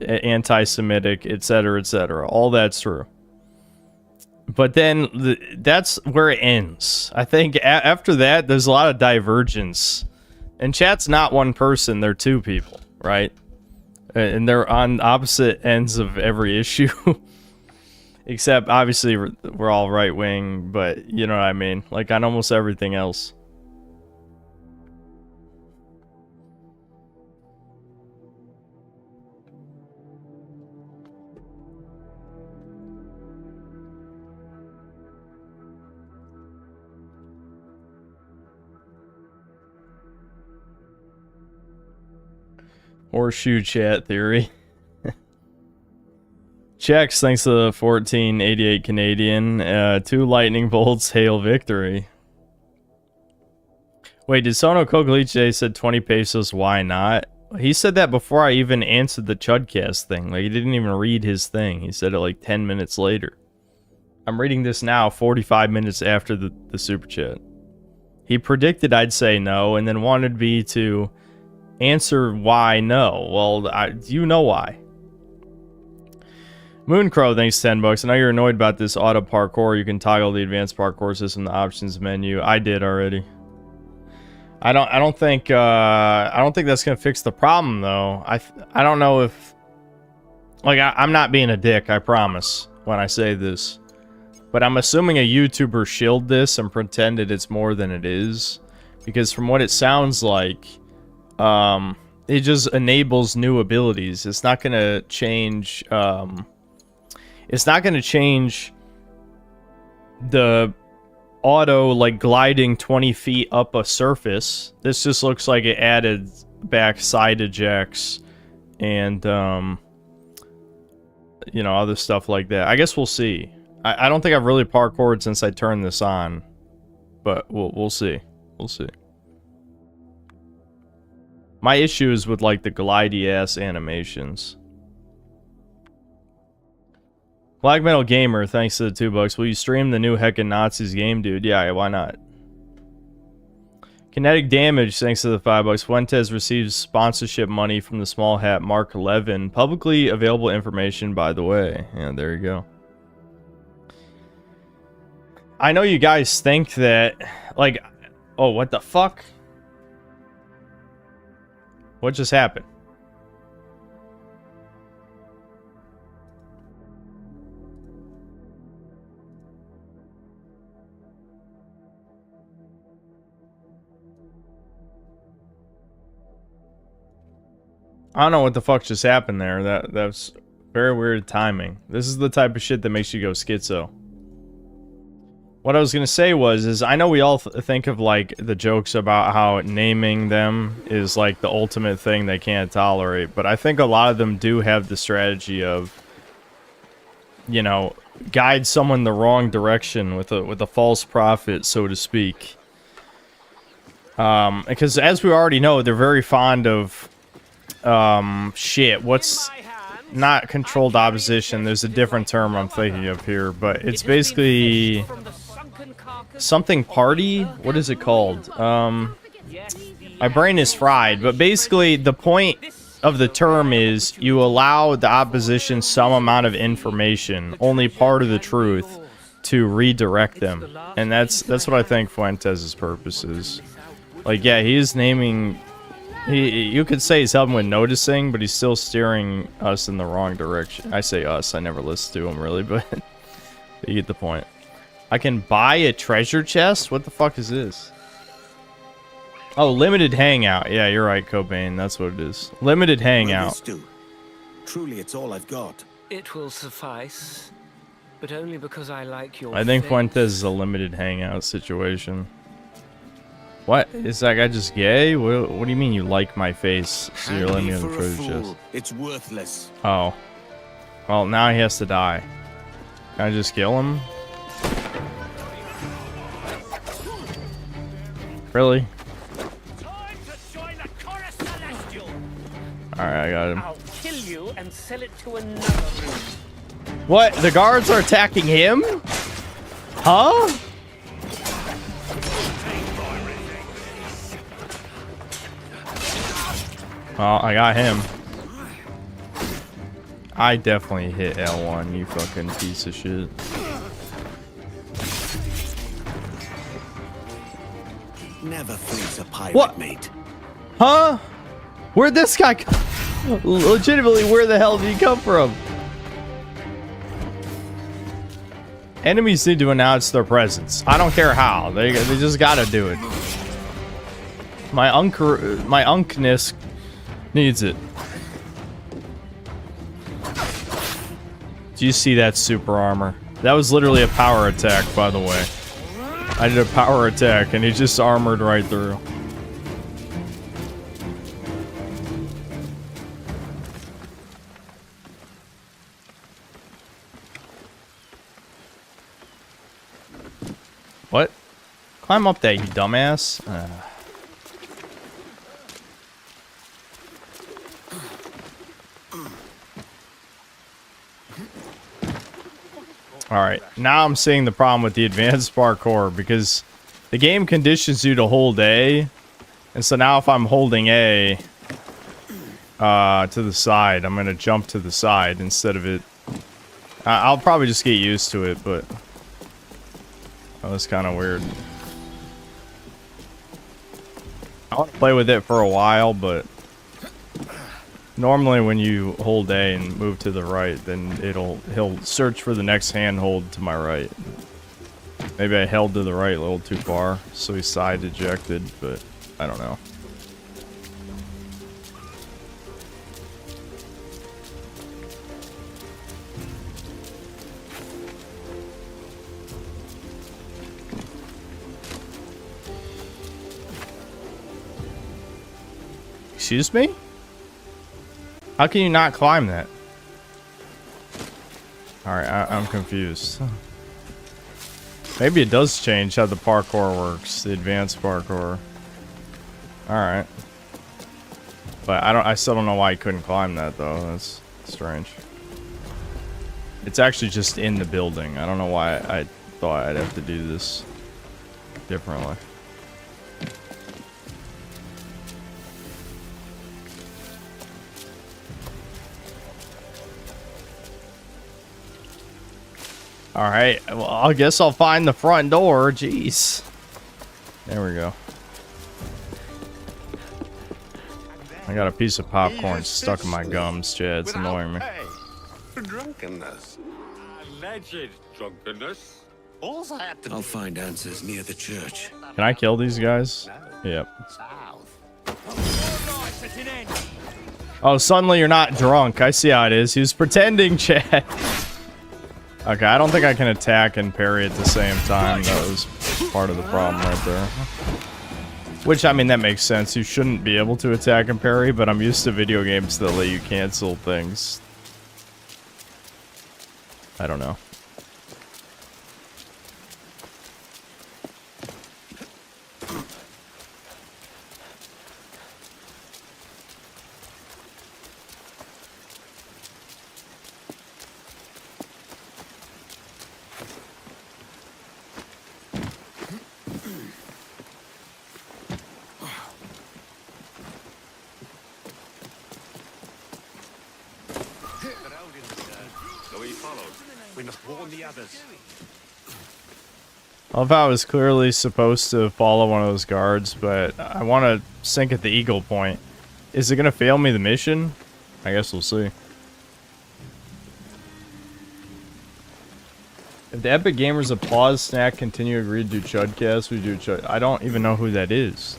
anti-Semitic, etc., etc. All that's true. But then that's where it ends. I think after that, there's a lot of divergence. And chat's not one person, they're two people, right? And they're on opposite ends of every issue. Except, obviously, we're all right-wing, but you know what I mean. Like, on almost everything else. Horseshoe chat theory. Checks, thanks to the 1488 Canadian. 2 lightning bolts, hail victory. Wait, did Sono Kokolich today said 20 pesos, why not? He said that before I even answered the Chudcast thing. Like, he didn't even read his thing. He said it like 10 minutes later. I'm reading this now, 45 minutes after the super chat. He predicted I'd say no, and then wanted me to answer why no. Well, you know why. Mooncrow, thanks 10 bucks. I know you're annoyed about this auto parkour. You can toggle the advanced parkour system in the options menu. I did already. I don't think that's gonna fix the problem though. I don't know if, like, I'm not being a dick, I promise when I say this, but I'm assuming a YouTuber shilled this and pretended it's more than it is, because from what it sounds like, it just enables new abilities. It's not gonna change. It's not going to change the auto, like, gliding 20 feet up a surface. This just looks like it added back side ejects and, you know, other stuff like that. I guess we'll see. I don't think I've really parkoured since I turned this on, but we'll see. We'll see. My issue is with, like, the glidey-ass animations. Black Metal Gamer, thanks to the 2 bucks. Will you stream the new Heckin' Nazis game, dude? Yeah, why not? Kinetic Damage, thanks to the 5 bucks. Fuentes receives sponsorship money from the small hat Mark 11. Publicly available information, by the way. Yeah, there you go. I know you guys think that, like, oh, what the fuck? What just happened? I don't know what the fuck just happened there. That's very weird timing. This is the type of shit that makes you go schizo. What I was gonna say is I know we all think of, like, the jokes about how naming them is, like, the ultimate thing they can't tolerate, but I think a lot of them do have the strategy of, you know, guide someone the wrong direction with a false prophet, so to speak. Because as we already know, they're very fond of shit, what's not controlled opposition, there's a different term I'm thinking of here, but it's basically something party. What is it called? My brain is fried, but basically the point of the term is you allow the opposition some amount of information, only part of the truth, to redirect them, and that's what I think Fuentes' purpose is. Like, yeah, he is naming. You could say he's helping with noticing, but he's still steering us in the wrong direction. I say us, I never listen to him really, but you get the point. I can buy a treasure chest? What the fuck is this? Oh, limited hangout. Yeah, you're right, Cobain. That's what it is. Limited hangout. Truly, it's all I've got. It will suffice, but only because I like your I think face. Fuentes is a limited hangout situation. What? Is that guy just gay? What do you mean you like my face? So you're letting me on the treasure chest. It's worthless. Oh. Well, now he has to die. Can I just kill him? Really? Alright, I got him. I'll kill you and sell it to another room. What? The guards are attacking him? Huh? Well, I got him. I definitely hit L1, you fucking piece of shit. Never flees a pirate, What? mate. Huh? Where'd this guy come? Legitimately, where the hell did he come from? Enemies need to announce their presence. I don't care how. They just gotta do it. My unkness needs it. Do you see that super armor? That was literally a power attack, by the way. I did a power attack and he just armored right through. What? Climb up that, you dumbass. Alright, now I'm seeing the problem with the advanced parkour because the game conditions you to hold A. And so now if I'm holding A to the side, I'm going to jump to the side instead of it. I'll probably just get used to it, but that was kind of weird. I want to play with it for a while, but normally when you hold A and move to the right, then he'll search for the next handhold to my right. Maybe I held to the right a little too far, so he side ejected, but I don't know. Excuse me? How can you not climb that? Alright, I'm confused. Maybe it does change how the parkour works, the advanced parkour. Alright. But I still don't know why you couldn't climb that though. That's strange. It's actually just in the building. I don't know why I thought I'd have to do this differently. Alright, well, I guess I'll find the front door. Jeez. There we go. I got a piece of popcorn stuck in my gums, Chad. It's annoying me. Drunkenness. Alleged drunkenness. I'll find answers near the church. Can I kill these guys? Yep. Oh, suddenly you're not drunk. I see how it is. He was pretending, Chad. Okay, I don't think I can attack and parry at the same time. That was part of the problem right there. Which, I mean, that makes sense. You shouldn't be able to attack and parry, but I'm used to video games that let you cancel things. I don't know. We must warn the others. I love how I was clearly supposed to follow one of those guards, but I want to sink at the eagle point. Is it going to fail me the mission? I guess we'll see. If the Epic Gamers applause snack continue agreed to do Chudcast, we do Chud. I don't even know who that is.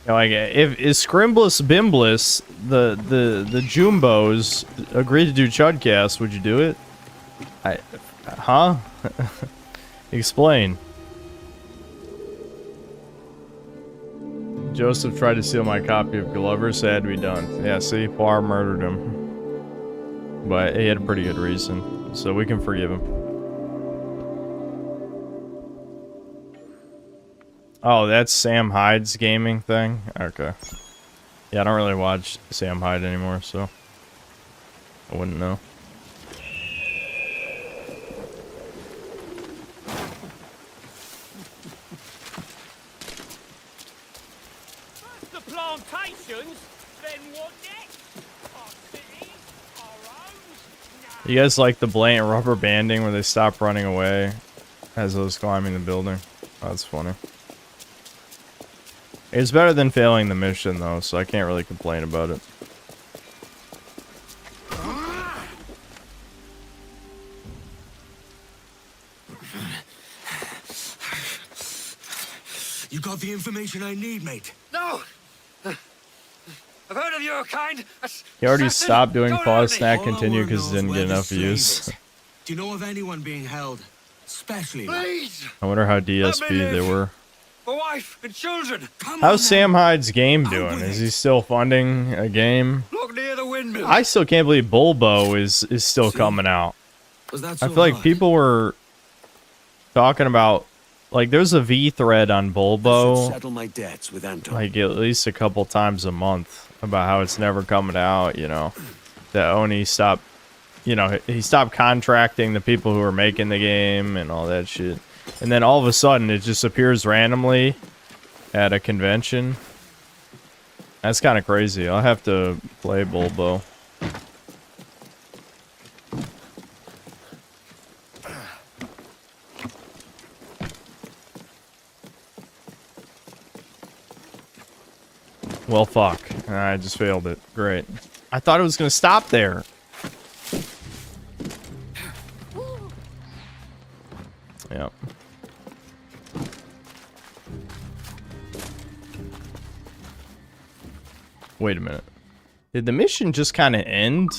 You know, like, if is Scrimbless Bimbless, the Jumbos agreed to do Chudcast, would you do it? Huh? Explain. Joseph tried to steal my copy of Glover, so it had to be done. Yeah, see, Parr murdered him. But he had a pretty good reason, so we can forgive him. Oh, that's Sam Hyde's gaming thing? Okay. Yeah, I don't really watch Sam Hyde anymore, so I wouldn't know. The plantations, then what next? Our cities, our homes. You guys like the blatant rubber banding where they stop running away as I was climbing the building? Oh, that's funny. It's better than failing the mission, though, so I can't really complain about it. You got the information I need, mate. No! I've heard of your kind. He already Assassin. stopped doing Don't pause hurt me. snack All continue our word because it knows didn't where get the enough slave views. is. Do you know of anyone being held? Especially. Please! I wonder how Let me DSP they live. were. My wife and children. Come How's on Sam Hyde's game doing? Is he still funding a game? Look near the windmill. I still can't believe Bulbo is still coming out. Was that I so feel like hard? people were talking about, like, there's a V thread on I should Bulbo, settle my debts with Anton. like, at least a couple times a month about how it's never coming out, you know. That Oni stopped, you know, he stopped contracting the people who were making the game and all that shit. And then all of a sudden it just appears randomly at a convention. That's kind of crazy. I'll have to play Bulbo. Well, fuck. I just failed it. Great. I thought it was going to stop there. Yep. Wait a minute. Did the mission just kind of end?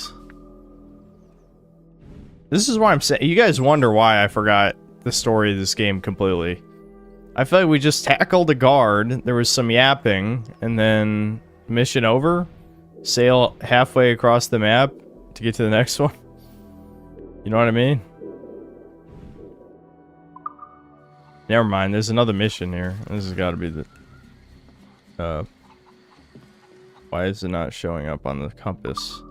This is why I'm saying. You guys wonder why I forgot the story of this game completely. I feel like we just tackled a guard. There was some yapping, and then mission over. Sail halfway across the map to get to the next one. You know what I mean? Never mind. There's another mission here. This has got to be the. Why is it not showing up on the compass?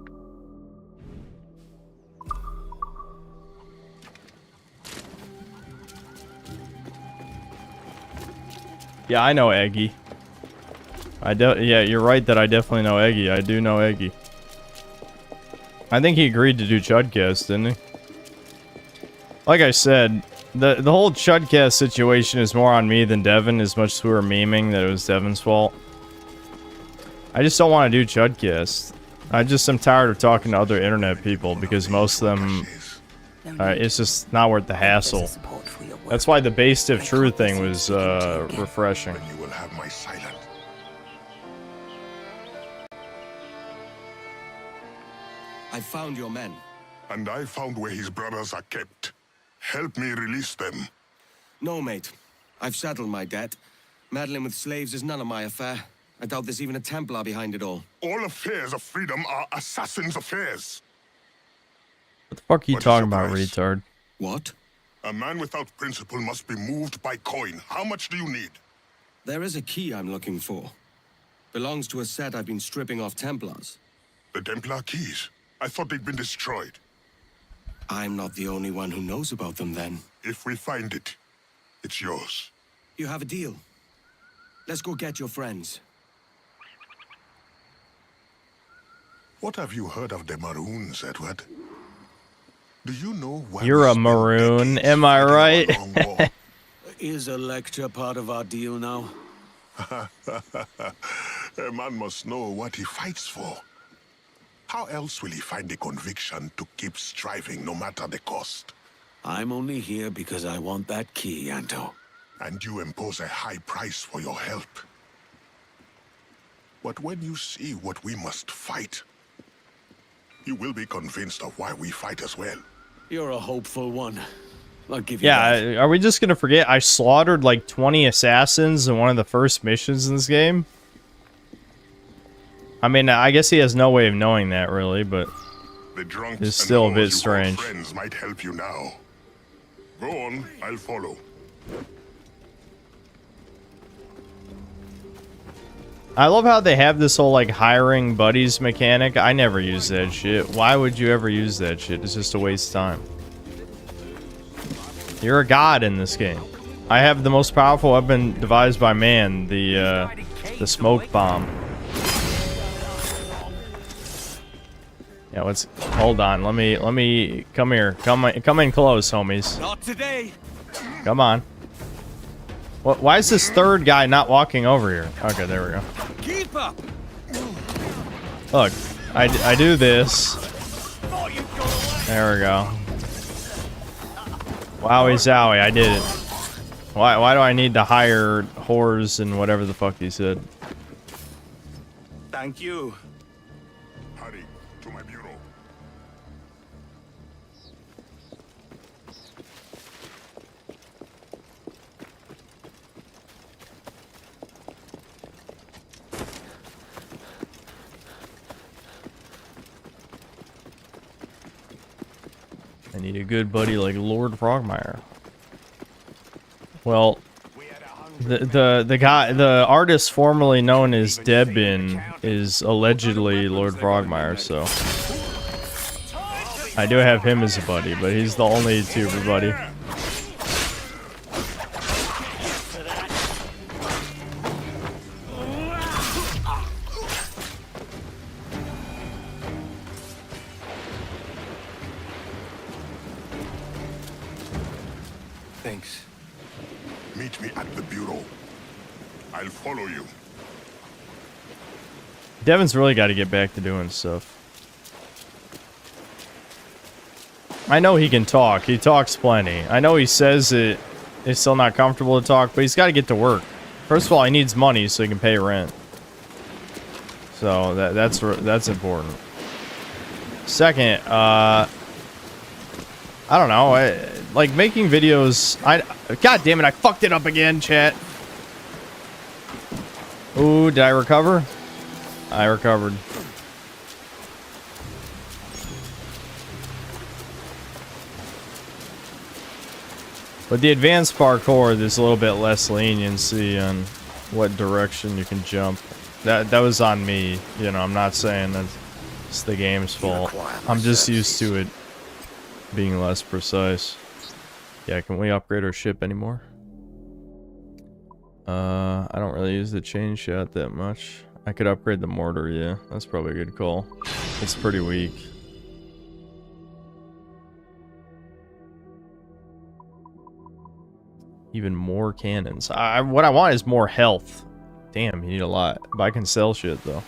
Yeah, I know Eggy. Yeah, you're right that I definitely know Eggy. I do know Eggy. I think he agreed to do Chudcast, didn't he? Like I said, the whole Chudcast situation is more on me than Devin, as much as we were memeing that it was Devin's fault. I just don't want to do Chudcast. I just am tired of talking to other internet people because most of them, it's just not worth the hassle. That's why the base stiff true thing was refreshing. You will have my silence. I found your men. And I found where his brothers are kept. Help me release them. No, mate. I've settled my debt. Meddling with slaves is none of my affair. I doubt there's even a Templar behind it all. All affairs of freedom are assassins' affairs. What the fuck are you talking about, retard? What? A man without principle must be moved by coin. How much do you need? There is a key I'm looking for. Belongs to a set I've been stripping off Templars. The Templar keys? I thought they'd been destroyed. I'm not the only one who knows about them then. If we find it, it's yours. You have a deal. Let's go get your friends. What have you heard of the Maroons, Edward? Do you know why You're a maroon, am I right? Is a lecture part of our deal now? A man must know what he fights for. How else will he find the conviction to keep striving no matter the cost? I'm only here because I want that key, Anto. And you impose a high price for your help. But when you see what we must fight, you will be convinced of why we fight as well. You're a hopeful one. I'll give you that. Yeah, are we just gonna forget I slaughtered like 20 assassins in one of the first missions in this game? I mean, I guess he has no way of knowing that, really, but the drunks it's still a bit you strange. Friends might help you now. Go on, I'll follow. I love how they have this whole, like, hiring buddies mechanic. I never use that shit. Why would you ever use that shit? It's just a waste of time. You're a god in this game. I have the most powerful weapon devised by man, the smoke bomb. Yeah, let's hold on. Let me come here. Come in close, homies. Not today. Come on. What? Why is this third guy not walking over here? Okay, there we go. Keep up. Look, I do this. There we go. Wowie zowie, I did it. Why do I need to hire whores and whatever the fuck he said? Thank you. Hurry to my bureau. I need a good buddy like Lord Frogmire. Well, the artist formerly known as Debin is allegedly Lord Frogmire, so I do have him as a buddy, but he's the only YouTuber buddy. Thanks. Meet me at the bureau. I'll follow you. Devin's really got to get back to doing stuff. I know he can talk. He talks plenty. I know he says it's still not comfortable to talk, but he's got to get to work. First of all, he needs money so he can pay rent. So that's important. Second, I don't know. Like making videos. God damn it! I fucked it up again, chat. Ooh, did I recover? I recovered. With the advanced parkour, there's a little bit less leniency on what direction you can jump. That was on me. You know, I'm not saying that it's the game's fault. I'm just used to it being less precise. Yeah, can we upgrade our ship anymore? I don't really use the chain shot that much. I could upgrade the mortar, yeah. That's probably a good call. It's pretty weak. Even more cannons. What I want is more health. Damn, you need a lot. But I can sell shit, though.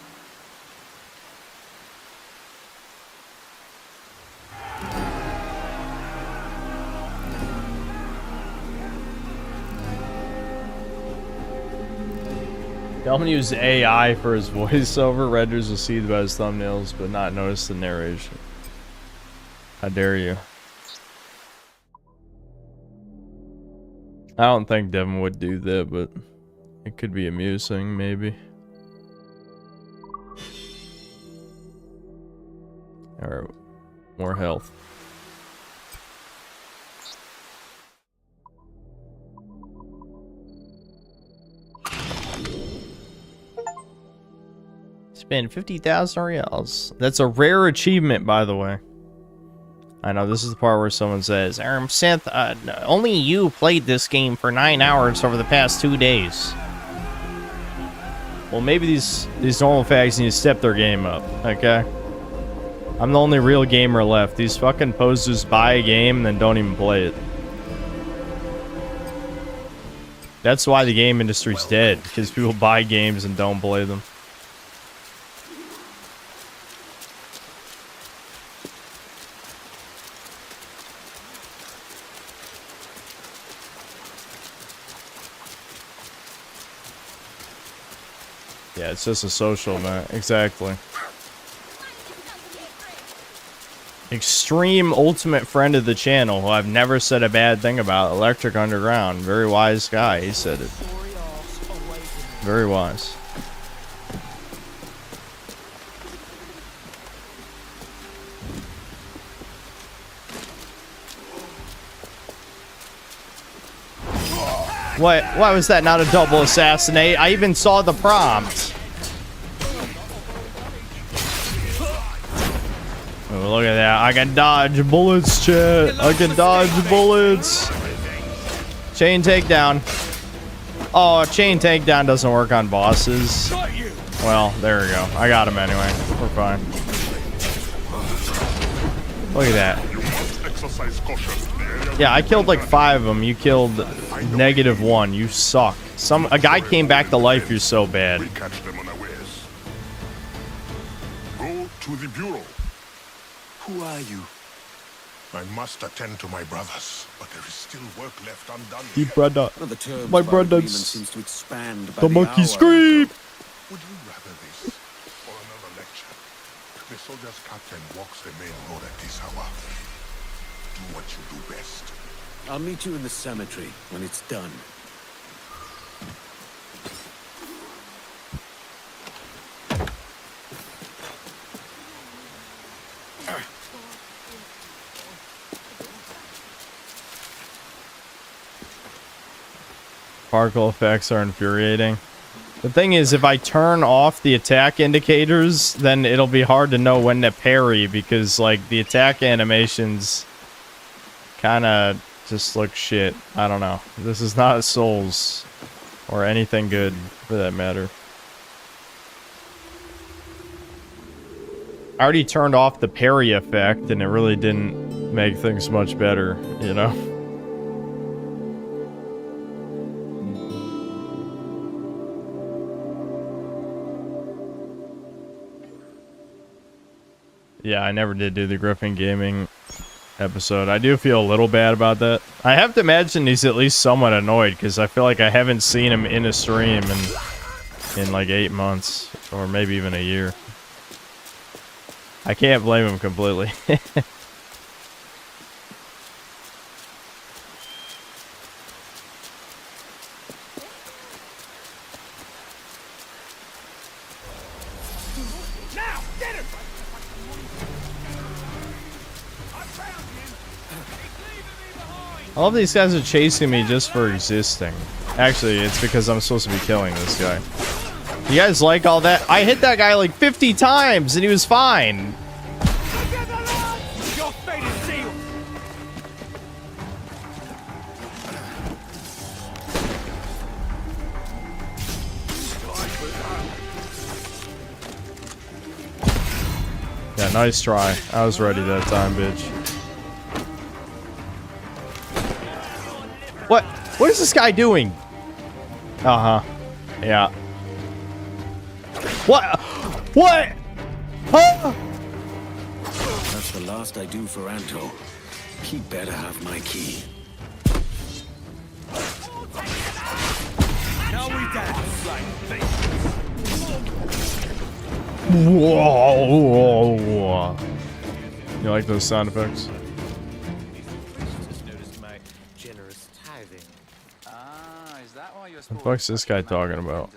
Delman used AI for his voiceover. Renders will see by his thumbnails, but not notice the narration. How dare you? I don't think Devin would do that, but it could be amusing, maybe. Alright, more health. Spend 50,000 reals. That's a rare achievement, by the way. I know, this is the part where someone says, Seth, only you played this game for 9 hours over the past 2 days. Well, maybe these normal fags need to step their game up, okay? I'm the only real gamer left. These fucking posers buy a game and then don't even play it. That's why the game industry's dead, because people buy games and don't play them. Yeah, it's just a social event. Exactly. Extreme ultimate friend of the channel, who I've never said a bad thing about. Electric Underground. Very wise guy. He said it. Very wise. Why was that not a double assassinate? I even saw the prompt. Oh, look at that. I can dodge bullets, chat. I can dodge bullets. Chain takedown. Oh, chain takedown doesn't work on bosses. Well, there we go. I got him anyway. We're fine. Look at that. Yeah, I killed like 5 of them. You killed -1. You suck. A guy came back to life. You're so bad. Catch them unawares. Go to the bureau. Who are you? I must attend to my brothers, but there is still work left undone. He brother. Well, the terms My of our agreement brothers. seems to expand by The the monkey hour, scream. Would you rather this or another lecture? The soldier's captain walks the main road at this hour. Do what you do best. I'll meet you in the cemetery when it's done. Particle effects are infuriating. The thing is, if I turn off the attack indicators, then it'll be hard to know when to parry, because, like, the attack animations kind of just look shit. I don't know. This is not Souls, or anything good, for that matter. I already turned off the parry effect, and it really didn't make things much better, you know? Yeah, I never did do the Griffin Gaming episode. I do feel a little bad about that. I have to imagine he's at least somewhat annoyed, because I feel like I haven't seen him in a stream in like 8 months, or maybe even a year. I can't blame him completely. All of these guys are chasing me just for existing. Actually, it's because I'm supposed to be killing this guy. You guys like all that? I hit that guy like 50 times and he was fine. Your fate is sealed. Yeah, nice try. I was ready that time, bitch. What? What is this guy doing? Uh-huh. Yeah. What? What? Huh? That's the last I do for Anto. He better have my key. Now we dance like Whoa. You like those sound effects? What the fuck's this guy talking about?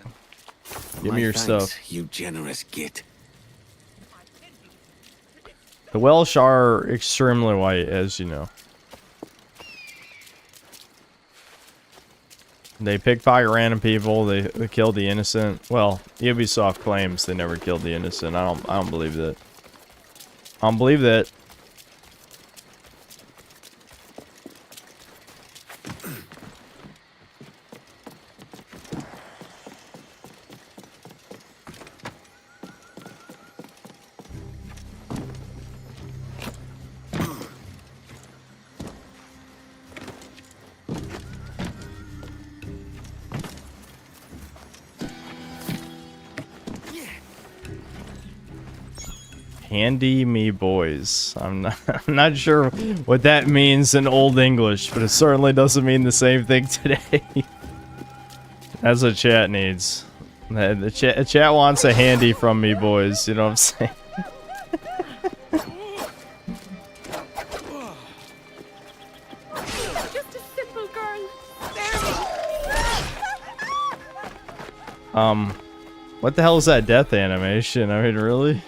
Give me your stuff. You generous git. The Welsh are extremely white, as you know. They pickpocket random people. They kill the innocent. Well, Ubisoft claims they never killed the innocent. I don't believe that. I don't believe that. Handy me boys. I'm not sure what that means in Old English, but it certainly doesn't mean the same thing today. That's what chat needs. The chat wants a handy from me boys, you know what I'm saying? Just a simple girl. What the hell is that death animation? I mean, really?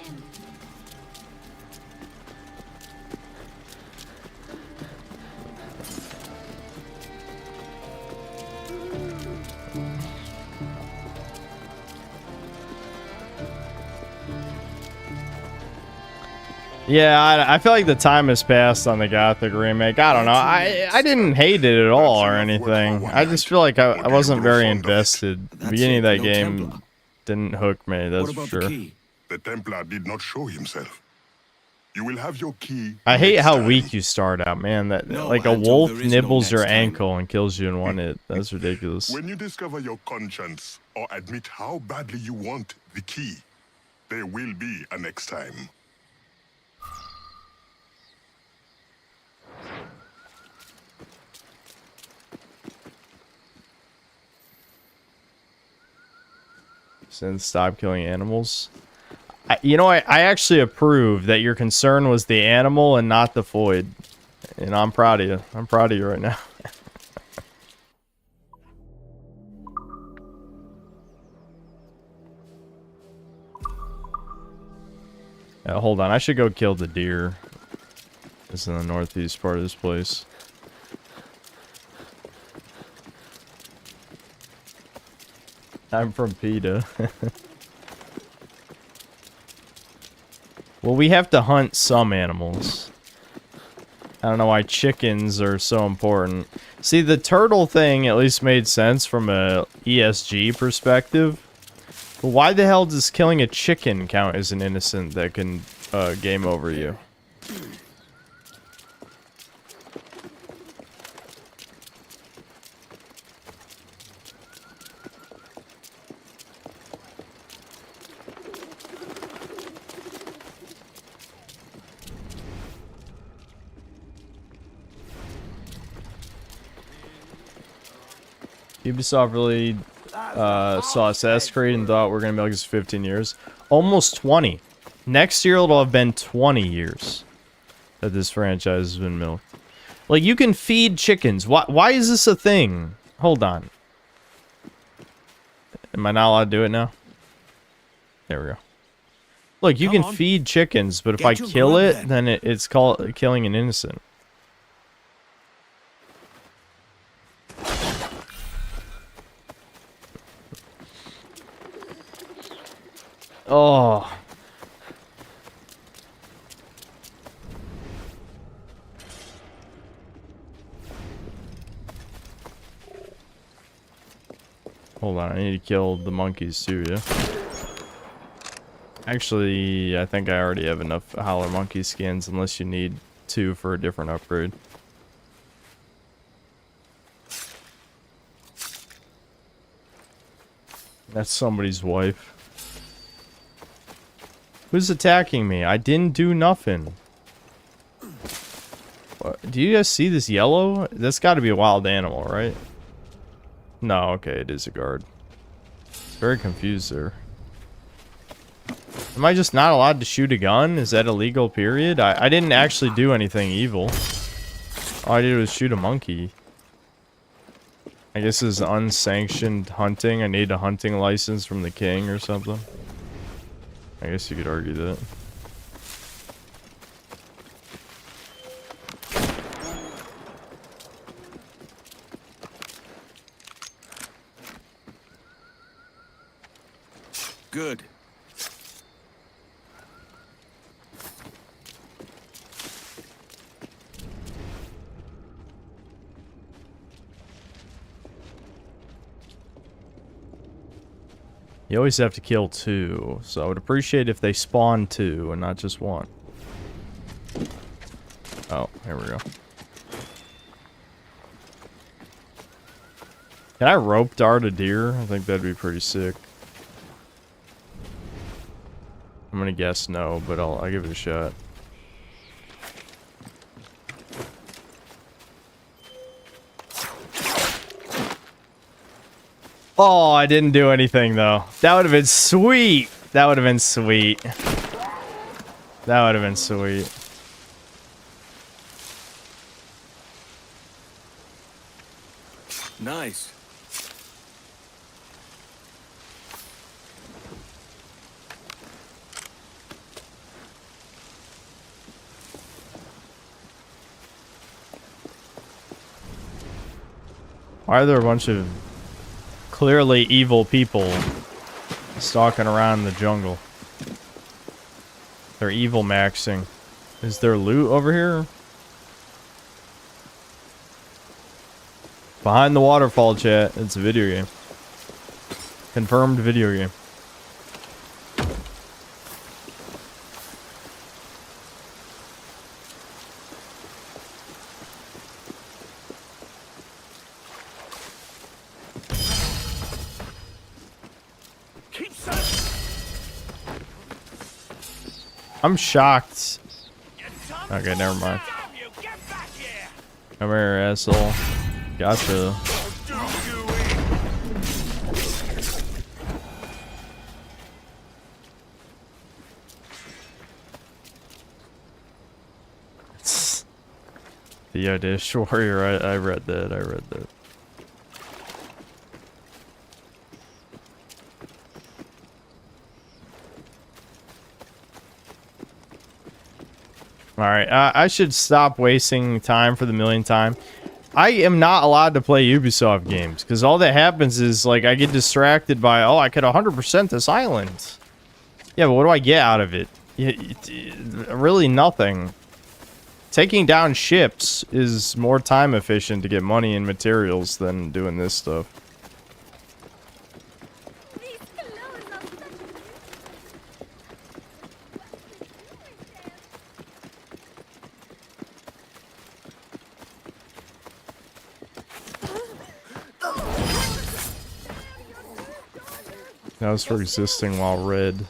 Yeah, I feel like the time has passed on the Gothic remake. I don't know. I didn't hate it at all or anything. I just feel like I wasn't very invested. The beginning of that game didn't hook me, that's for sure. The Templar did not show himself. You will have your key. I hate how weak you start out, man. That like a wolf nibbles your ankle and kills you in one hit. That's ridiculous. When you discover your conscience or admit how badly you want the key, there will be a next time. Since stop killing animals. I actually approve that your concern was the animal and not the void. And I'm proud of you. I'm proud of you right now. Hold on, I should go kill the deer. It's in the northeast part of this place. I'm from PETA. Well, we have to hunt some animals. I don't know why chickens are so important. See, the turtle thing at least made sense from a ESG perspective. But why the hell does killing a chicken count as an innocent that can game over you? Ubisoft really saw Assassin's Creed and thought we're gonna milk this 15 years. Almost 20. Next year it'll have been 20 years that this franchise has been milked. Like, you can feed chickens. Why is this a thing? Hold on. Am I not allowed to do it now? There we go. Look, you can feed chickens, but if I kill it, then it's called killing an innocent. Oh. Hold on, I need to kill the monkeys too, yeah? Actually, I think I already have enough howler monkey skins, unless you need 2 for a different upgrade. That's somebody's wife. Who's attacking me? I didn't do nothing. What? Do you guys see this yellow? That's got to be a wild animal, right? No, okay, it is a guard. Very confused there. Am I just not allowed to shoot a gun? Is that illegal, period? I didn't actually do anything evil. All I did was shoot a monkey. I guess this is unsanctioned hunting. I need a hunting license from the king or something. I guess you could argue that. Good. You always have to kill 2, so I would appreciate if they spawn 2 and not just 1. Oh, here we go. Can I rope dart a deer? I think that'd be pretty sick. I'm gonna guess no, but I'll give it a shot. Oh, I didn't do anything though. That would have been sweet. That would have been sweet. That would have been sweet. Nice. Why are there a bunch of clearly evil people stalking around the jungle? They're evil maxing. Is there loot over here? Behind the waterfall, chat. It's a video game. Confirmed video game. I'm shocked. Okay, never mind. Come here, asshole. Gotcha. The Dish Warrior. I read that. I read that. Alright, I should stop wasting time for the millionth time. I am not allowed to play Ubisoft games, because all that happens is, like, I get distracted by, oh, I could 100% this island. Yeah, but what do I get out of it? Really nothing. Taking down ships is more time efficient to get money and materials than doing this stuff. That was for existing while red.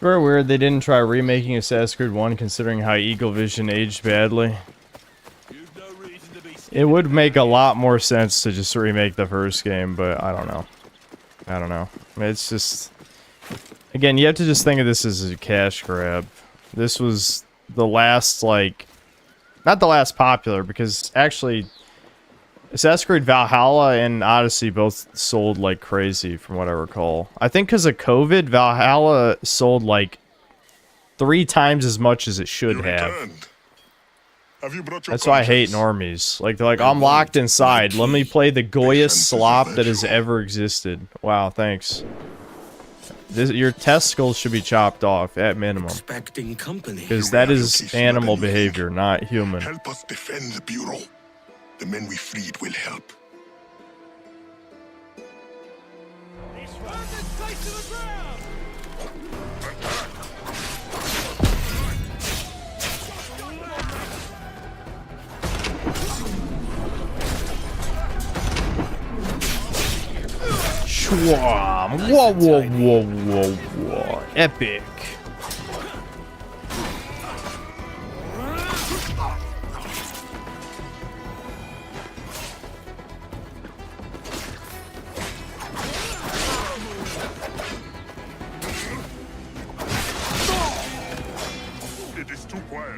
Very weird they didn't try remaking Assassin's Creed 1 considering how Eagle Vision aged badly. It would make a lot more sense to just remake the first game, but I don't know. I don't know. It's just... Again, you have to just think of this as a cash grab. This was the last, like... Not the last popular, because actually... Assassin's Creed Valhalla and Odyssey both sold like crazy, from what I recall. I think because of COVID, Valhalla sold like 3 times as much as it should have. That's why I hate normies. Like, they're like, I'm locked inside. Let me play the goyest slop that has ever existed. Wow, thanks. Your testicles should be chopped off, at minimum. Because that is animal behavior, not human. Help us defend the Bureau. The men we freed will help. Schwam! Whoa, whoa, whoa, whoa, whoa! Epic!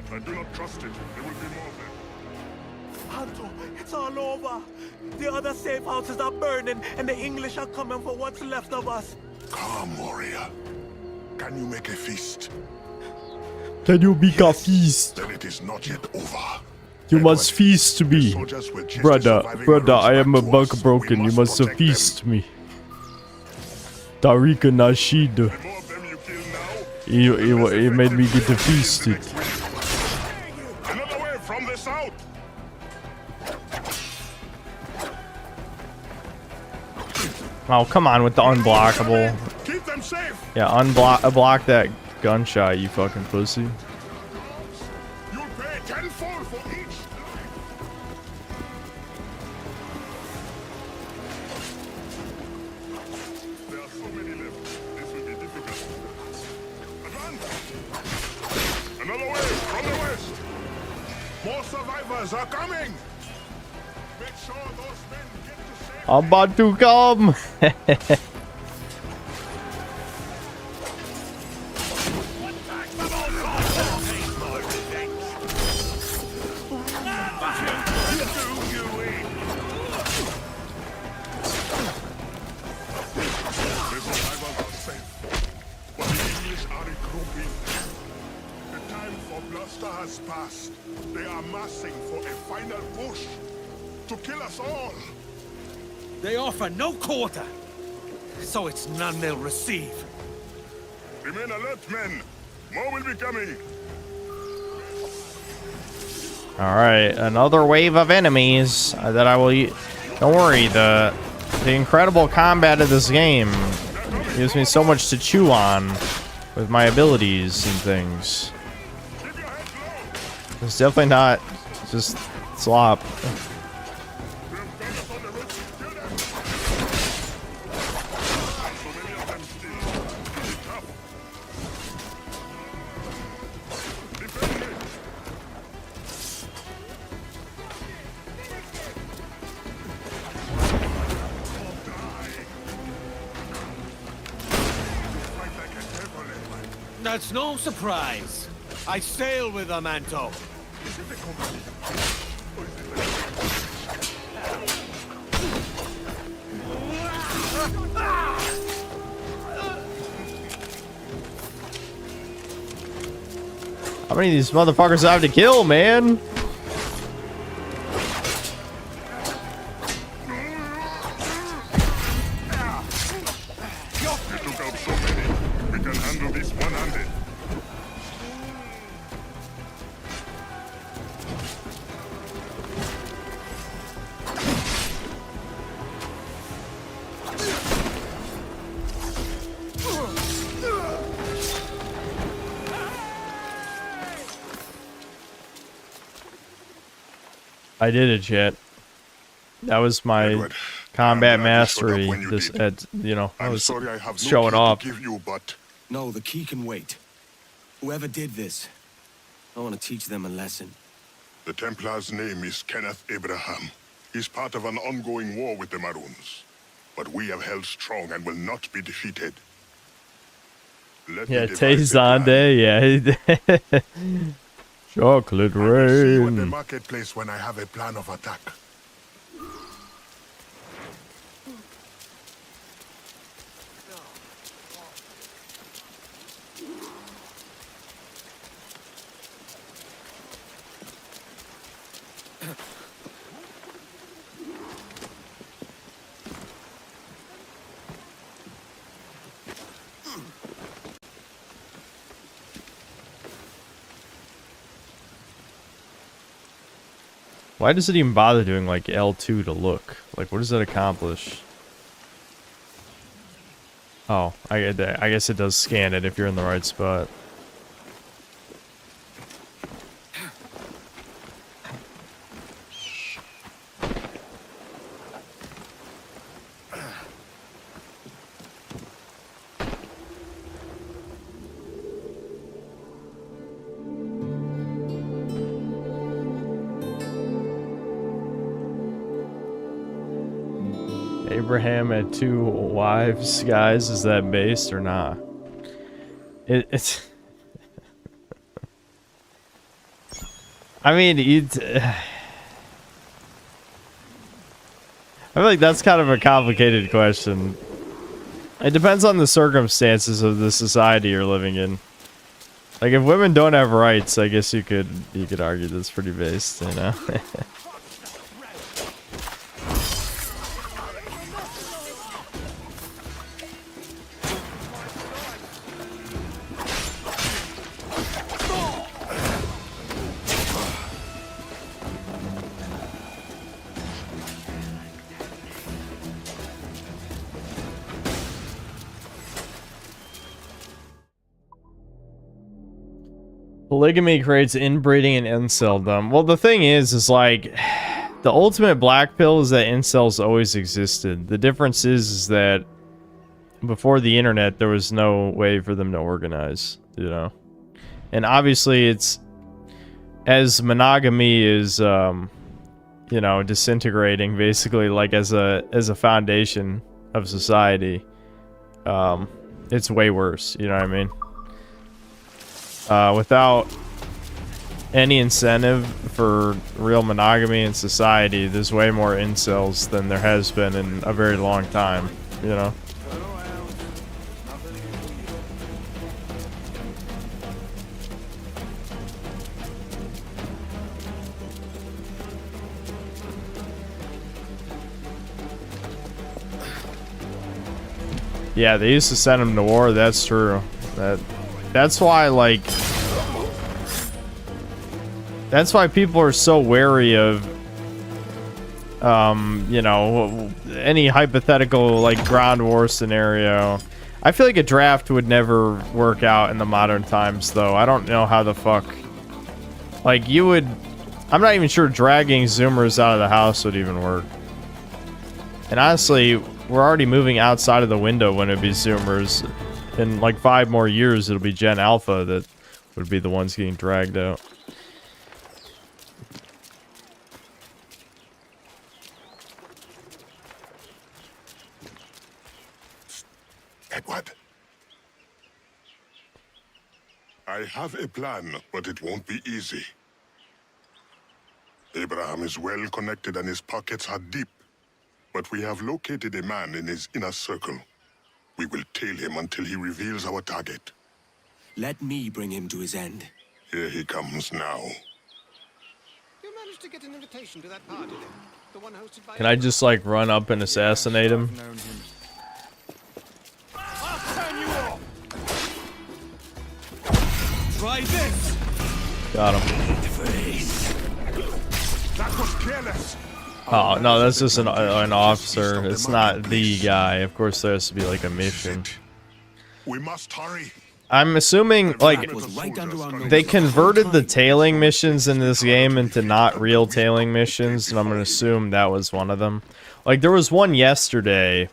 I do not trust it. There will be more of them. Hanto, it's all over. The other safe houses are burning, and the English are coming for what's left of us. Calm, warrior. Can you make a feast? Can you make a feast? Then it is not yet over. You must feast me. Brother, I am a bug broken. You must feast me. Tariq Nasheed. He made me get feasted. Another way from the south. Oh, come on with the unblockable. Keep them safe. Yeah, block that gunshot, you fucking pussy. You'll pay tenfold for each. There are so many left. This will be difficult. Advance. Another way from the west. More survivors are coming. Make sure those men get to safety. I'm about to come. Has passed. They are massing for a final push to kill us all. They offer no quarter, so it's none they'll receive. Remain alert, men. More will be coming. Alright, another wave of enemies that I will use. Don't worry, the incredible combat of this game gives me so much to chew on with my abilities and things. It's definitely not just slop. That's no surprise. I sail with a Manto. How many of these motherfuckers I have to kill, man? You took out so many. We can handle this one-handed. I did it, chat. That was my combat mastery. This, you know, I was sorry I have no showing key off. to give you, but No, the key can wait. Whoever did this, I want to teach them a lesson. the Templar's name is Kenneth Abraham. He's part of an ongoing war with the Maroons. But we have held strong and will not be defeated. Let Yeah, me devise a Tezande, yeah. Chocolate See you at the rain. marketplace when I have a plan of attack. Why does it even bother doing like L2 to look? Like, what does that accomplish? Oh, I guess it does scan it if you're in the right spot. Abraham had 2 wives, guys. Is that based or not? It's. I mean, I feel like that's kind of a complicated question. It depends on the circumstances of the society you're living in. Like, if women don't have rights, I guess you could argue that's pretty based, you know. Polygamy creates inbreeding and inceldom. Well, the thing is like, the ultimate black pill is that incels always existed. The difference is that before the internet, there was no way for them to organize, you know? And obviously, it's, as monogamy is, you know, disintegrating, basically, like as a foundation of society, it's way worse, you know what I mean? Without any incentive for real monogamy in society, there's way more incels than there has been in a very long time, you know? Yeah, they used to send them to war, that's true. That's why, like, that's why people are so wary of, you know, any hypothetical, like, ground war scenario. I feel like a draft would never work out in the modern times, though. I don't know how the fuck, Like, you would... I'm not even sure dragging Zoomers out of the house would even work. And honestly, we're already moving outside of the window when it'd be Zoomers. In like 5 more years, it'll be Gen Alpha that would be the ones getting dragged out. Edward. I have a plan, but it won't be easy. Abraham is well connected and his pockets are deep. But we have located a man in his inner circle. We will tail him until he reveals our target. Let me bring him to his end. Here he comes now. You managed to get an invitation to that party, then? The one hosted by... Can I just like run up and assassinate him? I'll turn you off! Try this! Got him. That was careless. Oh, no, that's just an officer. It's not the guy. Of course, there has to be like a mission. We must hurry. I'm assuming, like, they converted the tailing missions in this game into not real tailing missions, and I'm gonna assume that was one of them. Like, there was one yesterday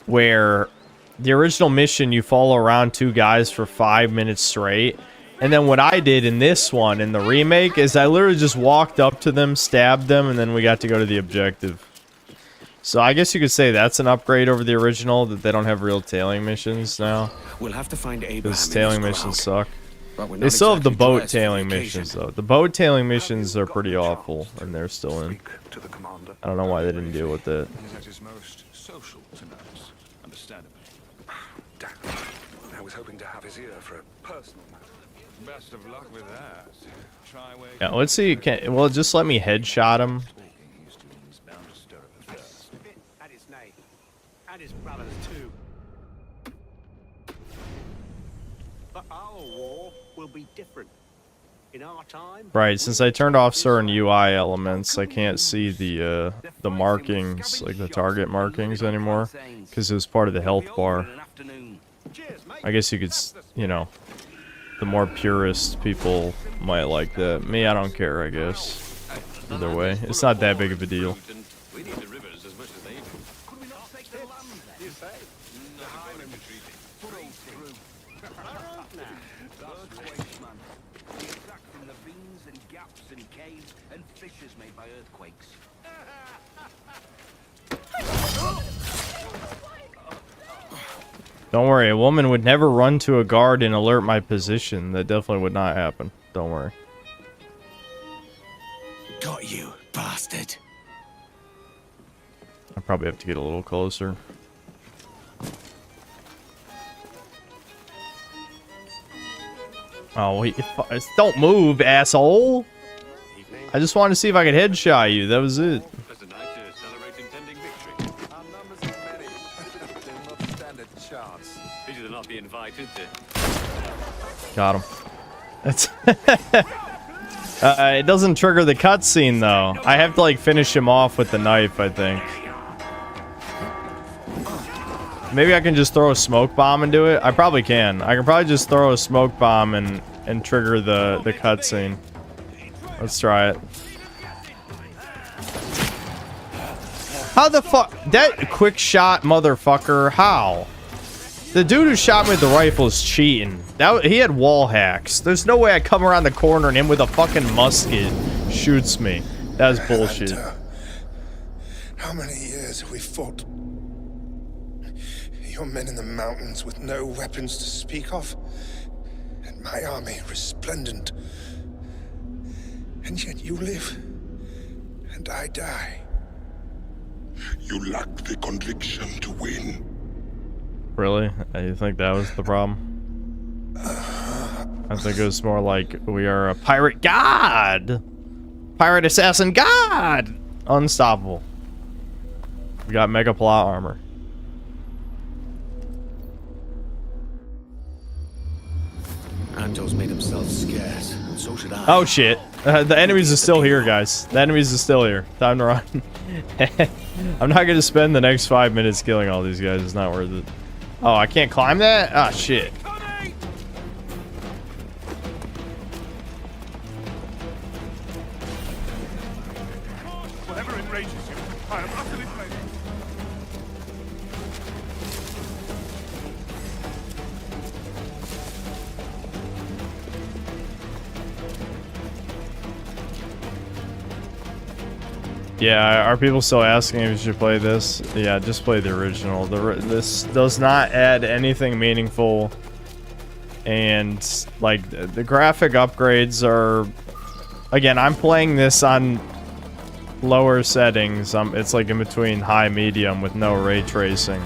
where the original mission, you follow around 2 guys for 5 minutes straight, and then what I did in this one, in the remake, is I literally just walked up to them, stabbed them, and then we got to go to the objective. So I guess you could say that's an upgrade over the original, that they don't have real tailing missions now. We'll have to find Abraham. Because tailing missions suck. They still have the boat tailing missions, though. The boat tailing missions are pretty awful, and they're still in. I don't know why they didn't deal with that. He's at his most social tonight, understandably. Damn. I was hoping to have his ear for a personal matter. Best of luck with that. Try where Yeah, let's see. Well, just let me headshot him. And his name. And his brothers, too. But our war will be different. In our time... Right, since I turned off certain UI elements, I can't see the markings, like the target markings anymore, because it was part of the health bar. I guess you could, you know, the more purist people might like that. Me, I don't care, I guess. Either way, it's not that big of a deal. we need the rivers as much as they do. Could we not take the land, you say? The Highland treaty. Pull through. The attack from the ravines and gaps and caves and fissures made by earthquakes. Don't worry, a woman would never run to a guard and alert my position. That definitely would not happen. Don't worry. Got you, bastard. I probably have to get a little closer. Oh, wait, don't move, asshole! I just wanted to see if I could headshot you. That was it. Just a night to celebrate impending victory. Our numbers are many. They will not stand a chance. Pity to not be invited to... Got him. That's it doesn't trigger the cutscene though. I have to like finish him off with the knife, I think. Maybe I can just throw a smoke bomb and do it. I probably can. I can probably just throw a smoke bomb and trigger the cutscene. Let's try it. How the fuck? That quick shot motherfucker, how? The dude who shot me with the rifle is cheating. He had wall hacks. There's no way I come around the corner and him with a fucking musket shoots me. That's bullshit. How many years have we fought? Your men in the mountains with no weapons to speak of, and my army resplendent. And yet you live, and I die. You lack the conviction to win. Really? You think that was the problem? I think it was more like we are a pirate god! Pirate assassin god! Unstoppable. We got mega plot armor. Anto's made himself scarce, and so should I. Oh shit. The enemies are still here, guys. The enemies are still here. Time to run. I'm not gonna spend the next 5 minutes killing all these guys. It's not worth it. Oh, I can't climb that? Ah, shit. outrages you. I am utterly blameless. Yeah, are people still asking if you should play this? Yeah, just play the original. This does not add anything meaningful, and like the graphic upgrades are. Again, I'm playing this on lower settings. It's like in between high, medium with no ray tracing,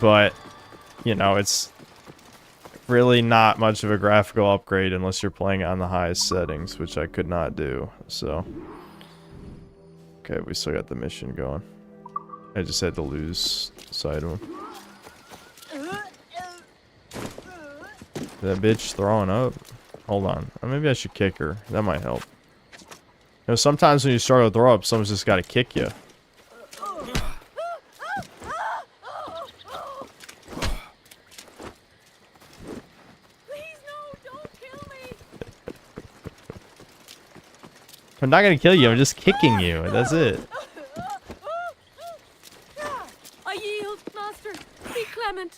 but you know it's really not much of a graphical upgrade unless you're playing on the highest settings, which I could not do. So. Okay, we still got the mission going. I just had to lose sight of him. That bitch throwing up. Hold on. Maybe I should kick her. That might help. You know, sometimes when you start to throw up, someone's just got to kick you. I'm not gonna kill you, I'm just kicking you. That's it. I yield, master. Be clement.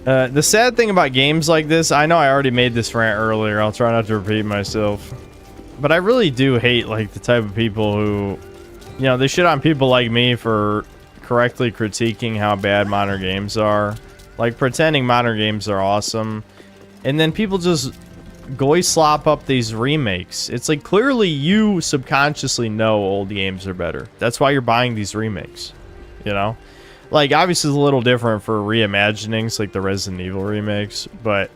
The sad thing about games like this, I know I already made this rant earlier, I'll try not to repeat myself, but I really do hate like the type of people who, you know, they shit on people like me for correctly critiquing how bad modern games are, like pretending modern games are awesome, and then people just goy slop up these remakes. It's like clearly you subconsciously know old games are better. That's why you're buying these remakes, you know? Like, obviously it's a little different for reimaginings, like the Resident Evil remakes, but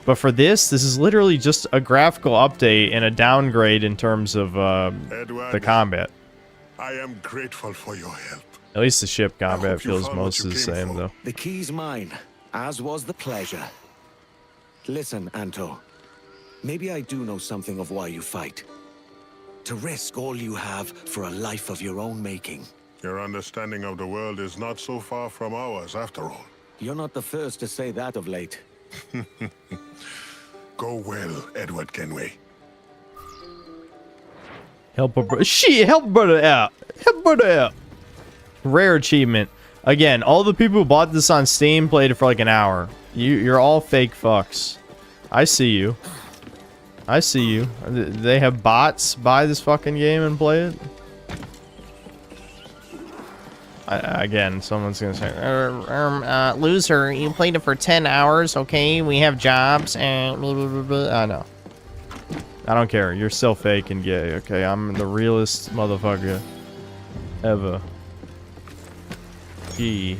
for this is literally just a graphical update and a downgrade in terms of the combat. I am grateful for your help. At least the ship combat feels mostly the same, though. The key's mine, as was the pleasure. Listen, Anto. Maybe I do know something of why you fight. To risk all you have for a life of your own making. Your understanding of the world is not so far from ours, after all. You're not the first to say that of late. Go well, Edward Kenway. Help a brother. Shit, help a brother out. Help a brother out. Rare achievement. Again, all the people who bought this on Steam played it for like an hour. You're all fake fucks. I see you. I see you. They have bots buy this fucking game and play it. Again, someone's gonna say, loser, you played it for 10 hours, okay? We have jobs and blah, blah, blah, blah. I know. I don't care. You're still fake and gay, okay? I'm the realest motherfucker ever. Gee.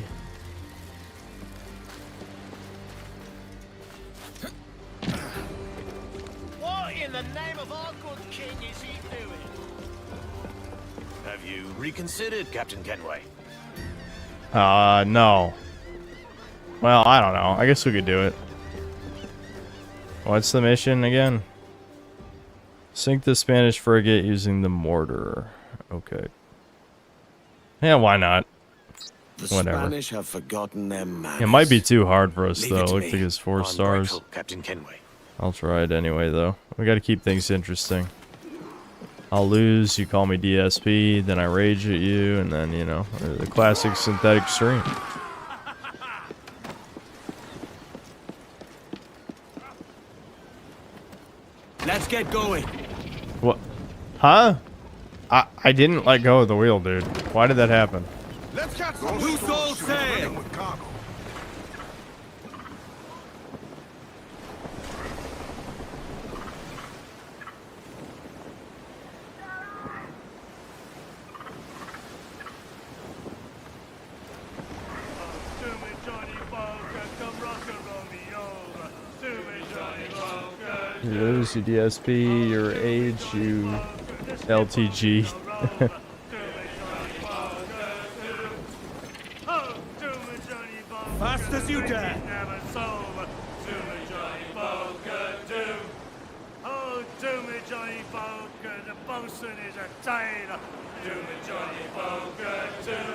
What in the name of our good king is he doing? Have you reconsidered, Captain Kenway? No. Well, I don't know. I guess we could do it. What's the mission again? Sink the Spanish frigate using the mortar. Okay. Yeah, why not? Whatever. Spanish have forgotten their manners. It might be too hard for us, Leave though. it to Look me. like it's 4 I'm stars. grateful, Captain Kenway. I'll try it anyway, though. We gotta keep things interesting. I'll lose, you call me DSP, then I rage at you, and then, you know, the classic synthetic stream. Let's get going. What? Huh? I didn't let go of the wheel, dude. Why did that happen? Let's catch some Loose all sail. with cargo. You lose your DSP, your age, you LTG. Fast as you dare. Oh, do me, Johnny Poker, the bosun is a tailor. Do me, Johnny Poker, too.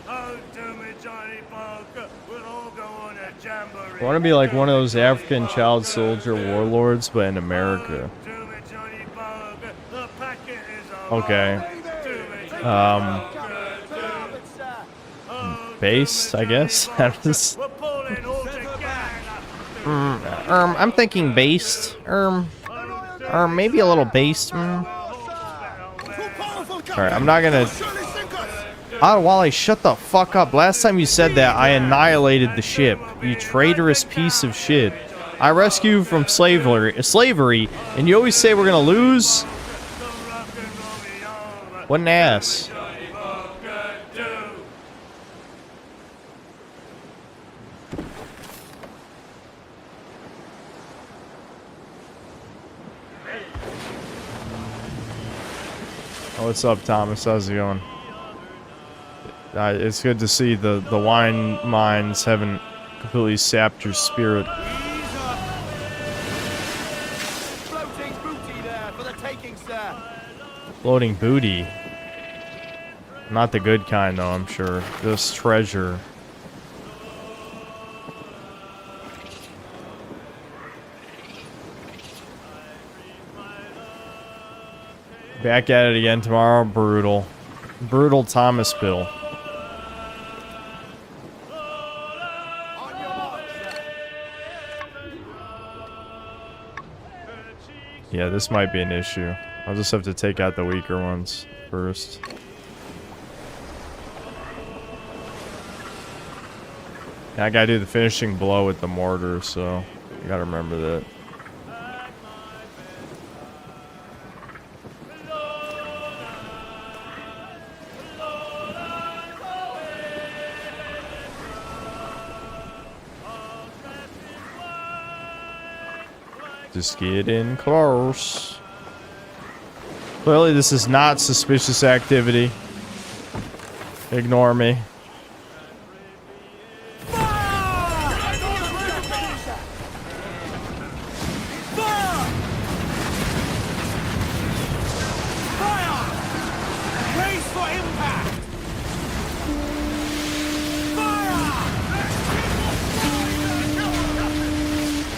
Oh, do me, Johnny Poker, we'll all go on a jamboree. I want to be like one of those African child soldier warlords, but in America. Okay. Based, I guess. I'm thinking based. Maybe a little based. Alright, I'm not gonna. Wally, shut the fuck up. Last time you said that, I annihilated the ship. You traitorous piece of shit. I rescued you from slavery, and you always say we're gonna lose? What an ass. Oh, what's up, Thomas? How's it going? It's good to see the wine mines haven't completely sapped your spirit. Floating booty there for the taking, sir. Floating booty. Not the good kind, though, I'm sure. Just treasure. Back at it again tomorrow. Brutal. Brutal Thomas Bill. Yeah, this might be an issue. I'll just have to take out the weaker ones first. I gotta do the finishing blow with the mortar, so you gotta remember that. Just get in close. Clearly this is not suspicious activity. Ignore me.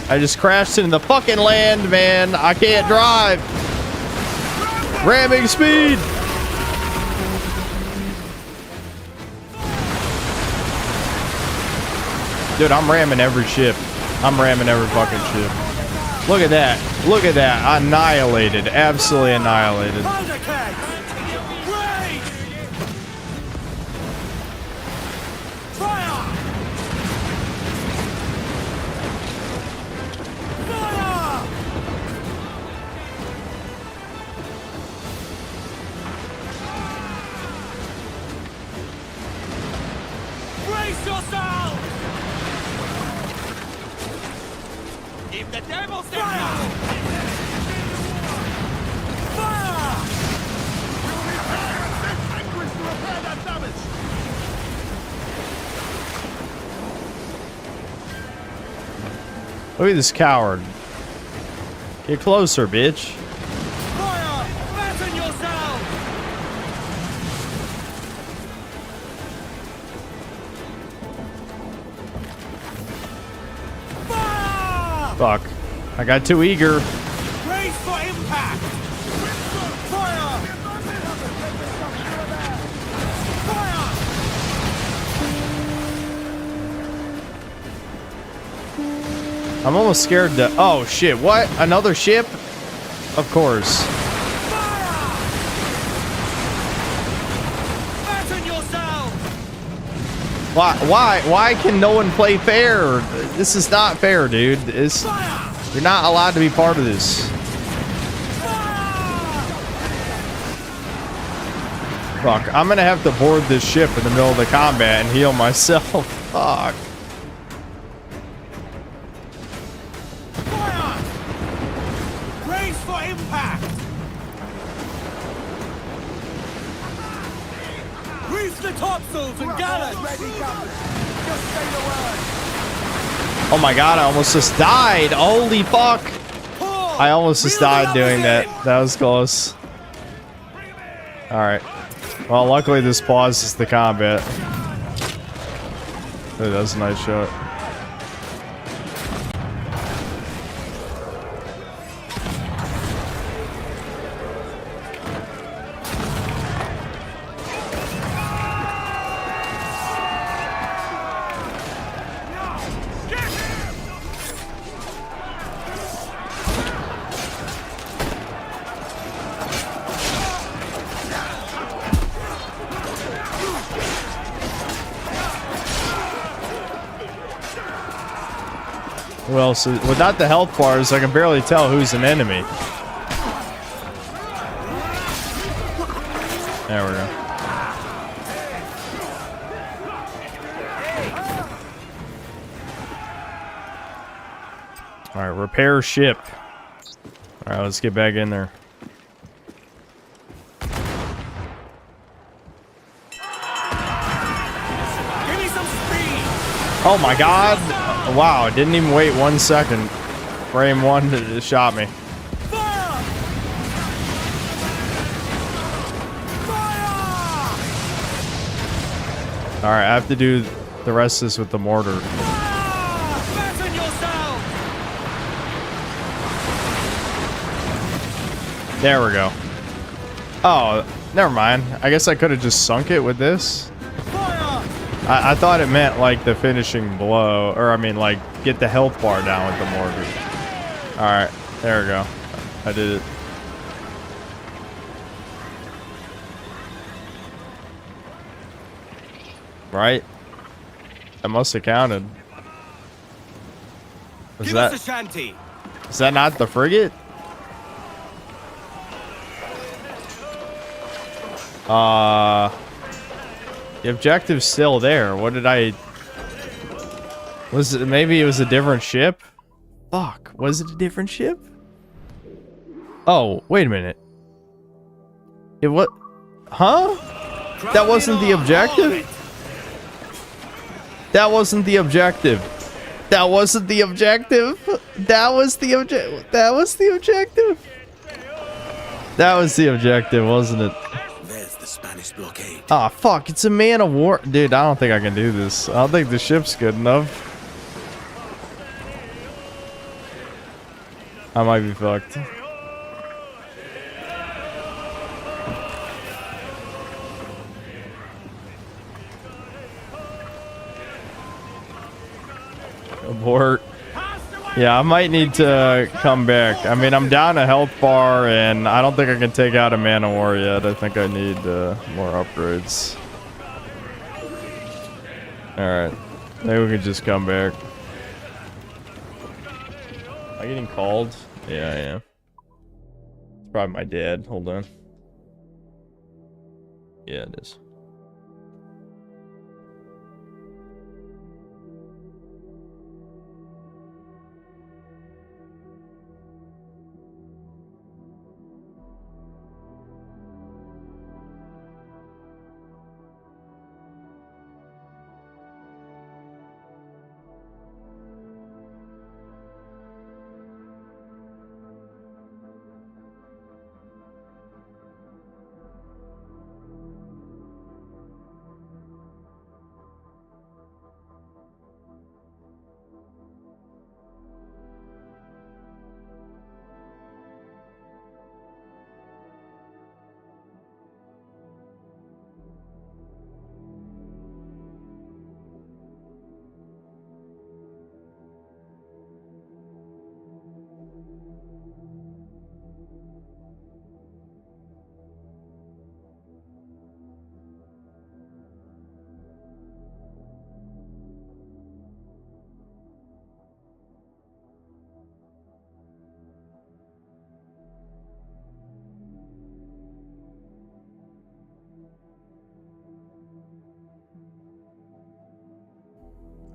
I just crashed into the fucking land, man. I can't drive. Ramming speed. Dude, I'm ramming every ship. I'm ramming every fucking ship. Look at that. Look at that. Annihilated. Absolutely annihilated. Look at this coward. Get closer, bitch. Fire! Fasten yourself! Fire! Fuck. I got too eager. Brace for impact! Fire! I'm almost scared to... Oh, shit. What? Another ship? Of course. Fasten yourself! Why can no one play fair? This is not fair, dude. You're not allowed to be part of this. Fuck. I'm gonna have to board this ship in the middle of the combat and heal myself. Fuck. the topsails and gallants! Ready, Captain. Just say the word. Oh my god, I almost just died. Holy fuck. I almost just died doing that. That was close. Alright. Well, luckily this pauses the combat. Ooh, that was a nice shot. Well, so without the health bars, I can barely tell who's an enemy. There we go. Alright, repair ship. Alright, let's get back in there. Oh my god! Wow, it didn't even wait 1 second. Frame 1 it shot me. Alright, I have to do the rest of this with the mortar. There we go. Oh, never mind. I guess I could have just sunk it with this. I thought it meant like the finishing blow, or I mean like get the health bar down with the mortar. Alright, there we go. I did it. Right? That must have counted. Is that not the frigate? The objective's still there. What did I... Was it... Maybe it was a different ship? Fuck. Was it a different ship? Oh, wait a minute. It what? Huh? That wasn't the objective? That wasn't the objective. That wasn't the objective. That was the objective. That was the objective. That was the objective, wasn't it? Blockade. Ah, fuck, it's a man of war. Dude, I don't think I can do this. I don't think the ship's good enough. I might be fucked. Abort. Yeah, I might need to come back. I mean, I'm down a health bar, and I don't think I can take out a man of war yet. I think I need more upgrades. Alright. Maybe we can just come back. Am I getting called? Yeah, I am. It's probably my dad. Hold on. Yeah, it is.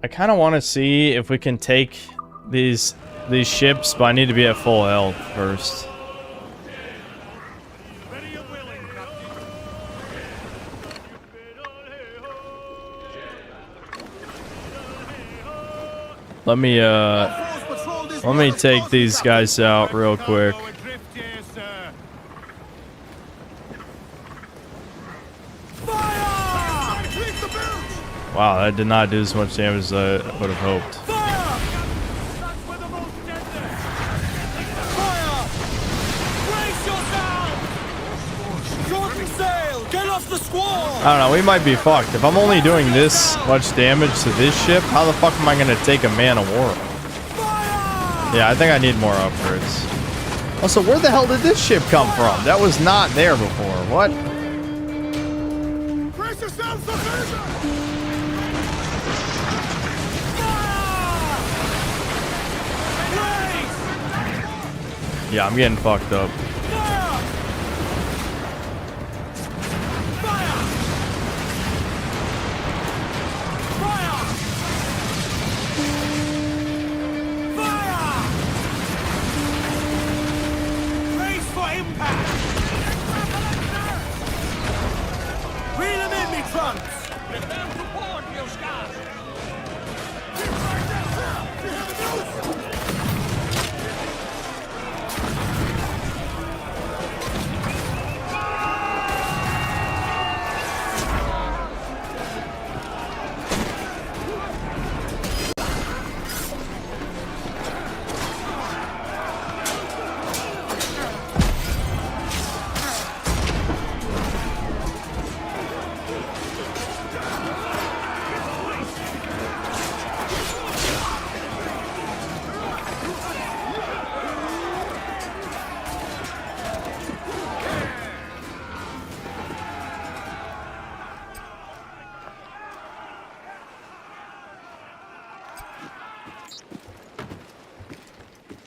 I kind of want to see if we can take these ships, but I need to be at full health first. Let me take these guys out real quick. Wow, that did not do as much damage as I would have hoped. I don't know, we might be fucked. If I'm only doing this much damage to this ship, how the fuck am I gonna take a man of war? Yeah, I think I need more upgrades. Also, where the hell did this ship come from? That was not there before. What? Yeah, I'm getting fucked up.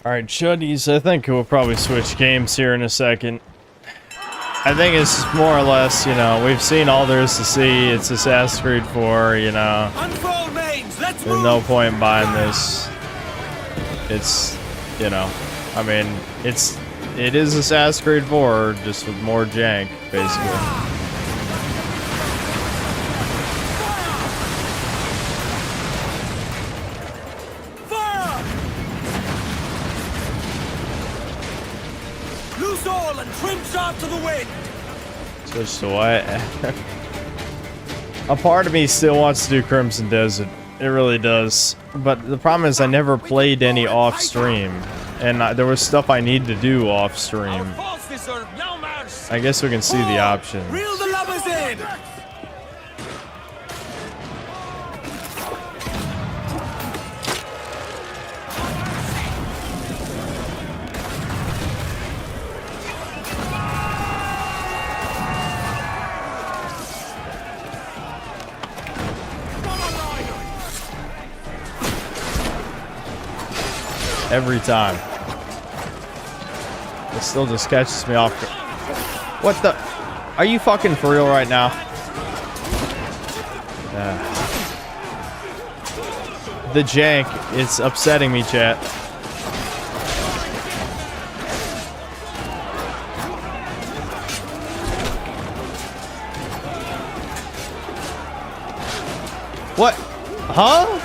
Alright, Chuddies, I think we'll probably switch games here in a second. I think it's more or less, you know, we've seen all there is to see. It's Assassin's Creed 4, you know. There's no point in buying this. It's, you know, I mean, it is Assassin's Creed 4, just with more jank, basically. To the wind. Switch to what? A part of me still wants to do Crimson Desert. It really does. But the problem is I never played any off stream. And there was stuff I need to do off stream. I guess we can see the options. Reel the lovers in. Every time. It still just catches me off. What the? Are you fucking for real right now? The jank, it's upsetting me, chat. What? Huh?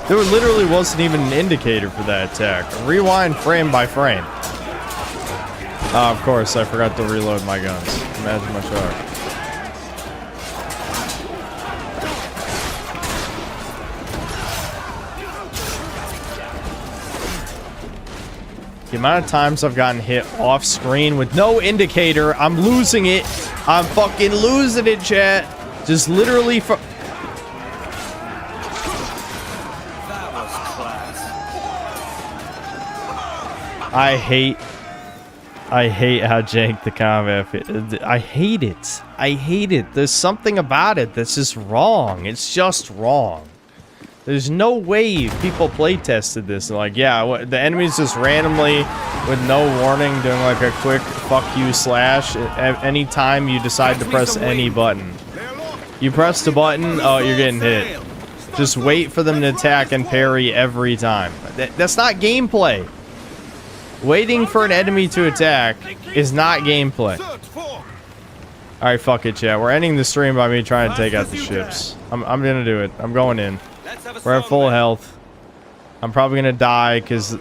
There literally wasn't even an indicator for that attack. Rewind frame by frame. Of course, I forgot to reload my guns. Imagine my shark. The amount of times I've gotten hit off screen with no indicator, I'm losing it. I'm fucking losing it, chat. Just literally for... I hate how jank the combat is. I hate it. I hate it. There's something about it that's just wrong. It's just wrong. There's no way people play tested this and like, yeah, the enemies just randomly, with no warning, doing like a quick fuck you slash at any time you decide to press any button. You press the button, oh, you're getting hit. Just wait for them to attack and parry every time. That's not gameplay. Waiting for an enemy to attack is not gameplay. Alright, fuck it, chat. We're ending the stream by me trying to take out the ships. I'm gonna do it. I'm going in. We're at full health. I'm probably gonna die because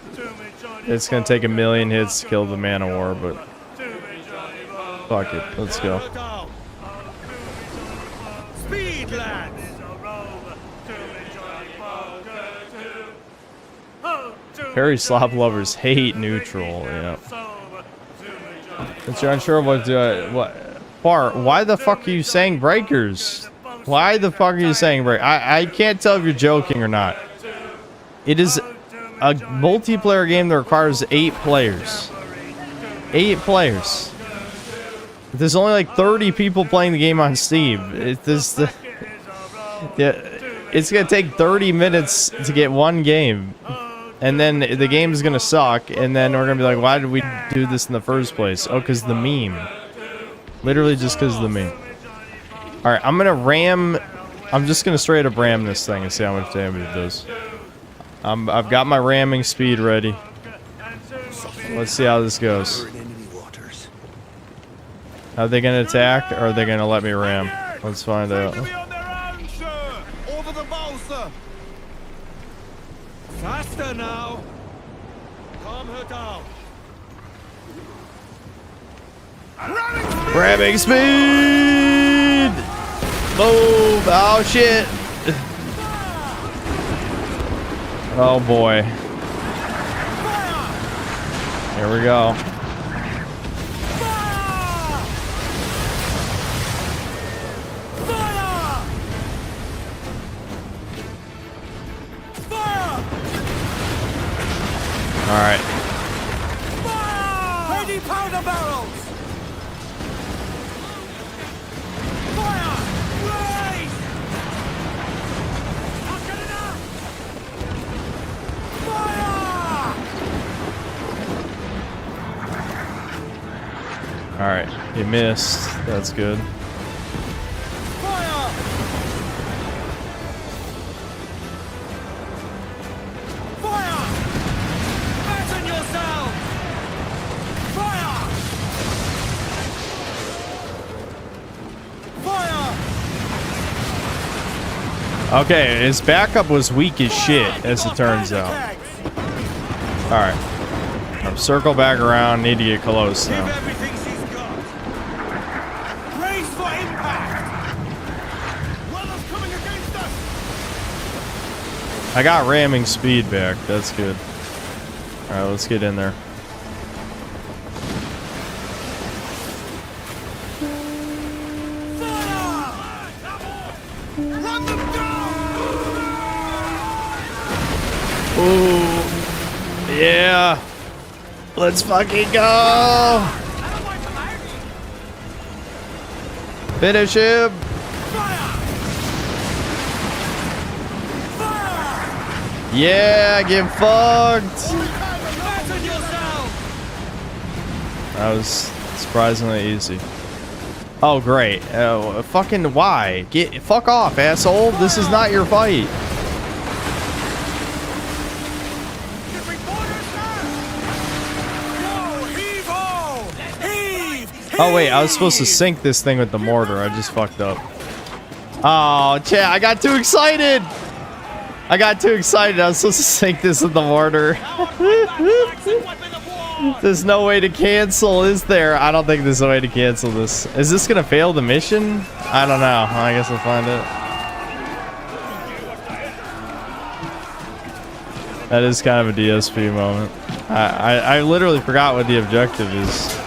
it's gonna take 1,000,000 hits to kill the Man of War, but fuck it, let's go. Speed, lads! Harry slop lovers hate neutral. Yeah. But you're unsure of what to what. Bart, why the fuck are you saying breakers? Why the fuck are you saying break? I can't tell if you're joking or not. It is a multiplayer game that requires 8 players. 8 players. There's only like 30 people playing the game on Steam. It's gonna take 30 minutes to get one game, and then the game is gonna suck, and then we're gonna be like, why did we do this in the first place? Oh, because the meme. Literally just because of the meme. All right, I'm gonna ram. I'm just gonna straight up ram this thing and see how much damage it does. I've got my ramming speed ready. Let's see how this goes. Are they gonna attack, or are they gonna let me ram? Let's find out. Over the bow, sir! Faster now! Calm her down! Ramming speed! Boom! Oh shit! Oh boy. Here we go. All right. Ready powder barrels! Fire! Blaze! Not good enough! Fire! All right. You missed. That's good. Fire! Fire! Batten yourself! Fire! Fire! Okay, his backup was weak as shit, as it turns out. All right. Circle back around. Need to get close now. Brace for impact! Weather's coming against us! I got ramming speed back. That's good. All right, let's get in there. Ooh, yeah. Let's fucking go. Finish him. Yeah, get fucked. That was surprisingly easy. Oh, great. Fucking why? Fuck off, asshole. This is not your fight. Oh wait, I was supposed to sink this thing with the mortar. I just fucked up. Oh, chat, I got too excited. I got too excited. I was supposed to sink this with the mortar. There's no way to cancel, is there? I don't think there's a way to cancel this. Is this gonna fail the mission? I don't know. I guess we'll find it. That is kind of a DSP moment. I literally forgot what the objective is.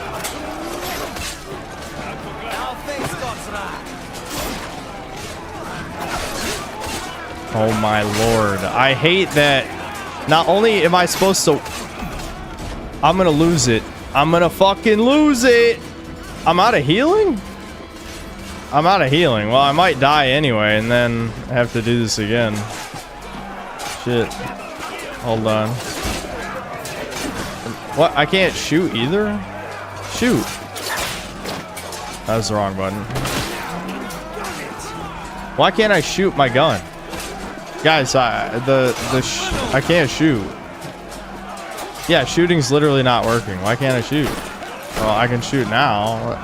Oh my lord. I hate that not only am I supposed to... I'm gonna lose it. I'm gonna fucking lose it. I'm out of healing? I'm out of healing. Well, I might die anyway, and then I have to do this again. Shit. Hold on. What? I can't shoot either? Shoot. That was the wrong button. Why can't I shoot my gun? Guys, I can't shoot. Yeah, shooting's literally not working. Why can't I shoot? Well, I can shoot now.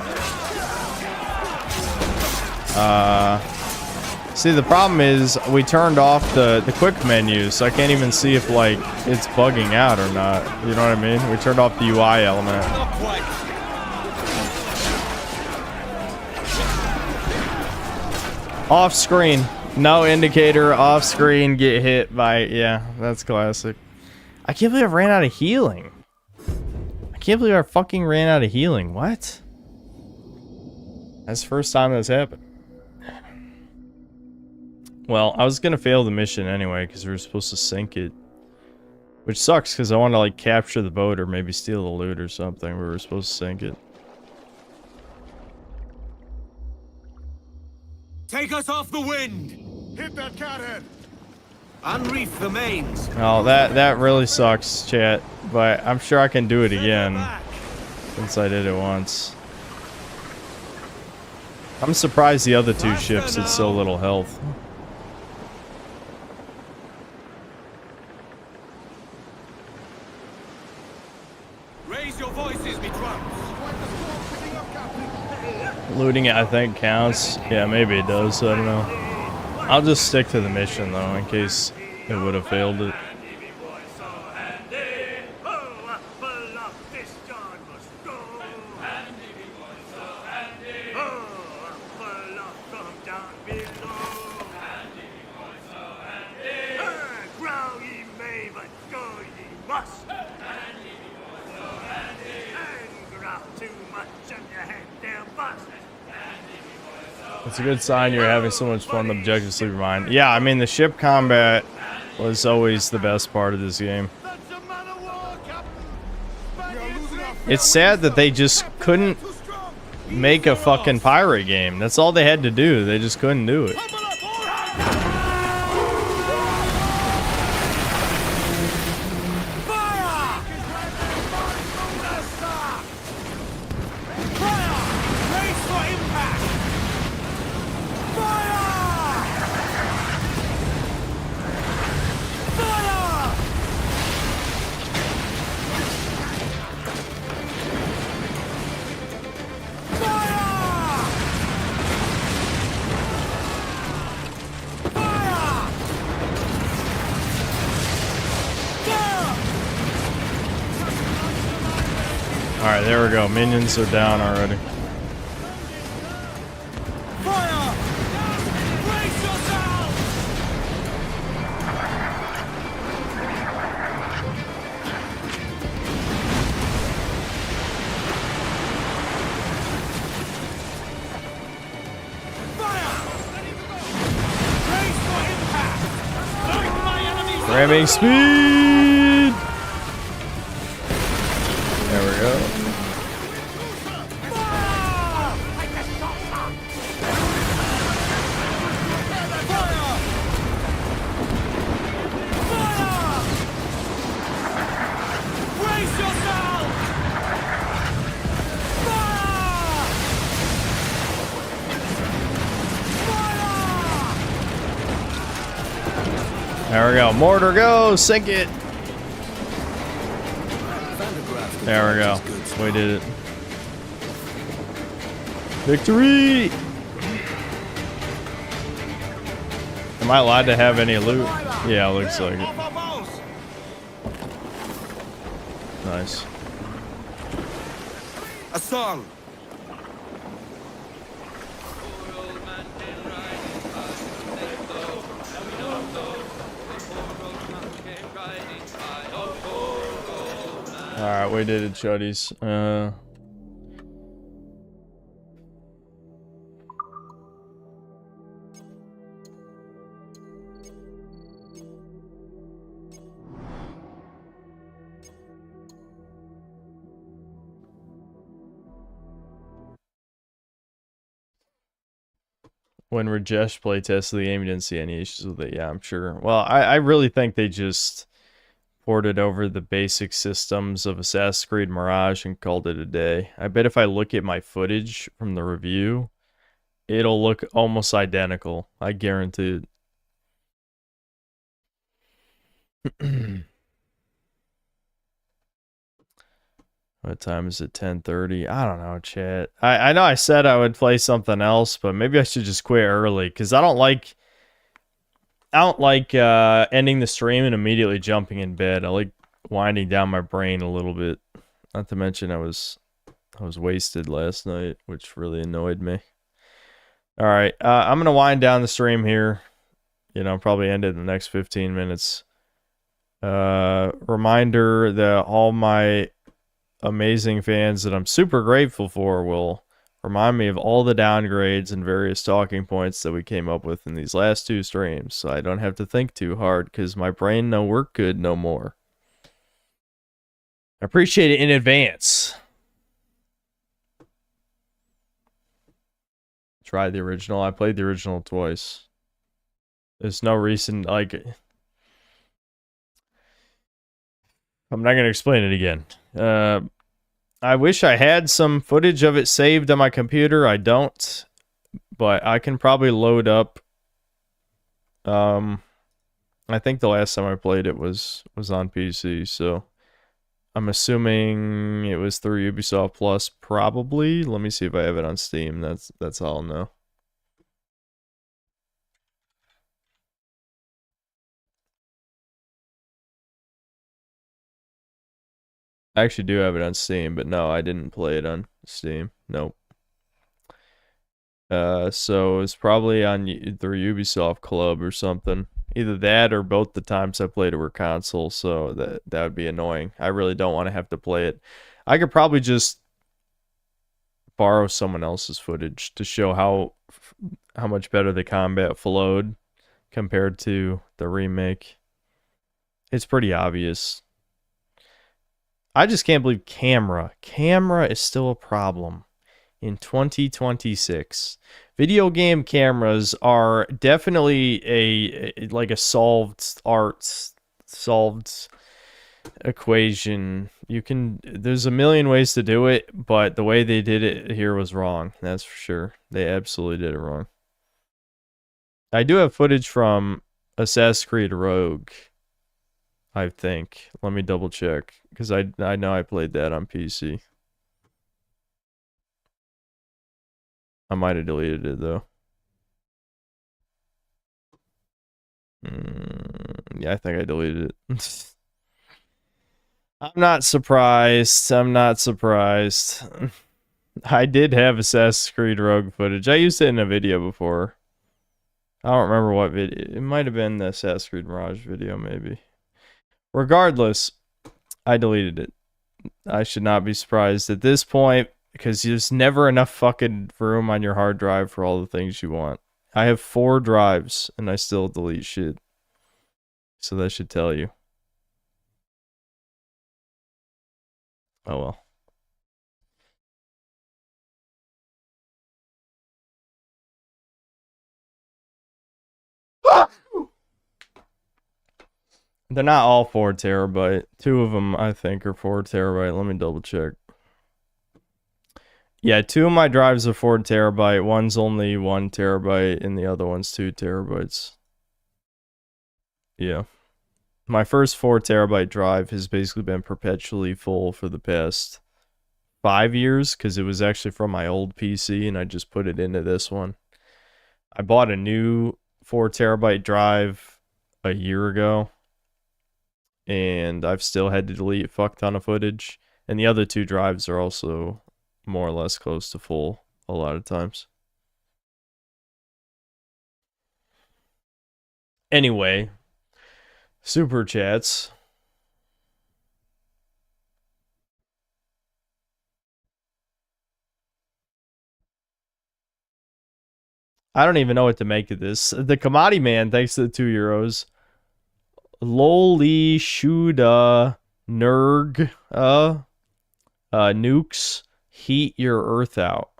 See, the problem is we turned off the quick menu, so I can't even see if, like, it's bugging out or not. You know what I mean? We turned off the UI element. Off screen. No indicator, off screen, get hit by... Yeah, that's classic. I can't believe I ran out of healing. I can't believe I fucking ran out of healing. What? That's the first time that's happened. Well, I was gonna fail the mission anyway, because we were supposed to sink it. Which sucks, because I want to, like, capture the boat or maybe steal the loot or something. We were supposed to sink it. Take us off the wind! Hit that cathead! Unreef the mains! Oh, that really sucks, chat. But I'm sure I can do it again. Since I did it once. I'm surprised the other two ships had so little health. Raise your voices, me drums! Looting it, I think, counts. Yeah, maybe it does. I don't know. I'll just stick to the mission, though, in case it would have failed it. It's a good sign you're having so much fun. The objectives sleep your mind. Yeah, I mean, the ship combat was always the best part of this game. It's sad that they just couldn't make a fucking pirate game. That's all they had to do. They just couldn't do it. Alright, there we go. Minions are down already. Ramming speed! There we go. There we go. Mortar, go! Sink it! There we go. We did it. Victory! Am I allowed to have any loot? Yeah, looks like it. Nice. A song! Alright, we did it, chuddies. When Rajesh playtested the game, you didn't see any issues with it. Yeah, I'm sure. Well, I really think they just ported over the basic systems of Assassin's Creed Mirage and called it a day. I bet if I look at my footage from the review, it'll look almost identical. I guarantee it. What time is it? 10:30? I don't know, chat. I know I said I would play something else, but maybe I should just quit early, because I don't like I don't like ending the stream and immediately jumping in bed. I like winding down my brain a little bit. Not to mention I was wasted last night, which really annoyed me. All right, I'm gonna wind down the stream here. You know, probably end it in the next 15 minutes. Reminder that all my amazing fans that I'm super grateful for will remind me of all the downgrades and various talking points that we came up with in these last 2 streams, so I don't have to think too hard because my brain no work good no more. I appreciate it in advance. Try the original. I played the original twice. There's no reason, like... I'm not going to explain it again. I wish I had some footage of it saved on my computer. I don't. But I can probably load up... I think the last time I played it was on PC, so... I'm assuming it was through Ubisoft Plus, probably. Let me see if I have it on Steam. That's all I'll know. I actually do have it on Steam, but no, I didn't play it on Steam. Nope. So it's probably on through Ubisoft Club or something. Either that or both the times I played it were console, so that would be annoying. I really don't want to have to play it. I could probably just borrow someone else's footage to show how much better the combat flowed compared to the remake. It's pretty obvious. I just can't believe camera is still a problem in 2026. Video game cameras are definitely a solved equation. There's a million ways to do it, but the way they did it here was wrong. That's for sure. They absolutely did it wrong. I do have footage from Assassin's Creed Rogue, I think. Let me double check, because I know I played that on PC. I might have deleted it, though. Yeah, I think I deleted it. I'm not surprised. I did have Assassin's Creed Rogue footage. I used it in a video before. I don't remember what video. It might have been the Assassin's Creed Mirage video, maybe. Regardless, I deleted it. I should not be surprised at this point, because there's never enough fucking room on your hard drive for all the things you want. I have 4 drives, and I still delete shit. So that should tell you. Oh well. They're not all 4 terabyte. 2 of them, I think, are 4 terabyte. Let me double check. Yeah, 2 of my drives are 4 terabyte. One's only 1 terabyte, and the other one's 2 terabytes. Yeah. My first 4 terabyte drive has basically been perpetually full for the past 5 years, because it was actually from my old PC, and I just put it into this one. I bought a new 4 terabyte drive a year ago, and I've still had to delete a fuck ton of footage. And the other 2 drives are also more or less close to full a lot of times. Anyway, super chats. I don't even know what to make of this. The Commodity Man, thanks to the 2 euros. Loli Shuda Nerg nukes heat your earth out.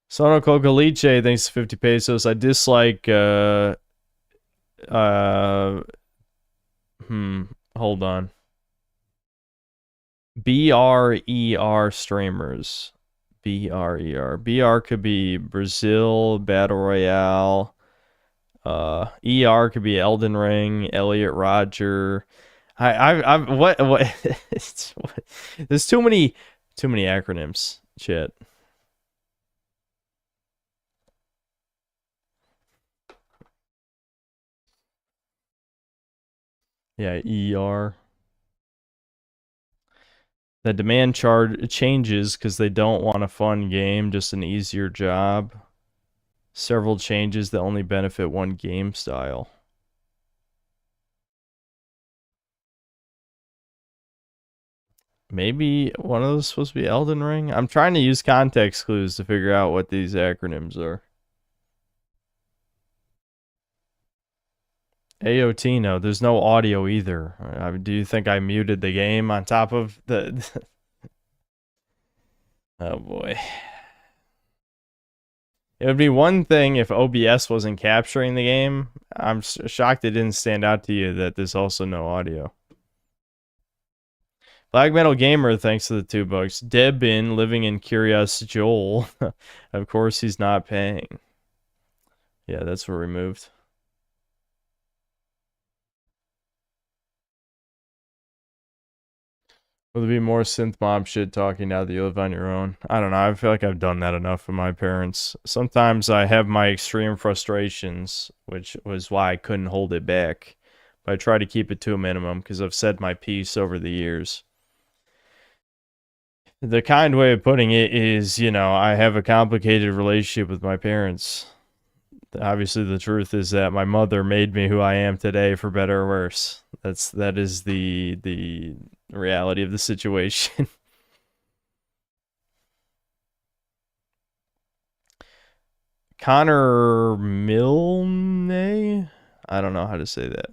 Sono Cocoliche, thanks to 50 pesos. I dislike hold on. BRER streamers. BRER. BR could be Brazil, Battle Royale. ER could be Elden Ring, Elliot Roger. what there's too many acronyms. Shit. Yeah, ER. The demand charge changes because they don't want a fun game, just an easier job. Several changes that only benefit one game style. Maybe one of those is supposed to be Elden Ring? I'm trying to use context clues to figure out what these acronyms are. AOT, no. There's no audio either. Do you think I muted the game on top of the... Oh boy. It would be one thing if OBS wasn't capturing the game. I'm shocked it didn't stand out to you that there's also no audio. Black Metal Gamer, thanks to the $2. Debin, living in Curious Joel. Of course he's not paying. Yeah, that's were removed. Will there be more synth mom shit talking now that you live on your own? I don't know. I feel like I've done that enough with my parents. Sometimes I have my extreme frustrations, which was why I couldn't hold it back. But I try to keep it to a minimum because I've said my piece over the years. The kind way of putting it is, you know, I have a complicated relationship with my parents. Obviously, the truth is that my mother made me who I am today, for better or worse. That is the reality of the situation. Connor Milne? I don't know how to say that.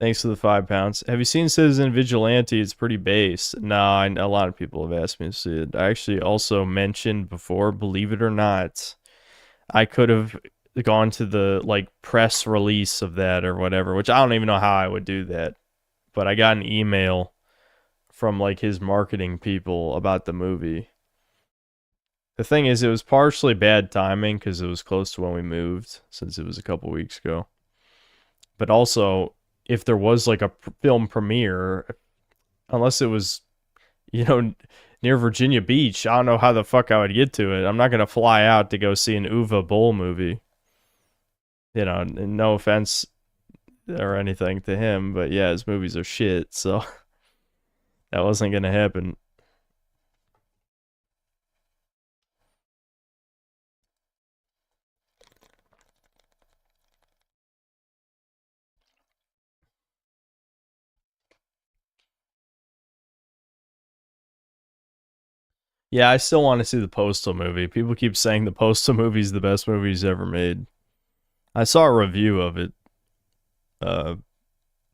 Thanks for the £5. Have you seen Citizen Vigilante? It's pretty base. No, a lot of people have asked me to see it. I actually also mentioned before, believe it or not, I could have gone to the like press release of that or whatever, which I don't even know how I would do that. But I got an email from like his marketing people about the movie. The thing is, it was partially bad timing because it was close to when we moved, since it was a couple weeks ago. But also, if there was like a film premiere, unless it was, you know, near Virginia Beach, I don't know how the fuck I would get to it. I'm not going to fly out to go see an Uwe Boll movie. You know, no offense or anything to him, but yeah, his movies are shit, so that wasn't going to happen. Yeah, I still want to see the Postal movie. People keep saying the Postal movie is the best movie he's ever made. I saw a review of it. I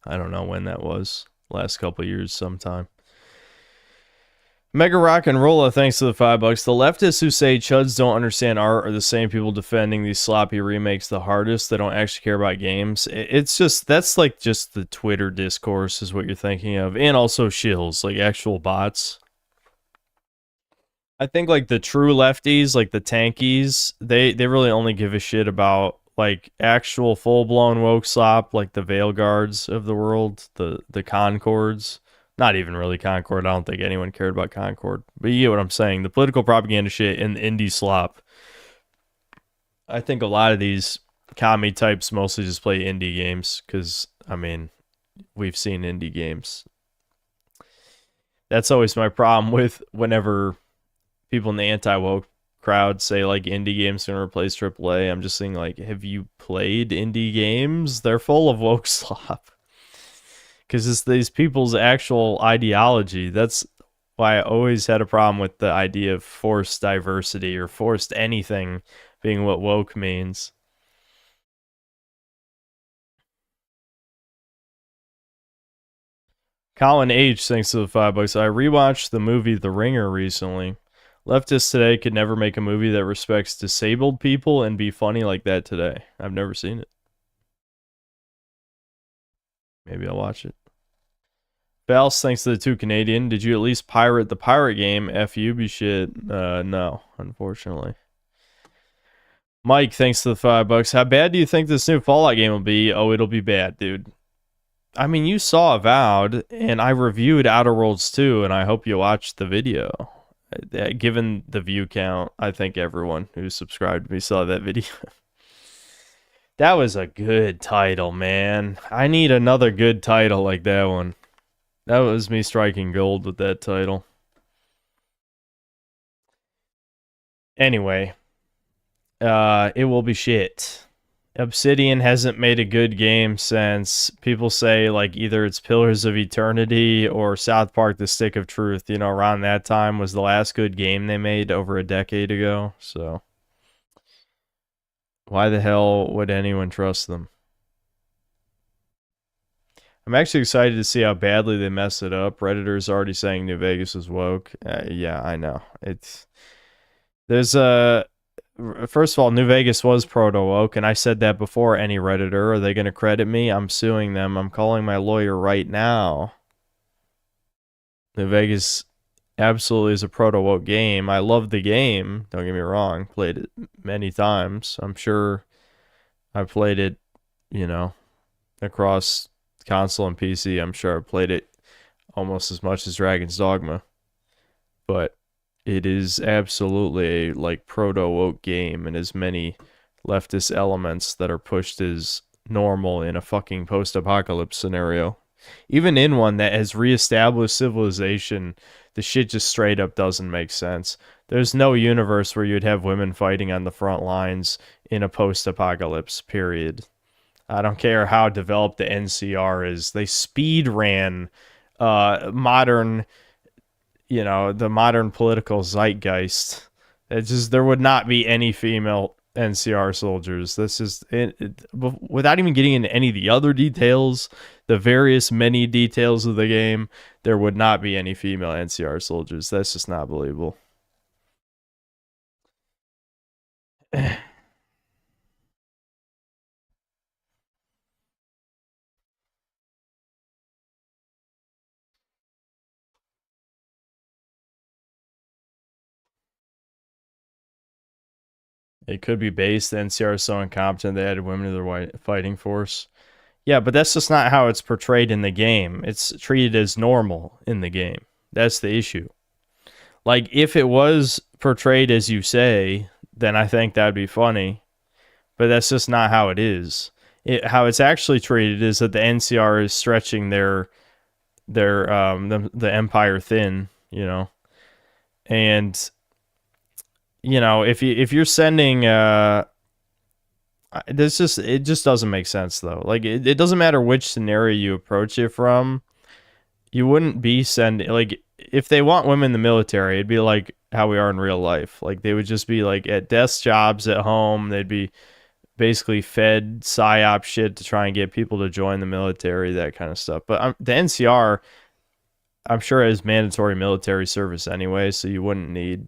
don't know when that was. Last couple years sometime. Mega Rock and Rolla, thanks to the $5. The leftists who say chuds don't understand art are the same people defending these sloppy remakes the hardest. They don't actually care about games. It's just, that's like just the Twitter discourse is what you're thinking of. And also shills, like actual bots. I think like the true lefties, like the tankies, they really only give a shit about like actual full-blown woke slop, like the Veil Guards of the world, the Concords. Not even really Concord. I don't think anyone cared about Concord. But you get what I'm saying. The political propaganda shit and the indie slop. I think a lot of these commie types mostly just play indie games because, I mean, we've seen indie games. That's always my problem with whenever people in the anti-woke crowd say like indie games gonna replace AAA. I'm just saying, like, have you played indie games? They're full of woke slop. Because it's these people's actual ideology. That's why I always had a problem with the idea of forced diversity or forced anything being what woke means. Colin H, thanks to the $5. I rewatched the movie The Ringer recently. Leftists today could never make a movie that respects disabled people and be funny like that today. I've never seen it. Maybe I'll watch it. Bells, thanks to the 2 Canadian. Did you at least pirate the pirate game? F Ubi shit. No, unfortunately. Mike, thanks to the $5. How bad do you think this new Fallout game will be? Oh, it'll be bad, dude. I mean, you saw Avowed, and I reviewed Outer Worlds 2, and I hope you watched the video. Given the view count, I think everyone who subscribed to me saw that video. That was a good title, man. I need another good title like that one. That was me striking gold with that title. Anyway, it will be shit. Obsidian hasn't made a good game since people say like either it's Pillars of Eternity or South Park The Stick of Truth. You know, around that time was the last good game they made over a decade ago. So why the hell would anyone trust them? I'm actually excited to see how badly they mess it up. Redditor's already saying New Vegas is woke. Yeah, I know. There's a first of all, New Vegas was proto woke, and I said that before any Redditor. Are they going to credit me? I'm suing them. I'm calling my lawyer right now. New Vegas absolutely is a proto woke game. I love the game. Don't get me wrong. Played it many times. I'm sure I played it, you know, across console and PC. I'm sure I played it almost as much as Dragon's Dogma. But it is absolutely a like proto woke game, and as many leftist elements that are pushed as normal in a fucking post-apocalypse scenario. Even in one that has reestablished civilization, the shit just straight up doesn't make sense. There's no universe where you'd have women fighting on the front lines in a post-apocalypse, period. I don't care how developed the NCR is. They speed ran modern, you know, the modern political zeitgeist. There would not be any female NCR soldiers. This is without even getting into any of the other details, the various many details of the game, there would not be any female NCR soldiers. That's just not believable. It could be based. The NCR is so incompetent they added women to their fighting force. Yeah, but that's just not how it's portrayed in the game. It's treated as normal in the game. That's the issue. Like, if it was portrayed as you say, then I think that'd be funny. But that's just not how it is. How it's actually treated is that the NCR is stretching the empire thin, you know. And you know, if you're sending it just doesn't make sense though. Like it doesn't matter which scenario you approach it from. You wouldn't be sending, like, if they want women in the military, it'd be like how we are in real life. Like they would just be like at desk jobs at home. They'd be basically fed psyop shit to try and get people to join the military, that kind of stuff. But the NCR, I'm sure, has mandatory military service anyway, so you wouldn't need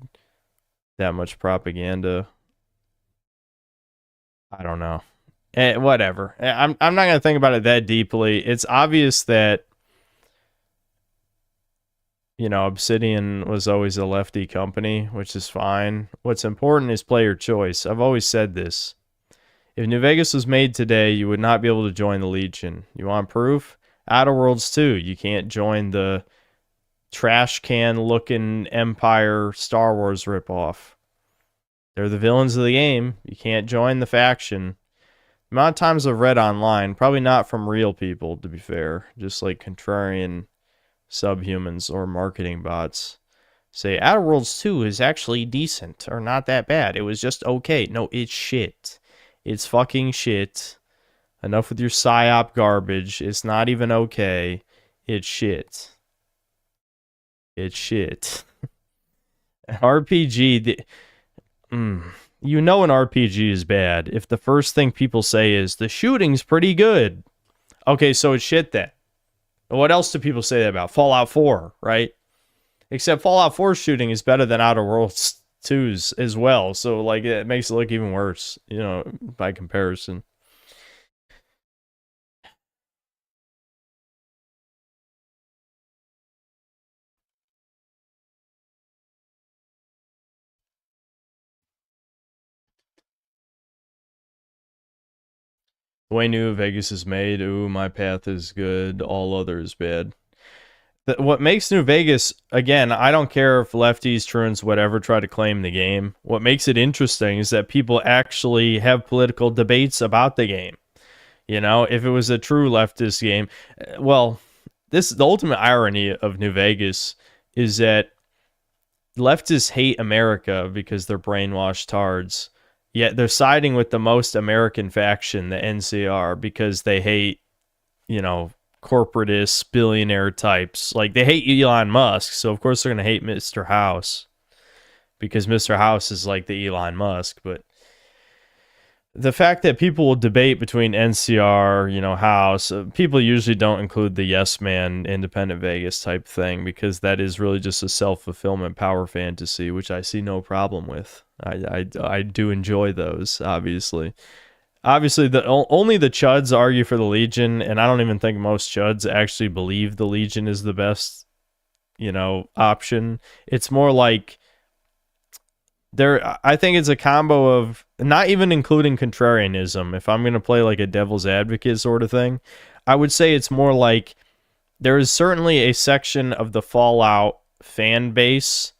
that much propaganda. I don't know. Whatever. I'm not gonna think about it that deeply. It's obvious that, you know, Obsidian was always a lefty company, which is fine. What's important is player choice. I've always said this. If New Vegas was made today, you would not be able to join the Legion. You want proof? Outer Worlds 2. You can't join the trash can looking Empire Star Wars ripoff. They're the villains of the game. You can't join the faction. The amount of times I've read online, probably not from real people, to be fair, just like contrarian subhumans or marketing bots, say Outer Worlds 2 is actually decent or not that bad. It was just okay. No, it's shit. It's fucking shit. Enough with your psyop garbage. It's not even okay. It's shit. It's shit. An RPG, you know an RPG is bad if the first thing people say is, the shooting's pretty good. Okay, so it's shit then. What else do people say that about? Fallout 4, right? Except Fallout 4's shooting is better than Outer Worlds 2's as well. So, like, it makes it look even worse, you know, by comparison. The way New Vegas is made, ooh, my path is good, all others bad. What makes New Vegas, again, I don't care if lefties, truants, whatever, try to claim the game. What makes it interesting is that people actually have political debates about the game. You know, if it was a true leftist game, well, the ultimate irony of New Vegas is that leftists hate America because they're brainwashed tards. Yet they're siding with the most American faction, the NCR, because they hate, you know, corporatists, billionaire types. Like, they hate Elon Musk, so of course they're going to hate Mr. House because Mr. House is like the Elon Musk. But the fact that people will debate between NCR, you know, House, people usually don't include the yes man, independent Vegas type thing, because that is really just a self-fulfillment power fantasy, which I see no problem with. I do enjoy those, obviously. Obviously, only the chuds argue for the Legion, and I don't even think most chuds actually believe the Legion is the best, you know, option. It's more like I think it's a combo of, not even including contrarianism. If I'm going to play like a devil's advocate sort of thing, I would say it's more like there is certainly a section of the Fallout fan base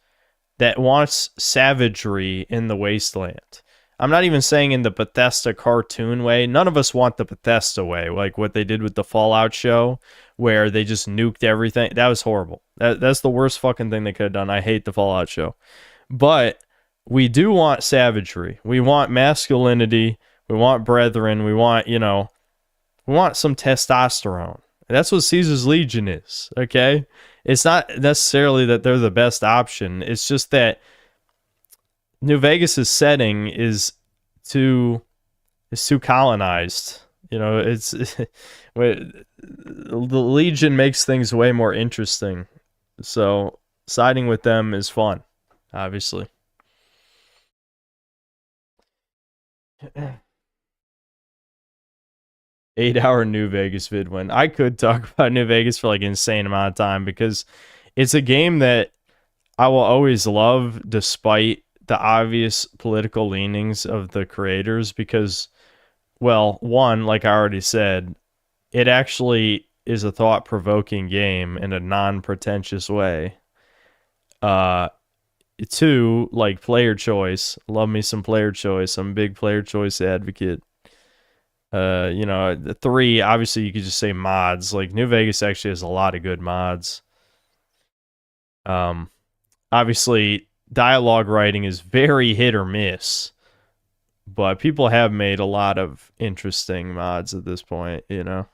that wants savagery in the wasteland. I'm not even saying in the Bethesda cartoon way. None of us want the Bethesda way, like what they did with the Fallout show, where they just nuked everything. That was horrible. That's the worst fucking thing they could have done. I hate the Fallout show. But we do want savagery. We want masculinity. We want brethren. We want, you know, we want some testosterone. That's what Caesar's Legion is, okay? It's not necessarily that they're the best option. It's just that New Vegas's setting is too colonized. You know, it's the Legion makes things way more interesting. So siding with them is fun, obviously. 8-hour New Vegas vid win. I could talk about New Vegas for like an insane amount of time because it's a game that I will always love despite the obvious political leanings of the creators, because, well, one, like I already said, it actually is a thought-provoking game in a non-pretentious way. Two, like player choice. Love me some player choice. I'm a big player choice advocate. You know, three, obviously you could just say mods. Like New Vegas actually has a lot of good mods. Obviously dialogue writing is very hit or miss, but people have made a lot of interesting mods at this point, you know.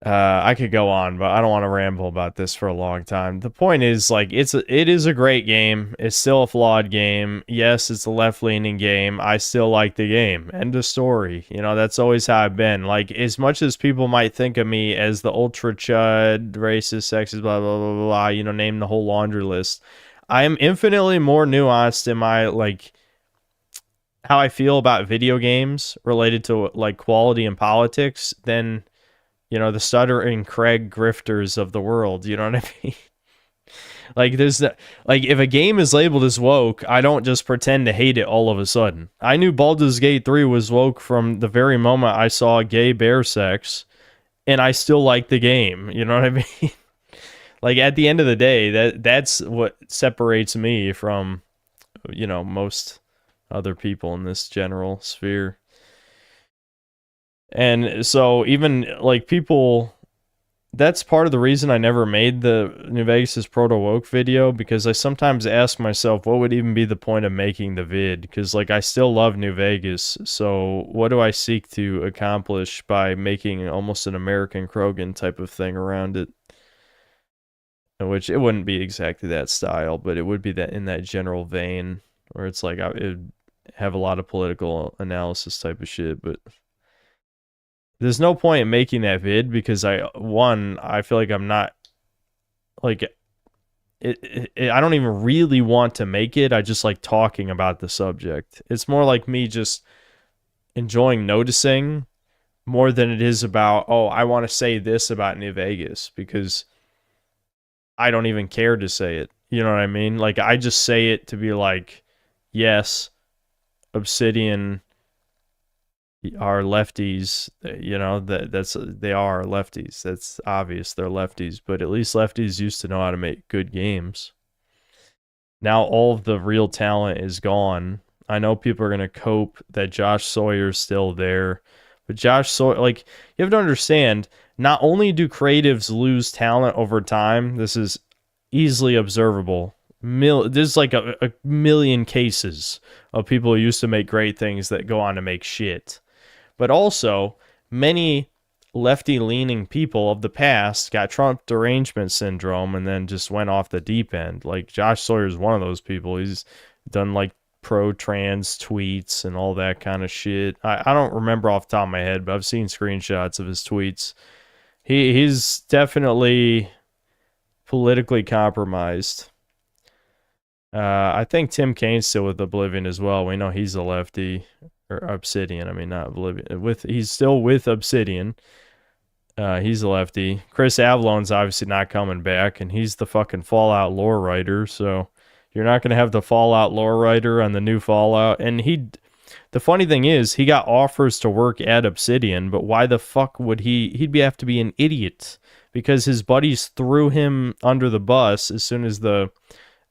I could go on, but I don't want to ramble about this for a long time. The point is, like, it is a great game. It's still a flawed game. Yes, it's a left-leaning game. I still like the game. End of story. You know, that's always how I've been. Like, as much as people might think of me as the ultra chud, racist, sexist, blah, blah, blah, blah, blah, you know, name the whole laundry list, I am infinitely more nuanced in my, like, how I feel about video games related to, like, quality and politics than, you know, the stuttering Craig grifters of the world. You know what I mean? Like, there's that, like, if a game is labeled as woke, I don't just pretend to hate it all of a sudden. I knew Baldur's Gate 3 was woke from the very moment I saw gay bear sex, and I still like the game. You know what I mean? Like, at the end of the day, that's what separates me from, you know, most other people in this general sphere. And so even like people, that's part of the reason I never made the New Vegas' proto woke video, because I sometimes ask myself, what would even be the point of making the vid? Because like I still love New Vegas, so what do I seek to accomplish by making almost an American Krogan type of thing around it? In which it wouldn't be exactly that style, but it would be that in that general vein where it's like it would have a lot of political analysis type of shit, but there's no point in making that vid because I feel like I'm not, like, I don't even really want to make it. I just like talking about the subject. It's more like me just enjoying noticing more than it is about, oh, I want to say this about New Vegas, because I don't even care to say it. You know what I mean? Like, I just say it to be like, yes, Obsidian, are lefties. You know, they are lefties. That's obvious. They're lefties, but at least lefties used to know how to make good games. Now all of the real talent is gone. I know people are gonna cope that Josh Sawyer's still there, but Josh Sawyer, like, you have to understand, not only do creatives lose talent over time, this is easily observable. There's like a million cases of people who used to make great things that go on to make shit. But also, many lefty-leaning people of the past got Trump derangement syndrome and then just went off the deep end. Like, Josh Sawyer is one of those people. He's done, like, pro-trans tweets and all that kind of shit. I don't remember off the top of my head, but I've seen screenshots of his tweets. He's definitely politically compromised. I think Tim Kane's still with Oblivion as well. We know he's a lefty. Or Obsidian, I mean, not Oblivion. He's still with Obsidian. He's a lefty. Chris Avalone's obviously not coming back, and he's the fucking Fallout lore writer, so you're not going to have the Fallout lore writer on the new Fallout. And the funny thing is, he got offers to work at Obsidian, but why the fuck would he'd have to be an idiot, because his buddies threw him under the bus as soon as the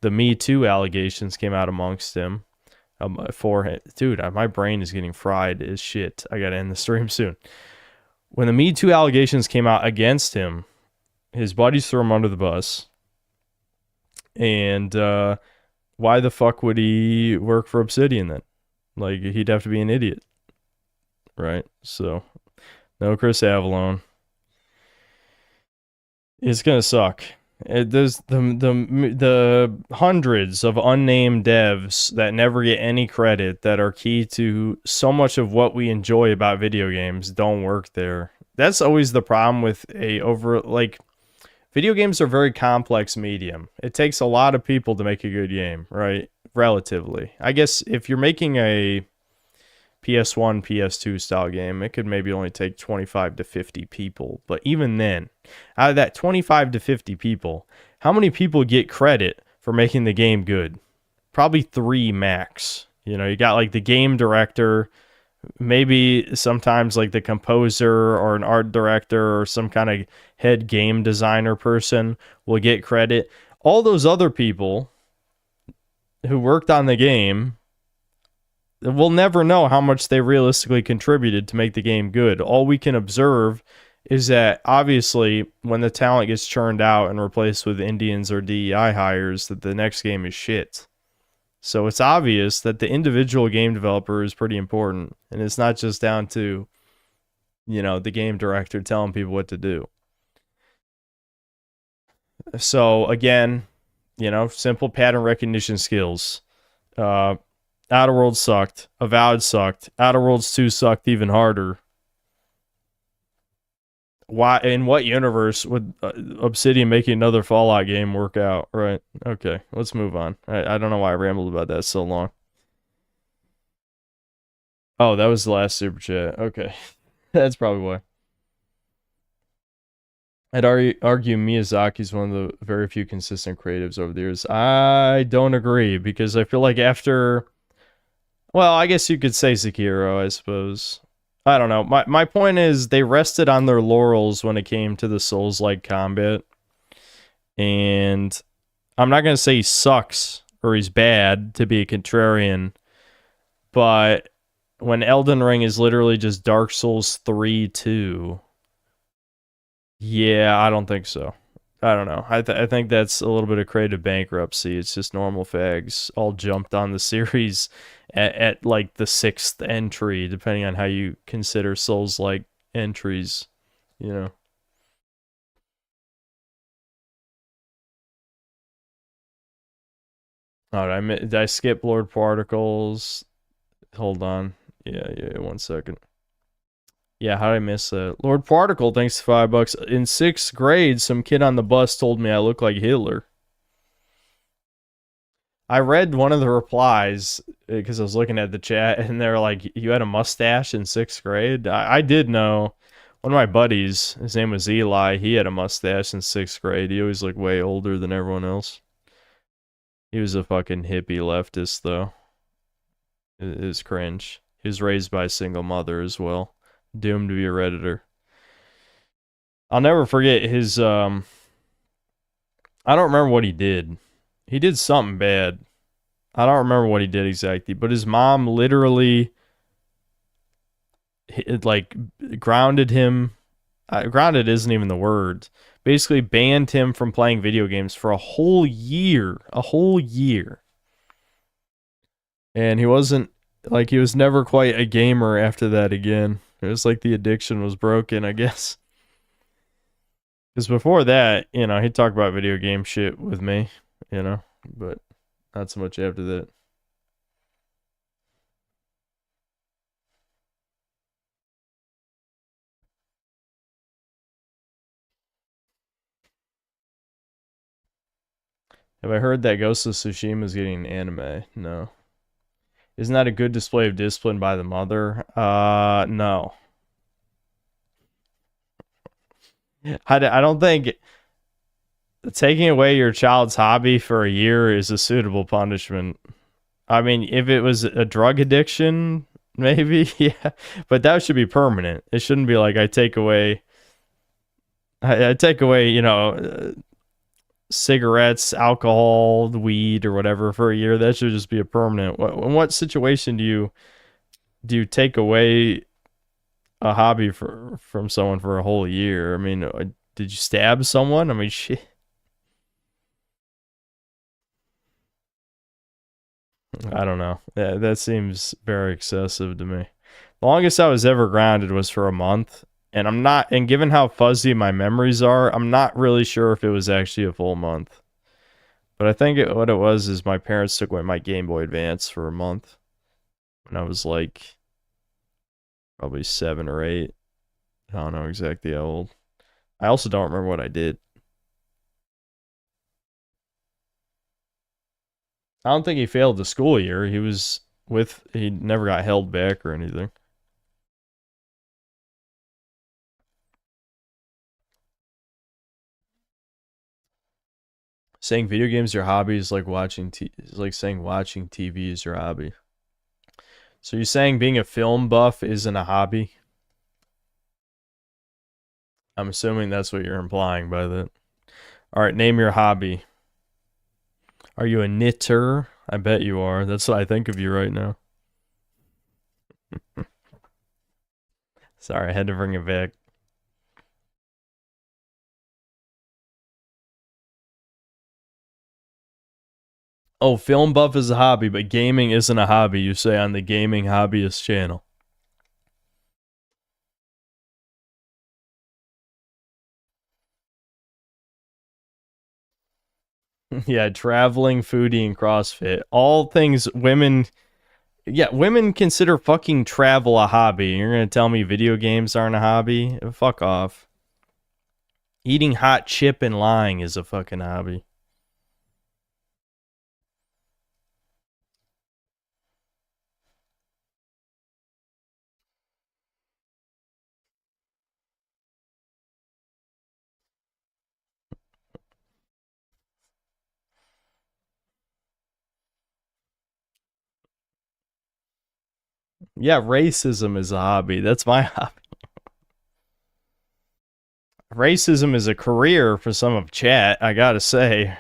Me Too allegations came out amongst him. Dude, my brain is getting fried as shit. I gotta end the stream soon. When the Me Too allegations came out against him, his buddies threw him under the bus. And why the fuck would he work for Obsidian then? Like, he'd have to be an idiot, right? So, no Chris Avalone. It's gonna suck. There's the hundreds of unnamed devs that never get any credit that are key to so much of what we enjoy about video games don't work there. That's always the problem with video games are a very complex medium. It takes a lot of people to make a good game, right? Relatively. I guess if you're making a PS1, PS2 style game, it could maybe only take 25 to 50 people. But even then, out of that 25 to 50 people, how many people get credit for making the game good? Probably 3 max. You know, you got like the game director, maybe sometimes like the composer or an art director or some kind of head game designer person will get credit. All those other people who worked on the game, we'll never know how much they realistically contributed to make the game good. All we can observe is that obviously when the talent gets churned out and replaced with Indians or DEI hires, that the next game is shit. So it's obvious that the individual game developer is pretty important, and it's not just down to, you know, the game director telling people what to do. So again, you know, simple pattern recognition skills. Outer Worlds sucked. Avowed sucked. Outer Worlds 2 sucked even harder. Why? In what universe would Obsidian making another Fallout game work out? Right. Okay. Let's move on. I don't know why I rambled about that so long. Oh, that was the last super chat. Okay. That's probably why. I'd argue Miyazaki's one of the very few consistent creatives over the years. I don't agree, because I feel like after... Well, I guess you could say Sekiro, I suppose. I don't know. My point is, they rested on their laurels when it came to the Souls-like combat. And I'm not going to say he sucks or he's bad to be a contrarian, but when Elden Ring is literally just Dark Souls 3-2, yeah, I don't think so. I don't know. I think that's a little bit of creative bankruptcy. It's just normal fags all jumped on the series at like the 6th entry, depending on how you consider Souls-like entries, you know. Oh, did I skip Lord Particles? Hold on. Yeah, 1 second. Yeah, how did I miss that? Lord Particle, thanks to $5. In 6th grade, some kid on the bus told me I look like Hitler. I read one of the replies because I was looking at the chat, and they're like, you had a mustache in 6th grade? I did know. One of my buddies, his name was Eli, he had a mustache in 6th grade. He always looked way older than everyone else. He was a fucking hippie leftist, though. It was cringe. He was raised by a single mother as well. Doomed to be a Redditor. I'll never forget his, I don't remember what he did. He did something bad. I don't remember what he did exactly, but his mom literally, like, grounded him. Grounded isn't even the word. Basically banned him from playing video games for a whole year. A whole year. And he wasn't, like, he was never quite a gamer after that again. It was like the addiction was broken, I guess. Because before that, you know, he'd talk about video game shit with me, you know, but not so much after that. Have I heard that Ghost of Tsushima is getting an anime? No. Isn't that a good display of discipline by the mother? No. I don't think taking away your child's hobby for a year is a suitable punishment. I mean, if it was a drug addiction, maybe, yeah. But that should be permanent. It shouldn't be like I take away, you know, cigarettes, alcohol, weed, or whatever for a year. That should just be a permanent. In what situation do you take away a hobby from someone for a whole year? I mean, did you stab someone? I mean, shit. I don't know. That seems very excessive to me. The longest I was ever grounded was for a month, and and given how fuzzy my memories are, I'm not really sure if it was actually a full month. But I think what it was is my parents took away my Game Boy Advance for a month when I was like probably 7 or 8. I don't know exactly how old. I also don't remember what I did. I don't think he failed the school year. He never got held back or anything. Saying video games are your hobby is like saying watching TV is your hobby. So you're saying being a film buff isn't a hobby? I'm assuming that's what you're implying by that. Alright, name your hobby. Are you a knitter? I bet you are. That's what I think of you right now. Sorry, I had to bring it back. Oh, film buff is a hobby, but gaming isn't a hobby, you say on the Gaming Hobbyist channel. Yeah, traveling, foodie, and CrossFit. All things women... Yeah, women consider fucking travel a hobby. You're gonna tell me video games aren't a hobby? Fuck off. Eating hot chip and lying is a fucking hobby. Yeah, racism is a hobby. That's my hobby. Racism is a career for some of chat, I gotta say.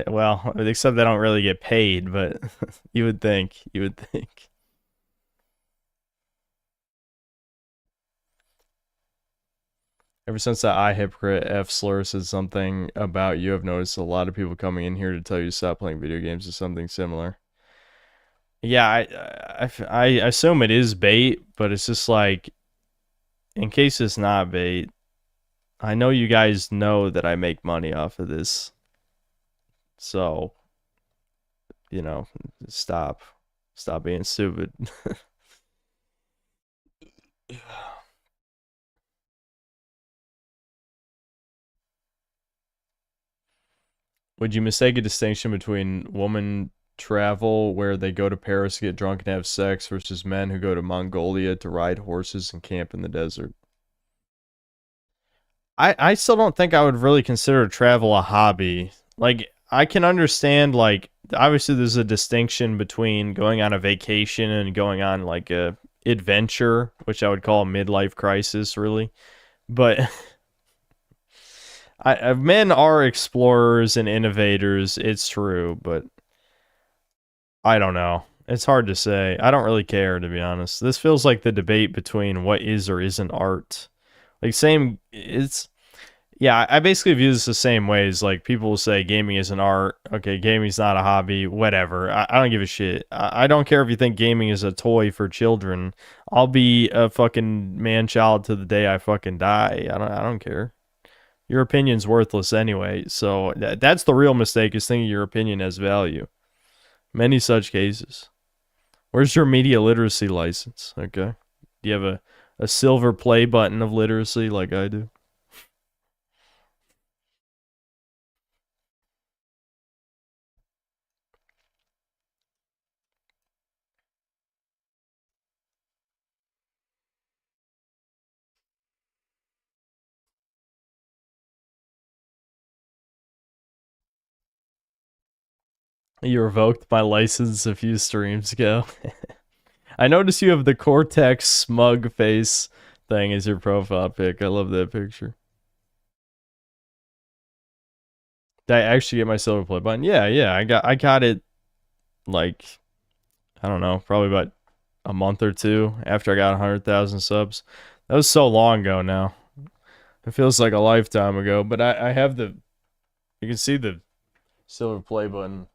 Well, except they don't really get paid, but you would think. You would think. Ever since that I hypocrite F slur said something about you, I've noticed a lot of people coming in here to tell you to stop playing video games or something similar. Yeah, I assume it is bait, but it's just like, in case it's not bait, I know you guys know that I make money off of this. So, you know, stop. Stop being stupid. Would you mistake a distinction between women travel where they go to Paris to get drunk and have sex versus men who go to Mongolia to ride horses and camp in the desert? I still don't think I would really consider travel a hobby. Like, I can understand, like, obviously there's a distinction between going on a vacation and going on, like, a adventure, which I would call a midlife crisis, really. But men are explorers and innovators. It's true, but I don't know. It's hard to say. I don't really care, to be honest. This feels like the debate between what is or isn't art. Like, same, it's, yeah, I basically view this the same way as, like, people will say gaming isn't art. Okay, gaming's not a hobby, whatever. I don't give a shit. I don't care if you think gaming is a toy for children. I'll be a fucking man-child to the day I fucking die. I don't care. Your opinion's worthless anyway, so that's the real mistake, is thinking your opinion has value. Many such cases. Where's your media literacy license? Okay. Do you have a silver play button of literacy like I do? You revoked my license a few streams ago. I noticed you have the Cortex smug face thing as your profile pic. I love that picture. Did I actually get my silver play button? Yeah. I got it, like, I don't know, probably about a month or two after I got 100,000 subs. That was so long ago now. It feels like a lifetime ago, but I have the, you can see the silver play button.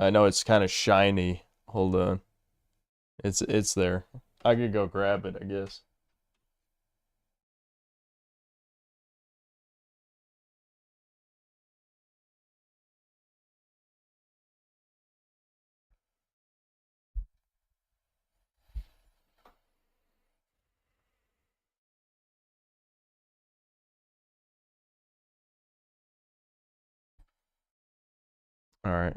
I know it's kind of shiny. Hold on. It's there. I could go grab it, I guess. All right.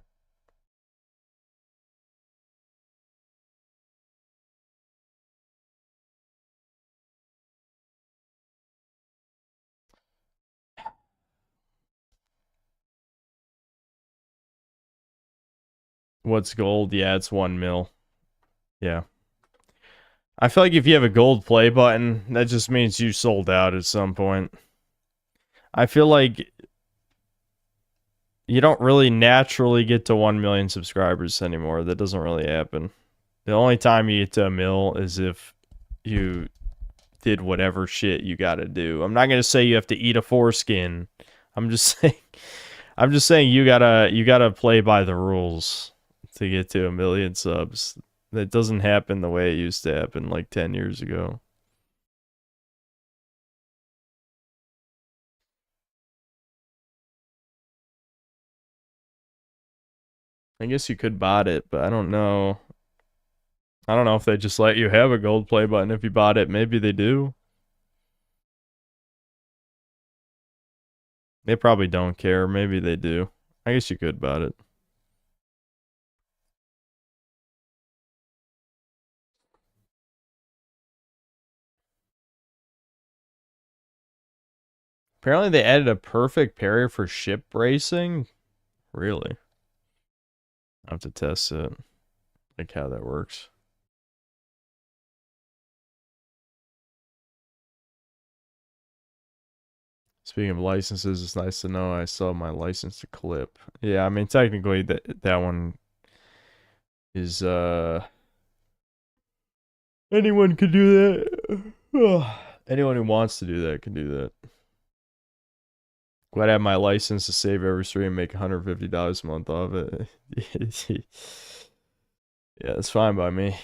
What's gold? Yeah, it's 1 mil. Yeah. I feel like if you have a gold play button, that just means you sold out at some point. I feel like you don't really naturally get to 1 million subscribers anymore. That doesn't really happen. The only time you get to a mil is if you did whatever shit you gotta do. I'm not gonna say you have to eat a foreskin. I'm just saying you gotta play by the rules to get to 1 million subs. That doesn't happen the way it used to happen like 10 years ago. I guess you could bot it, but I don't know. I don't know if they just let you have a gold play button if you bought it. Maybe they do. They probably don't care. Maybe they do. I guess you could bot it. Apparently they added a perfect parry for ship racing. Really? I have to test it. Like how that works. Speaking of licenses, it's nice to know I saw my license to clip. Yeah, I mean technically that one is anyone could do that. Anyone who wants to do that can do that. Glad I have my license to save every stream and make $150 a month off it. Yeah, it's fine by me.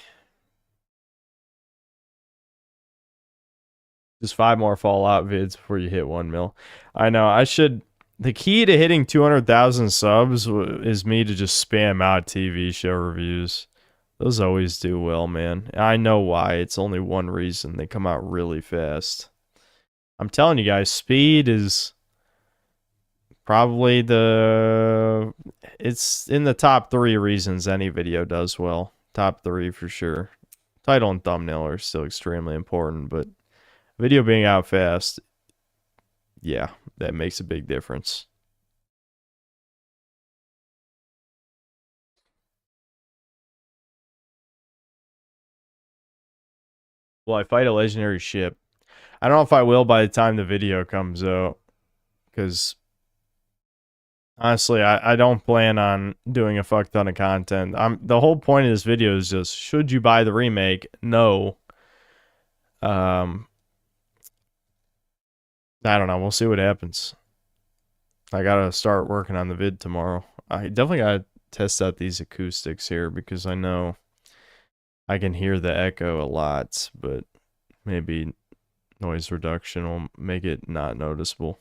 Just 5 more Fallout vids before you hit 1 mil. I know, I should... The key to hitting 200,000 subs is me to just spam out TV show reviews. Those always do well, man. I know why. It's only one reason. They come out really fast. I'm telling you guys, speed is probably it's in the top 3 reasons any video does well. Top 3 for sure. Title and thumbnail are still extremely important, but video being out fast, yeah, that makes a big difference. Will I fight a legendary ship? I don't know if I will by the time the video comes out. Because, honestly, I don't plan on doing a fuck ton of content. The whole point of this video is just, should you buy the remake? No. I don't know. We'll see what happens. I gotta start working on the vid tomorrow. I definitely gotta test out these acoustics here because I know I can hear the echo a lot, but maybe noise reduction will make it not noticeable.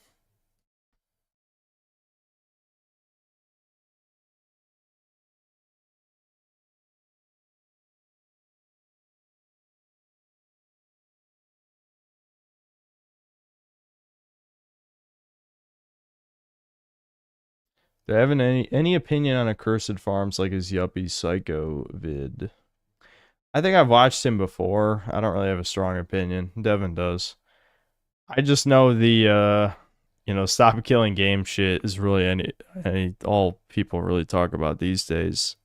Do I have any opinion on Accursed Farms like his Yuppie Psycho vid? I think I've watched him before. I don't really have a strong opinion. Devin does. I just know the stop killing game shit is really any all people really talk about these days.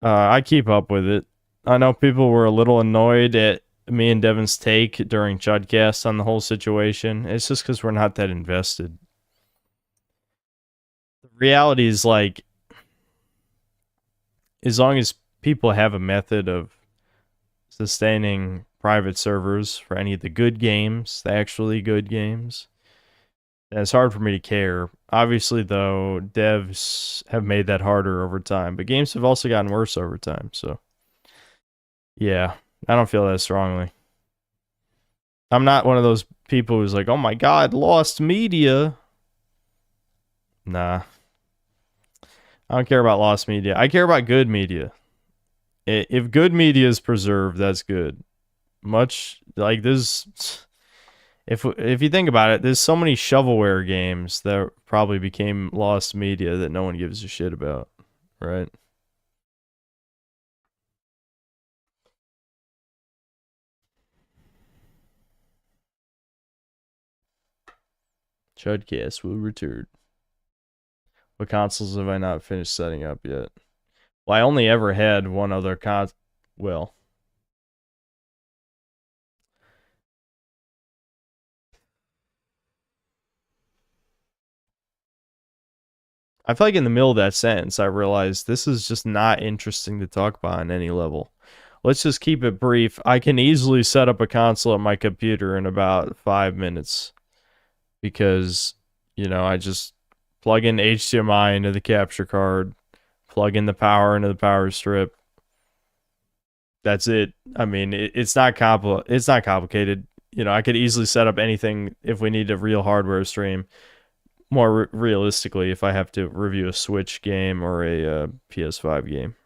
I keep up with it. I know people were a little annoyed at me and Devin's take during Chudcast on the whole situation. It's just because we're not that invested. The reality is, like, as long as people have a method of sustaining private servers for any of the good games, the actually good games, then it's hard for me to care. Obviously, though, devs have made that harder over time, but games have also gotten worse over time, so yeah, I don't feel that strongly. I'm not one of those people who's like, oh my god, lost media. Nah. I don't care about lost media. I care about good media. If good media is preserved, that's good. Much like this, if you think about it, there's so many shovelware games that probably became lost media that no one gives a shit about, right? Chudcast will return. What consoles have I not finished setting up yet? Well, I only ever had one other well, I feel like in the middle of that sentence, I realized this is just not interesting to talk about on any level. Let's just keep it brief. I can easily set up a console at my computer in about 5 minutes because, I just plug in HDMI into the capture card, plug in the power into the power strip. That's it. I mean, it's not complicated. I could easily set up anything if we need a real hardware stream. More realistically, if I have to review a Switch game or a PS5 game,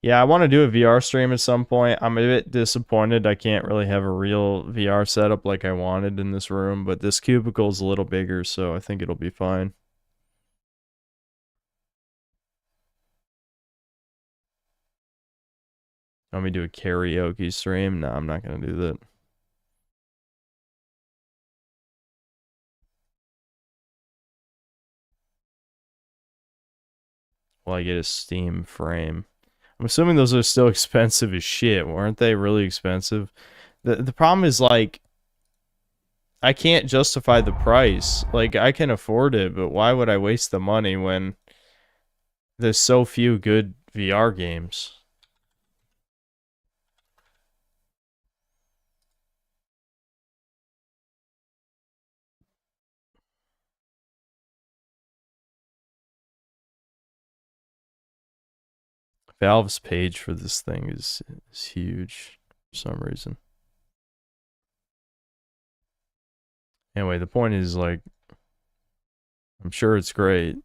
Yeah, I want to do a VR stream at some point. I'm a bit disappointed I can't really have a real VR setup like I wanted in this room, but this cubicle is a little bigger, so I think it'll be fine. Want me to do a karaoke stream? No, I'm not going to do that. Well, I get a Steam frame. I'm assuming those are still expensive as shit. Weren't they really expensive? The problem is, like, I can't justify the price. Like, I can afford it, but why would I waste the money when there's so few good VR games? Valve's page for this thing is huge for some reason. Anyway, the point is, like, I'm sure it's great,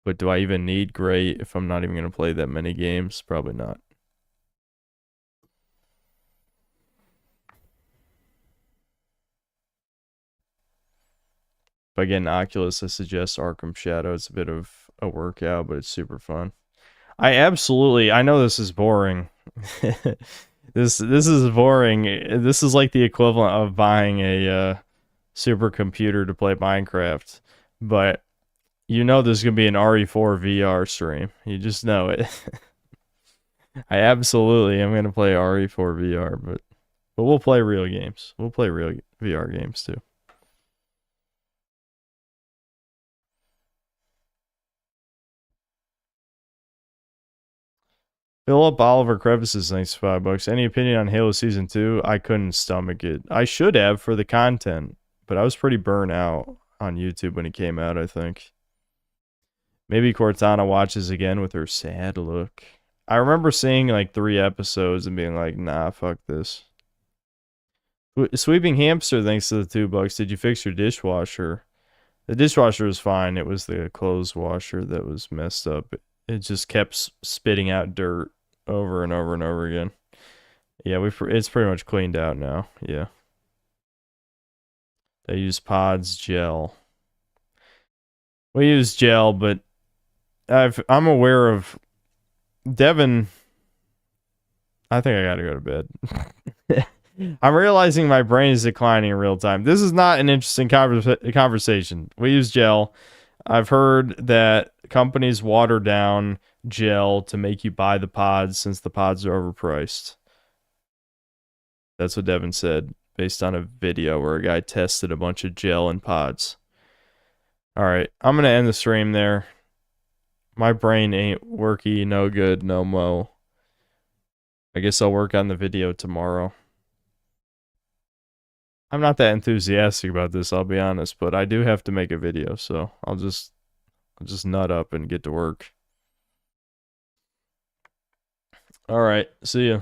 but do I even need great if I'm not even going to play that many games? Probably not. If I get an Oculus, I suggest Arkham Shadow. It's a bit of a workout, but it's super fun. I absolutely, I know this is boring. This is boring. This is like the equivalent of buying a supercomputer to play Minecraft. But you know there's going to be an RE4 VR stream. You just know it. I absolutely am going to play RE4 VR, but we'll play real games. We'll play real VR games too. Philip Oliver Crevices, thanks for $5. Any opinion on Halo Season 2? I couldn't stomach it. I should have for the content, but I was pretty burnt out on YouTube when it came out, I think. Maybe Cortana watches again with her sad look. I remember seeing like 3 episodes and being like, nah, fuck this. Sweeping Hamster, thanks to the $2. Did you fix your dishwasher? The dishwasher was fine. It was the clothes washer that was messed up. It just kept spitting out dirt over and over and over again. Yeah, it's pretty much cleaned out now. Yeah. They use Pods gel. We use gel, but I'm aware of Devin. I think I gotta go to bed. I'm realizing my brain is declining in real time. This is not an interesting conversation. We use gel. I've heard that companies water down gel to make you buy the pods since the pods are overpriced. That's what Devin said based on a video where a guy tested a bunch of gel and pods. All right, I'm going to end the stream there. My brain ain't worky, no good, no mo. I guess I'll work on the video tomorrow. I'm not that enthusiastic about this, I'll be honest, but I do have to make a video, so I'll just nut up and get to work. All right, see ya.